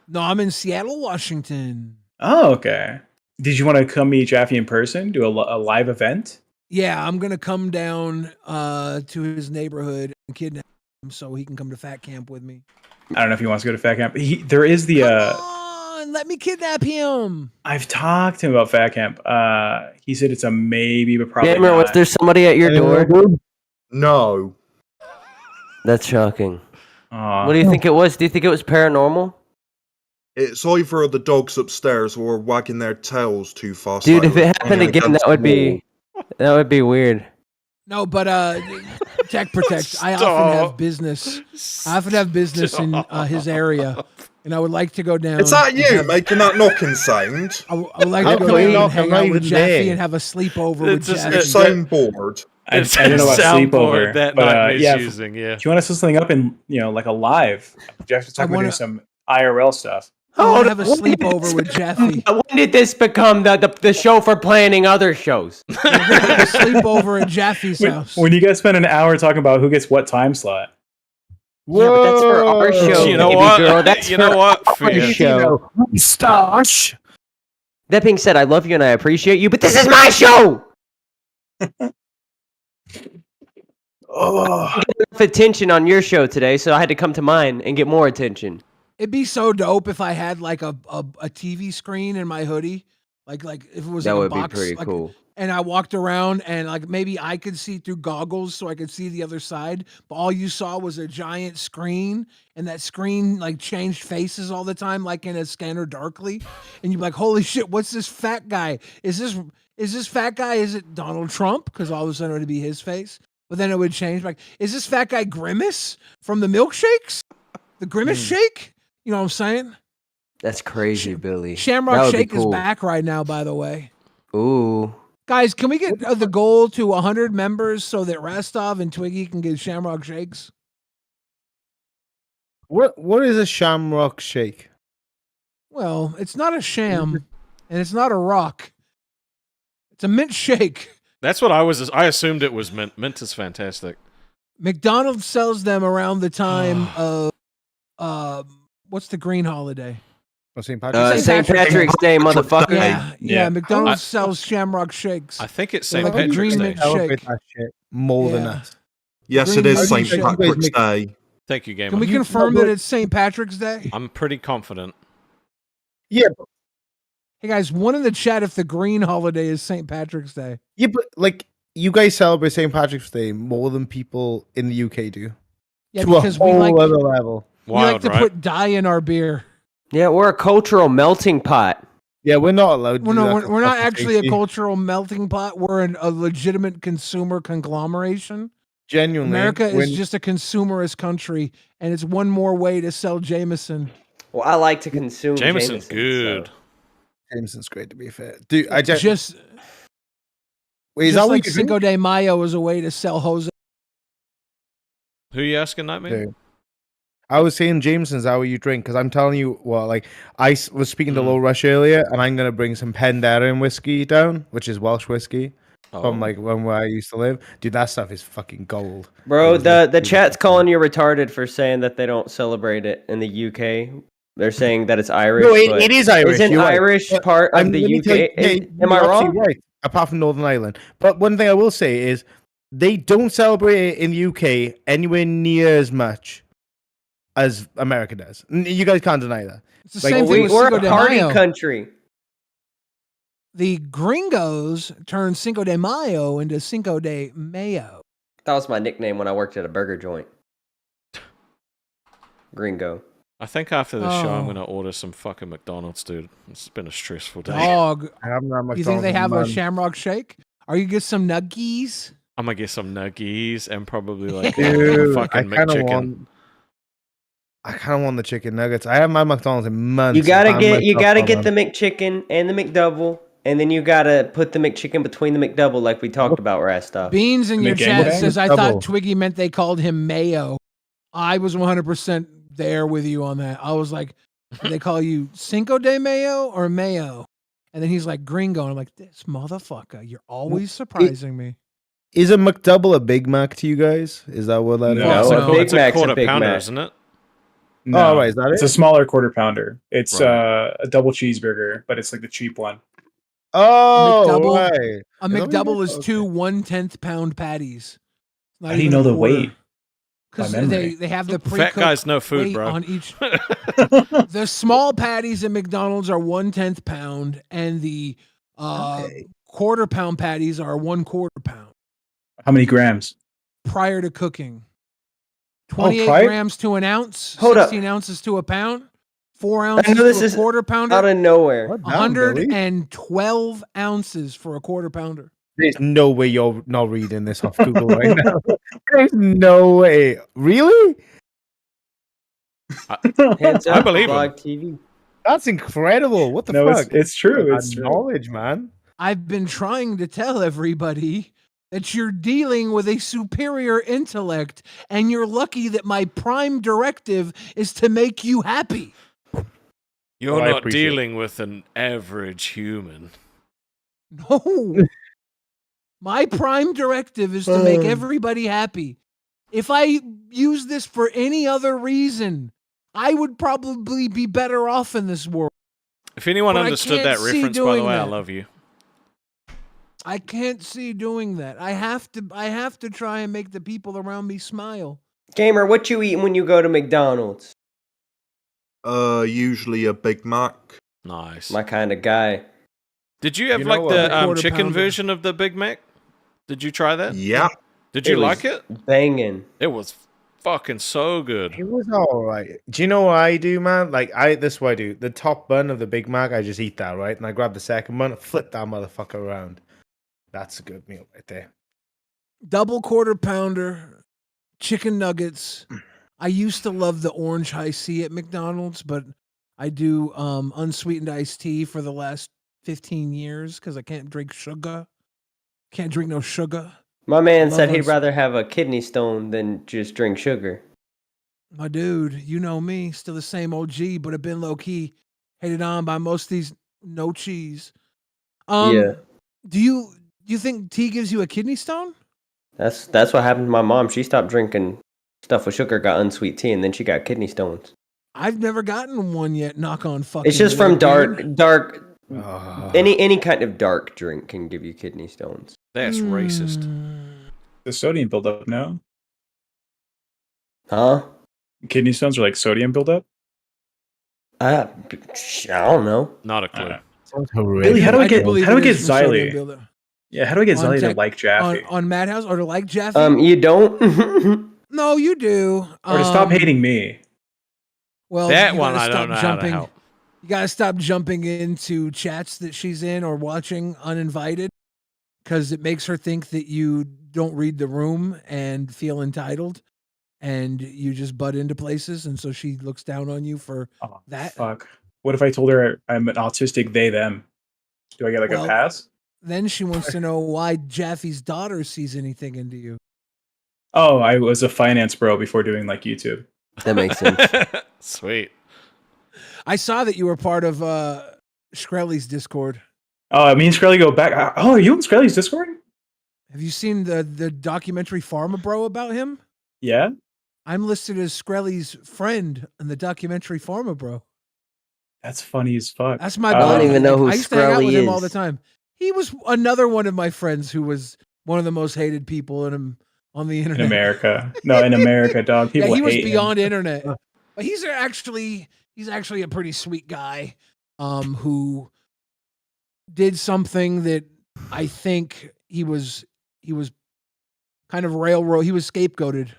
Speaker 7: No, I'm in Seattle, Washington.
Speaker 8: Oh, okay. Did you want to come meet Jaffe in person? Do a live event?
Speaker 7: Yeah, I'm gonna come down to his neighborhood and kidnap him so he can come to Fat Camp with me.
Speaker 8: I don't know if he wants to go to Fat Camp. There is the.
Speaker 7: Come on, let me kidnap him.
Speaker 8: I've talked to him about Fat Camp. He said it's a maybe, but probably
Speaker 3: Gamer,
Speaker 8: not.
Speaker 3: was there somebody at your door?
Speaker 10: No.
Speaker 3: That's shocking.
Speaker 8: Aw.
Speaker 3: What do you think it was? Do you think it was paranormal?
Speaker 10: It's either the dogs upstairs or wagging their tails too fast.
Speaker 3: Dude,
Speaker 10: like
Speaker 3: if it happened
Speaker 10: they're
Speaker 3: again,
Speaker 10: against
Speaker 3: that would
Speaker 10: the wall.
Speaker 3: be weird.
Speaker 7: No, but Tech Protect. I often have business. I often have business in his area, and I would like to go down.
Speaker 10: Is that you making that knocking sound?
Speaker 7: I would like
Speaker 9: How
Speaker 7: to go
Speaker 9: can we
Speaker 7: down and
Speaker 9: knock?
Speaker 7: hang
Speaker 9: I'm not
Speaker 7: out with
Speaker 9: even
Speaker 7: Jaffe
Speaker 9: there.
Speaker 7: and have a sleepover with
Speaker 2: It's just-
Speaker 7: Jaffe.
Speaker 10: It's soundboard.
Speaker 8: I don't know about sleepover,
Speaker 2: that
Speaker 8: but
Speaker 2: nightmare's
Speaker 8: yeah,
Speaker 2: using, yeah.
Speaker 8: if you want to set something up in, like a live, Jeff's talking about doing some IRL stuff.
Speaker 7: I want to have a sleepover with Jaffe.
Speaker 3: When did this become the show for planning other shows?
Speaker 7: We're gonna have a sleepover at Jaffe's house.
Speaker 8: When you guys spend an hour talking about who gets what time slot.
Speaker 3: Yeah, but that's for our show,
Speaker 2: You know
Speaker 3: baby
Speaker 2: what?
Speaker 3: girl. That's
Speaker 2: You
Speaker 3: for
Speaker 2: know what?
Speaker 3: our
Speaker 2: Fair.
Speaker 3: show.
Speaker 9: Stash.
Speaker 3: That being said, I love you and I appreciate you, but this is my show.
Speaker 8: Oh,
Speaker 3: Enough attention on your show today, so I had to come to mine and get more attention.
Speaker 7: It'd be so dope if I had like a TV screen in my hoodie, like if it was
Speaker 3: That
Speaker 7: in a
Speaker 3: would be
Speaker 7: box,
Speaker 3: pretty
Speaker 7: like,
Speaker 3: cool.
Speaker 7: and I walked around and like maybe I could see through goggles so I could see the other side, but all you saw was a giant screen, and that screen like changed faces all the time, like in a Scanner Darkly, and you'd be like, "Holy shit, what's this fat guy? Is this fat guy? Is it Donald Trump?" Because all of a sudden it would be his face, but then it would change. Like, is this fat guy Grimace from the milkshakes? The Grimace shake? You know what I'm saying?
Speaker 3: That's crazy, Billy. That
Speaker 7: Shamrock
Speaker 3: would be
Speaker 7: Shake
Speaker 3: cool.
Speaker 7: is back right now, by the way.
Speaker 3: Ooh.
Speaker 7: Guys, can we get the goal to 100 members so that Rastov and Twiggy can get Shamrock Shakes?
Speaker 9: What is a shamrock shake?
Speaker 7: Well, it's not a sham, and it's not a rock. It's a mint shake.
Speaker 2: That's what I assumed it was mint. Mint is fantastic.
Speaker 7: McDonald's sells them around the time of what's the green holiday?
Speaker 9: Oh, St. Patrick's
Speaker 3: St. Patrick's Day, motherfucker.
Speaker 7: Yeah. McDonald's sells Shamrock Shakes.
Speaker 2: I think it's
Speaker 7: They're
Speaker 2: St.
Speaker 7: like a
Speaker 2: Patrick's
Speaker 7: green
Speaker 2: Day.
Speaker 7: mint
Speaker 9: Celebrate
Speaker 7: shake.
Speaker 9: that shit more than
Speaker 7: Yeah.
Speaker 9: us.
Speaker 10: Yes, it
Speaker 7: Green
Speaker 10: is
Speaker 7: Mountain
Speaker 10: St.
Speaker 7: Shake.
Speaker 10: Patrick's Day.
Speaker 2: Thank you, Gamer.
Speaker 7: Can we confirm that it's St. Patrick's Day?
Speaker 2: I'm pretty confident.
Speaker 9: Yeah,
Speaker 7: Hey guys, one in the chat if the green holiday is St. Patrick's Day.
Speaker 9: yeah, but like you guys celebrate St. Patrick's Day more than people in the UK do.
Speaker 7: Yeah,
Speaker 9: To a
Speaker 7: because we
Speaker 9: whole
Speaker 7: like
Speaker 9: other level.
Speaker 2: Wild,
Speaker 7: to
Speaker 2: right?
Speaker 7: put dye in our beer.
Speaker 3: Yeah, we're a cultural melting pot.
Speaker 9: Yeah, we're not allowed to
Speaker 7: Well,
Speaker 9: do
Speaker 7: no,
Speaker 9: that
Speaker 7: we're not
Speaker 9: for
Speaker 7: actually a
Speaker 9: safety.
Speaker 7: cultural melting pot. We're a legitimate consumer conglomeration.
Speaker 9: Genuinely.
Speaker 7: America is
Speaker 9: when-
Speaker 7: just a consumerist country, and it's one more way to sell Jameson.
Speaker 3: Well, I like to consume
Speaker 2: Jameson's
Speaker 3: Jameson,
Speaker 2: good.
Speaker 3: so-
Speaker 9: Jameson's great, to be fair. Dude, I just...
Speaker 7: Just
Speaker 9: Wait, is
Speaker 7: just
Speaker 9: that what
Speaker 7: like
Speaker 9: you
Speaker 7: Cinco
Speaker 9: drink?
Speaker 7: de Mayo is a way to sell Jose.
Speaker 2: Who you asking, Nightmare?
Speaker 9: Dude. I was saying Jameson's how you drink because I'm telling you, well, like was speaking to
Speaker 2: Mm.
Speaker 9: Low Rush earlier, and I'm gonna bring some Penderyn whiskey down, which is Welsh whiskey from
Speaker 2: Oh.
Speaker 9: like where I used to live. Dude, that stuff is fucking gold.
Speaker 3: Bro,
Speaker 9: It is
Speaker 3: the
Speaker 9: literally
Speaker 3: chat's
Speaker 9: fucking-
Speaker 3: calling you retarded for saying that they don't celebrate it in the UK. They're saying that it's Irish.
Speaker 9: No,
Speaker 3: but
Speaker 9: it is Irish.
Speaker 3: Isn't
Speaker 9: You're right.
Speaker 3: Irish
Speaker 9: But
Speaker 3: part of the
Speaker 9: let me tell you,
Speaker 3: UK?
Speaker 9: yeah,
Speaker 3: Am I
Speaker 9: you're
Speaker 3: wrong?
Speaker 9: absolutely right. Apart from Northern Ireland, but one thing I will say is they don't celebrate it in the UK anywhere near as much as America does. You guys can't deny that.
Speaker 7: It's the
Speaker 9: Like,
Speaker 7: same
Speaker 3: Well,
Speaker 7: thing with
Speaker 3: we're
Speaker 7: Cinco
Speaker 3: a
Speaker 7: de
Speaker 3: party
Speaker 7: Mayo.
Speaker 3: country.
Speaker 7: The gringos turned Cinco de Mayo into Cinco de Mayo.
Speaker 3: That was my nickname when I worked at a burger joint. Gringo.
Speaker 2: I think after the show, I'm
Speaker 7: Oh.
Speaker 2: gonna order some fucking McDonald's, dude. It's been a stressful day.
Speaker 7: Dog.
Speaker 9: I haven't had
Speaker 7: You think they
Speaker 9: McDonald's in
Speaker 7: have a
Speaker 9: months.
Speaker 7: Shamrock Shake? Are you get some nuggies?
Speaker 2: I'm gonna get some nuggies and probably like
Speaker 9: Dude,
Speaker 2: a fucking McChicken.
Speaker 9: I kind of want the chicken nuggets. I haven't had McDonald's in months.
Speaker 3: You gotta
Speaker 9: I'm
Speaker 3: get
Speaker 9: myself
Speaker 3: the
Speaker 9: on
Speaker 3: McChicken and the McDouble, and then you gotta put the McChicken between the McDouble, like we talked about last stuff.
Speaker 7: Beans in your chat
Speaker 8: McGangbang?
Speaker 7: says, I
Speaker 9: Double.
Speaker 7: thought Twiggy meant they called him Mayo. I was 100% there with you on that. I was like, do they call you Cinco de Mayo or Mayo? And then he's like, Gringo. And I'm like, this motherfucker, you're always surprising me.
Speaker 9: Is a McDouble a Big Mac to you guys? Is that what that is?
Speaker 8: No.
Speaker 3: No,
Speaker 7: No.
Speaker 3: a Big
Speaker 2: It's a
Speaker 3: Mac's
Speaker 2: quarter
Speaker 3: a Big
Speaker 2: pounder,
Speaker 3: Mac.
Speaker 2: isn't it?
Speaker 8: No,
Speaker 9: Oh, right, is that
Speaker 8: it's
Speaker 9: it?
Speaker 8: a smaller quarter pounder. It's
Speaker 2: Right.
Speaker 8: a double cheeseburger, but it's like the cheap one.
Speaker 9: Oh,
Speaker 7: McDouble?
Speaker 9: right.
Speaker 7: A
Speaker 9: Is that what you
Speaker 7: McDouble
Speaker 9: meant?
Speaker 7: is
Speaker 9: Okay.
Speaker 7: 2 1/10 pound patties. Not
Speaker 8: How do you
Speaker 7: even
Speaker 8: know
Speaker 7: a
Speaker 8: the
Speaker 7: quarter.
Speaker 8: weight?
Speaker 7: Because
Speaker 8: By memory.
Speaker 7: they have the
Speaker 2: Fat
Speaker 7: pre-cooked
Speaker 2: guys know food,
Speaker 7: weight
Speaker 2: bro.
Speaker 7: on each. The small patties at McDonald's are 1/10 pound, and the
Speaker 9: Okay.
Speaker 7: quarter pound patties are 1/4 pound
Speaker 8: How many grams?
Speaker 7: prior to cooking. 28
Speaker 8: prior-
Speaker 7: grams to an ounce,
Speaker 3: Hold up.
Speaker 7: 16 ounces to a pound, 4 ounces
Speaker 3: know this
Speaker 7: to a
Speaker 3: is
Speaker 7: quarter pounder,
Speaker 3: Out of nowhere.
Speaker 9: What down, Billy?
Speaker 7: 112 ounces for a quarter pounder.
Speaker 9: There's no way you're not reading this off Google right now. There's no way. Really?
Speaker 3: Hands
Speaker 2: I
Speaker 3: up,
Speaker 2: believe him.
Speaker 3: Blog TV.
Speaker 9: That's incredible. What the
Speaker 8: No,
Speaker 9: fuck?
Speaker 8: it's true.
Speaker 9: That
Speaker 8: It's true.
Speaker 9: knowledge, man.
Speaker 7: I've been trying to tell everybody that you're dealing with a superior intellect, and you're lucky that my prime directive is to make you happy.
Speaker 2: You're
Speaker 9: Well, I
Speaker 2: not
Speaker 9: appreciate it.
Speaker 2: dealing with an average human.
Speaker 7: No. My prime directive is to make everybody happy. If I use this for any other reason, I would probably be better off in this world.
Speaker 2: If anyone
Speaker 7: But I
Speaker 2: understood
Speaker 7: can't
Speaker 2: that
Speaker 7: see
Speaker 2: reference, by the
Speaker 7: doing
Speaker 2: way, I
Speaker 7: that.
Speaker 2: love you.
Speaker 7: I can't see doing that. I have to try and make the people around me smile.
Speaker 3: Gamer, what you eating when you go to McDonald's?
Speaker 10: Usually a Big Mac.
Speaker 2: Nice.
Speaker 3: My kind of guy.
Speaker 2: Did you have
Speaker 9: You know
Speaker 2: like
Speaker 9: what?
Speaker 2: the
Speaker 7: Quarter
Speaker 2: chicken
Speaker 7: pounder.
Speaker 2: version of the Big Mac? Did you try that?
Speaker 10: Yeah.
Speaker 2: Did you
Speaker 3: was
Speaker 2: like it?
Speaker 3: Banging.
Speaker 2: It was fucking so good.
Speaker 9: It was all right. Do you know what I do, man? This is what I do. The top bun of the Big Mac, I just eat that, right? And I grab the second bun, flip that motherfucker around. That's a good meal right there.
Speaker 7: Double quarter pounder, chicken nuggets. I used to love the orange high C at McDonald's, but I do unsweetened iced tea for the last 15 years because I can't drink sugar. Can't drink no sugar.
Speaker 3: My man
Speaker 7: Love
Speaker 3: said he'd
Speaker 7: us.
Speaker 3: rather have a kidney stone than just drink sugar.
Speaker 7: My dude, you know me, still the same OG, but have been low key hated on by most of these no cheese.
Speaker 3: Yeah.
Speaker 7: Do you think tea gives you a kidney stone?
Speaker 3: That's what happened to my mom. She stopped drinking stuff with sugar, got unsweet tea, and then she got kidney stones.
Speaker 7: I've never gotten one yet. Knock on fucking.
Speaker 3: It's just from
Speaker 7: wood, dude.
Speaker 3: dark.
Speaker 9: Ah.
Speaker 3: Any kind of dark drink can give you kidney stones.
Speaker 2: That's racist.
Speaker 8: The sodium buildup, no?
Speaker 3: Huh?
Speaker 8: Kidney stones are like sodium buildup?
Speaker 3: I don't know.
Speaker 2: Not a clue.
Speaker 9: Sounds
Speaker 8: Billy, how do I
Speaker 7: do
Speaker 8: get
Speaker 7: believe
Speaker 8: how do I
Speaker 7: it
Speaker 8: get
Speaker 7: is from sodium
Speaker 8: Xylee?
Speaker 7: buildup.
Speaker 8: Yeah, how do I get
Speaker 7: On
Speaker 8: Xylee to
Speaker 7: tech-
Speaker 8: like Jaffe?
Speaker 7: On Madhouse or to like Jaffe?
Speaker 3: You don't.
Speaker 7: No, you do.
Speaker 8: Or to stop hating me?
Speaker 7: Well,
Speaker 2: That
Speaker 7: you
Speaker 2: one
Speaker 7: gotta
Speaker 2: I don't
Speaker 7: stop
Speaker 2: know how to
Speaker 7: jumping.
Speaker 2: help.
Speaker 7: You gotta stop jumping into chats that she's in or watching uninvited, because it makes her think that you don't read the room and feel entitled, and you just butt into places, and so she looks down on you for
Speaker 8: Oh,
Speaker 7: that.
Speaker 8: fuck. What if I told her I'm an autistic they them? Do I get like
Speaker 7: Well,
Speaker 8: a pass?
Speaker 7: Then she wants to know why Jaffe's daughter sees anything into you.
Speaker 8: Oh, I was a finance bro before doing like YouTube.
Speaker 3: That makes sense.
Speaker 2: Sweet.
Speaker 7: I saw that you were part of Shkreli's Discord.
Speaker 8: Oh, me and Skrelly go back. Oh, are you in Skrelly's Discord?
Speaker 7: Have you seen the documentary Pharma Bro about him?
Speaker 8: Yeah.
Speaker 7: I'm listed as Shkreli's friend in the documentary Pharma Bro.
Speaker 8: That's funny as fuck.
Speaker 7: That's my
Speaker 3: I don't
Speaker 7: buddy.
Speaker 3: even know who
Speaker 7: I used to hang out with
Speaker 3: Shkreli
Speaker 7: him all the
Speaker 3: is.
Speaker 7: time. He was another one of my friends who was one of the most hated people on the internet.
Speaker 8: In America. No, in America, dog. People
Speaker 7: yeah, he was
Speaker 8: hate
Speaker 7: beyond
Speaker 8: him.
Speaker 7: internet. But he's actually a pretty sweet guy who did something that I think he was kind of railroad. He was scapegoated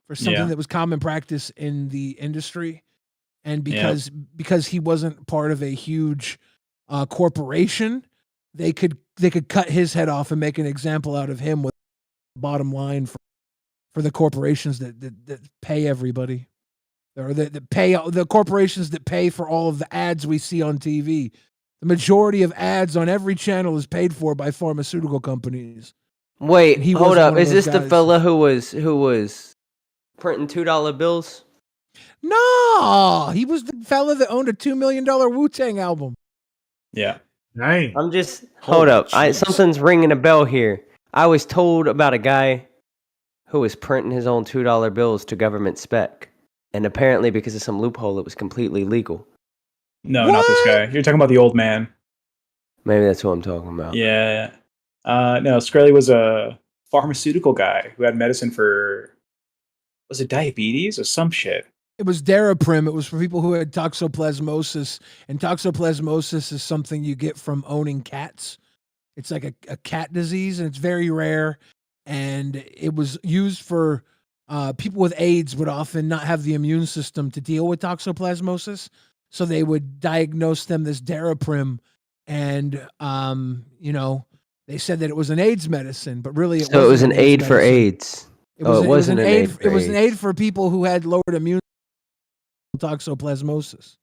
Speaker 7: for something that was common practice in the industry, and because he wasn't part of a huge corporation, they could cut his head off and make an example out of him with the bottom line for the corporations that pay everybody, or that pay the corporations that pay for all of the ads we see on TV. The majority of ads on every channel is paid for by pharmaceutical companies.
Speaker 3: Wait,
Speaker 7: He
Speaker 3: hold
Speaker 7: was
Speaker 3: up.
Speaker 7: one of
Speaker 3: Is
Speaker 7: those
Speaker 3: this the
Speaker 7: guys.
Speaker 3: fella who was printing $2 bills?
Speaker 7: No, he was the fella that owned a $2 million Wu-Tang album.
Speaker 8: Yeah.
Speaker 9: Dang.
Speaker 3: I'm just hold up. Something's ringing a bell here. I was told about a guy who was printing his own $2 bills to government spec, and apparently because of some loophole, it was completely legal.
Speaker 8: No, not this guy. You're talking about the old man.
Speaker 3: Maybe that's what I'm talking about.
Speaker 8: Yeah. No, Skrelly was a pharmaceutical guy who had medicine for, was it diabetes or some shit?
Speaker 7: It was Daraprim. It was for people who had toxoplasmosis, and toxoplasmosis is something you get from owning cats. It's like a cat disease, and it's very rare. And it was used for people with AIDS would often not have the immune system to deal with toxoplasmosis, so they would diagnose them this Daraprim, and they said that it was an AIDS medicine, but really
Speaker 3: So it was an aid for AIDS.
Speaker 7: It was an aid.
Speaker 3: for
Speaker 7: It was an
Speaker 3: AIDS.
Speaker 7: aid for people who had lowered immune toxoplasmosis.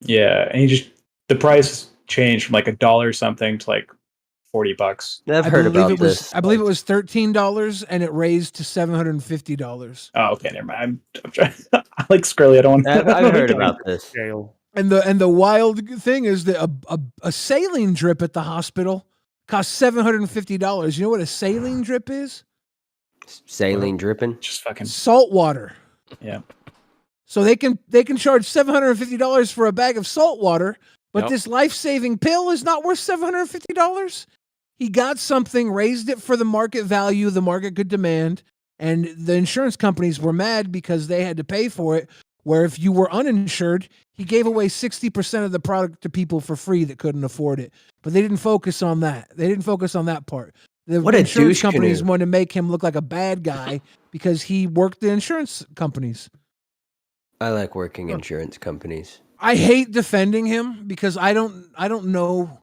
Speaker 8: Yeah, and the price changed from like $1 something to like $40.
Speaker 3: I've heard about this.
Speaker 7: I believe it was $13, and it raised to $750.
Speaker 8: Oh, okay, never mind. I'm trying. I like Skrelly. I don't want.
Speaker 3: I've heard about this.
Speaker 7: And the wild thing is that a saline drip at the hospital costs $750. You know what a saline drip is?
Speaker 3: Saline dripping.
Speaker 8: Just fucking
Speaker 7: salt water.
Speaker 8: Yeah.
Speaker 7: So they can charge $750 for a bag of salt water, but this life-saving pill is not worth $750. He got something, raised it for the market value the market could demand, and the insurance companies were mad because they had to pay for it, where if you were uninsured, he gave away 60% of the product to people for free that couldn't afford it. But they didn't focus on that. They didn't focus on that part. The
Speaker 3: What a
Speaker 7: insurance
Speaker 3: douche
Speaker 7: companies
Speaker 3: canoe.
Speaker 7: wanted to make him look like a bad guy because he worked the insurance companies.
Speaker 3: I like working insurance companies.
Speaker 7: I hate defending him because I don't know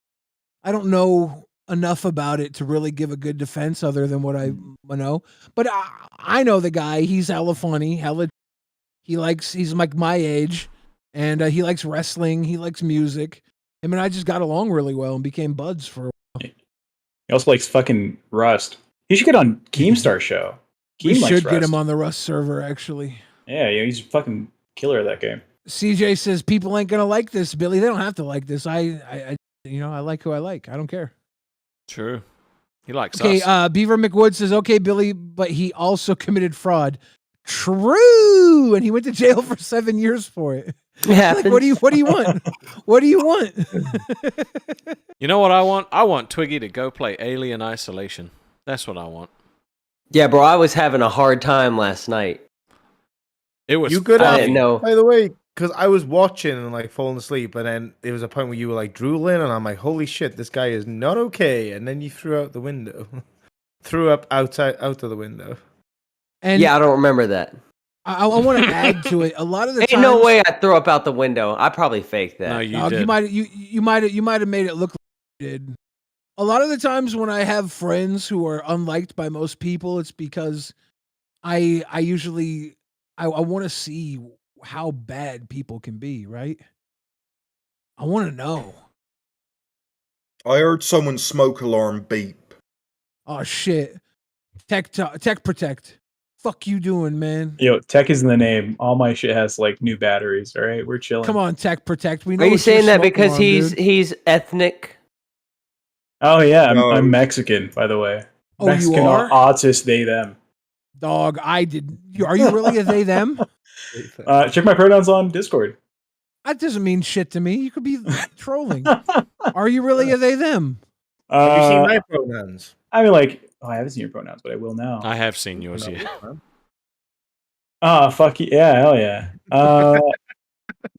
Speaker 7: enough about it to really give a good defense other than what I know. But I know the guy. He's hella funny. He's like my age, and he likes wrestling. He likes music. Him and I just got along really well and became buds for a while.
Speaker 8: He also likes fucking Rust. He should get on Keemstar show.
Speaker 7: We
Speaker 8: Keem likes
Speaker 7: should get
Speaker 8: Rust.
Speaker 7: him on the Rust server, actually.
Speaker 8: Yeah, he's fucking killer at that game.
Speaker 7: CJ says people ain't gonna like this, Billy. They don't have to like this. I like who I like. I don't care.
Speaker 2: True. He likes
Speaker 7: Okay,
Speaker 2: us.
Speaker 7: Beaver McWood says, okay, Billy, but he also committed fraud. True, and he went to jail for 7 years for it. Like, what do you want? What do you want?
Speaker 2: You know what I want? I want Twiggy to go play Alien Isolation. That's what I want.
Speaker 3: Yeah, bro, I was having a hard time last night.
Speaker 2: It was.
Speaker 6: You good
Speaker 3: I
Speaker 6: at
Speaker 3: didn't know.
Speaker 6: By the way, because I was watching and like falling asleep, and then there was a point where you were like drooling, and I'm like, holy shit, this guy is not okay. And then you threw out the window, threw up out of the window.
Speaker 7: And
Speaker 3: Yeah, I don't remember that.
Speaker 7: I want to add to it. A lot of the
Speaker 3: Ain't
Speaker 7: times,
Speaker 3: no way I threw up out the window. I probably faked that.
Speaker 2: No, you
Speaker 7: Dog,
Speaker 2: did.
Speaker 7: you might have made it look like you did. A lot of the times when I have friends who are unliked by most people, it's because I usually want to see how bad people can be, right? I want to know.
Speaker 10: I heard someone's smoke alarm beep.
Speaker 7: Oh shit. Tech protect. Fuck you doing, man?
Speaker 8: Yo, tech is in the name. All my shit has like new batteries. All right, we're chilling.
Speaker 7: Come on, Tech Protect. We know
Speaker 3: Are you
Speaker 7: what you're
Speaker 3: saying that
Speaker 7: smoking
Speaker 3: because
Speaker 7: on,
Speaker 3: he's
Speaker 7: dude.
Speaker 3: ethnic?
Speaker 8: Oh yeah, I'm
Speaker 10: No.
Speaker 8: Mexican, by the way.
Speaker 7: Oh, you
Speaker 8: Mexican
Speaker 7: are?
Speaker 8: artist, they them.
Speaker 7: Dog, I did. Are you really a they them?
Speaker 8: Check my pronouns on Discord.
Speaker 7: That doesn't mean shit to me. You could be trolling. Are you really a they them?
Speaker 9: Have you seen
Speaker 8: Uh,
Speaker 9: my pronouns?
Speaker 8: I mean, like, I haven't seen your pronouns, but I will now.
Speaker 2: I have seen yours, yeah.
Speaker 8: Oh, fuck yeah, hell yeah. I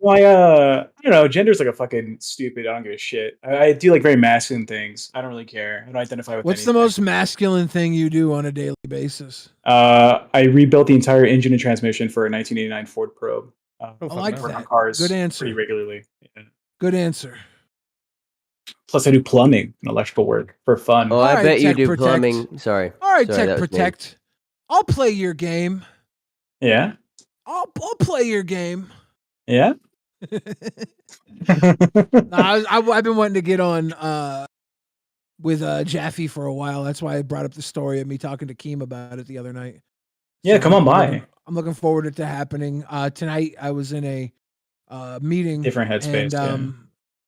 Speaker 8: don't know. Gender's like a fucking stupid. I don't give a shit. I do like very masculine things. I don't really care. I don't identify with.
Speaker 7: What's the
Speaker 8: anything.
Speaker 7: most masculine thing you do on a daily basis?
Speaker 8: I rebuilt the entire engine and transmission for a 1989 Ford Probe.
Speaker 7: I like
Speaker 8: work on
Speaker 7: that.
Speaker 8: cars
Speaker 7: Good answer.
Speaker 8: pretty regularly. Yeah.
Speaker 7: Good answer.
Speaker 8: Plus, I do plumbing and electrical work for fun.
Speaker 3: Oh, I
Speaker 7: right,
Speaker 3: bet you
Speaker 7: Tech
Speaker 3: do
Speaker 7: Protect.
Speaker 3: plumbing. Sorry.
Speaker 7: All right,
Speaker 3: Sorry,
Speaker 7: Tech
Speaker 3: that was me.
Speaker 7: Protect. I'll play your game.
Speaker 8: Yeah,
Speaker 7: I'll play your game.
Speaker 8: yeah.
Speaker 7: I've been wanting to get on with Jaffe for a while. That's why I brought up the story of me talking to Keem about it the other night.
Speaker 8: Yeah,
Speaker 7: So
Speaker 8: come on
Speaker 7: I'm
Speaker 8: by.
Speaker 7: I'm looking forward to it tonight. I was in a meeting,
Speaker 8: Different headspace.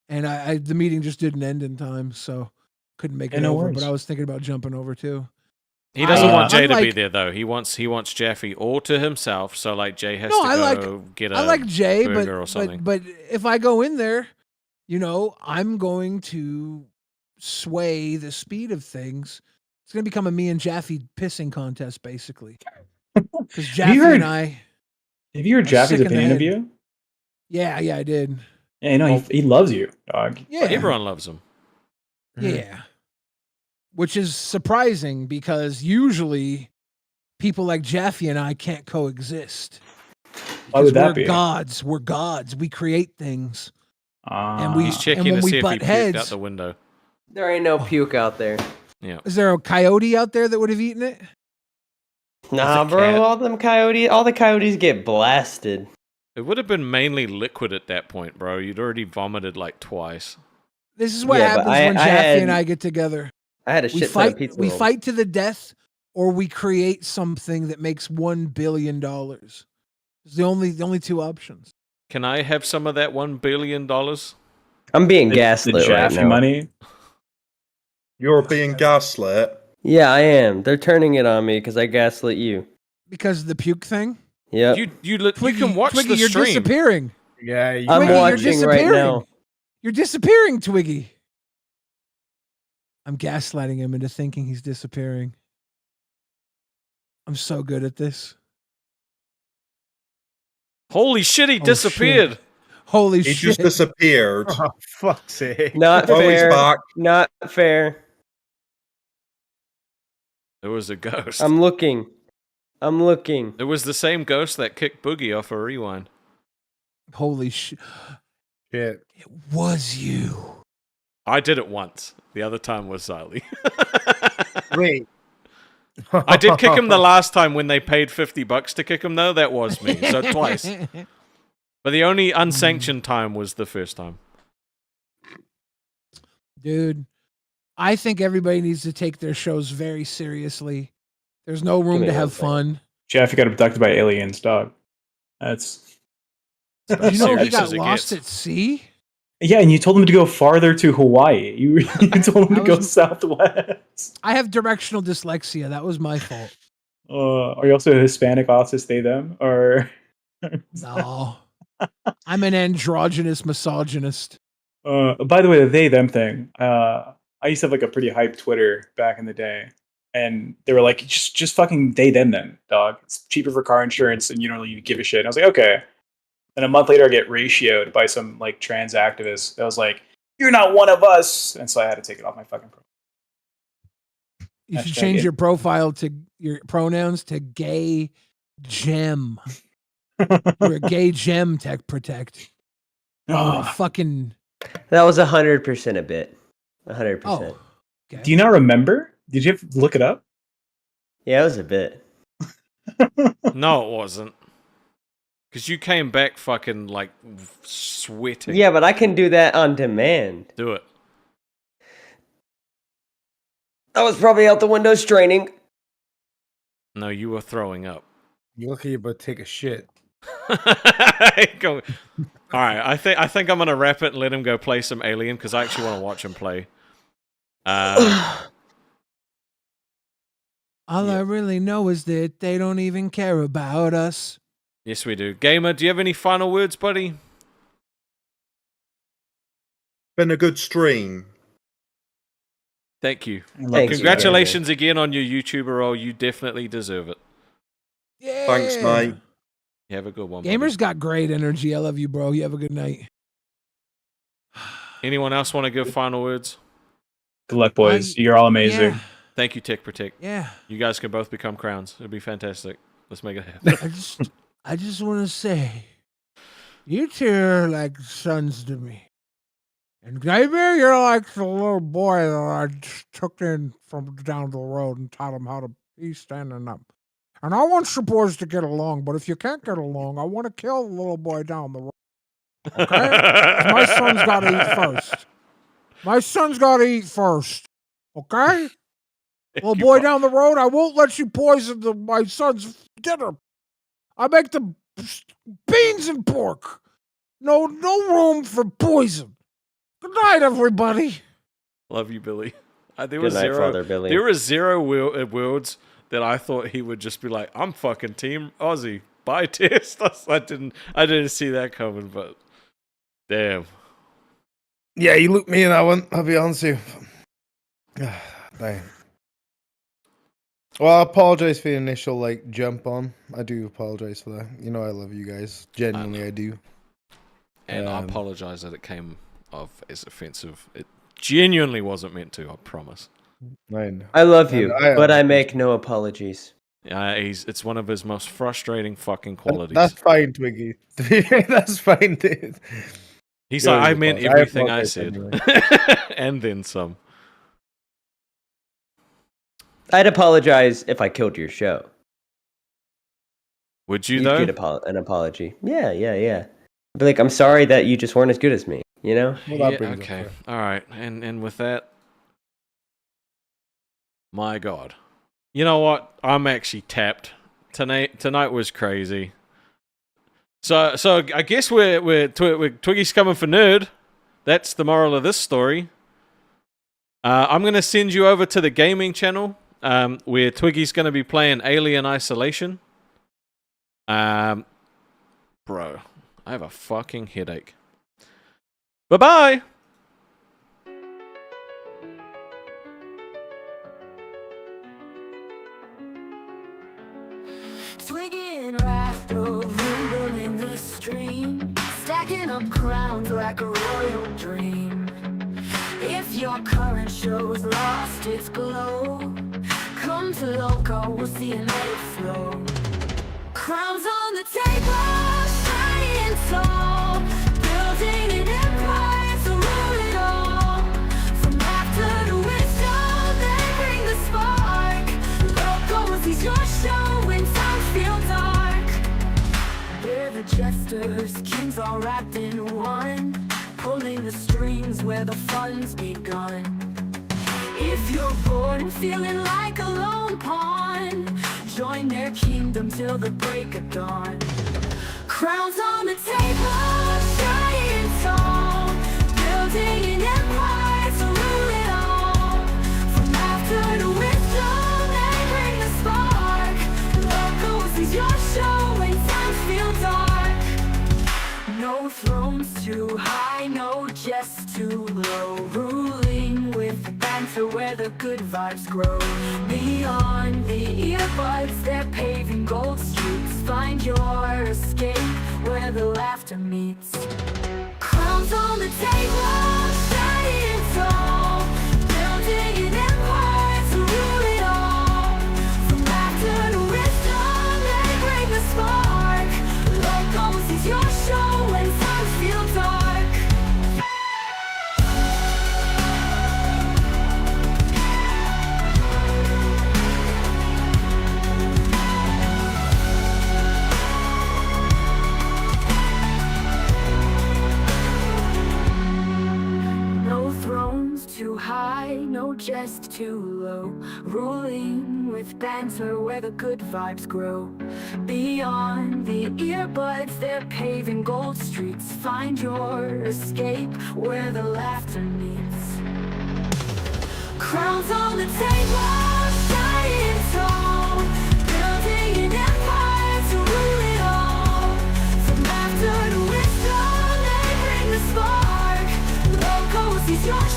Speaker 7: and I the meeting just didn't end in time, so couldn't make
Speaker 8: Yeah,
Speaker 7: it
Speaker 8: no
Speaker 7: over.
Speaker 8: worries.
Speaker 7: But I was thinking about jumping over too.
Speaker 2: He doesn't want Jay to be
Speaker 7: unlike-
Speaker 2: there though. He wants Jaffe all to himself. So like Jay has
Speaker 7: No,
Speaker 2: to
Speaker 7: I
Speaker 2: go get a
Speaker 7: I like Jay,
Speaker 2: burger or something.
Speaker 7: but if I go in there, I'm going to sway the speed of things. It's going to become a me and Jaffe pissing contest, basically. Because Jaffe and I.
Speaker 8: Have you heard
Speaker 7: are
Speaker 8: Jaffe's
Speaker 7: sick in the
Speaker 8: opinion of
Speaker 7: head.
Speaker 8: you?
Speaker 7: Yeah, I did.
Speaker 8: Yeah, no, he loves you, dog.
Speaker 7: Yeah,
Speaker 2: Everyone loves him.
Speaker 7: yeah. Which is surprising because usually people like Jaffe and I can't coexist.
Speaker 8: Why would that
Speaker 7: we're
Speaker 8: be?
Speaker 7: gods. We're gods. We create things. And we
Speaker 2: He's checking
Speaker 7: and when
Speaker 2: to
Speaker 7: we
Speaker 2: see if he
Speaker 7: butt
Speaker 2: puked
Speaker 7: heads,
Speaker 2: out the window.
Speaker 3: There ain't no puke out there.
Speaker 2: Yeah.
Speaker 7: is there a coyote out there that would have eaten it?
Speaker 3: Nah,
Speaker 2: cat.
Speaker 3: bro. All the coyotes get blasted.
Speaker 2: It would have been mainly liquid at that point, bro. You'd already vomited like twice.
Speaker 7: This is what
Speaker 3: Yeah, but
Speaker 7: happens when
Speaker 3: I
Speaker 7: Jaffe
Speaker 3: had-
Speaker 7: and I get together.
Speaker 3: I had a
Speaker 7: We
Speaker 3: shit ton of
Speaker 7: fight.
Speaker 3: pizza
Speaker 7: We
Speaker 3: rolls.
Speaker 7: fight to the death, or we create something that makes $1 billion. It's the only two options.
Speaker 2: Can I have some of that $1 billion?
Speaker 3: I'm being
Speaker 8: The
Speaker 3: gaslit right
Speaker 8: Jaffe
Speaker 3: now.
Speaker 8: money.
Speaker 10: You're being gaslit.
Speaker 3: Yeah, I am. They're turning it on me because I gaslit you.
Speaker 7: Because of the puke thing.
Speaker 3: Yep.
Speaker 2: You can watch
Speaker 7: Twiggy,
Speaker 2: the
Speaker 7: you're
Speaker 2: stream.
Speaker 7: disappearing.
Speaker 9: Yeah,
Speaker 3: I'm
Speaker 7: Twiggy, you're
Speaker 3: watching right
Speaker 7: disappearing.
Speaker 3: now.
Speaker 7: You're disappearing, Twiggy. I'm gaslighting him into thinking he's disappearing. I'm so good at this.
Speaker 2: Holy shit, he
Speaker 7: Oh,
Speaker 2: disappeared.
Speaker 7: shit. Holy
Speaker 10: He
Speaker 7: shit.
Speaker 10: just disappeared.
Speaker 9: Oh, fuck's sake.
Speaker 3: Not
Speaker 10: Oh, he's
Speaker 3: fair.
Speaker 10: back.
Speaker 3: Not fair.
Speaker 2: It was a ghost.
Speaker 3: I'm looking.
Speaker 2: It was the same ghost that kicked Boogie off a rewind.
Speaker 7: Holy shit.
Speaker 9: Shit.
Speaker 7: It was you.
Speaker 2: I did it once. The other time was Siley.
Speaker 9: Wait.
Speaker 2: I did kick him the last time when they paid $50 to kick him, though. That was me. So twice. But the only unsanctioned time was the first time.
Speaker 7: Dude, I think everybody needs to take their shows very seriously. There's no room
Speaker 3: me
Speaker 7: to
Speaker 3: one
Speaker 7: have
Speaker 3: second.
Speaker 7: fun.
Speaker 8: Jaffe got abducted by aliens, dog. That's
Speaker 7: You know he
Speaker 2: serious
Speaker 7: got
Speaker 2: as it
Speaker 7: lost
Speaker 2: gets.
Speaker 7: at sea?
Speaker 8: yeah, and you told him to go farther to Hawaii. You told him to
Speaker 7: I
Speaker 8: go
Speaker 7: was-
Speaker 8: southwest.
Speaker 7: I have directional dyslexia. That was my fault.
Speaker 8: Are you also a Hispanic author, they them? Or
Speaker 7: No. I'm an androgynous misogynist.
Speaker 8: by the way, the they them thing. I used to have like a pretty hype Twitter back in the day. And they were like, just fucking they them then, dog. It's cheaper for car insurance and you don't really give a shit. And I was like, okay. Then a month later I get ratioed by some like trans activist that was like, you're not one of us. And so I had to take it off my fucking profile.
Speaker 7: You should
Speaker 8: Hashtag
Speaker 7: change
Speaker 8: it.
Speaker 7: your profile to your pronouns to gay gem. You're a gay gem, Tech Protect.
Speaker 8: Oh,
Speaker 7: Fucking.
Speaker 3: That was 100% a bit. 100%.
Speaker 7: Oh. Okay.
Speaker 8: do you not remember? Did you have to look it up?
Speaker 3: Yeah, it was a bit.
Speaker 2: No, it wasn't. Because you came back fucking, like, sweating.
Speaker 3: Yeah, but I can do that on demand.
Speaker 2: Do it.
Speaker 3: That was probably out the window straining.
Speaker 2: No, you were throwing up.
Speaker 9: You look like you're about to take a shit.
Speaker 2: Go. All right, I think I'm gonna wrap it and let him go play some Alien because I actually want to watch him play.
Speaker 7: All I really know is that they don't even care about us.
Speaker 2: Yes, we do. Gamer, do you have any final words, buddy?
Speaker 10: Been a good stream.
Speaker 2: Thank you.
Speaker 3: Thanks,
Speaker 2: Congratulations again on your YouTuber role. You definitely deserve it.
Speaker 7: Yeah.
Speaker 10: Thanks, mate.
Speaker 2: You have a good one.
Speaker 7: Gamer's got great energy. I love you, bro. You have a good night.
Speaker 2: Anyone else want to give final words?
Speaker 8: Good luck, boys. You're all amazing.
Speaker 7: Yeah.
Speaker 2: Thank you, Tech Protect.
Speaker 7: Yeah.
Speaker 2: You guys can both become crowns. It'd be fantastic. Let's make it happen.
Speaker 7: I just want to say, you two are like sons to me. And Gamer, you're like the little boy that I just took in from down the road and taught him how to be standing up. And I want you boys to get along, but if you can't get along, I want to kill the little boy down the road. Okay? 'Cause my son's got to eat first. My son's got to eat first. Okay? Little boy down the road, I won't let you poison my son's dinner. I make the beans and pork. No room for poison. Good night, everybody.
Speaker 2: Love you, Billy. There
Speaker 3: Good night, Father Billy.
Speaker 2: There were zero words that I thought he would just be like, "I'm fucking Team Aussie." Bye, test. I didn't see that coming, but damn.
Speaker 9: Yeah, you looked me in that one. I'll be honest with you. Dang. Well, I apologize for the initial jump on. I do apologize for that. You know I love you guys. Genuinely, I do.
Speaker 2: And I apologize that it came off as offensive. It genuinely wasn't meant to. I promise.
Speaker 3: I love you, but I make no apologies.
Speaker 2: It's one of his most frustrating fucking qualities.
Speaker 9: That's fine, Twiggy. That's fine, dude.
Speaker 2: He's like, I meant everything I said. Anyway. And then some.
Speaker 3: I'd apologize if I killed your show.
Speaker 2: Would you,
Speaker 3: You'd
Speaker 2: though?
Speaker 3: get an apology. Yeah. I'd be like, I'm sorry that you just weren't as good as me, you know?
Speaker 2: Well, okay. All right. And with that, my God. You know what? I'm actually tapped. Tonight was crazy. So I guess we're Twiggy's coming for nerd. That's the moral of this story. I'm going to send you over to the gaming channel where Twiggy's going to be playing Alien Isolation. Bro, I have a fucking headache. Bye-bye!
Speaker 1: Swinging rafter, rumbling the stream, stacking up crowns like a royal dream. If your current show's lost its glow, come to Lolcow, we'll see and let it flow. Crowns on the table, shining tall, building an empire to rule it all. From laughter to wisdom, they bring the spark. Lolcow is your show when times feel dark. They're the jesters, kings all wrapped in one, pulling the strings where the fun's begun. If you're bored and feeling like a lone pawn, join their kingdom till the break of dawn. Crowns on the table, shining tall, building an empire to rule it all. From laughter to wisdom, they bring the spark. Lolcow is your show when times feel dark. No thrones too high, no jests too low, ruling with banter where the good vibes grow. Beyond the earbuds, they're paving gold streets. Find your escape where the laughter meets. Crowns on the table, shining tall, building an empire to rule it all. From laughter to wisdom, they bring the spark. Lolcow is your show when times feel dark. just too low. Ruling with banter where the good vibes grow. Beyond the earbuds, they're paving gold streets. Find your escape where the laughter meets. Crowns on the table, shining tall, building an empire to rule it all. From laughter to wisdom, they bring the spark. Lolcow sees your